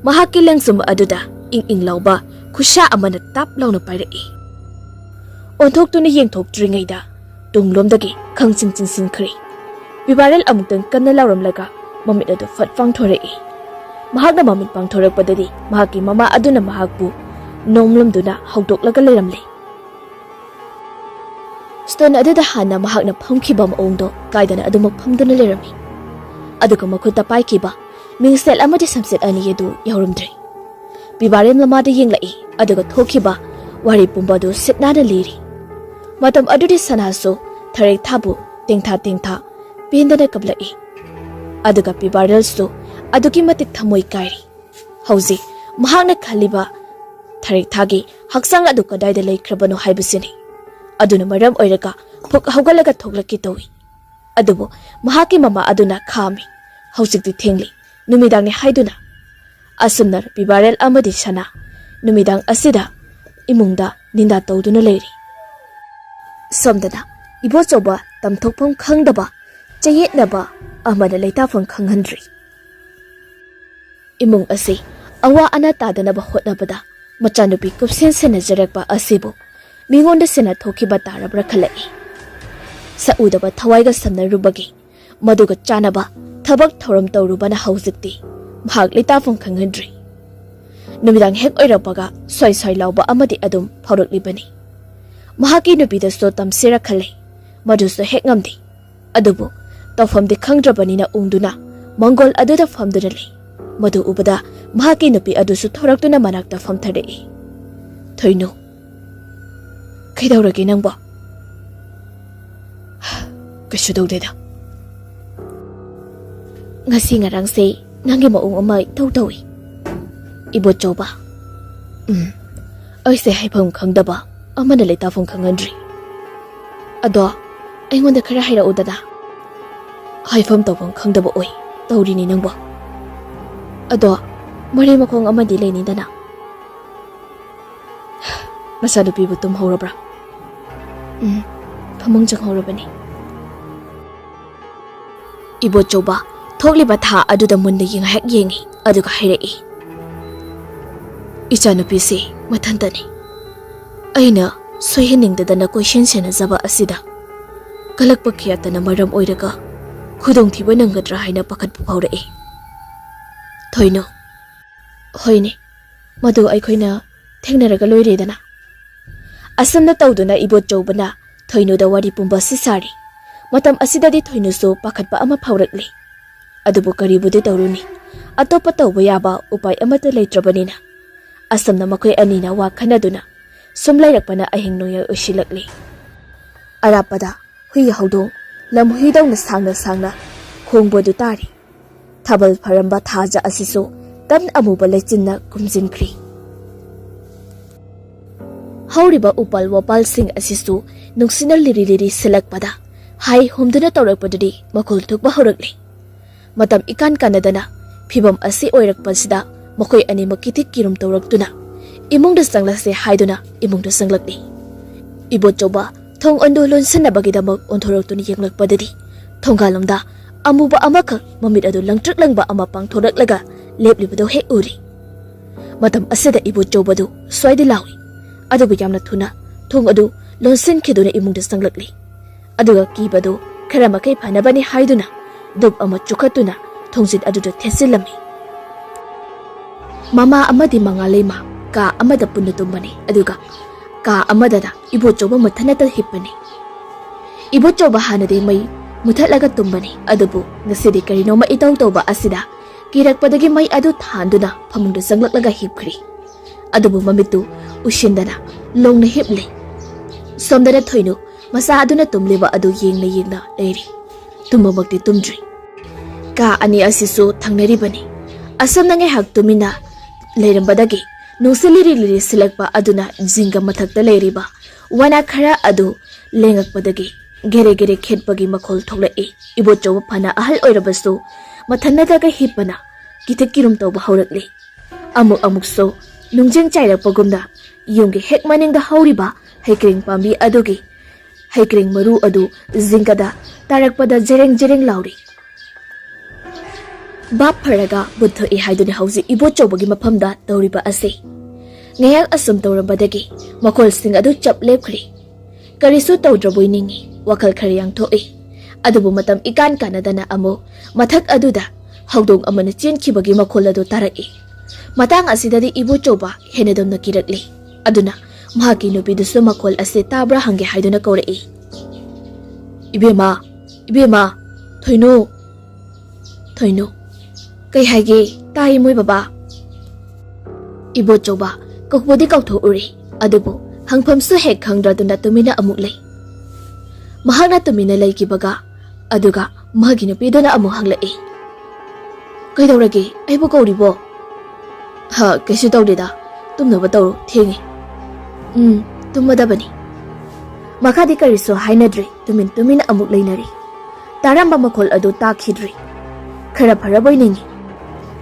mahaki lengsum aduda ing lauba khusha amana tap launa pairei onthok yengthokdringaida tunglomdagi khangching sinkhri bibarel amuktang kanna lauramlaga mamit adu fat pangthorei mahakna mamit pangthorakpadadi mahaki mama aduna mahakbu nomlamduna hawdoklaga leiramle stone aduda hana mahakna phamkhiba maongdo kaidana aduma phamduna leirami aduga makhuta paikhiba mingsel amadi samset ani edu yaurumdre bibarem lamada yenglai aduga thokhiba wari pumbadu sitnada liri matam adudi sanaso tharik thabu tingtha pendana kablai aduga bibarelso adugi matik thamoi kairi hauji mahakna khaliba tharik thagi haksang adu kadaida leikrabano haibusini aduna maram oiraga phok hawgalaga thoklaki towi adubu mahaki mama aduna khami haujikti thengli numidangni haiduna asumnar bibarel amadi sana numidang asida imungda ninda tawduna leiri somdana ibo choba tamthokpham khangdaba chayetnaba amana leitafam khanghandri imung ase awa ana tadanaba hotnabada machanupi kupsen sena jarakpa asibu mingonda sena thokiba tarabra khalai saudaba thawaiga samnarubagi maduga chanaba thabak thoram tawrubana haujikti bhag leitafam khanghandri numidang hek oirapaga soi lauba amadi adum phauruklibani mahaki nupida so tamsira khale maduso hek ngamdi adubu tawfamdi khangdrabanina ungduna mongol aduda famduna le Madu ubada mahaki nupi adusu thoraktuna manakta famtharei. Thoinu. Kaidaurage nangba? Kaisu tawdeda. Ngasi ngarangse nangi maung ama itaw-tawi. Ibot choba. Aise haifam khangdaba amana leitafam khangandri. Ado aingonda khara hairaudada. Haifam tawam khangdaba oi tawrini nangba. Ado mari makong amadi leinidana. Masanupibu tumhorabra. Famang janghorabani. Ibot choba Thogliba tha aduda munda yinghak yengi aduga hairei. Ichanupisi mathantani. Aina soihiningdadana question senazaba asida. Kalakpa khiyatana maram oiraga khudongthiba nangadra haina pakhatpu phawrei. Thoinu. Hoine. Madu aikhoina thengnaraga loiredana. Asamna tawduna ibot chobana Thoinuda wari pumba sisari. Matam asidadi Thoinusu pakhatpa ama phawrakli. Adubu karibudi tawruni. Atopa tawba yaba upay amata leitrabanina. Asamna makoy anina wa khanaduna. Sumlayrakpana ahing noya ushilakli. Arapada hui haudong lam huidaw na sangna khongbodu tari. Thabal pharamba thaja asiso tam amuba lechinna kumjinkri. Hauriba upal wapal sing asisu nungsinal liri silakpada. Hai humduna tawrakpadadi makul thukba horakli. Matam ikan kanadana phibam asi oirakpasida makoy animak kitik kirum tawraktuna imungda sanglase haiduna imungda sanglakli. Ibot choba thong andolon sanabagidamak onthoraktuni yenglakpadadi thonggalomda amuba amakak mamit adu langtrak langba ama pangthoraklaga leplibado he uri. Matam asida ibot chobadu swaidi lawi. Adubu yamna thuna thong adu lonsin khiduna imungda sanglakli. Aduga kibado kharamakay phanabani haiduna dub ama chukatuna thongsit aduda thesilami. Mama amadi mangalema ka amada punutumbani aduga ka amadada ibot choba muthanata hippani. Ibot choba hanade mai muthatlaga tumbani adubu ngasidi karino ma itaw tawba asida kirakpadagi mai adu thanduna phamungda sanglaklaga hipkhri. Adubu mamitu ushindana longna hiple. Somdana Thoinu masa aduna tumliba adu yengna leiri. Tumamakti tumdri. Ka ani asisu thangnaribani. Asam nangai hak tumina leirambadagi nungsiliri silakpa aduna jinga mathakta leiriba. Wana khara adu lengakpadagi gere khetpagi makhol thoklai. Ibot choba phana ahal oirabasu mathannadaga hipana kitakkirum tawba haurakli. Amuk so nungjeng chairakpagumna yungge hek maningda hauriba haikring pambi adugi haikring maru adu zingada tarakpada jereng lauri. Bap pharaga buddha e haiduni hauji ibot chobagi mafamda tawriba ase. Ngayak asum tawrambadagi makol sing adu chap lepkhri. Karisu tawdraboi ningi wakal kharyang thoi. Adubu matam ikan kanadana amo mathak aduda haudong amana chenkhibagi makol adu tarai. Matang asidadi ibot choba henadamna kirakli. Aduna mahaki nupidusu makol ase tabra hange haiduna kawrai. Ibema Thoinu kai haige tai moi baba. Ibot choba kokbodi kautho uri adubu hangphamsu hek khangdraduna tumina amuk lei. Mahakna tumina leikibaga aduga magi nupiduna amu hanglai. Kaidaurage aibu kauribo? Ha kaisu tawdeda tumnaba tawro thengi. Tummadabani. Makadi kariso hainadri tumina amuk leinari. Taramba makol adu takhidri. Khara pharaboy ningi.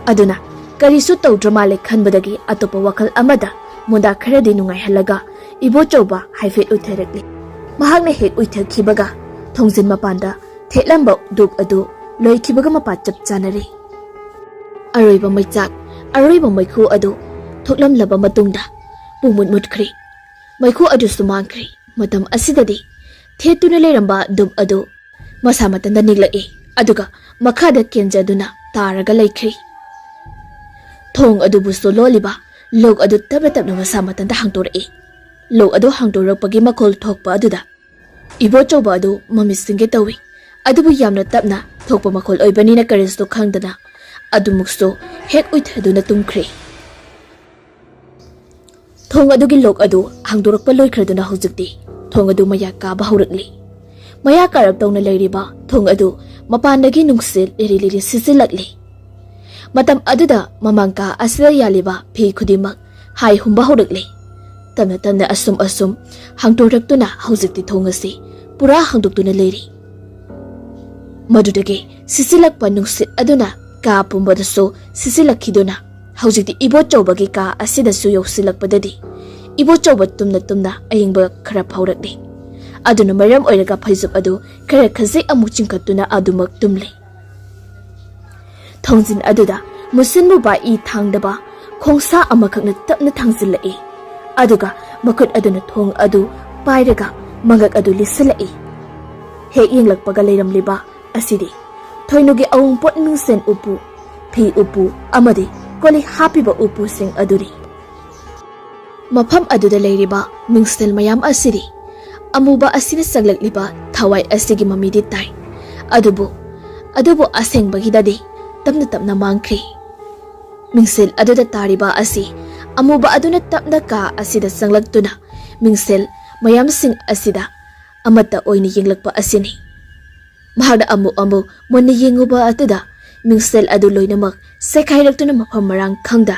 Aduna karisu tawdramale khanbadagi atopa wakal amada munda kharadi nungai halaga ibot choba haifet utherakli. Mahakna hek uithakhibaga thongjin mapanda thelamba duk adu loikhibaga mapa chap chanari. Aroiba maichak aroiba maikhu adu thoklamlaba matungda pumut mutkri. Maikhu adu sumankri matam asidadi thetuna leramba dub adu masa matanda niglai aduga makhada kenjaduna taraga laikri. Thong adu busto loliba log adu tabna masa matanda hangtorai. Log adu hangtorakpagi makol thokpa aduda ibot choba adu mamisinge tawi. Adubu yamna tapna thokpa makol oibanina karisto khangdana adumukso hek uithaduna tumkhre thong adugi lok adu hangdorakpa loikraduna hojikti thong adu maya kaba haurakli maya karab tawna leiriba thong adu mapandagi nungsil liri sisilakli matam aduda mamangka asira yaliba phi khudimak hai humba haurakli tamna tamna asum hangdoraktuna hojikti thong asi pura hangdoktuna leiri madudagi sisilakpa nungsit aduna ka pumbadaso sisilakhiduna hojikti ibo chawbagi ka asidasu yausilakpadadi ibo chawba tumna ayingba khara phaurakli aduna maram oiraga phaijub adu khara khazai amu chingkatuna adumak tumle thongjin aduda musinmu ba I thangdaba khongsa amakhakna tapna thangjilai aduga makut aduna thong adu pairaga mangak adu lisalai he yinglakpaga leiramliba asidi thoinugi awung pot mingsen upu phi upu amadi koli hapiba upu sing aduri mafam aduda leiriba mingsel mayam asiri amuba asina saglakliba thawai asigi mamidi tai adubu asengbagidadi tapna mangkhri mingsel aduda tariba asi amuba aduna tapna ka asida sanglaktuna mingsel mayam sing asida amata oini yenglakpa asini mahada amu monna yenguba atuda mingsel adu loinamak sekhailaktuna mafam marang khangda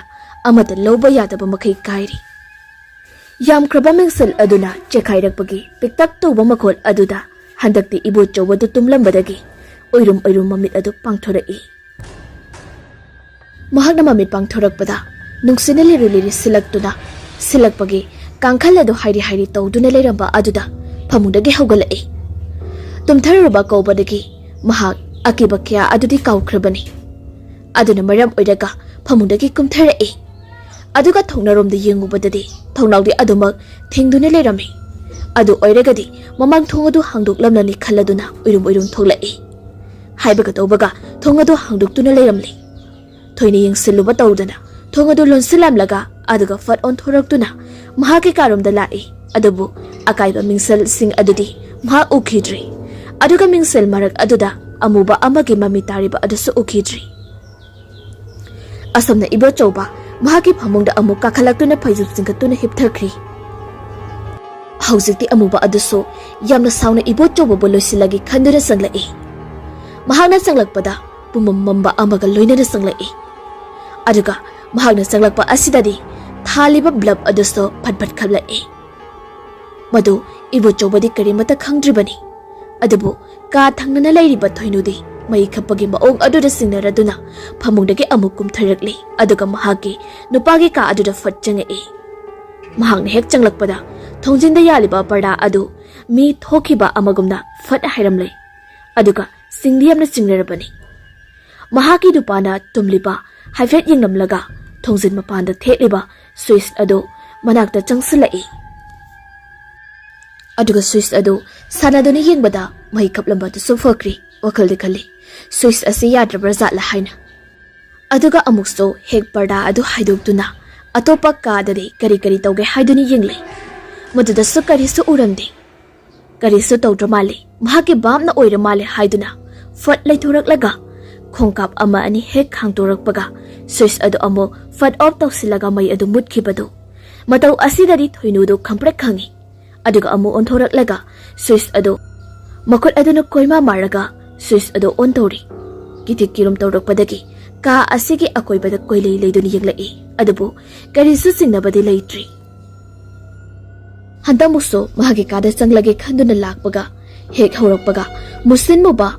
amata loba yadaba makai kairi yam kraba mingsel aduna chekhairakpagi piktak tuba makhol aduda handakti ibo chawadu tumlambadagi oirum mamit adu pangthorai mahakna mamit pangthorakpada nungsina liru silaktuna silakpagi kangkhal adu hairi tawduna leiramba aduda phamungdagi haugalai tumtharuba kawbadagi mahak akiba kya adudi kawkhrabani aduna maram oiraga phamungdagi kumtharai aduga thongnaromda yengubadadi thongnawdi adumak thingduna leirami adu oiragadi mamang thong adu hangdoklamnani khalladuna oirum thoglai haibaga tawbaga thong adu hangdoktuna leiramli thoini yengsiluba tawdana thong adu lonsilamlaga aduga fat on thoraktuna mahaki karomda lai adubu akaiba mingsel sing adudi maha ukhidri aduga mingsel marak aduda amuba amagi mami tariba adusu ukhidri asamna ibo chawba mahaki phamungda amuk kakhalakuna phaijub singkatuna hipthakri haujikti amuba adusu yamna sauna ibo chawba bolosilagi khandura sanglai mahakna sanglakpada pumamamba amaga loinana sanglai aduga mahakna sanglakpa asidadi thaliba blab adusu phatphat khablai madu ibo chawbadi karimata khangdribani adubu ka thangnana leiriba thoinudi mai khapagi maong aduda singnaraduna phamungdagi amuk kumtharakli aduga mahaki nupagi ka aduda fatchangai mahakna hek changlakpada thongjinda yaliba parda adu mi thokiba amagumna fat hairamle aduga singdiamna chingnarabani mahaki dupana tumliba haifet yenglamlaga thongjin mapanda thekliba swiss adu manakta changsilai aduga swiss adu sanaduni yengbada mai khaplamba tu sufakri wakhalde khali swiss asi yadrabra zatla haina aduga amukso hek parda adu haidoktuna atopa kadade kari tawge haiduni yengle maduda su kari su uramde kari su tawdramale mahaki bamna oira male haiduna fat laithoraklaga khongkap ama ani hek khangtorakpaga swiss adu amo fat off tawsilaga mai adu mutkibadu matau asidari thoinudu khamprek khangi aduga amu onthoraklaga swiss adu makut aduna koima maraga swiss adu on tawri kitik kirum tawrakpadagi ka asigi akoibada koilei leiduni yenglai adubu karisu singnabadi leitri handamuso mahagi kada sanglage khanduna lakpaga hek haurakpaga musinmuba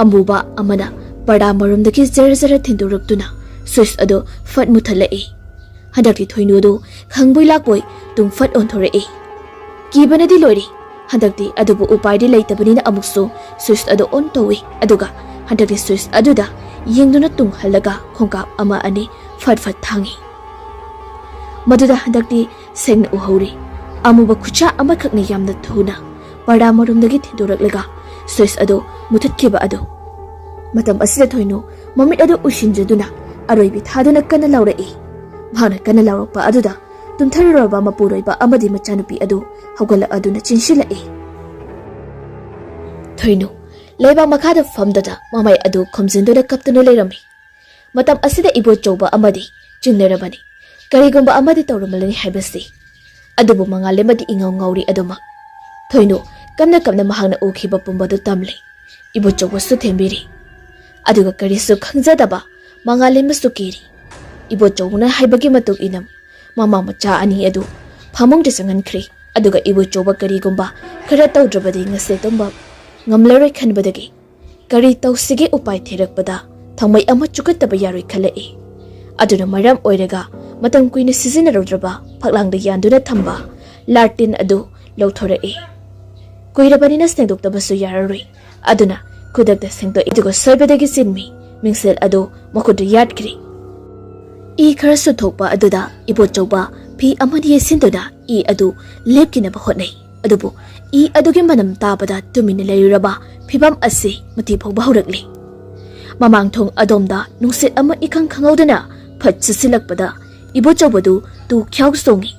amuba amana pada marumdagi zara thinduruktuna swiss adu fat muthalai handakti thoinudu khangboi lakboi tung fat onthorai kibanadi lori handakti adubu upaidi leitabani amukso swiss adu on towi aduga handakti swiss aduda yengduna tung halaga khongkap ama ani fat thangi maduda handakti sengna uhori amuba khucha ama khakne yamna thuna pada marumdagi thidoraklaga swiss adu muthatkiba adu matam asida thoinu mamit adu ushinjaduna aroibi thaduna kana laurai bhana kana laurakpa aduda tumtharoba mapuroiba amadi machanupi adu hogala aduna chinshilai thoinu leiba makhada famdada mamai adu khomjinduna kaptunu leirami matam asida ibochouba amadi chingnarabani karigumba amadi tawramalani haibasi adubu mangale madi ingaw ngawri aduma thoino kamna mahangna ukhiba pumbadu tamle ibochouba su thembiri aduga karisu khangjadaba mangale masu kiri ibochouna haibagi matuk inam mama macha ani adu phamung de sangankhri aduga ibochoba karigumba khara tawdrabadi ngase tomba ngamlaroi khanbadagi kari tawsige upai therakpada thamai ama chukattaba yaroi khalai aduna maram oiraga matam kuina sizina rodraba phaklangda yanduna thamba lartin adu lawthorai kuirabanina sengdoktabasu yararoi aduna kudakta sengdo idugo soibadagi sinmi mingsel adu makudu yadkri I khara su thokpa aduda ibochouba phi amani sinduna I adu lepkina ba hotnai adubu I adugi manam tabada tumina leiraba phibam ase mati phogba horakli mamang thong adomda nungsit ama ikhang khangaudana phat sisilakpada ibochoubadu tu khyau songi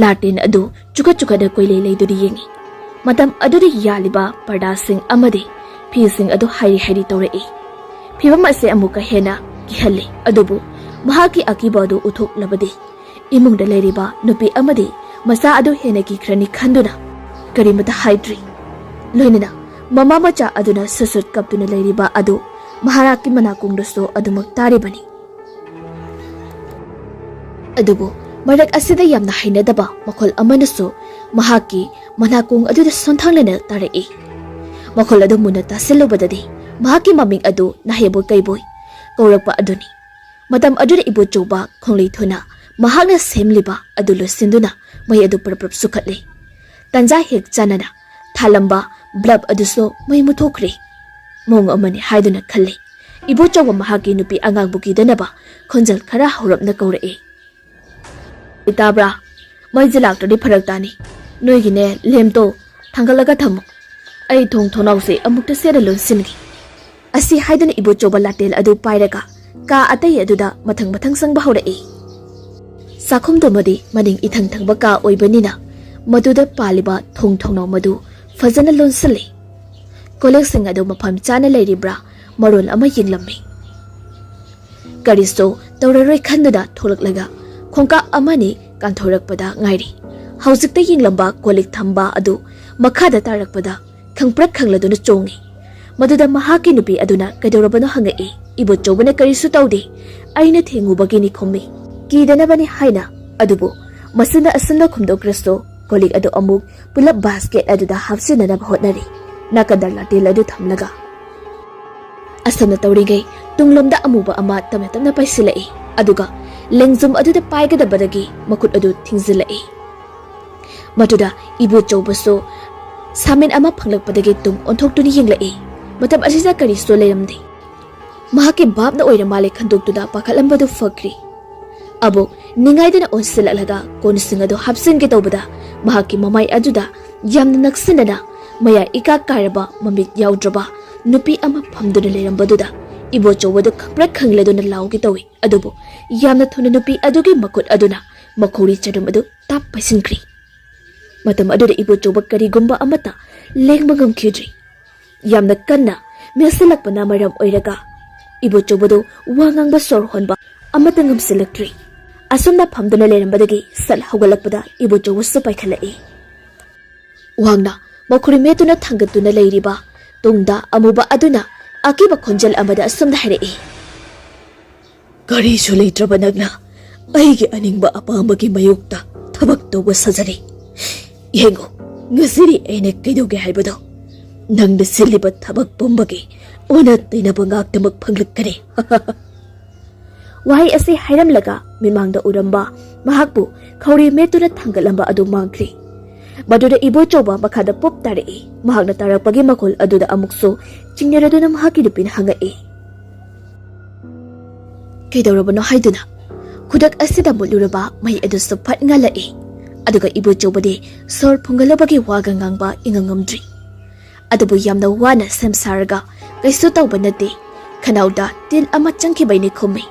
latin adu chuka da koile leiduri yengi matam aduri yaliba parda sing amadi phi sing adu hairi torai phibam ase amuka hena kihale adubu mahaki akibadu uthok labadi imungda leiriba nupi amadi masa adu hena ki khrani khanduna karimata haidri loinina mama macha aduna susut kaptuna leiriba adu maharaki manakungdaso adumak taribani adubu marak asida yamna hainadaba makhol amanaso mahaki manakung aduda sonthanglena tarai makhol adu muna tasilubadadi mahaki maming adu nahebo kaiboy kaurakpa aduni matam adura ibochouba khonglei thona mahakna semliba adu losinduna mai adu prap sukhatle tanja hek chanana thalamba blab aduso mai muthokre mong amani haiduna khalle ibochouba mahaki nupi angang buki danaba khonjal khara horapna kaurae itabra mai jilak todi pharak tani noigine lemto thangalaga thamu ai thong thonause amukta sera lonsingi asi haiduna ibochouba latel adu pairaga ka atai aduda mathang sangba horai sakhumdomadi maning ithang thangba ka oibanina maduda paliba thongnaw madu fajana lonsale collection adu mafam chana leiribra marol ama yinglammi karisto tawraroi khanduna tholaklaga khongka amani kanthorakpada ngairi haujikta yinglamba kolik thamba adu makhada tarakpada khangprak khangladuna chongi maduda mahaki nupi aduna kaidorabano hangai ibochobana karisu tawde aina thengubagini khommi kidanabani haina adubu masina asana khumdokrasto kolik adu amuk pulap basket aduda hapsinana hotnari nakadar latel adu thamlaga asana tawrigai tunglomda amuba ama tamna paisilai aduga lengjum aduda paigadabadagi makut adu thingzilai matuda ibochobaso samin ama phanglakpadagi tung onthokduni yenglai matam asisa karisto leiramdi mahaki babna oira male khandoktuda pakhalambadu fakri abo ningaidana onsilalaga konsingado hapsinge tawbada mahaki mamai aduda yamna naksinana maya ika karaba mamit yaudraba nupi ama phamduna leirambaduda ibochowadu khaprak khangleduna lawgi tawi adubu yamna thuna nupi adugi makut aduna makhori chadum adu tap paisinkri matam aduda ibochoba karigumba amata lengmangam khidri yamna kanna mesalakpana maram oiraga ibochobado wangangba sor honba amata ngamsilakri asumna phamduna lerambadagi sal hogalakpada ibochobu supai khalai wangna makhuri metuna thangatuna leiriba tungda amuba aduna akiba khonjal amada asumda harai kari suleitraba nagna aigi aningba apamagi mayukta thabak toba sajari yengo ngasiri ene kaidoge haibado nangda siliba thabak bombagi ona tainaba ngaktamak phanglakkare wahai ase hairamlaga mimangda uramba mahakbu khawri metuna thangalamba adu mangkri maduda ibochoba makhada pop tarai mahakna tarakpagi makol aduda amukso chingneraduna mahaki dupin hangai kaidorabano haiduna kudak asida muluraba mai adu sophat ngalai aduga ibochobade sor phungalabagi waga ngangba ingangamdri adubu yamna wana samsaraga kaisu tawba nate khanauda til ama changkhibaini khummi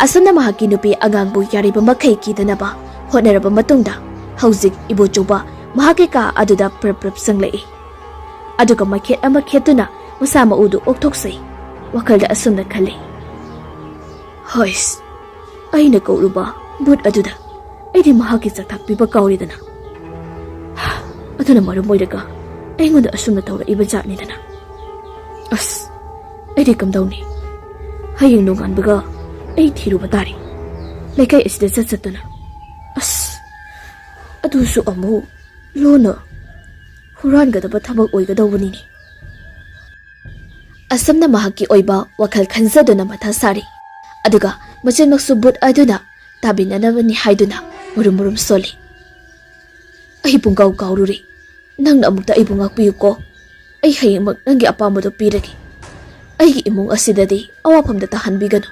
asana mahaki nupi agangbu yariba makhai kidanaba honaraba matungda haujik ibochoba mahaki ka aduda prap sanglai aduga makhet ama khetuna musama udu oktoksai wakalda asumna khale Hois, aina kauruba but aduda aidi mahaki sakthak piba kauridana. Aduna marum moiraga aingonda asumna tawra iba jatni dana. As aidi kamdauni hayeng nongan baga ai thiruba tari lekai isida satsatuna. As adusu amu lona huran gadaba thabak oigadawani ni. Asamna mahaki oiba wakal khanjaduna matha sari aduga machenmaksu but aduna tabinanabani haiduna murum soli. Ai pungkau kaururi nangna amukta ai bungak piyuko ai hayengmak nangi apamado piragi ai imung asidadi awapamda tahanbiganu.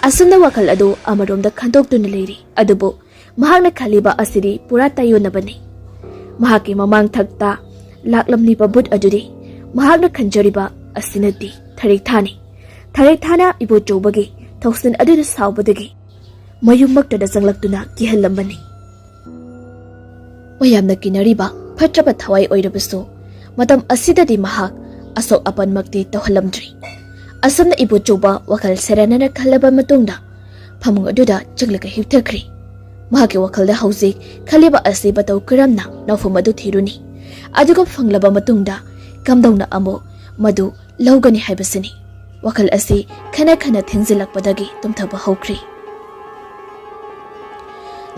Asamna wakal adu amaromda khandokduna leiri adubu mahakna khaliba asiri pura tayonabani. Mahaki mamang thakta laklamliba but adudi mahakna khanjariba asinati tharik thana ibo chobagi thoksin aduna saubadagi mayummaktada janglaktuna kihalambani. Mayamna kinariba phatraba thawai oirabasu matam asidadi mahak asok apanmakti tawhalamdri. Asamna ibo choba wakal seranana khalaba matungda phamung aduda janglaga hipthakri. Mahaki wakalda hauzik khaliba asi batau karamna nawfam adu thiruni aduga fanglaba matungda kamdauna amo madu laugani haibasini. Wakal asi khana thingzilakpadagi tumthaba hokri.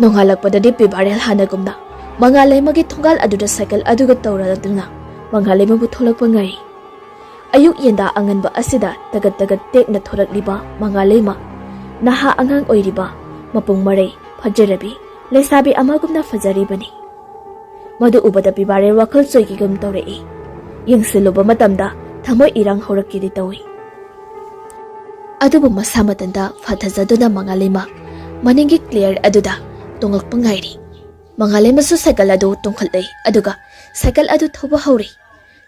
Nonghalakpadadi pibarel hanagumna mangalai magi thongal aduda cycle aduga tawraduna mangalai mabu tholakpa ngai. Ayuk yenda anganba asida tagat tekna thorakliba mangalai ma naha angang oiriba mapung marai fajarabi lesabi amagumna fajaribani. Madu ubada pibarel wakal soigigum tawrei yengsiluba matamda thamoi irang horakidi tawi. Adubu masamatanda fathajaduna mangalema maningi clear aduda tongak pangairi. Mangalema su cycle adu tongkhalai aduga cycle adu thoba hauri.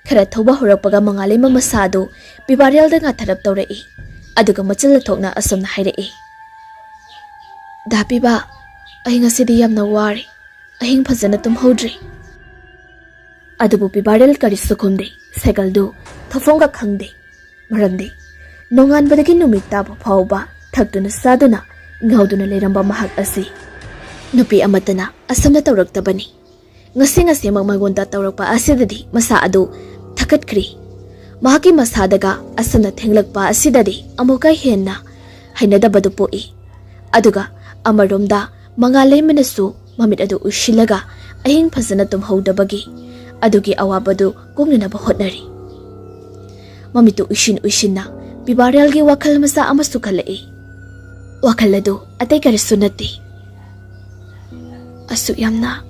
Khara thoba horakpaga mangalema masadu pibarel da ngatharap tawrei aduga machal thokna asomna hairei. Dapiba ai ngasidi yamna wari ahing phajana tumhodri. Adubu pibarel kari sukhumde cycle du thofonga khangde maramde nongan badagi numit taba phawba thakduna saduna ngauduna leramba mahak asi nupi amatana asamna tawraktabani. Ngasi magmagonda tawrakpa asidadi masa adu thakatkhri. Mahaki masadaga asamna thenglakpa asidadi amukai henna hainadabadu poi. Aduga amaromda mangalai manasu mamit adu ushilaga ahing phajana tumhodabagi adugi awabadu kumnanaba hotnari. Mamitu ushinna pibarelgi wakal masa amasu khalai. Wakal adu atai karisu nati. Asu yamna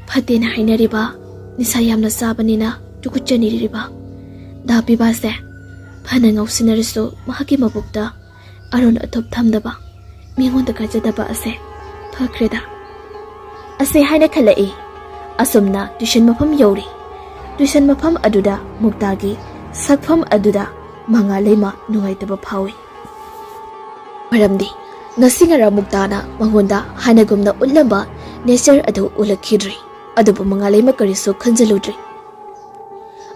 phatena hainariba nisa yamna sabanina tukuchaniriba. Da pibase phana ngausinarisu mahaki mabukta aron athop thamdaba mingonda kajadaba ase phakreda. Ase haina khalai. Asumna tuition mafam yori. Tuition mafam aduda muktagi sakfam aduda mangalema nungaitaba phawi. Maramdi ngasingara muktana mangonda hanagumna ullamba nature adu ulakhidri adubu mangalema karisu khanjaludri.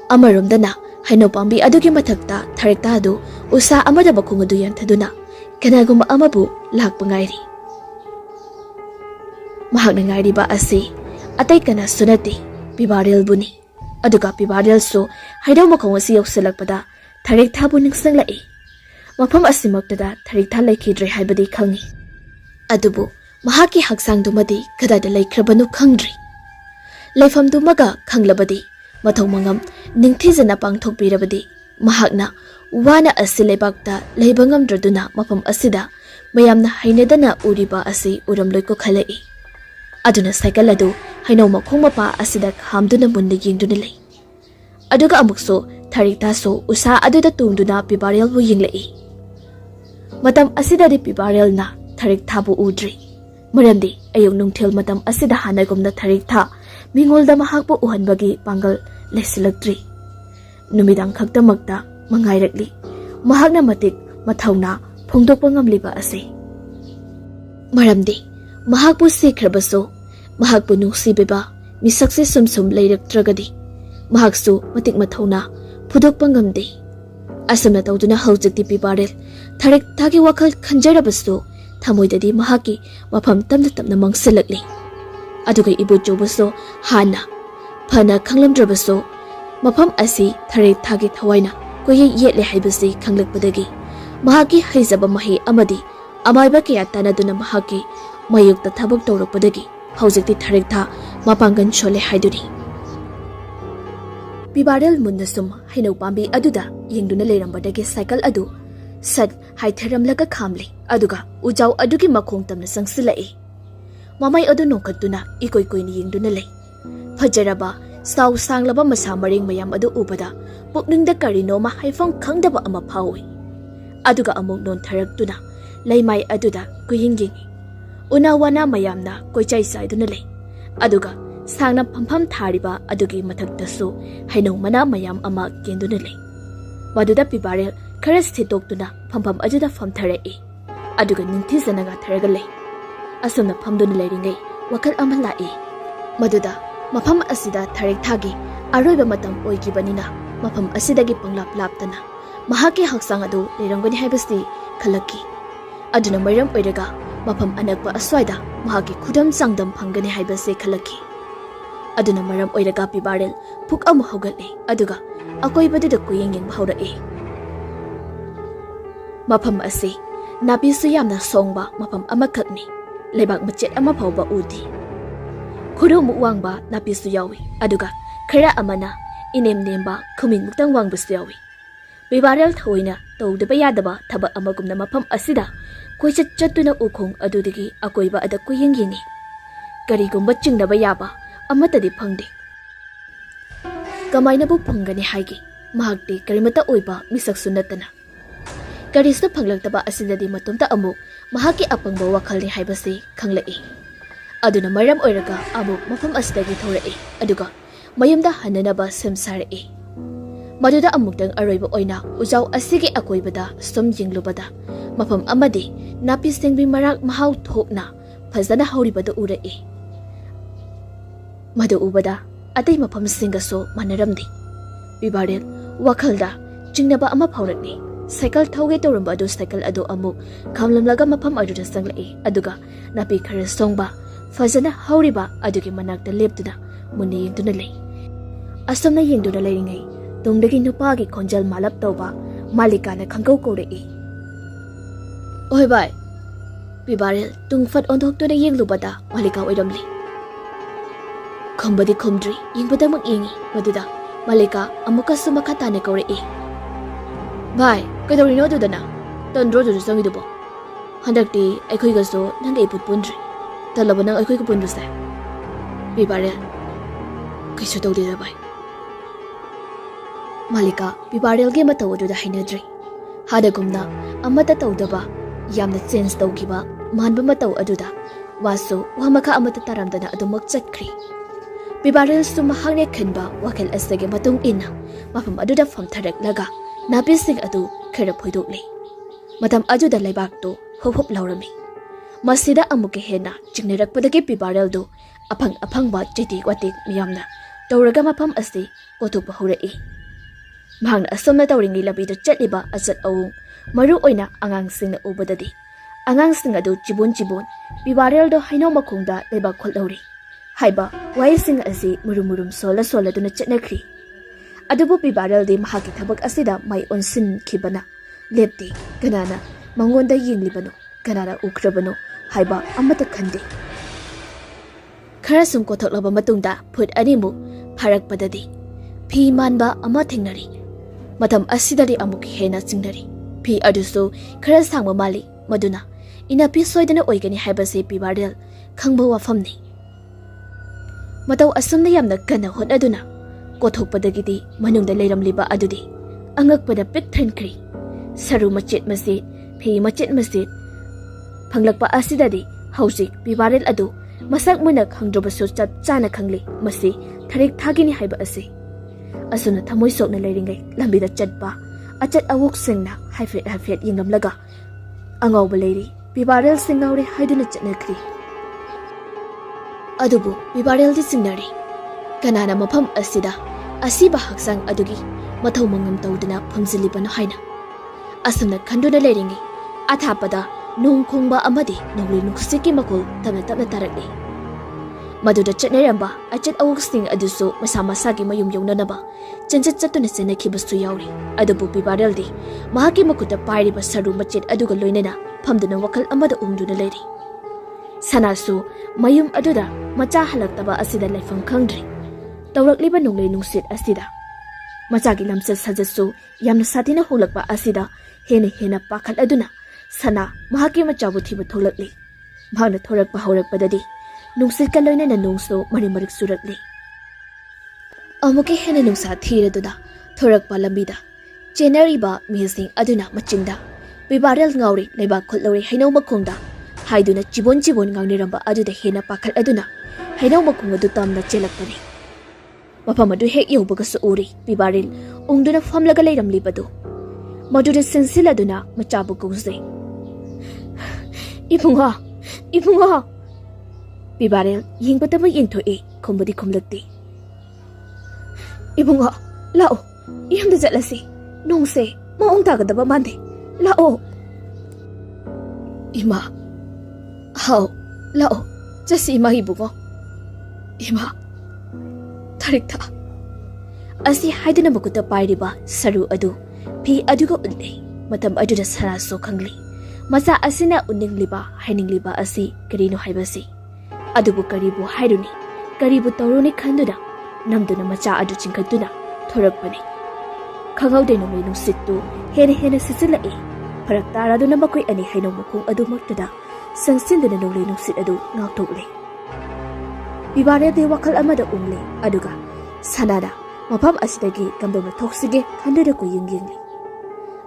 Amarumdana haino pambi adugi mathakta tharekta adu usa amada bakung adu yanthaduna kanagumba amabu lakpa ngairi. Mahakna ngairiba asi atai kana sunati pibarel buni aduga pibarel so haidau makong asi yoksalakpada tharik thabu ningsanglai. Mafam asimaktada tharik tha laikhidre haibadi khangi. Adubu mahaki haksang dumadi kadada laikhrabanu khangdri. Laifam dumaga khanglabadi mathong mangam ningthijana pangthokpirabadi mahakna wana asi lebakta leibangamdraduna mafam asida mayamna hainadana uriba asi uramloiko khalai. Aduna cycle adu haino makhong mapa asida khamduna munna yengduna lei. Aduga amukso tharikta so usa aduda tungduna pibarel bu yenglei. Matam asida di pibarel na tharik thabu udri. Maramdi ayung nungthil matam asida hanagumna tharik tha mingolda mahakpu uhanbagi pangal lesilakdri. Numidang khaktamakta mangairakli mahakna matik mathauna phongdokpa ngamliba ase. Maramdi mahakpu sikhlabaso mahakpu nungsibiba misakse sumsum leiraktragadi mahaksu matik mathauna phudokpa ngamde. Asamna tawduna haujikti pibarel Tharik thagi wakal khanjarabasu thamoidadi mahaki mafam tamna tamna mangsilakli. Aduga ibu chobasu hana phana khanglamdrabasu mafam asi tharik thagi thawaina koye yetle haibasi khanglakpadagi mahaki haizaba mahi amadi amaiba kaya tanaduna mahaki mayukta thabak tawrakpadagi haujikti tharik tha mapangan chole haiduri. Bibarel mundasum hainau pambi aduda yengduna leirambadagi cycle adu sat haitharamlaga khamli aduga ujau adugi makhong tamna sangsilai. Mamay adu nongkatuna ikoy koyni yengduna lei. Fajaraba saw sanglaba masa maring mayam adu ubada pukningda karinoma haifang khangdaba ama phawi. Aduga among non tharaktuna laimai aduda kuyingingi. Unawana mayamna koichai saiduna lei. Aduga sangna phampham thariba adugi mathaktasu hainau mana mayam ama kenduna lei. Maduda Bibarel khara sthitoktuna phampham ajuda famtharai. Aduga ningthizanaga tharaga lei. Asumna phamduna leiringai wakal ama lai. Maduda mafam asida tharik thagi aroiba matam oigibanina mafam asidagi panglap laptana mahaki haksang adu leirangani haibasti khalaki. Aduna mayram oiraga mafam anakpa aswaida mahaki khudam sangdam phangani haibase khalaki. Aduna maram oiraga Bibarel phuk amu hogatli aduga akoibaduda kuyengeng bhaurai. Mafam asi nabisu yamna songba mafam amakhakni leibak machet ama phauba udi. Khuru muwangba nabisu yawi aduga khara amana inem nemba khuming muktang wangbasu yawi. Bibarel thoina tawdaba yadaba thaba amagumna mafam asida koichat chattuna ukhong adudagi akoiba ada kuyengyengi. Karigumba chingnaba yaba amatadi phangde. Kamainabu phangani haigi mahakti karimata oiba misaksu natana. Karisu phanglaktaba asidadi matumta amuk mahaki apangba wakhalni haibasi khanglai. Aduna maram oiraga amuk mafam asidagi thorai aduga mayumda hananaba semsarai. Maduda amuktang aroiba oina ujau asigi akoibada sum jinglubada mafam amadi napi singbi marak mahau thokna fazana hauribada urai. Madu ubada atay mafam singaso manaramdi. Bibarel wakhalda jingnaba ama phaurakni. Cycle thauge tawramba adu cycle adu amuk khamlamlaga mafam aduda sanglai aduga napi khara songba fazana hauriba adugi manakta leptuna munni yengduna lei. Asomna yengduna leiringai tungdagi nupagi khonjal malap tawba malikana khangkau korai. Oi bai. Bibarel tungfat ondhoktuna yenglubada malika oiramli. Khambadi khomdri yengbada mak yengi maduda malika amukasu makatane korai. Bhai, kaidorino adudana tandro du sangidubo. Handakti aikhoigaso nanga iput pundri. Talaba nang aikhoiga punduse. Bibarel kaisu tawdida bai. Malika Bibarel ge mataw aduda hainadri. Hadagumna amata tawdaba yamna change tawgiba manba mataw aduda waso wamaka amata taramdana adumak chatkri. Bibarel su mahakne khanba wakal asage matung ina mafam aduda famtharaklaga napising adu khara phoidokli. Matam ajuda laibak to hop laurami. Masida amuke hena chingnerakpadagi Bibarel do apang ba chiti watik miyamna tawraga mafam asi kothokpa horai. Mahangna asomna tawringi labida chatliba achat awung maru oina angangsingna ubadadi angangsing adu jibon Bibarel do haino makhongda laibak kholdauri haiba waising asi murum sola duna chatnakri. Adubu Bibarel di mahaki thabak asida mai onsin khibana lepti ganana mangonda yenglibano ganana ukrabano haiba amata khande. Khara sum kothoklaba matungda phut animu pharakpadadi phi manba ama thengnari. Matam asidari amuk hena chingnari. Phi adusu khara sangba mali maduna ina pi soidana oigani haibase Bibarel khangba wafamni. Mataw asumna yamna kana hotaduna kothokpadagidi manungda leiramliba adudi angakpada pik thankri. Saru machet masit phi machet masit phanglakpa asidadi haujik Bibarel adu masak munak hangdrobasu chap chana khangli masi tharik thagini haiba ase. Asuna thamoi sokna leiringai lambida chatpa achat awuk singna haifet yinglamlaga angawba leiri Bibarel singaure haiduna chatnakri. Adubu Bibarel di singnari kanana mafam asida asiba haksang adugi mathau mangam tawduna phamjilibano haina asumna khanduna leiringai ꯑꯊꯥꯞꯄꯗ ꯅꯣꯡ ꯈꯣꯡꯕ ꯑꯃꯗꯤ ꯅꯣꯡꯂꯩ ꯅꯨꯡꯁꯤꯠꯀꯤ ꯃꯈꯣꯜ ꯇꯞꯅ ꯇꯞꯅ ꯇꯥꯔꯛꯂꯤ꯫ ꯃꯗꯨꯗ ꯆꯠꯅꯔꯝꯕ ꯑꯆꯠ ꯑꯋꯣꯛꯁꯤꯡ ꯑꯗꯨꯁꯨ ꯃꯁꯥ ꯃꯁꯥꯒꯤ ꯃꯌꯨꯝ ꯌꯧꯅꯅꯕ ꯆꯠꯇꯨꯅ ꯆꯦꯟꯅꯈꯤꯕꯁꯨ ꯌꯥꯎꯔꯤ꯫ ꯑꯗꯨꯕꯨ ꯄꯤꯕꯥꯔꯦꯜꯗꯤ ꯃꯍꯥꯛꯀꯤ ꯃꯈꯨꯠꯇ ꯄꯥꯏꯔꯤꯕ ꯁꯔꯨ ꯃꯆꯦꯠ ꯑꯗꯨꯒ ꯂꯣꯏꯅꯅ ꯐꯝꯗꯨꯅ ꯋꯥꯈꯜ ꯑꯃꯗ ꯎꯪꯗꯨꯅ ꯂꯩꯔꯤ꯫ ꯁꯅꯥꯁꯨ ꯃꯌꯨꯝ ꯑꯗꯨꯗ ꯃꯆꯥ ꯍꯜꯂꯛꯇꯕ ꯑꯁꯤꯗ ꯂꯩꯐꯝ ꯈꯪꯗ꯭ꯔꯤ꯫ ꯇꯧꯔꯛꯂꯤꯕ ꯅꯣꯡꯂꯩ ꯅꯨꯡꯁꯤꯠ ꯑꯁꯤꯗ ꯃꯆꯥꯒꯤ ꯂꯝꯆꯠ ꯁꯥꯖꯠꯁꯨ ꯌꯥꯝꯅ ꯁꯥꯊꯤꯅ ꯍꯣꯡꯂꯛꯄ ꯑꯁꯤꯗ ꯍꯦꯟꯅ ꯄꯥꯈꯠꯂꯗꯨꯅ ꯁꯅꯥ ꯃꯍꯥꯛꯀꯤ ꯃꯆꯥꯕꯨ ꯊꯤꯕ ꯊꯣꯛꯂꯛꯂꯤ꯫ ꯃꯍꯥꯛꯅ ꯊꯣꯔꯛꯄ ꯍꯧꯔꯛꯄꯗꯗꯤ ꯅꯨꯡꯁꯤꯠꯀ ꯂꯣꯏꯅꯅ ꯅꯣꯡꯁꯨ ꯃꯔꯤꯛ ꯆꯨꯔꯛꯂꯤ꯫ ꯑꯃꯨꯛꯀ ꯍꯦꯟꯅ ꯅꯨꯡꯁꯥ ꯊꯤꯔꯗꯨꯅ ꯊꯣꯔꯛꯄ ꯂꯝꯕꯤꯗ ꯆꯦꯟꯅꯔꯤꯕ ꯃꯤꯁꯤꯡ ꯑꯗꯨꯅ ꯃꯆꯤꯡꯗ "ꯄꯤꯕꯥꯔꯦꯜ ꯉꯥꯎꯔꯤ, ꯂꯩꯕꯥꯛ ꯈꯨꯠꯂꯧꯔꯤ ꯍꯩꯅꯧ ꯃꯈꯣꯡꯗ" ꯍꯥꯏꯗꯨꯅ ꯆꯤꯕꯣꯟ ꯉꯥꯡꯅꯔꯝꯕ ꯑꯗꯨꯗ ꯍꯦꯟꯅ ꯄꯥꯈꯠꯂꯗꯨꯅ ꯍꯩꯅꯧ ꯃꯈꯣꯡ ꯑꯗꯨ ꯇꯝꯅ ꯆꯦꯜꯂꯛꯄꯅꯤ꯫ ꯃꯐꯝ ꯑꯗꯨ ꯍꯦꯛ ꯌꯧꯕꯒꯁꯨ ꯎꯔꯤ ꯄꯤꯕꯥꯔꯦꯜ ꯎꯪꯗꯨꯅ ꯐꯝꯂꯒ ꯂꯩꯔꯝꯂꯤꯕꯗꯨ꯫ ꯃꯗꯨꯗ ꯆꯪꯁꯤꯜꯂꯗꯨꯅ ꯃꯆꯥꯕꯨ ꯀꯧꯖꯩ꯫ "ꯏꯕꯨꯡꯉꯣ, ꯏꯕꯨꯡꯉꯣ!" ꯄꯤꯕꯥꯔꯦꯜ ꯌꯦꯡꯕꯗꯃꯛ ꯌꯦꯡꯊꯣꯛꯏ, ꯈꯨꯝꯕꯗꯤ ꯈꯨꯝꯂꯛꯇꯦ꯫ "ꯏꯕꯨꯡꯉꯣ, ꯂꯥꯛꯑꯣ, ꯌꯨꯝꯗ ꯆꯠꯂꯁꯤ. ꯅꯣꯡꯁꯦ ꯃꯑꯣꯡ ꯇꯥꯒꯗꯕ ꯃꯥꯟꯗꯦ. ꯂꯥꯛꯑꯣ." "ꯏꯃꯥ, ꯍꯥꯎ, ꯂꯥꯛꯑꯣ, ꯆꯠꯁꯤ ꯏꯃꯥ ꯏꯕꯨꯡꯉꯣ." "ꯏꯃꯥ, ꯊꯥꯔꯤꯛꯊꯥ" ꯑꯁꯤ ꯍꯥꯏꯗꯨꯅ ꯃꯈꯨꯠꯇ ꯄꯥꯏꯔꯤꯕ ꯁꯔꯨ ꯑꯗꯨ ꯐꯤ ꯑꯗꯨꯒ ꯎꯠꯂꯤ꯫ ꯃꯇꯝ ꯑꯗꯨꯗ ꯁꯅꯥꯁꯨ ꯈꯪꯂꯤ ꯃꯆꯥ ꯑꯁꯤꯅ ꯎꯠꯅꯤꯡꯂꯤꯕ ꯍꯥꯏꯅꯤꯡꯂꯤꯕ ꯑꯁꯤ ꯀꯔꯤꯅꯣ ꯍꯥꯏꯕꯁꯤ꯫ ꯑꯗꯨꯕꯨ ꯀꯔꯤꯕꯨ ꯍꯥꯏꯔꯨꯅꯤ, ꯀꯔꯤꯕꯨ ꯇꯧꯔꯨꯅꯤ ꯈꯟꯗꯨꯅ ꯅꯝꯗꯨꯅ ꯃꯆꯥ ꯑꯗꯨ ꯆꯤꯡꯈꯠꯇꯨꯅ ꯊꯣꯔꯛꯄꯅꯤ꯫ ꯈꯪꯍꯧꯗꯦ ꯅꯣꯡꯂꯩ ꯅꯨꯡꯁꯤꯠꯇꯨ ꯍꯦꯟꯅ ꯁꯤꯠꯆꯤꯜꯂꯛꯏ꯫ ꯐꯔꯛ ꯇꯥꯔꯗꯨꯅ ꯃꯈꯣꯏ ꯑꯅꯤ ꯍꯩꯅꯧ ꯃꯈꯣꯡ ꯑꯗꯨꯃꯛꯇꯗ ꯆꯪꯁꯤꯟꯗꯨꯅ ꯅꯣꯡꯂꯩ ꯅꯨꯡꯁꯤꯠ ꯑꯗꯨ ꯉꯥꯛꯊꯣꯛꯂꯤ꯫ ꯄꯤꯕꯥꯔꯦꯜꯗꯤ ꯋꯥꯈꯜ ꯑꯃꯗ ꯎꯡꯂꯤ꯫ ꯑꯗꯨꯒ ꯁꯅꯥꯅ ꯃꯐꯝ ꯑꯁꯤꯗꯒꯤ ꯀꯝꯗꯧꯅ ꯊꯣꯛꯁꯤꯒꯦ ꯈꯟꯗꯨꯅ ꯀꯣꯏꯌꯦꯡ ꯌꯦꯡꯂꯤ꯫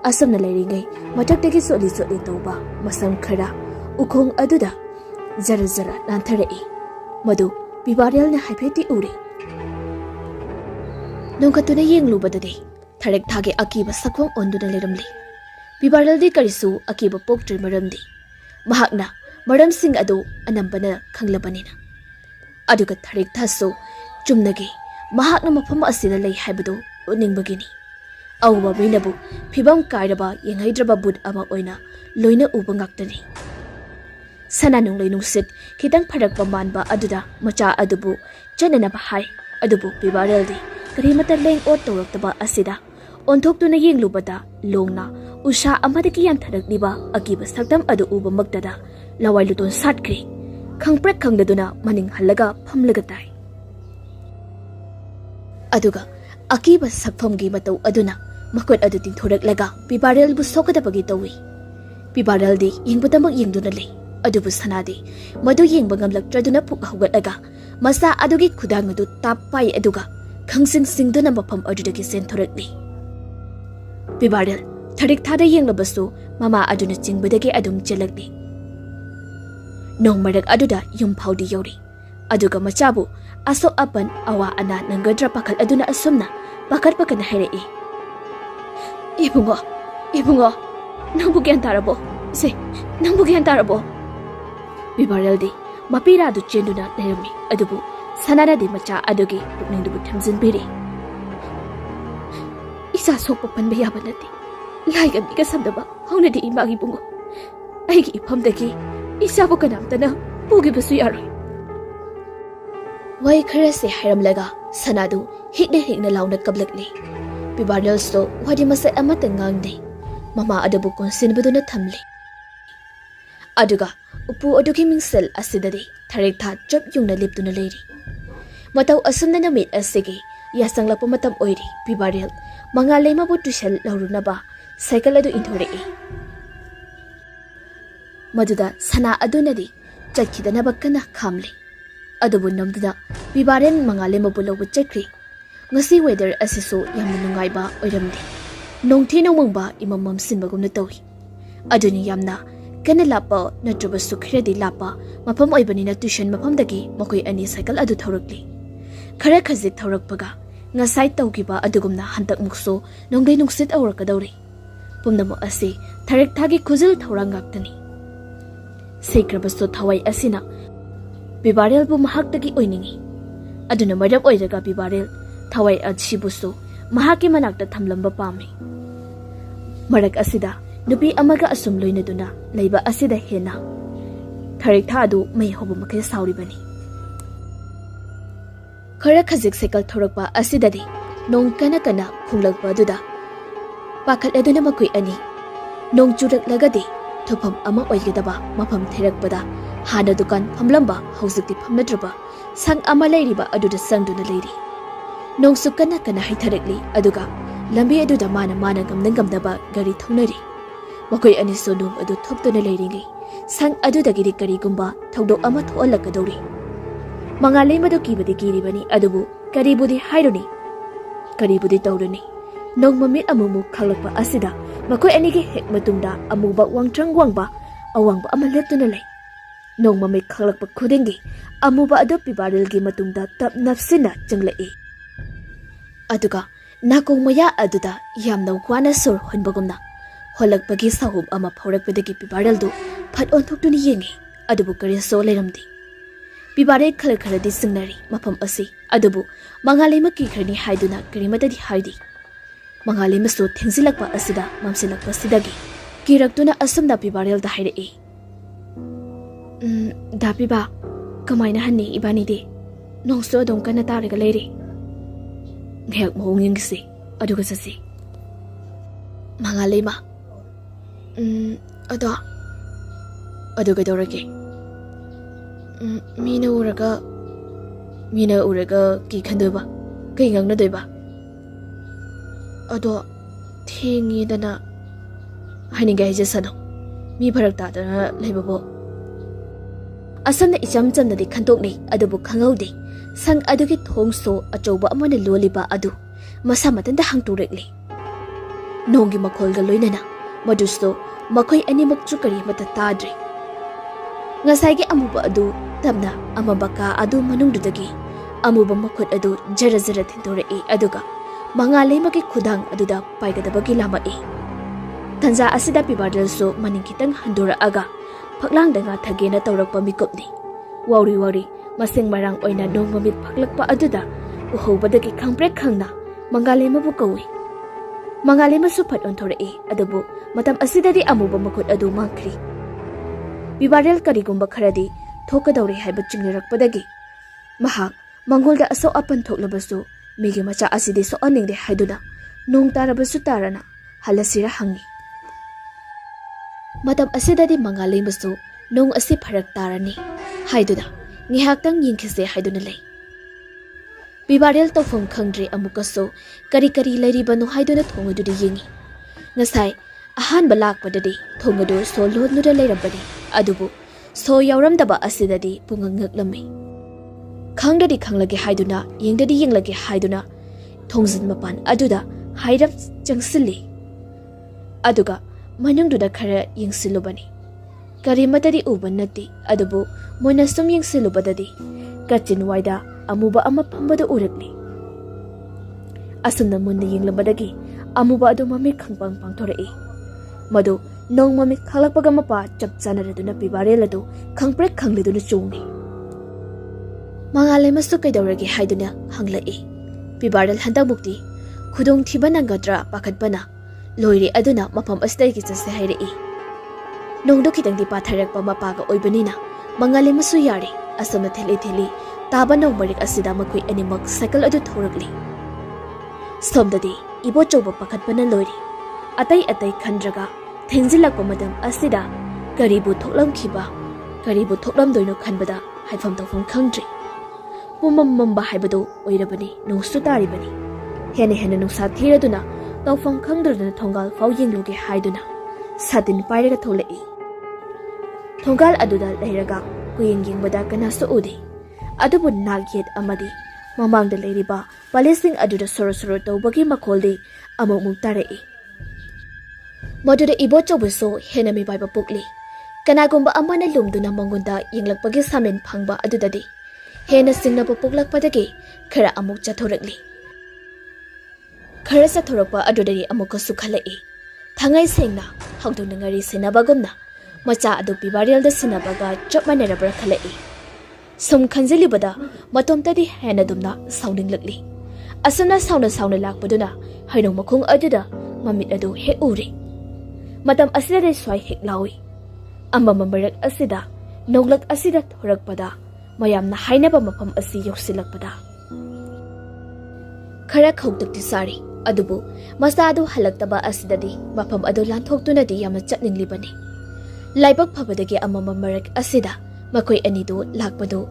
ꯑꯁꯨꯝꯅ ꯂꯩꯔꯤꯉꯩ ꯃꯊꯛꯇꯒꯤ ꯆꯣꯠꯂꯤ ꯇꯧꯕ ꯃꯁꯝ ꯈꯔ ꯎꯈꯣꯡ ꯑꯗꯨꯗ ꯖꯔ ꯅꯥꯟꯊꯔꯛꯏ꯫ ꯃꯗꯨ ꯄꯤꯕꯥꯔꯦꯜꯅ ꯍꯥꯏꯐꯦꯠꯇꯤ ꯎꯔꯤ꯫ ꯅꯣꯡꯈꯠꯇꯨꯅ ꯌꯦꯡꯂꯨꯕꯗꯗꯤ ꯊꯥꯔꯤꯛ ꯊꯥꯒꯤ ꯑꯀꯤꯕ ꯁꯛꯐꯝ ꯑꯣꯟꯗꯨꯅ ꯂꯩꯔꯝꯂꯤ꯫ ꯄꯤꯕꯥꯔꯦꯜꯗꯤ ꯀꯔꯤꯁꯨ ꯑꯀꯤꯕ ꯄꯣꯛꯇ꯭ꯔꯤ, ꯃꯔꯝꯗꯤ ꯃꯍꯥꯛꯅ ꯃꯔꯝꯁꯤꯡ ꯑꯗꯨ ꯑꯅꯝꯕꯅ ꯈꯪꯂꯕꯅꯤꯅ꯫ ꯑꯗꯨꯒ ꯊꯥꯔꯤꯛ ꯊꯥꯁꯨ ꯆꯨꯝꯅꯒꯤ ꯃꯍꯥꯛꯅ ꯃꯐꯝ ꯑꯁꯤꯗ ꯂꯩ ꯍꯥꯏꯕꯗꯨ ꯎꯠꯅꯤꯡꯕꯒꯤꯅꯤ꯫ ꯑꯎꯕ ꯃꯤꯅꯕꯨ ꯐꯤꯕꯝ ꯀꯥꯏꯔꯕ ꯌꯦꯡꯍꯩꯗ꯭ꯔꯕ ꯕꯨꯠ ꯑꯃ ꯑꯣꯏꯅ ꯂꯣꯏꯅ ꯎꯕ ꯉꯥꯛꯇꯅꯤ꯫ ꯁꯅꯥ ꯅꯣꯡꯂꯩ ꯅꯨꯡꯁꯤꯠ ꯈꯤꯇꯪ ꯐꯔꯛꯄ ꯃꯥꯟꯕ ꯑꯗꯨꯗ ꯃꯆꯥ ꯑꯗꯨꯕꯨ ꯆꯠꯅꯅꯕ ꯍꯥꯏ꯫ ꯑꯗꯨꯕꯨ ꯄꯤꯕꯥꯔꯦꯜꯗꯤ ꯀꯔꯤꯃꯠꯇ ꯂꯦꯡ ꯑꯣꯠ ꯇꯧꯔꯛꯇꯕ ꯑꯁꯤꯗ ꯑꯣꯟꯊꯣꯛꯇꯨꯅ ꯌꯦꯡꯂꯨꯕꯗ ꯂꯣꯡꯅ ꯎꯁꯥ ꯑꯃꯗꯒꯤ ꯌꯥꯟꯊꯔꯛꯂꯤꯕ ꯑꯀꯤꯕ ꯁꯛꯇꯝ ꯑꯗꯨ ꯎꯕꯃꯛꯇꯗ ꯂꯋꯥꯏ ꯂꯨꯇꯣꯟ ꯁꯥꯠꯈ꯭ꯔꯤ꯫ ꯈꯪꯄ꯭ꯔꯦꯛ ꯈꯪꯂꯗꯨꯅ ꯃꯅꯤꯡ ꯍꯜꯂꯒ ꯐꯝꯂꯒ ꯇꯥꯏ꯫ ꯑꯗꯨꯒ ꯑꯀꯤꯕ ꯁꯛꯐꯝꯒꯤ ꯃꯇꯧ ꯑꯗꯨꯅ ꯃꯈꯨꯠ ꯑꯗꯨ ꯇꯤꯡꯊꯣꯔꯛꯂꯒ ꯄꯤꯕꯥꯔꯦꯜꯕꯨ ꯁꯣꯛꯀꯗꯕꯒꯤ ꯇꯧꯏ꯫ ꯄꯤꯕꯥꯔꯦꯜꯗꯤ ꯌꯦꯡꯕꯗꯃꯛ ꯌꯦꯡꯗꯨꯅ ꯂꯩ꯫ ꯑꯗꯨꯕꯨ ꯁꯅꯥꯗꯤ ꯃꯗꯨ ꯌꯦꯡꯕ ꯉꯝꯂꯛꯇ꯭ꯔꯗꯨꯅ ꯄꯨꯛ ꯍꯧꯒꯠꯂꯒ ꯃꯆꯥ ꯑꯗꯨꯒꯤ ꯈꯨꯗꯥꯡ ꯑꯗꯨ ꯇꯥꯞ ꯄꯥꯏ, ꯑꯗꯨꯒ ꯈꯪꯁꯤꯡꯗꯨꯅ ꯃꯐꯝ ꯑꯗꯨꯗꯒꯤ ꯆꯦꯟꯊꯣꯔꯛꯂꯤ꯫ ꯄꯤꯕꯥꯔꯦꯜ ꯊꯥꯔꯤꯛ ꯊꯥꯗ ꯌꯦꯡꯂꯕꯁꯨ ꯃꯃꯥ ꯑꯗꯨꯅ ꯆꯤꯡꯕꯗꯒꯤ ꯑꯗꯨꯝ ꯆꯦꯜꯂꯛꯂꯤ꯫ ꯅꯣꯡ ꯃꯔꯛ ꯑꯗꯨꯗ ꯌꯨꯝ ꯐꯥꯎꯗꯤ ꯌꯧꯔꯤ꯫ ꯑꯗꯨꯒ ꯃꯆꯥꯕꯨ ꯑꯁꯣꯛ ꯑꯄꯟ ꯑꯋꯥ ꯑꯅꯥ ꯅꯪꯒꯗ꯭ꯔꯥ ꯄꯥꯈꯠꯂꯗꯨꯅ ꯑꯁꯨꯝꯅ ꯄꯥꯈꯠꯄꯒꯅ ꯍꯥꯏꯔꯛꯏ꯫ "ꯏꯕꯨꯡꯉꯣ, ꯏꯕꯨꯡꯉꯣ, ꯅꯪꯕꯨ ꯒ꯭ꯌꯥꯟ ꯇꯥꯔꯕꯣ? ꯅꯪꯕꯨ ꯒ꯭ꯌꯥꯟ ꯇꯥꯔꯕꯣ?" ꯄꯤꯕꯥꯔꯦꯜꯗꯤ ꯃꯄꯤꯔꯥꯗꯨ ꯆꯦꯟꯗꯨꯅ ꯂꯩꯔꯝꯃꯤ꯫ ꯑꯗꯨꯕꯨ ꯁꯅꯥꯅꯗꯤ ꯃꯆꯥ ꯑꯗꯨꯒꯤ ꯄꯨꯛꯅꯤꯡꯗꯨꯕꯨ ꯊꯦꯝꯖꯤꯟꯕꯤꯔꯤ꯫ "ꯏꯆꯥ ꯁꯣꯛꯄ ꯄꯟꯕ ꯌꯥꯕ ꯅꯠꯇꯦ. ꯂꯥꯏꯒ ꯃꯤꯒ ꯁꯝꯅꯕ ꯍꯧꯅꯗꯦ ꯏꯃꯥꯒꯤ ꯏꯕꯨꯡꯉꯣ. ꯑꯩꯒꯤ ꯏꯐꯝꯗꯒꯤ ꯏꯆꯥꯕꯨ ꯀꯅꯥꯝꯇꯅ ꯄꯨꯈꯤꯕꯁꯨ ꯌꯥꯔꯣꯏ." ꯋꯥꯍꯩ ꯈꯔꯁꯦ ꯍꯥꯏꯔꯝꯂꯒ ꯁꯅꯥꯗꯨ ꯍꯤꯛꯅ ꯂꯥꯎꯅ ꯀꯞꯂꯛꯂꯤ꯫ ꯄꯤꯕꯥꯔꯦꯜꯁꯨ ꯋꯥꯔꯤ ꯃꯁꯛ ꯑꯃꯠꯇ ꯉꯥꯡꯗꯦ꯫ ꯃꯃꯥ ꯑꯗꯨꯕꯨ ꯀꯣꯟꯁꯤꯟꯕꯗꯨꯅ ꯊꯝꯂꯤ꯫ ꯑꯗꯨꯒ ꯎꯄꯨ ꯑꯗꯨꯒꯤ ꯃꯤꯡꯁꯦꯜ ꯑꯁꯤꯗꯗꯤ ꯊꯥꯔꯤꯛ ꯊꯥ ꯆꯞ ꯌꯨꯡꯅ ꯂꯦꯞꯇꯨꯅ ꯂꯩꯔꯤ꯫ ꯃꯇꯧ ꯑꯁꯨꯝꯅ ꯅꯨꯃꯤꯠ ꯑꯁꯤꯒꯤ ꯌꯥꯆꯪꯂꯛꯄ ꯃꯇꯝ ꯑꯣꯏꯔꯤ꯫ ꯄꯤꯕꯥꯔꯦꯜ ꯃꯉꯥꯜ ꯂꯩꯃꯕꯨ ꯇꯨꯏꯁꯟ ꯂꯧꯔꯨꯅꯕ ꯁꯥꯏꯀꯜ ꯑꯗꯨ ꯏꯟꯊꯣꯔꯛꯏ꯫ ꯃꯗꯨꯗ ꯁꯅꯥ ꯑꯗꯨꯅꯗꯤ ꯆꯠꯈꯤꯗꯅꯕ ꯀꯟꯅ ꯈꯥꯝꯂꯤ꯫ ꯑꯗꯨꯕꯨ ꯅꯝꯗꯨꯅ ꯄꯤꯕꯥꯔꯦꯜ ꯃꯉꯥꯜ ꯂꯩꯃꯕꯨ ꯂꯧꯕ ꯆꯠꯈ꯭ꯔꯤ꯫ ꯉꯁꯤ ꯋꯦꯗꯔ ꯑꯁꯤꯁꯨ ꯌꯥꯝꯅ ꯅꯨꯡꯉꯥꯏꯕ ꯑꯣꯏꯔꯝꯗꯦ꯫ ꯅꯣꯡꯊꯤ ꯅꯣꯡꯃꯪꯕ ꯏꯃꯝ ꯃꯝꯁꯤꯟꯕꯒꯨꯝꯅ ꯇꯧꯏ꯫ ꯑꯗꯨꯅꯤ ꯌꯥꯝꯅ ꯀꯟꯅ ꯂꯥꯞꯄ ꯅꯠꯇ꯭ꯔꯕꯁꯨ ꯈꯔꯗꯤ ꯂꯥꯞꯄ ꯃꯐꯝ ꯑꯣꯏꯕꯅꯤꯅ ꯇꯨꯏꯁꯟ ꯃꯐꯝꯗꯒꯤ ꯃꯈꯣꯏ ꯑꯅꯤ ꯁꯥꯏꯀꯜ ꯑꯗꯨ ꯊꯧꯔꯛꯂꯤ꯫ ꯈꯔ ꯈꯖꯤꯛ ꯊꯧꯔꯛꯄꯒ ꯉꯁꯥꯏ ꯇꯧꯈꯤꯕ ꯑꯗꯨꯒꯨꯝꯅ ꯍꯟꯗꯛꯃꯨꯛꯁꯨ ꯅꯣꯡꯂꯩ ꯅꯨꯡꯁꯤꯠ ꯑꯧꯔꯛꯀꯗꯧꯔꯤ꯫ ꯄꯨꯝꯅꯃꯛ ꯑꯁꯤ ꯊꯥꯔꯤꯛ ꯊꯥꯒꯤ ꯈꯨꯖꯤꯜ ꯊꯧꯔꯥꯡ ꯉꯥꯛꯇꯅꯤ꯫ ꯁꯩꯈ꯭ꯔꯕꯁꯨ ꯊꯋꯥꯏ ꯑꯁꯤꯅ ꯄꯤꯕꯥꯔꯦꯜꯕꯨ ꯃꯍꯥꯛꯇꯒꯤ ꯑꯣꯏꯅꯤꯡꯏ꯫ ꯑꯗꯨꯅ ꯃꯔꯝ ꯑꯣꯏꯔꯒ ꯄꯤꯕꯥꯔꯦꯜ ꯊꯋꯥꯏ ꯑꯁꯤꯕꯨꯁꯨ ꯃꯍꯥꯛꯀꯤ ꯃꯅꯥꯛꯇ ꯊꯝꯂꯝꯕ ꯄꯥꯝꯃꯤ꯫ ꯃꯔꯛ ꯑꯁꯤꯗ nupi amaga asum loinaduna leiba asida hena tharik tha adu mai hobu makhe sauribani khara khajik cycle thorakpa asidadi nong kana kana khunglakpa aduda pakhat aduna makui ani nong churak lagadi thopam ama oigedaba mafam therakpada hana dukan phamlamba hojikti phamnadraba sang ama leiriba aduda sangduna leiri nong sukana kana haitharakli aduga lambi aduda mana gamngamdaba gari thonari makoi ani sonum adu thoptuna leiringi sang adudagiri karigumba thodok ama thoalakadori mangalai madu kibadi kiribani adubu karibudi hairuni karibudi taurani nong mamit amumu khalakpa asida makoi anigi hek matungda amuba wangtrang wangba awangba ama leptuna lei nong mamit khalakpa khudingi amuba adu pibaril gi matungda tap nafsina changlai aduga nakong maya aduda yamna kwana sur hunbagumna holakpagi sahum ama phaurakpadagi pibaril du phat onthoktuni yengi adubu kari so leiramdi pibare khalkharadi singnari mafam asi adubu mangalai makki khrani haiduna karimadadi haidi mangalai masu thengsilakpa asida mamsilakpa sidagi kiraktuna asumna pibaril da haire dapiba kamaina hanni ibani de nongso adom kana taraga leire ngek mohongingsi aduga sasi mangalai ma aduga dorage mina uraga ki khandoba kai ngangna doiba ado thengi dana haninga heje sano mi pharak ta dana leibabo asamna icham chamna di khantok nei adubu khangaude sang adugi thongso achoba amana loliba adu masa matanda hangturekli nongi makholga loinana madusto makoi animak chukari mata tadri ngasai amuba adu tabna amabaka adu manungdudagi amuba makhut adu jara jara thindore aduga mangalai magi khudang aduda paigadabagi lama tanja asida pibadal so maning kitang handura aga phaklang danga thagena tawrakpa mikopni wari masing marang oina nong mamit phaklakpa aduda uhobadagi khangprek khangna mangalai mabu kawi mangalai masu phat onthore adubu matam asidadi amuba makhut adu mangkhri bibarel karigumba kharadi thokadawre haiba chingnarakpadagi mahak mangolda aso apan thoklabasu migi macha asidi so aningde haiduna nong tarabasu tarana halasira hangi matam asidadi mangalai masu nong asi pharak tarani haiduna ngihaktang yingkhise haiduna lei bibarel tofong khangdre amukaso kari leiribanu haiduna thongadudi yingi ngasai ahan balak padadi thongadu so lodnuda leirabadi adubu so yauramdaba asidadi pungangaklami khangdadi khanglage haiduna yengdadi yenglage haiduna thongjin mapan aduda hairap changsili aduga manungduda khara yengsilubani karimatadi ubanati adubu moina sum yengsilubadadi kachin waida amuba ama phambadu urakli asumna munna yenglabadagi amuba adu mami khangpang pangthorei madu nong mami khalakpaga mapa chapchanaraduna pibareladu khangprek khangliduna chungni mangalai masu kaidawrage haiduna hanglai pibarel handamukti khudong thiba nangadra pakhatpana loire aduna mafam asdagi chase hairei nongdo khitangdi patharakpa mapaga oibanina mangalai masu yare asama theli taba nong marik asida makoi animak cycle adu thorakli somdadi ibo choba pakhatpana loire atai khandraga thengzilakpa madam asida karibu thoklamdoino khanbada haifam tawfam khangdri pumamamba haibadu oirabani nongsu taribani hena nungsa thiraduna tawfam khangdraduna thongal fau yengluge haiduna satin pairaga tholai thongal aduda leiraga kuyeng yengbada kanasu udi adubu nagyet amadi mamangda leiriba palising aduda soro tawbagi makholdi amuk tarai moduda ibo chobuso hena mi baiba pukli kanagumba amana lumduna mangunda yenglakpagi samen phangba adudadi hena singnaba puklakpadagi khara amuk chathorakli khara sathorakpa adudari amuk sukhalai thangai sengna hawduna ngari sinabagumna macha adu pibarel da sinabaga chapmanarabra khalai sum khanjilibada matomtadi hena dumna sauninglakli asana sauna lakpaduna hainong makhung aduda mamit adu he uri Matam asida swai hek lawi. Amba mamarak asida, noglak asida thorakpada, mayamna hainaba mafam asi yoksilakpada. Khara khawtak ti sari, adubu, masado halaktaba asidadi, mafam ado lanthoktunadi yamna chatninglibani. Laibak phabadagi amma mamarak asida, makoy anido lakpado,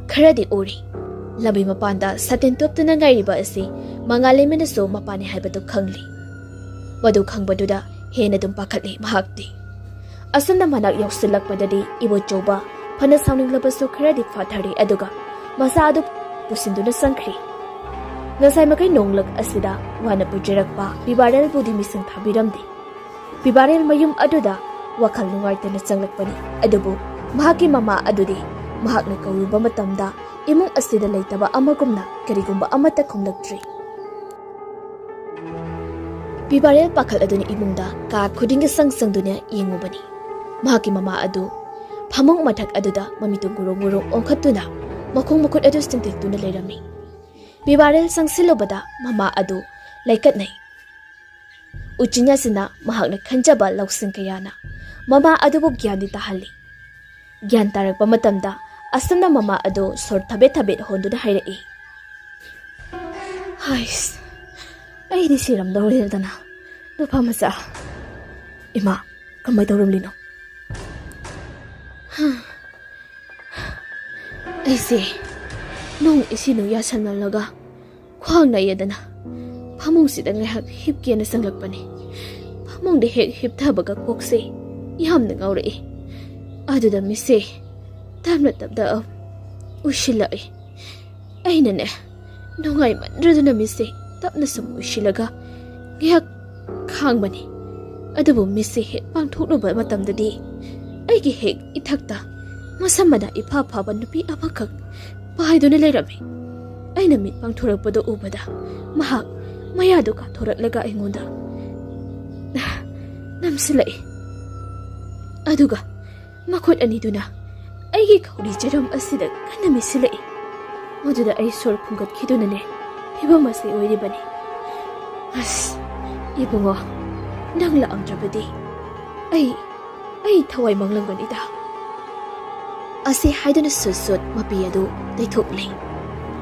kharadi ori. Labi mapanda satin tuptuna ngairiba asi, mangalay minaso mapani haibado khangli. Wadu khangbaduda, hena dum pakatli mahakti. Asumna manak yoksilakpadadi ibo joba, pana sounding labaso kharadi fathari aduga, masado pusinduna sangkri. Nasay makay nonglak asida, wana pujirakpa, bibarel budi mising thabiramdi. Bibarel mayum aduda, wakal nungaita na sanglakpani, adubo, mahaki mama adudi, mahak na kauruba matamda, imong asida laytaba amagumna, karigumba amata kumlagtri. Bibarel pakal ado ni imungda ka khudinga sang dunya ingubani. Mahaki mama ado phamong mathak aduda mamitung gurong ongkhatuna makhong makut ado stingtiktuna leirami. Bibarel sangsilobada mama ado laikat nai. Uchinya sina mahakna khanjaba lausing kayana mama ado bo gyani tahali. Gyan tarakpa matamda asamna mama ado sor thabet honduna hairei. Hais. Ay di siram daw rin na. Lupa masa. Ima, kamay daw rin lino. Ay si, nung isinuyasan na laga, kuhang na yada na. Pamong sida ngayag hip kaya na sanglak pa ni. Pamong dihig hip tabaga kokse, iham na ngaw rin. Ado da misi, tam na tabda usila eh. Ay nane, nung ay man rado na misi, tap na samu silaga ngayak khang bani adubu misi he pang thukno ba matam dadi ai gi hek ithakta masamada ipa phaba nupi abakak pai do ne leirami ai na mit pang thorak pado ubada mahak maya do ka thorak laga ingonda namsilai aduga makot ani duna ai gi khawri jaram asida kana misilai moduda ai sor phungat khiduna ne Iba masih uwi bani. As, ibu ngo, nang laang drabadi. Ay thawai manglanggan ida. Asi haiduna susut mapiyadu day thukling.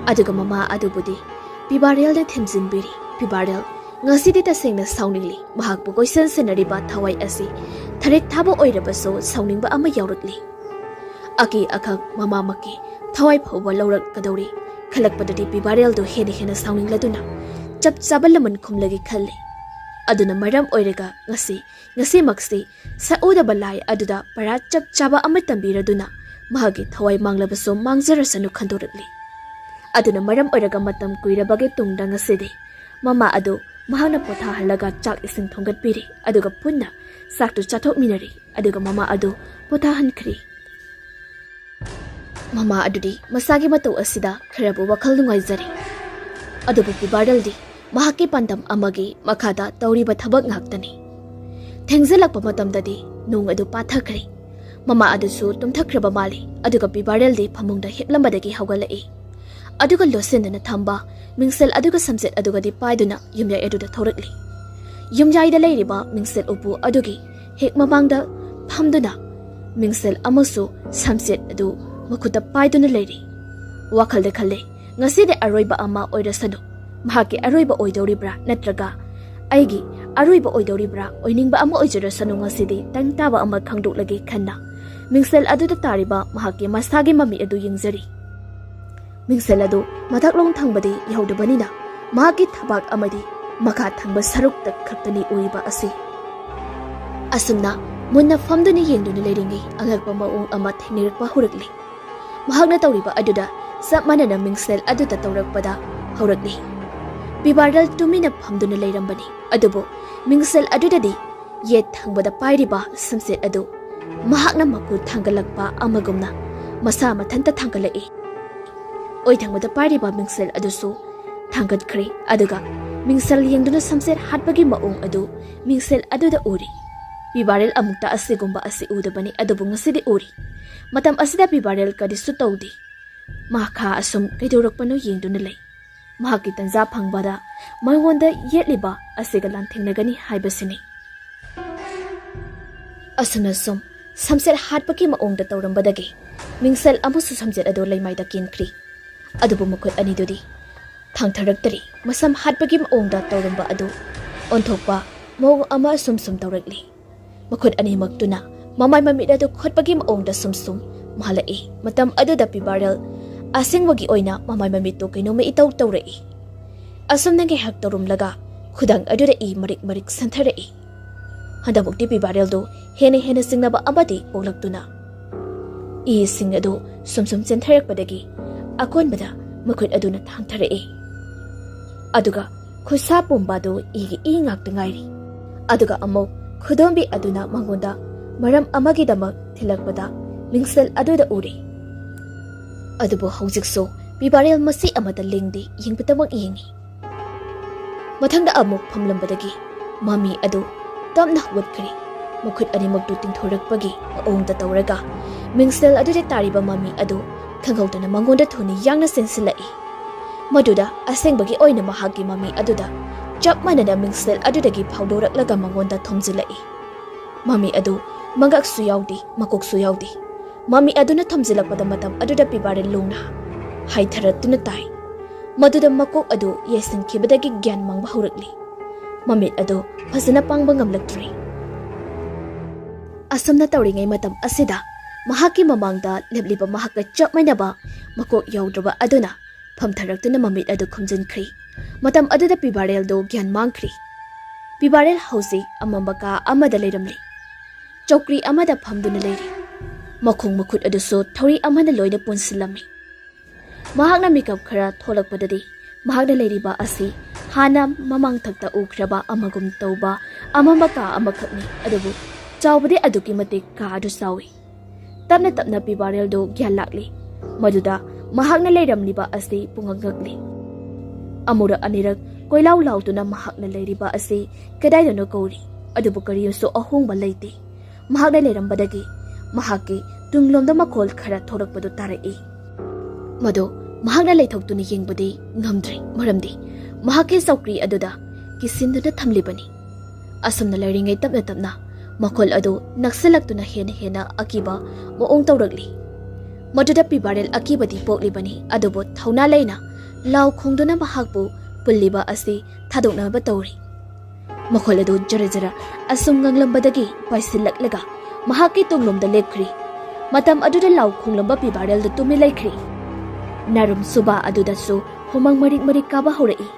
Aduga mama adubudi, bibarel na temzin biri, bibarel, ngasi dita sing na sauningli, mahak bukoy senariba thawai asi, tarik tabo oirabaso sauning ba ama yaurutli. Aki akak mama maki, thawai phawa laurak kadawri. Khalakpadadi bibarel do hena sauning laduna chap chabal laman khumlagi khalle aduna maram oiraga ngasi maksi sauda balai aduda para chap chaba amatambira mahagi thawai manglabaso mangjarasanu khandoratli aduna maram oiraga matam kuirabage tungda ngasidi mama adu mahana potha halaga chak ising thongat piri aduga punna saktu chathok minari aduga mama adu potha hankhri Mama adudi masagi matau asida kharabu wakal nungaijari. Adubu bibaraldi mahaki pandam amagi makada tauriba thabak ngaktani. Thengjalakpa matamdadi nung adu pathakri. Mama adusu tumthakraba mali aduga bibaraldi phamungda hiplambadagi hawgalai. Aduga losendana thamba mingsel aduga samset aduga di paiduna yumyai aduda thorakli. Yumyaida leiriba mingsel upu adugi hek mamangda phamduna mingsel amasu samset adu makuta paiduna leiri wakalde khalle ngaside aroiba ama oirasadu mahaki aroiba oidoribra natraga aigi aroiba oidoribra oiningba ama oijarasanu ngaside tangtaba ama khangdoklagi khanna mingsel aduda tariba mahaki masagi mami adu yingzari mingsel adu mathaklong thangbadi yaudabanina mahaki thabak amadi makha thangba sarukta khaktani oiba asi asumna munna famdani yengduni leiringi angakpa maung ama thengnirakpa hurakli mahagna tauriba aduda sap manana mingsel aduda taurakpada haurakli bibaral tumina phamduna leirambani adubo mingsel adudadi ye thangbada pairiba samset adu mahagna maku thangalakpa amagumna masa mathanta thangalai oi thangbada pairiba mingsel adusu thangatkhri aduga mingsel yengduna samset hatbagi maung adu mingsel aduda uri bibarel amukta asigumba asi udabani adubu ngasidi uri matam asida bibarel kadisu tawdi makha asum kaidorakpano yengduna lay mahaki tanja phangbada mangonda yetliba asiga lanthengnagani haibasini Asuna sum samset hatpaki maongda tawrambadagi mingsel amusu samjet ado leimaida kinkri adubu mukut anidudi thangtharaktari masam hatpagi maongda tawramba ado onthokpa mawong ama sum tawrakli makut ani maktuna mamai mamida do khotpagi maongda sum mahalai matam ado da pibarel asengwagi oina mamai mamito kaino me itaw tawrai asum nange hak tawrumlaga khudang ado da I marik santharai handa mukti pibarel do hene singnaba abadi olaktuna I sing ado sum sentharak padagi akon bada makut aduna thangtharae aduga khusa pomba do I ngak tangairi aduga amo khudombi aduna mangonda maram amagi damak thilakpada mingsel aduda uri adubo hojikso pibarel masi amada lingdi yingpatamak yingi mathangda amuk phamlambadagi mami adu tamna watkhri mukut animaktu tingthorakpagi maongda tawraga mingsel adude tariba mami adu khanghautana mangonda thuni yangna sensilai maduda asengbagi oina mahagi mami aduda chap manana mingsel adudagi phawdoraklaga mangonda thomjilai mami adu mangak su yaudi makok su yaudi mami aduna thomjilakpada matam aduda pibare lungna haitharatuna tai maduda makok adu yesin khibadagi gyan mangba haurakli mami adu phasana pangba ngamlaktri asamna tawringai matam asida mahaki mamangda lebliba mahaka chap mainaba makok yaudraba aduna phamtharaktuna mami adu khumjinkhri matam aduda pibarel do gyan mangkhri pibarel hausi amambaka amada leiramli chokri amada phamduna leiri makhong makhut aduso thori amana loina punsilami mahakna makeup khara tholakpadadi mahakna leiriba asi hana mamang thakta ukraba amagum tauba amambaka amakhakni adubu chawbade aduki mate ka adu sawi tapna pibarel do gyan lakli maduda mahakna leiramliba asi pungangakli amura anirak koilaw lawtuna mahakna leiriba asi kadaidano kauri adubu kariyoso ahongba leite mahakna leirambadagi mahaki tunglomda makhol khara thorakpadu tarai mado mahakna leithoktuni yengbadi ngamdri maramdi mahaki saukri aduda kisinduna thamlibani asumna leiringai tapna makhol adu naksalaktuna hena akiba moong tawrakli maduda pibarel akibadi poklibani adubo thauna leina law khongduna mahakbu pulliba asi thadoknaba tawri makhol adu jara asum nganglambadagi paisilak mahaki tunglomda lepkhri matam aduda law khonglamba pibarel da tumi laikhri narum suba aduda su humang marik kaba horai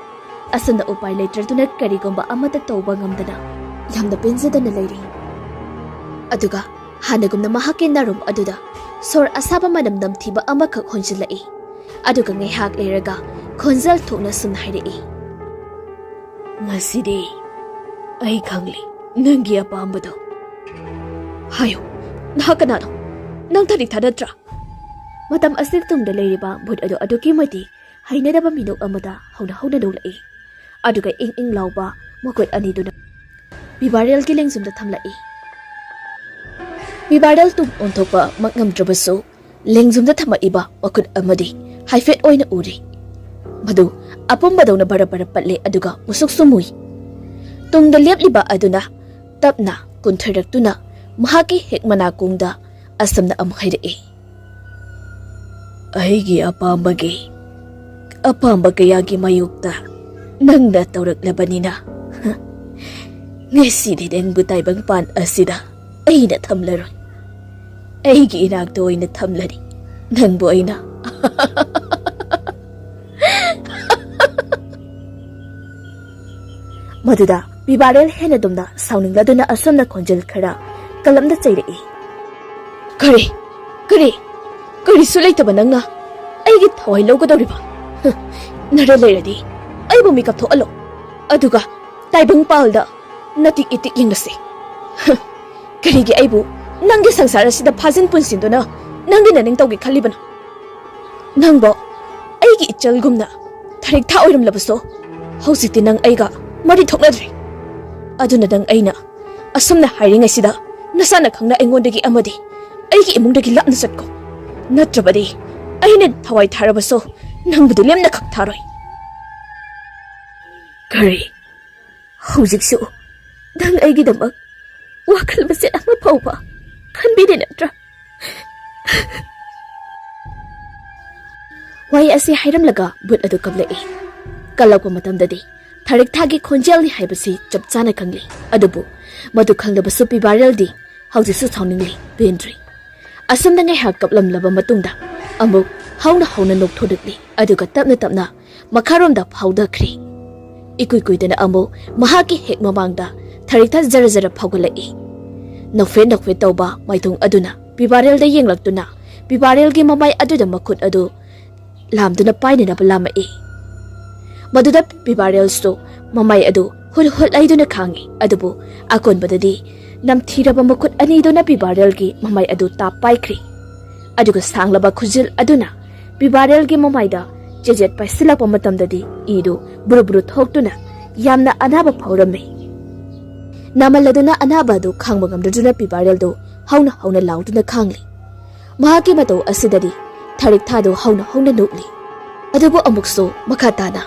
asunda upai leitrtuna karigomba amata tawba ngamdana yamda penjadana leiri aduga hanagumna mahaki narum aduda sor asaba manam namthiba amakhak honjilai aduga ngai hak leiraga khonjal thokna sun hairi ngasidi ai khangli nangi apambado hayo nakanano nang thari thadatra matam asik tungda leiriba bhut adu aduki mati hainadaba minok amada hauna dolai aduga ing lawba makot aniduna bibarel ki lengsumda thamlai bibarel tum onthokpa makngamdrabaso lengzumda thamaiba makut amadi haifet oina uri madu apumbadona bara patle aduga musuk sumui tungda lepliba aduna tapna kunthairaktuna mahaki hekmana kungda asamna amkhaire aigi apamba kayagi mayukta nangda tawraklabanina ngesi deng butai bang pan asida aina thamlaroi aigi inakto oina thamlari nangbo aina maduda bibarel hena dumna sauningladuna asomna khonjel khara kalamda chairei kari sulaitaba nangna aigi thawai logadoriba nara leiradi aibu mikap thoalo aduga taibang palda natik itik yinglase karigi aibu nangi sangsara sida phajin punsinduna nangi naning tawgi khalibana nangbo aigi ichalgumna tharik tha oiram labaso hausikti nang aiga mari thoknadri aduna dang aina asumna hiring asida nasana khangna engondagi amadi aigi imungdagi lapna satko natrabadi aina thawai tharabaso nangbudu lemna khak tharoi kari hujiksu dang aigi damak wakal masit ama pauba khanbide natra wai asi hairam laga but adu kablai kalakwa matamdadi tharik thagi khonjel ni haibasi chapchana khangli adubu madu khangda basu pibarel di hauji su thawningli bendri asam na ngai ha kaplam laba matungda amuk hauna nok thodakli aduga tapna makharom da phauda khri ikui dana amuk mahaki hek mamangda tharik tha zara phaugalai nokfe tauba maitung aduna pibarel da yenglaktuna pibarel gi mamai aduda makhut adu lamduna paine na balama maduda pibarel sto mamai adu hul aiduna khangi adubu akon badadi namthiraba makhut ani duna pibarel gi mamai adu ta paikhri aduga sanglaba khujil aduna pibarel gi mamai da jejet paisilak pamatamdadi idu buru thoktuna yamna anaba phauramme namaladuna anaba du khangba ngamduna pibarel do hauna lauduna khangli mahaki mato asidadi tharik thado hauna nukli adubu amukso makatana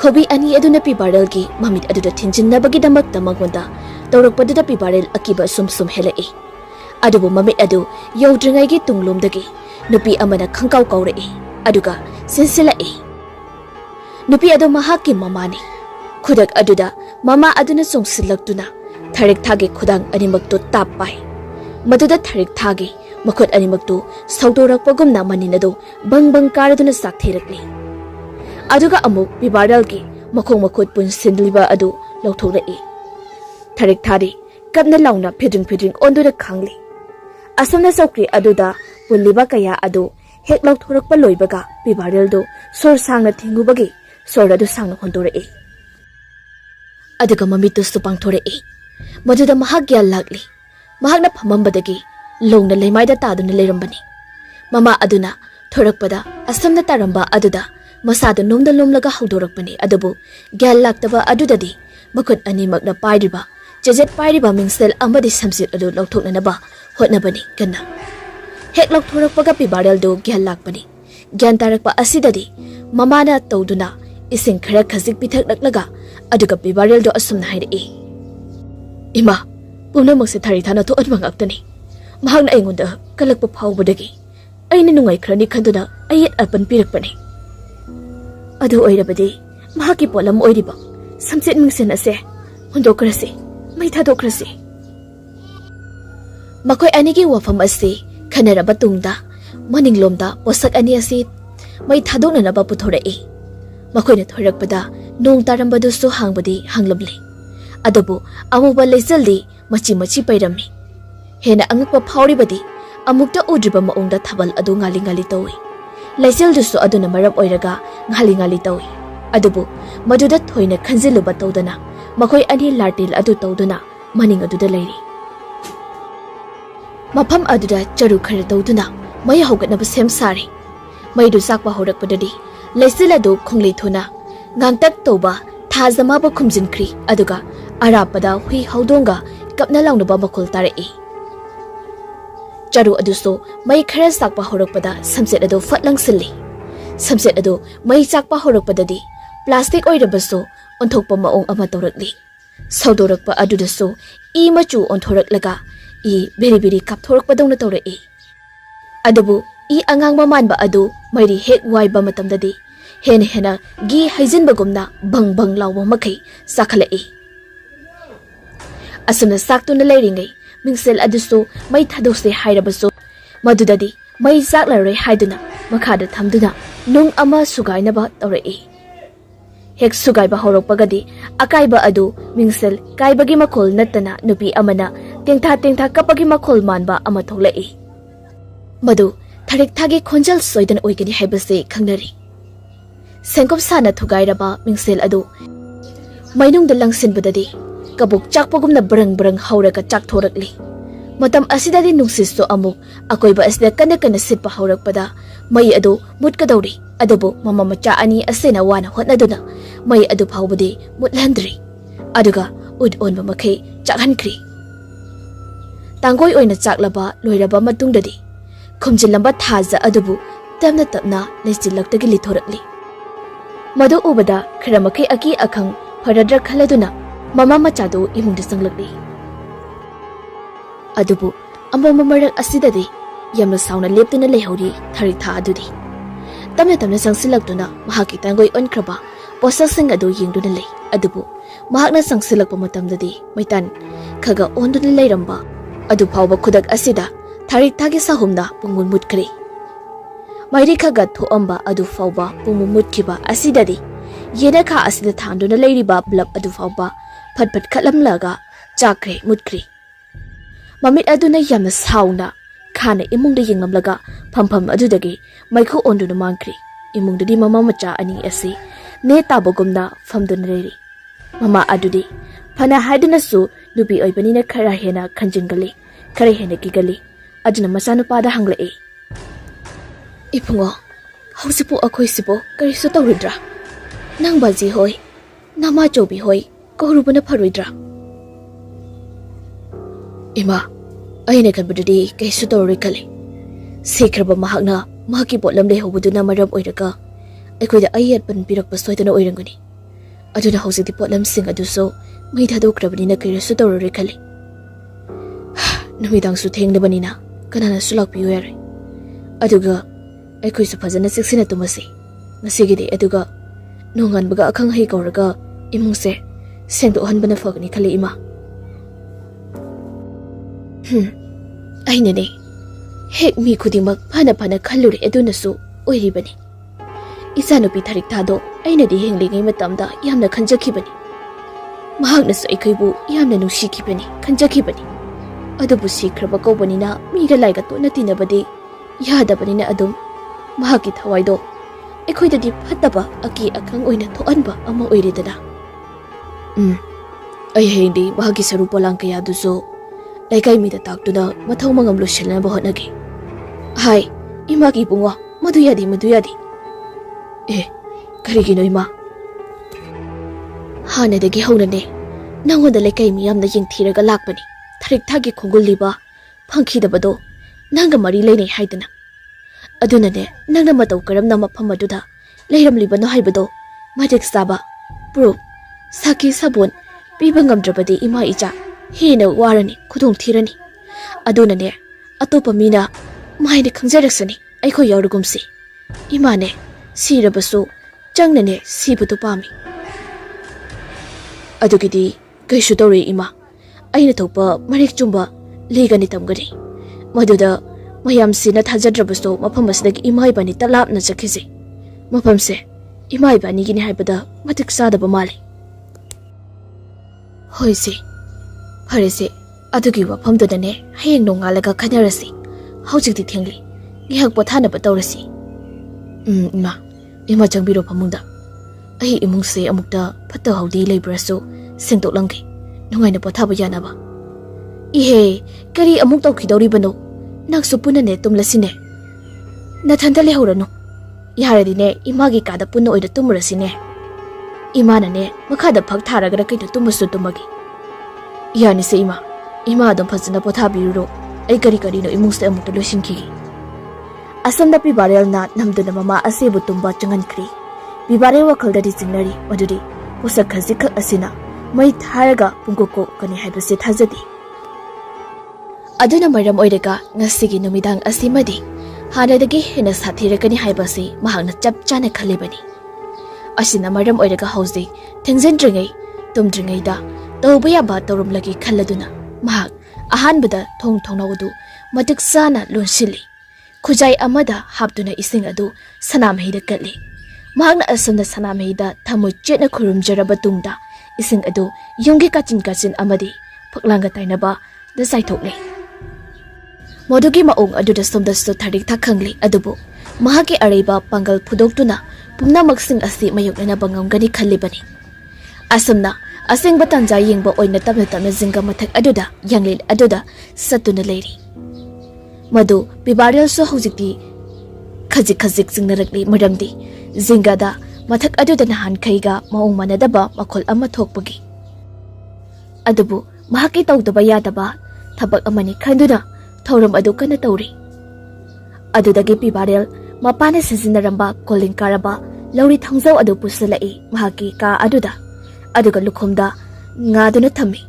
khobi ani aduna pibarel gi mamit aduda thinjinnabagi damak tamangwanda tawrakpadada pibarel akiba sum helai adubu mamit adu yodringai gi tunglomdagi nupi amana khangkau kaurei aduga sinsilai nupi adu mahaki mamani khudak aduda mama aduna songsilaktuna tharik thage khudang animakto tapai maduda tharik thage makhut animakto saudorakpagumna maninado bang karaduna saktherakli aduga amuk pibarel gi makhong makhut pun sindliba adu lauthorei tharik thari kapna launa phidring onduda khangli asamna saukri aduda punliba kaya adu hek lauthorakpa loibaga pibarel do sor sangna thingubagi sor adu sangna hondorei aduga mamitu supangthorei maduda mahagya lagli mahagna phamambadagi longna leimaida taduna leirambani mama aduna thorakpada asamna taramba aduda masada nomda lomlaga haudorakpani adubu gyal laktaba adudadi makut ani magna pairiba jejet pairiba mingsel amadi samsit adu lauthoknanaba hotnabani kanna hek lauthorakpaga pibarel do gyal lakpani gyan tarakpa asidadi mamana tawduna ising khara khajik pithak laklaga aduga pibarel do asumna hairei ima pumna makse thari thana tho anwang aktani mahagna aingonda kalakpa phawbadagi aina nungai khrani khanduna ayet alpan pirakpani adu oirabadi mahaki polam oiriba samset mingsen ase hondokrasi mai thadokrasi makoi anigi wafam ase khanaraba tungda maninglomda posak ani ase mai thadokna ba puthorei makoina thorakpada nong tarambadu su hangbadi hanglabli adubu amuba leisaldi machi pairami hena angakpa phawribadi amukta udriba maungda thabal adu ngali tawi laisel dusu aduna maram oiraga ngali tawi adubu maduda thoina khanjiluba tawdana makoi ani lartil adu tawduna maning aduda leiri mafam aduda charu khara tawduna mai haugatnaba sem sari maidu sakpa horakpadadi laisel adu khongli thona ngangtak tawba thajama ba khumjinkhri aduga arapada hui haudonga kapna launaba makol tarei charu aduso mai khara sakpa horakpada samset adu fatlang silli samset adu mai sakpa horakpadadi plastic oirabaso onthokpa maong ama tawrakli saudorakpa adudaso I machu onthoraklaga I beri kapthorakpa dongna tawrei adubu I angangba manba adu mairi hek waiba matamdadi hena gi haijinbagumna bang lawba makai sakhalai asumna saktuna leiringai mingsel aduso mai thadose hairabaso madudadi mai saklaroi haiduna makhada thamduna nung ama sugainaba tawrei hek sugaiba horokpagadi akaiba adu mingsel kaibagi makhol nattana nupi amana tengtha kapagi makhol manba ama tholai madu tharik thagi khonjal soidan oigani haibase khangnari sengkop sana thugairaba mingsel adu mainungda langsinbadadi kabuk chakpagumna brang hauraga chak thorakli matam asidadi nungsisto amuk akoiba asida kana sitpa haurakpada mai adu mutkadawri adubu mama macha ani asena wana hotnaduna mai adu phawbadi mutlandri aduga ud onba makhei chakhankri tangoi oina chaklaba loiraba matungdadi khumjilamba thaja adubu tapna leisilaktagi lithorakli madu ubada kharamakhe aki akhang faradra khaladuna mama machado imungda sanglakli Adubu amama marak asidadi yamna sauna leptuna lehori thari tha adudi tamna tamna sangsilaktuna mahaki tangoi onkraba posasing adu yingduna lei adubu mahakna sangsilakpa matamdadi maitan khaga onduna leiramba adu phawba khudak asida thari thagi sahumna pungmun mutkri mairi khaga thoamba adu phawba pungmun mutkiba asidadi yena kha asida thanduna leiriba blab adu phawba phatphat khalamlaga chakre mutkri mamit aduna yamna sauna khana imungda yinglamlaga phampham adudagi maikhu onduna mangkri imungdadi mama macha ani asi ne tabogumna famduna reri mama adudi phana haiduna su nubi oibanina khara hena khanjingali khara hena kigali aduna masanu pada hanglai ipungo hausipu akhoi sipo karisu tawridra nang baji hoi nama chobi hoi korubana pharoidra ima aina kanbudadi kaisu tawri kale sekraba mahakna mahaki potlam le hobuduna maram oiraga aikoida ayat pan pirakpa soidana oirangani aduna hausidi potlam sing aduso mai thadokrabani kaisu tawri kale numidang su thengnabanina kanana sulak piyo yare aduga aikoi su phajana siksina tumase nasigidi aduga nongan baga akhang hei kauraga imungse sengdo hanbana phagni khale ima aina ne hek mi khudimak phana phana khallure aduna su oiribani isanupi tharik thado aina di henglingai matamda yamna khanjakhibani mahakna su aikaibu yamna nushikibani khanjakhibani adubu sikraba kobanina miga laiga to natinabadi yadabanina adum mahaki thawaido ekoidadi phataba aki akhang oina thoanba ama oiridana ai hendi mahaki saru polang kaya duso laikai mi da taktuna mathau mangam losilna bahonagi hai imagi bungo maduyadi karigino ima hana dagi haunane nangoda laikai mi yamna yingthiraga lakpani tharik thagi khongulliba phangkhidabado nanga mari leinei haidana adunane nangna matau karamna mafam aduda leiramlibano haibado madik saba proof saki sabon piba ngamdrabadi ima icha hena warani khudong thirani adunane atopa mina maine khangjaraksani aiko yaurugumsi imane sirabasu changnane sibudu pami adugidi kaishu tawre ima aina thopa marik chumba legani tamgari maduda mayam sina thajadrabasu mafam asidagi imai bani talapna chakhisi mafamse imai bani gini haibada matik sadaba mali hoisi farese adugi wafamdudane hayeng nongalaga khanarasi haujikti thengli ngihak pothanaba tawrasi ima changbiro phamungda ai imungse amukta phatta haudi leibrasu sengtoklangi nungaina pothaba yanaba ihe kari amuk tawkhidoribano naksu punane tumlasine nathanda lehoranu yaradine imagi kada punna oida tumrasine imanane makhada phak tharagara kaita tumusu tumagi yani se ima adom phajana pothabiruro ai kari no imungse amukta losinki asamda pibarel na namduna mama asebu tumba changankri pibare wakaldadi jingnari maduri posak khajik asina mai tharaga pungkoko kani haibase thajadi aduna maram oirega ngasigi numidang asimadi hanadagi hena sathirakani haibase mahakna chap chana khalebani asina maram oirega hausi thengjenringai tumdringai da tawbaya ba tawrumlagi khalladuna mahak ahanbada thongnawdu matik sana lonsili khujai amada haptuna ising adu sanamhida katli mahakna asanda sanamhida thamoi chetna khurumjaraba tungda ising adu yongge kachin amadi phaklanga tainaba da saithokle modugi maung aduda somda sto tharik thakhangli adubu mahaki areba pangal phudoktuna pumna maksing asi mayokna bangamgani khallibani asamna asengba tanja yengba oina tamna jinga mathak aduda yanglil aduda satuna leiri madu pibarel so hojikti khajik jingnarakli maramdi jingada mathak aduda nahan khaiga maung manadaba makhol ama thokpagi adubu mahaki tawdaba yadaba thabak amani khanduna thauram adu kana tawri adudagi pibarel mapana sizinaramba calling karaba lauri thangjau adu pusalai mahaki ka aduda aduga lukhumda ngaduna thami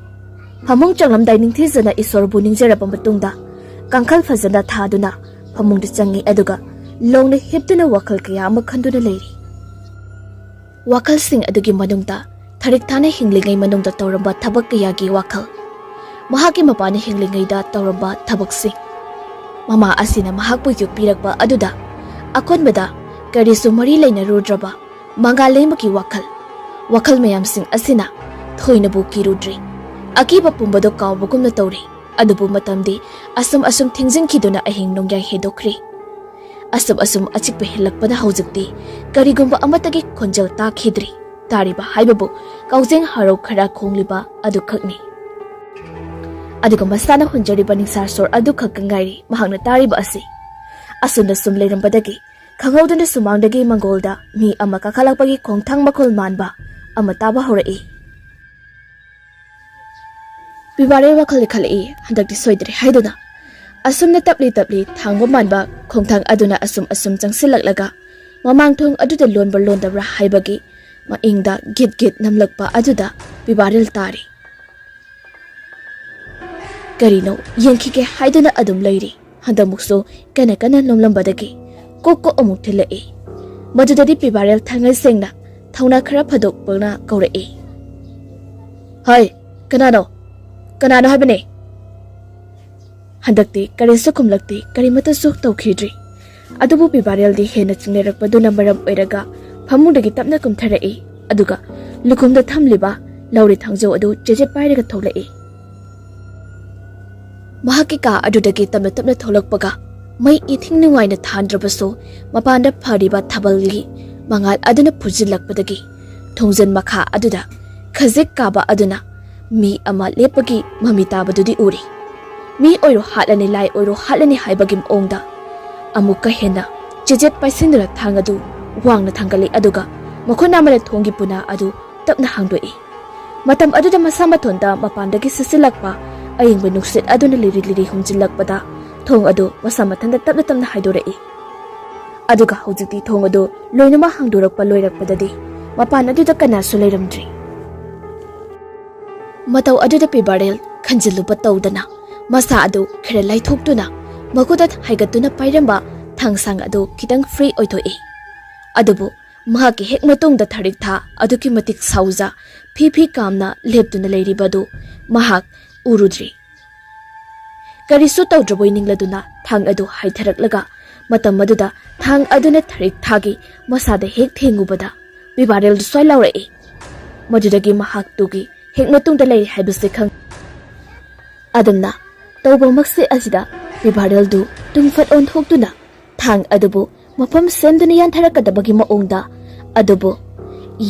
Famung changlamdai ningthizana isorbu ningjaraba matungda kangkhal fazana thaduna famungda changi aduga longna hiptuna wakhal kaya ama khanduna leiri. Wakhal sing adugi manungda tharik thana hinglingai manungda tawramba thabak kayagi wakhal mahaki mapani hinglingai da tawramba thabak sing mama asina mahakpu yukpirakba aduda akonbada karisu mari leina rudraba mangalemaki wakhal mayam sing asina thoinabu kirudri akiba pumbado kawbugumna tawri adubu matamdi asum thingjingkhiduna ahing nongyai hedokri asum achikpe helakpada haujikti karigumba amatagi khonjal takhidri tariba haibabu kaujeng harau khara khongliba adu khakni aduga masana hunjariba ningsar sor adu khakkangairi mahangna tariba asi asunda sum leirambadagi khangawduna sumangdagi mangolda mi ama kakhalakpagi khongthang makhol manba ama taba horai Bibare wakhal khalai handakti soidre haiduna asumna tapli thangba manba khongthang aduna asum changsilaklaga mamang thong aduda lonbra haibagi ma ingda git namlakpa aduda bibarel tari karino yengkhike haiduna adum leiri handamukso kana lomlambadagi kokko amuk thilai madudadi bibarel thangai sengna thawna khara phadok pagna kaurai hai kanano haibane handakti karisu kumlakti karimata su tawkhidri adubu bibarel di hena chinglerakpaduna maram oiraga famudagi tapna kumtharai aduga lukumda thamliba lauri thangjo adu jeje pairaga tholai mahakika adudagi tapna tholakpaga mai ithing nungaina thandrabaso mapanda phariba thabalgi mangal aduna phujilakpadagi thongjan makha aduda khajik kaba aduna mi ama lepagi mami tabadudi uri mi oiro hatlani lai oiro hatlani haibagim ongda amuka hena jejet paisindra thangadu wangna thangali aduga makhona mala thongi puna adu tapna hangdoi matam aduda masama thonda mapandagi sisilakpa ayingba nuksit aduna liri humjilakpada thong adu masama thanda tapna haidorai aduga hojikti thong adu loinama hangdorakpa loirakpadadi mapan aduda kana suleiramdri matau aduda pibarel khanjiluba tawdana masa adu khare laithokduna makudat haigatuna pairamba thangsang adu kitang free oithoi adubu mahaki hek matungda tharik tha aduki matik sauza phi kamna leptuna leiribadu mahak urudri karisu tawdraboi ningladuna thang adu haitharaklaga matam maduda thang aduna tharik thagi masada hek thengubada bibarel soi laurai madudagi mahak tugi hek matungda leiri haibase khang adamna tawba makse asida bibarel du tungfat on thokduna thang adubu mafam semduna yan tharakadabagi maongda adubu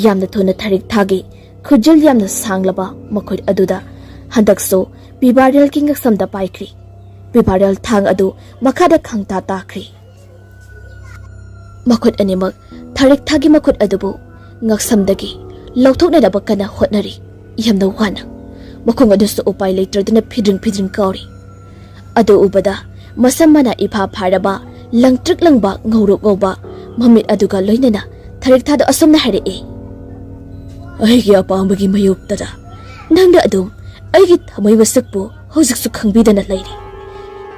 yamna thona tharik thagi khujil yamna sanglaba makhoi aduda handakso bibarel king samda paikri bibarel thang adu makhada khangta takri makhot animak tharik thagi makhot adubu ngaksamdagi lauthokna daba kana hotnari yamna wana makhong adu so upai leitraduna phidring kauri adu ubada masamana ipa pharaba langtrik langba ngauba mamit aduga loinana tharik thada asumna haire aigi apambagi mayuptada nangda adum aigi thamai wasakpu hojiksu khangbidana leiri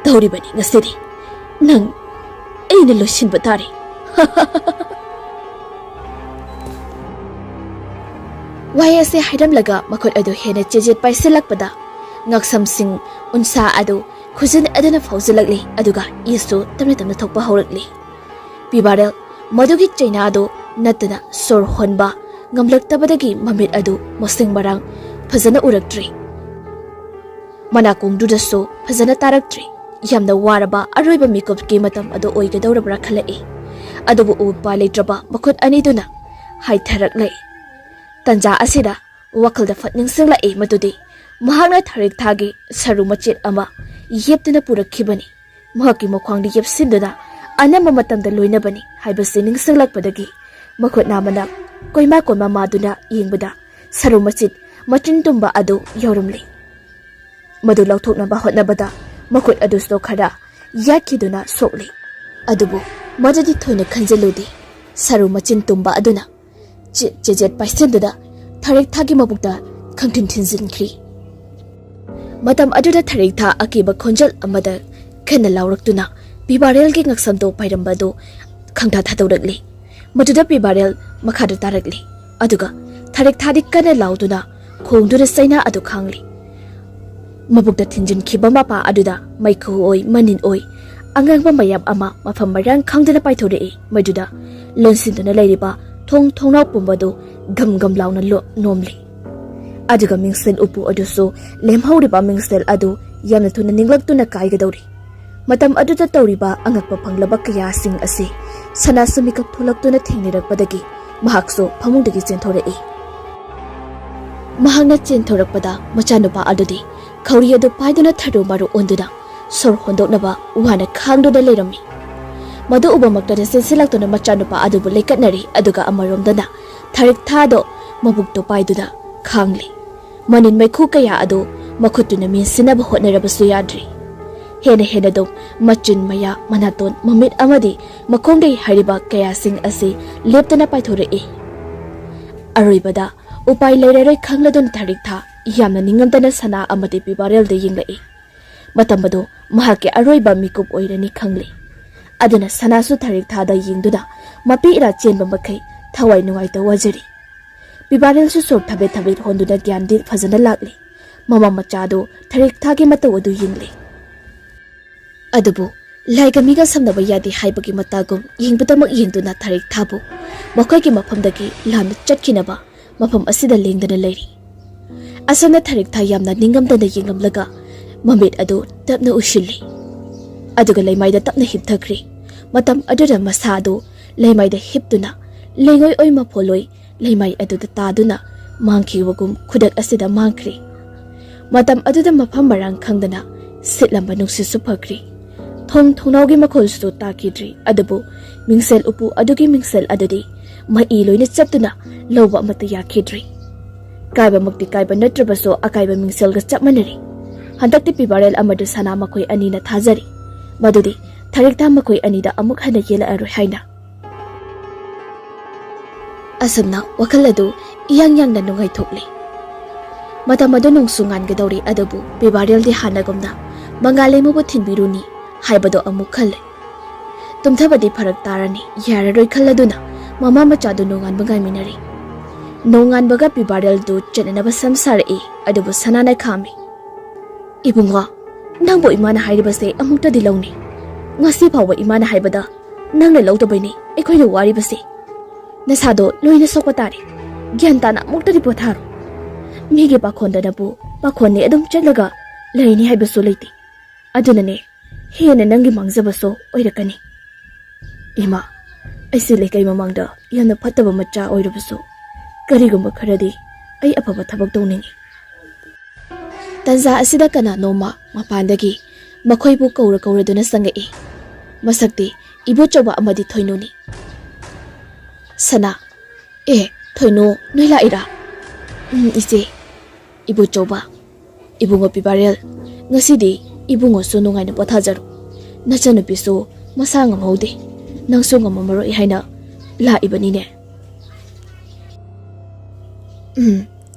tawribani ngasidi nang aina losinba tari wayase hairamlaga makhot adu hena jejet paisilakpada ngaksam unsa adu khujin aduna fauzilakli aduga isu tamna thokpa haurakli bibarel madugi chaina adu natna sor honba ngamlaktabadagi mamit adu mosing marang phajana uraktri manakung dudaso phajana taraktri yamna waraba aroiba makeup ki matam adu oigadawrabra khalai adubu upa leitraba makhot aniduna haitharaklai tanja asida wakhalda fatning singlai madudi mahakna tharik thagi saru machit ama yeptuna purakhibani mahaki mokhwangdi yepsinduna anama matamda loinabani haibase ningsinglakpadagi makhot namana koima maduna yengbada saru machit machin tumba adu yorumli madu lauthoknaba hotnabada makhot adu sto khara yakhiduna sokli adubu madadi thoina khanjaludi saru machin tumba aduna jejet paisendada tharik thagi mabukta khangthin thinjinkhri Matam aduda tharikta akiba khonjal amada khena lauraktuna pibarel gi ngaksamdo pairambado khangta thadoragli maduda pibarel makhada tarakli aduga tharik thadik kana lauduna khongdura saina adu khangli mabukda thinjin khiba mapa aduda maikhu oi manin oi angangba mayam ama mafam marang khangdana paithore maduda lonsinduna leiriba thong thongnau pumbado gam gam launa lo nomli aduga mingsel upu aduso lemhauriba mingsel adu yamna thuna ninglak kaigadori matam aduda tawriba angakpa phanglaba kaya sing ase sana sumikap thulaktuna thingnirakpadagi mahakso phamungdagi chenthorei mahangna chenthorappada machanupa adudi khauri adu paiduna thado maru onduna sor hondoknaba wana khangduna leirami madu ubamakta sensilaktuna machanupa adubu lekatnari aduga amaromdana tharik thado mabukto paiduda khangli manin maikhu kaya adu makhutuna min sinaba hotnarabasu yadri hena hena dom machin maya manaton mamit amadi makhongdei hariba kaya sing ase leptana paithore aroibada upai leireroi khangladon tharik tha yamna ningamdana sana amadi pibarel de yinglai matambado mahake aroiba mikup oirani khangli aduna sanasu tharik tha da yingduna mapi ira chenba makai thawai nuai ta wajari pibarel su sok thabe thabe honduna gyandi phajana lakli mama machado tharik tha gi mata odu yingli adubu laigamiga samnaba yadi haibagi matagum yingbutamak yingduna tharik thabu makhoi gi mafamdagi lamna chatkinaba mafam asida lengdana leiri asana tharik tha yamna ningamdana yingamlaga mamit adu tapna ushilli aduga leimaida tapna hipthakri matam adura masado leimaida hiptuna lengoi oi mapoloi leimai aduda taduna mangkhiwagum khudak asida mangkhri matam aduda mafam marang khangdana sitlamba nuksisu phakri thong thongnaugi makhol takidri adubu mingsel upu adugi mingsel adadi mai loina chaptuna loba amata yakhidri kaiba mukti kaiba natrabaso akaiba mingsel ga chapmanari handakti pibarel amadu sana makhoi anina thajari madudi tharik tha makhoi anida amuk hana yela aru haina asamna wakaladu iyang yang na nungai thokli mata madu nungsungan gadori adubu pibarel di hanagomna mangale mo thinbiruni haibado amuk khalle tumthabadi pharak tarani yararoi khalladuna mama machadu nongan bangai minari nongan baga pibarel du chenanaba samsare adubu sanana khami ibunga nangbo imana hairibase amukta dilawni ngasi phawa imana haibada nangna lawtabaini ekhoina waribase nasado loina sokotari gyantana amukta di potharo mige pakhondanabu pakhonni adum chetlaga leini haibasu leiti adunane hena nangi mangzabaso oirakani ima aisi lekai mamangda yana phattaba macha oirabasu karigumba kharadi ai afaba thabak tawningi tanza asida kana noma mapandagi makhoibu kauraduna sangai masakti ibo choba amadi thoinoni sana thoino noila ira ise ibo choba ibungo pibarel ngasidi ibungo so nungai na pothajaru nachanu piso masanga maude nangso ngamamaro haina la ibanine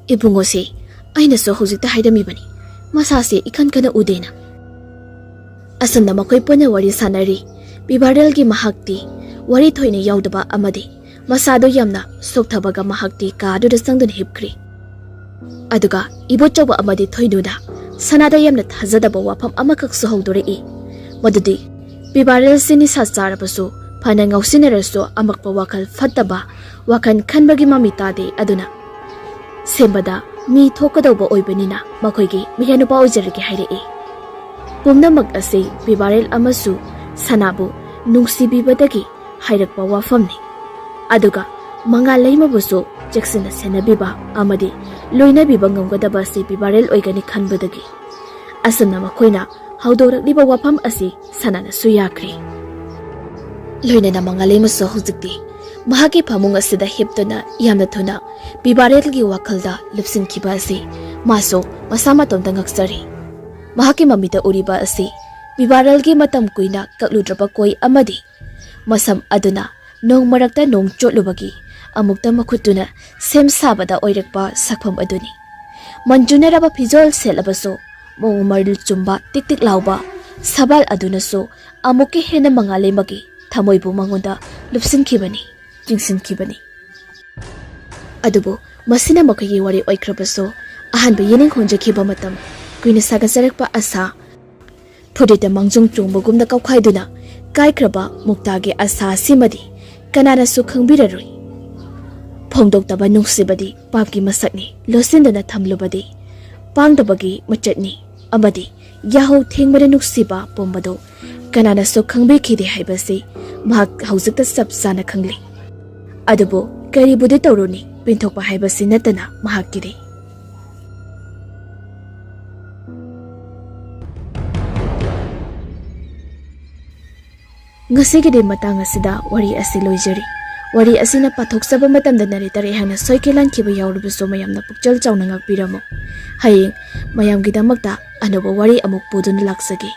ibungo se aina so hojikta haidami bani masa se ikan kana udena asamna makhoi pona wari sanari pibarel gi mahakti wari thoine yaudaba amadi masado yamna sokthabaga mahakti kadu da sangdun hipkri aduga ibochoba amadi thoinuna sanada yamna thajadaba wafam amakak so hawdore madudi pibarel sini sacharabasu phana ngausineraso amakpa wakal fattaba wakan khanbagi mamitade aduna sembada mi thokadauba oibanina makhoigi mihanupa oijarike haire pumnamak ase pibarel amasu sanabu nungsibibadagi hairakpa wafamni aduga manga leimabusu jeksina senabiba amadi loinabiba ngamgadaba se pibarel oigani khanbadagi asamna makhoina haudorakliba wafam ase sanana suyakri loinana manga leimasu hujikti mahaki phamung asida hiptuna yamna thuna pibarel gi wakalda lipsin kiba ase maso masama tomda ngaksari mahaki mamita uriba ase pibarel gi matam kuina kakludraba koi amadi masam aduna nong marakta nong chotlubagi amukta makhutuna sem sabada oirakpa sakham aduni manjuna raba fijol selabaso Mongumar chumba tik tik lauba sabal adunaso amuki hena mangale magi thamoibu mangonda lupsinkibani jingsinkibani. Adubo masina makagi wari oikrabaso ahanba yening honjakhiba matam kuina sagasarikpa asa Pudita mangjung chungbagumna kaukhaiduna kaikraba muktagi asa simadi kanana su khangbiraroi. Phongdoktaba nungsibadi papki masakni losindana thamlubadi pangdabagi machatni amadi yaho thengmada nuksiba pombado kanana su khangbikhide haibasi mahak haujikta sabsana khangli. Adubo karibudi tawroni pinthokpa haibasi natana mahakiri. Ngasigide matang asida wari asi loijari. Wari asina pathoksaba matamda narrator haina soikelan kiba yawrubiso mayamna pukchal chauna ngakpiramo. Hayeng mayamgidamakta anoba wari amuk puduna laksagi.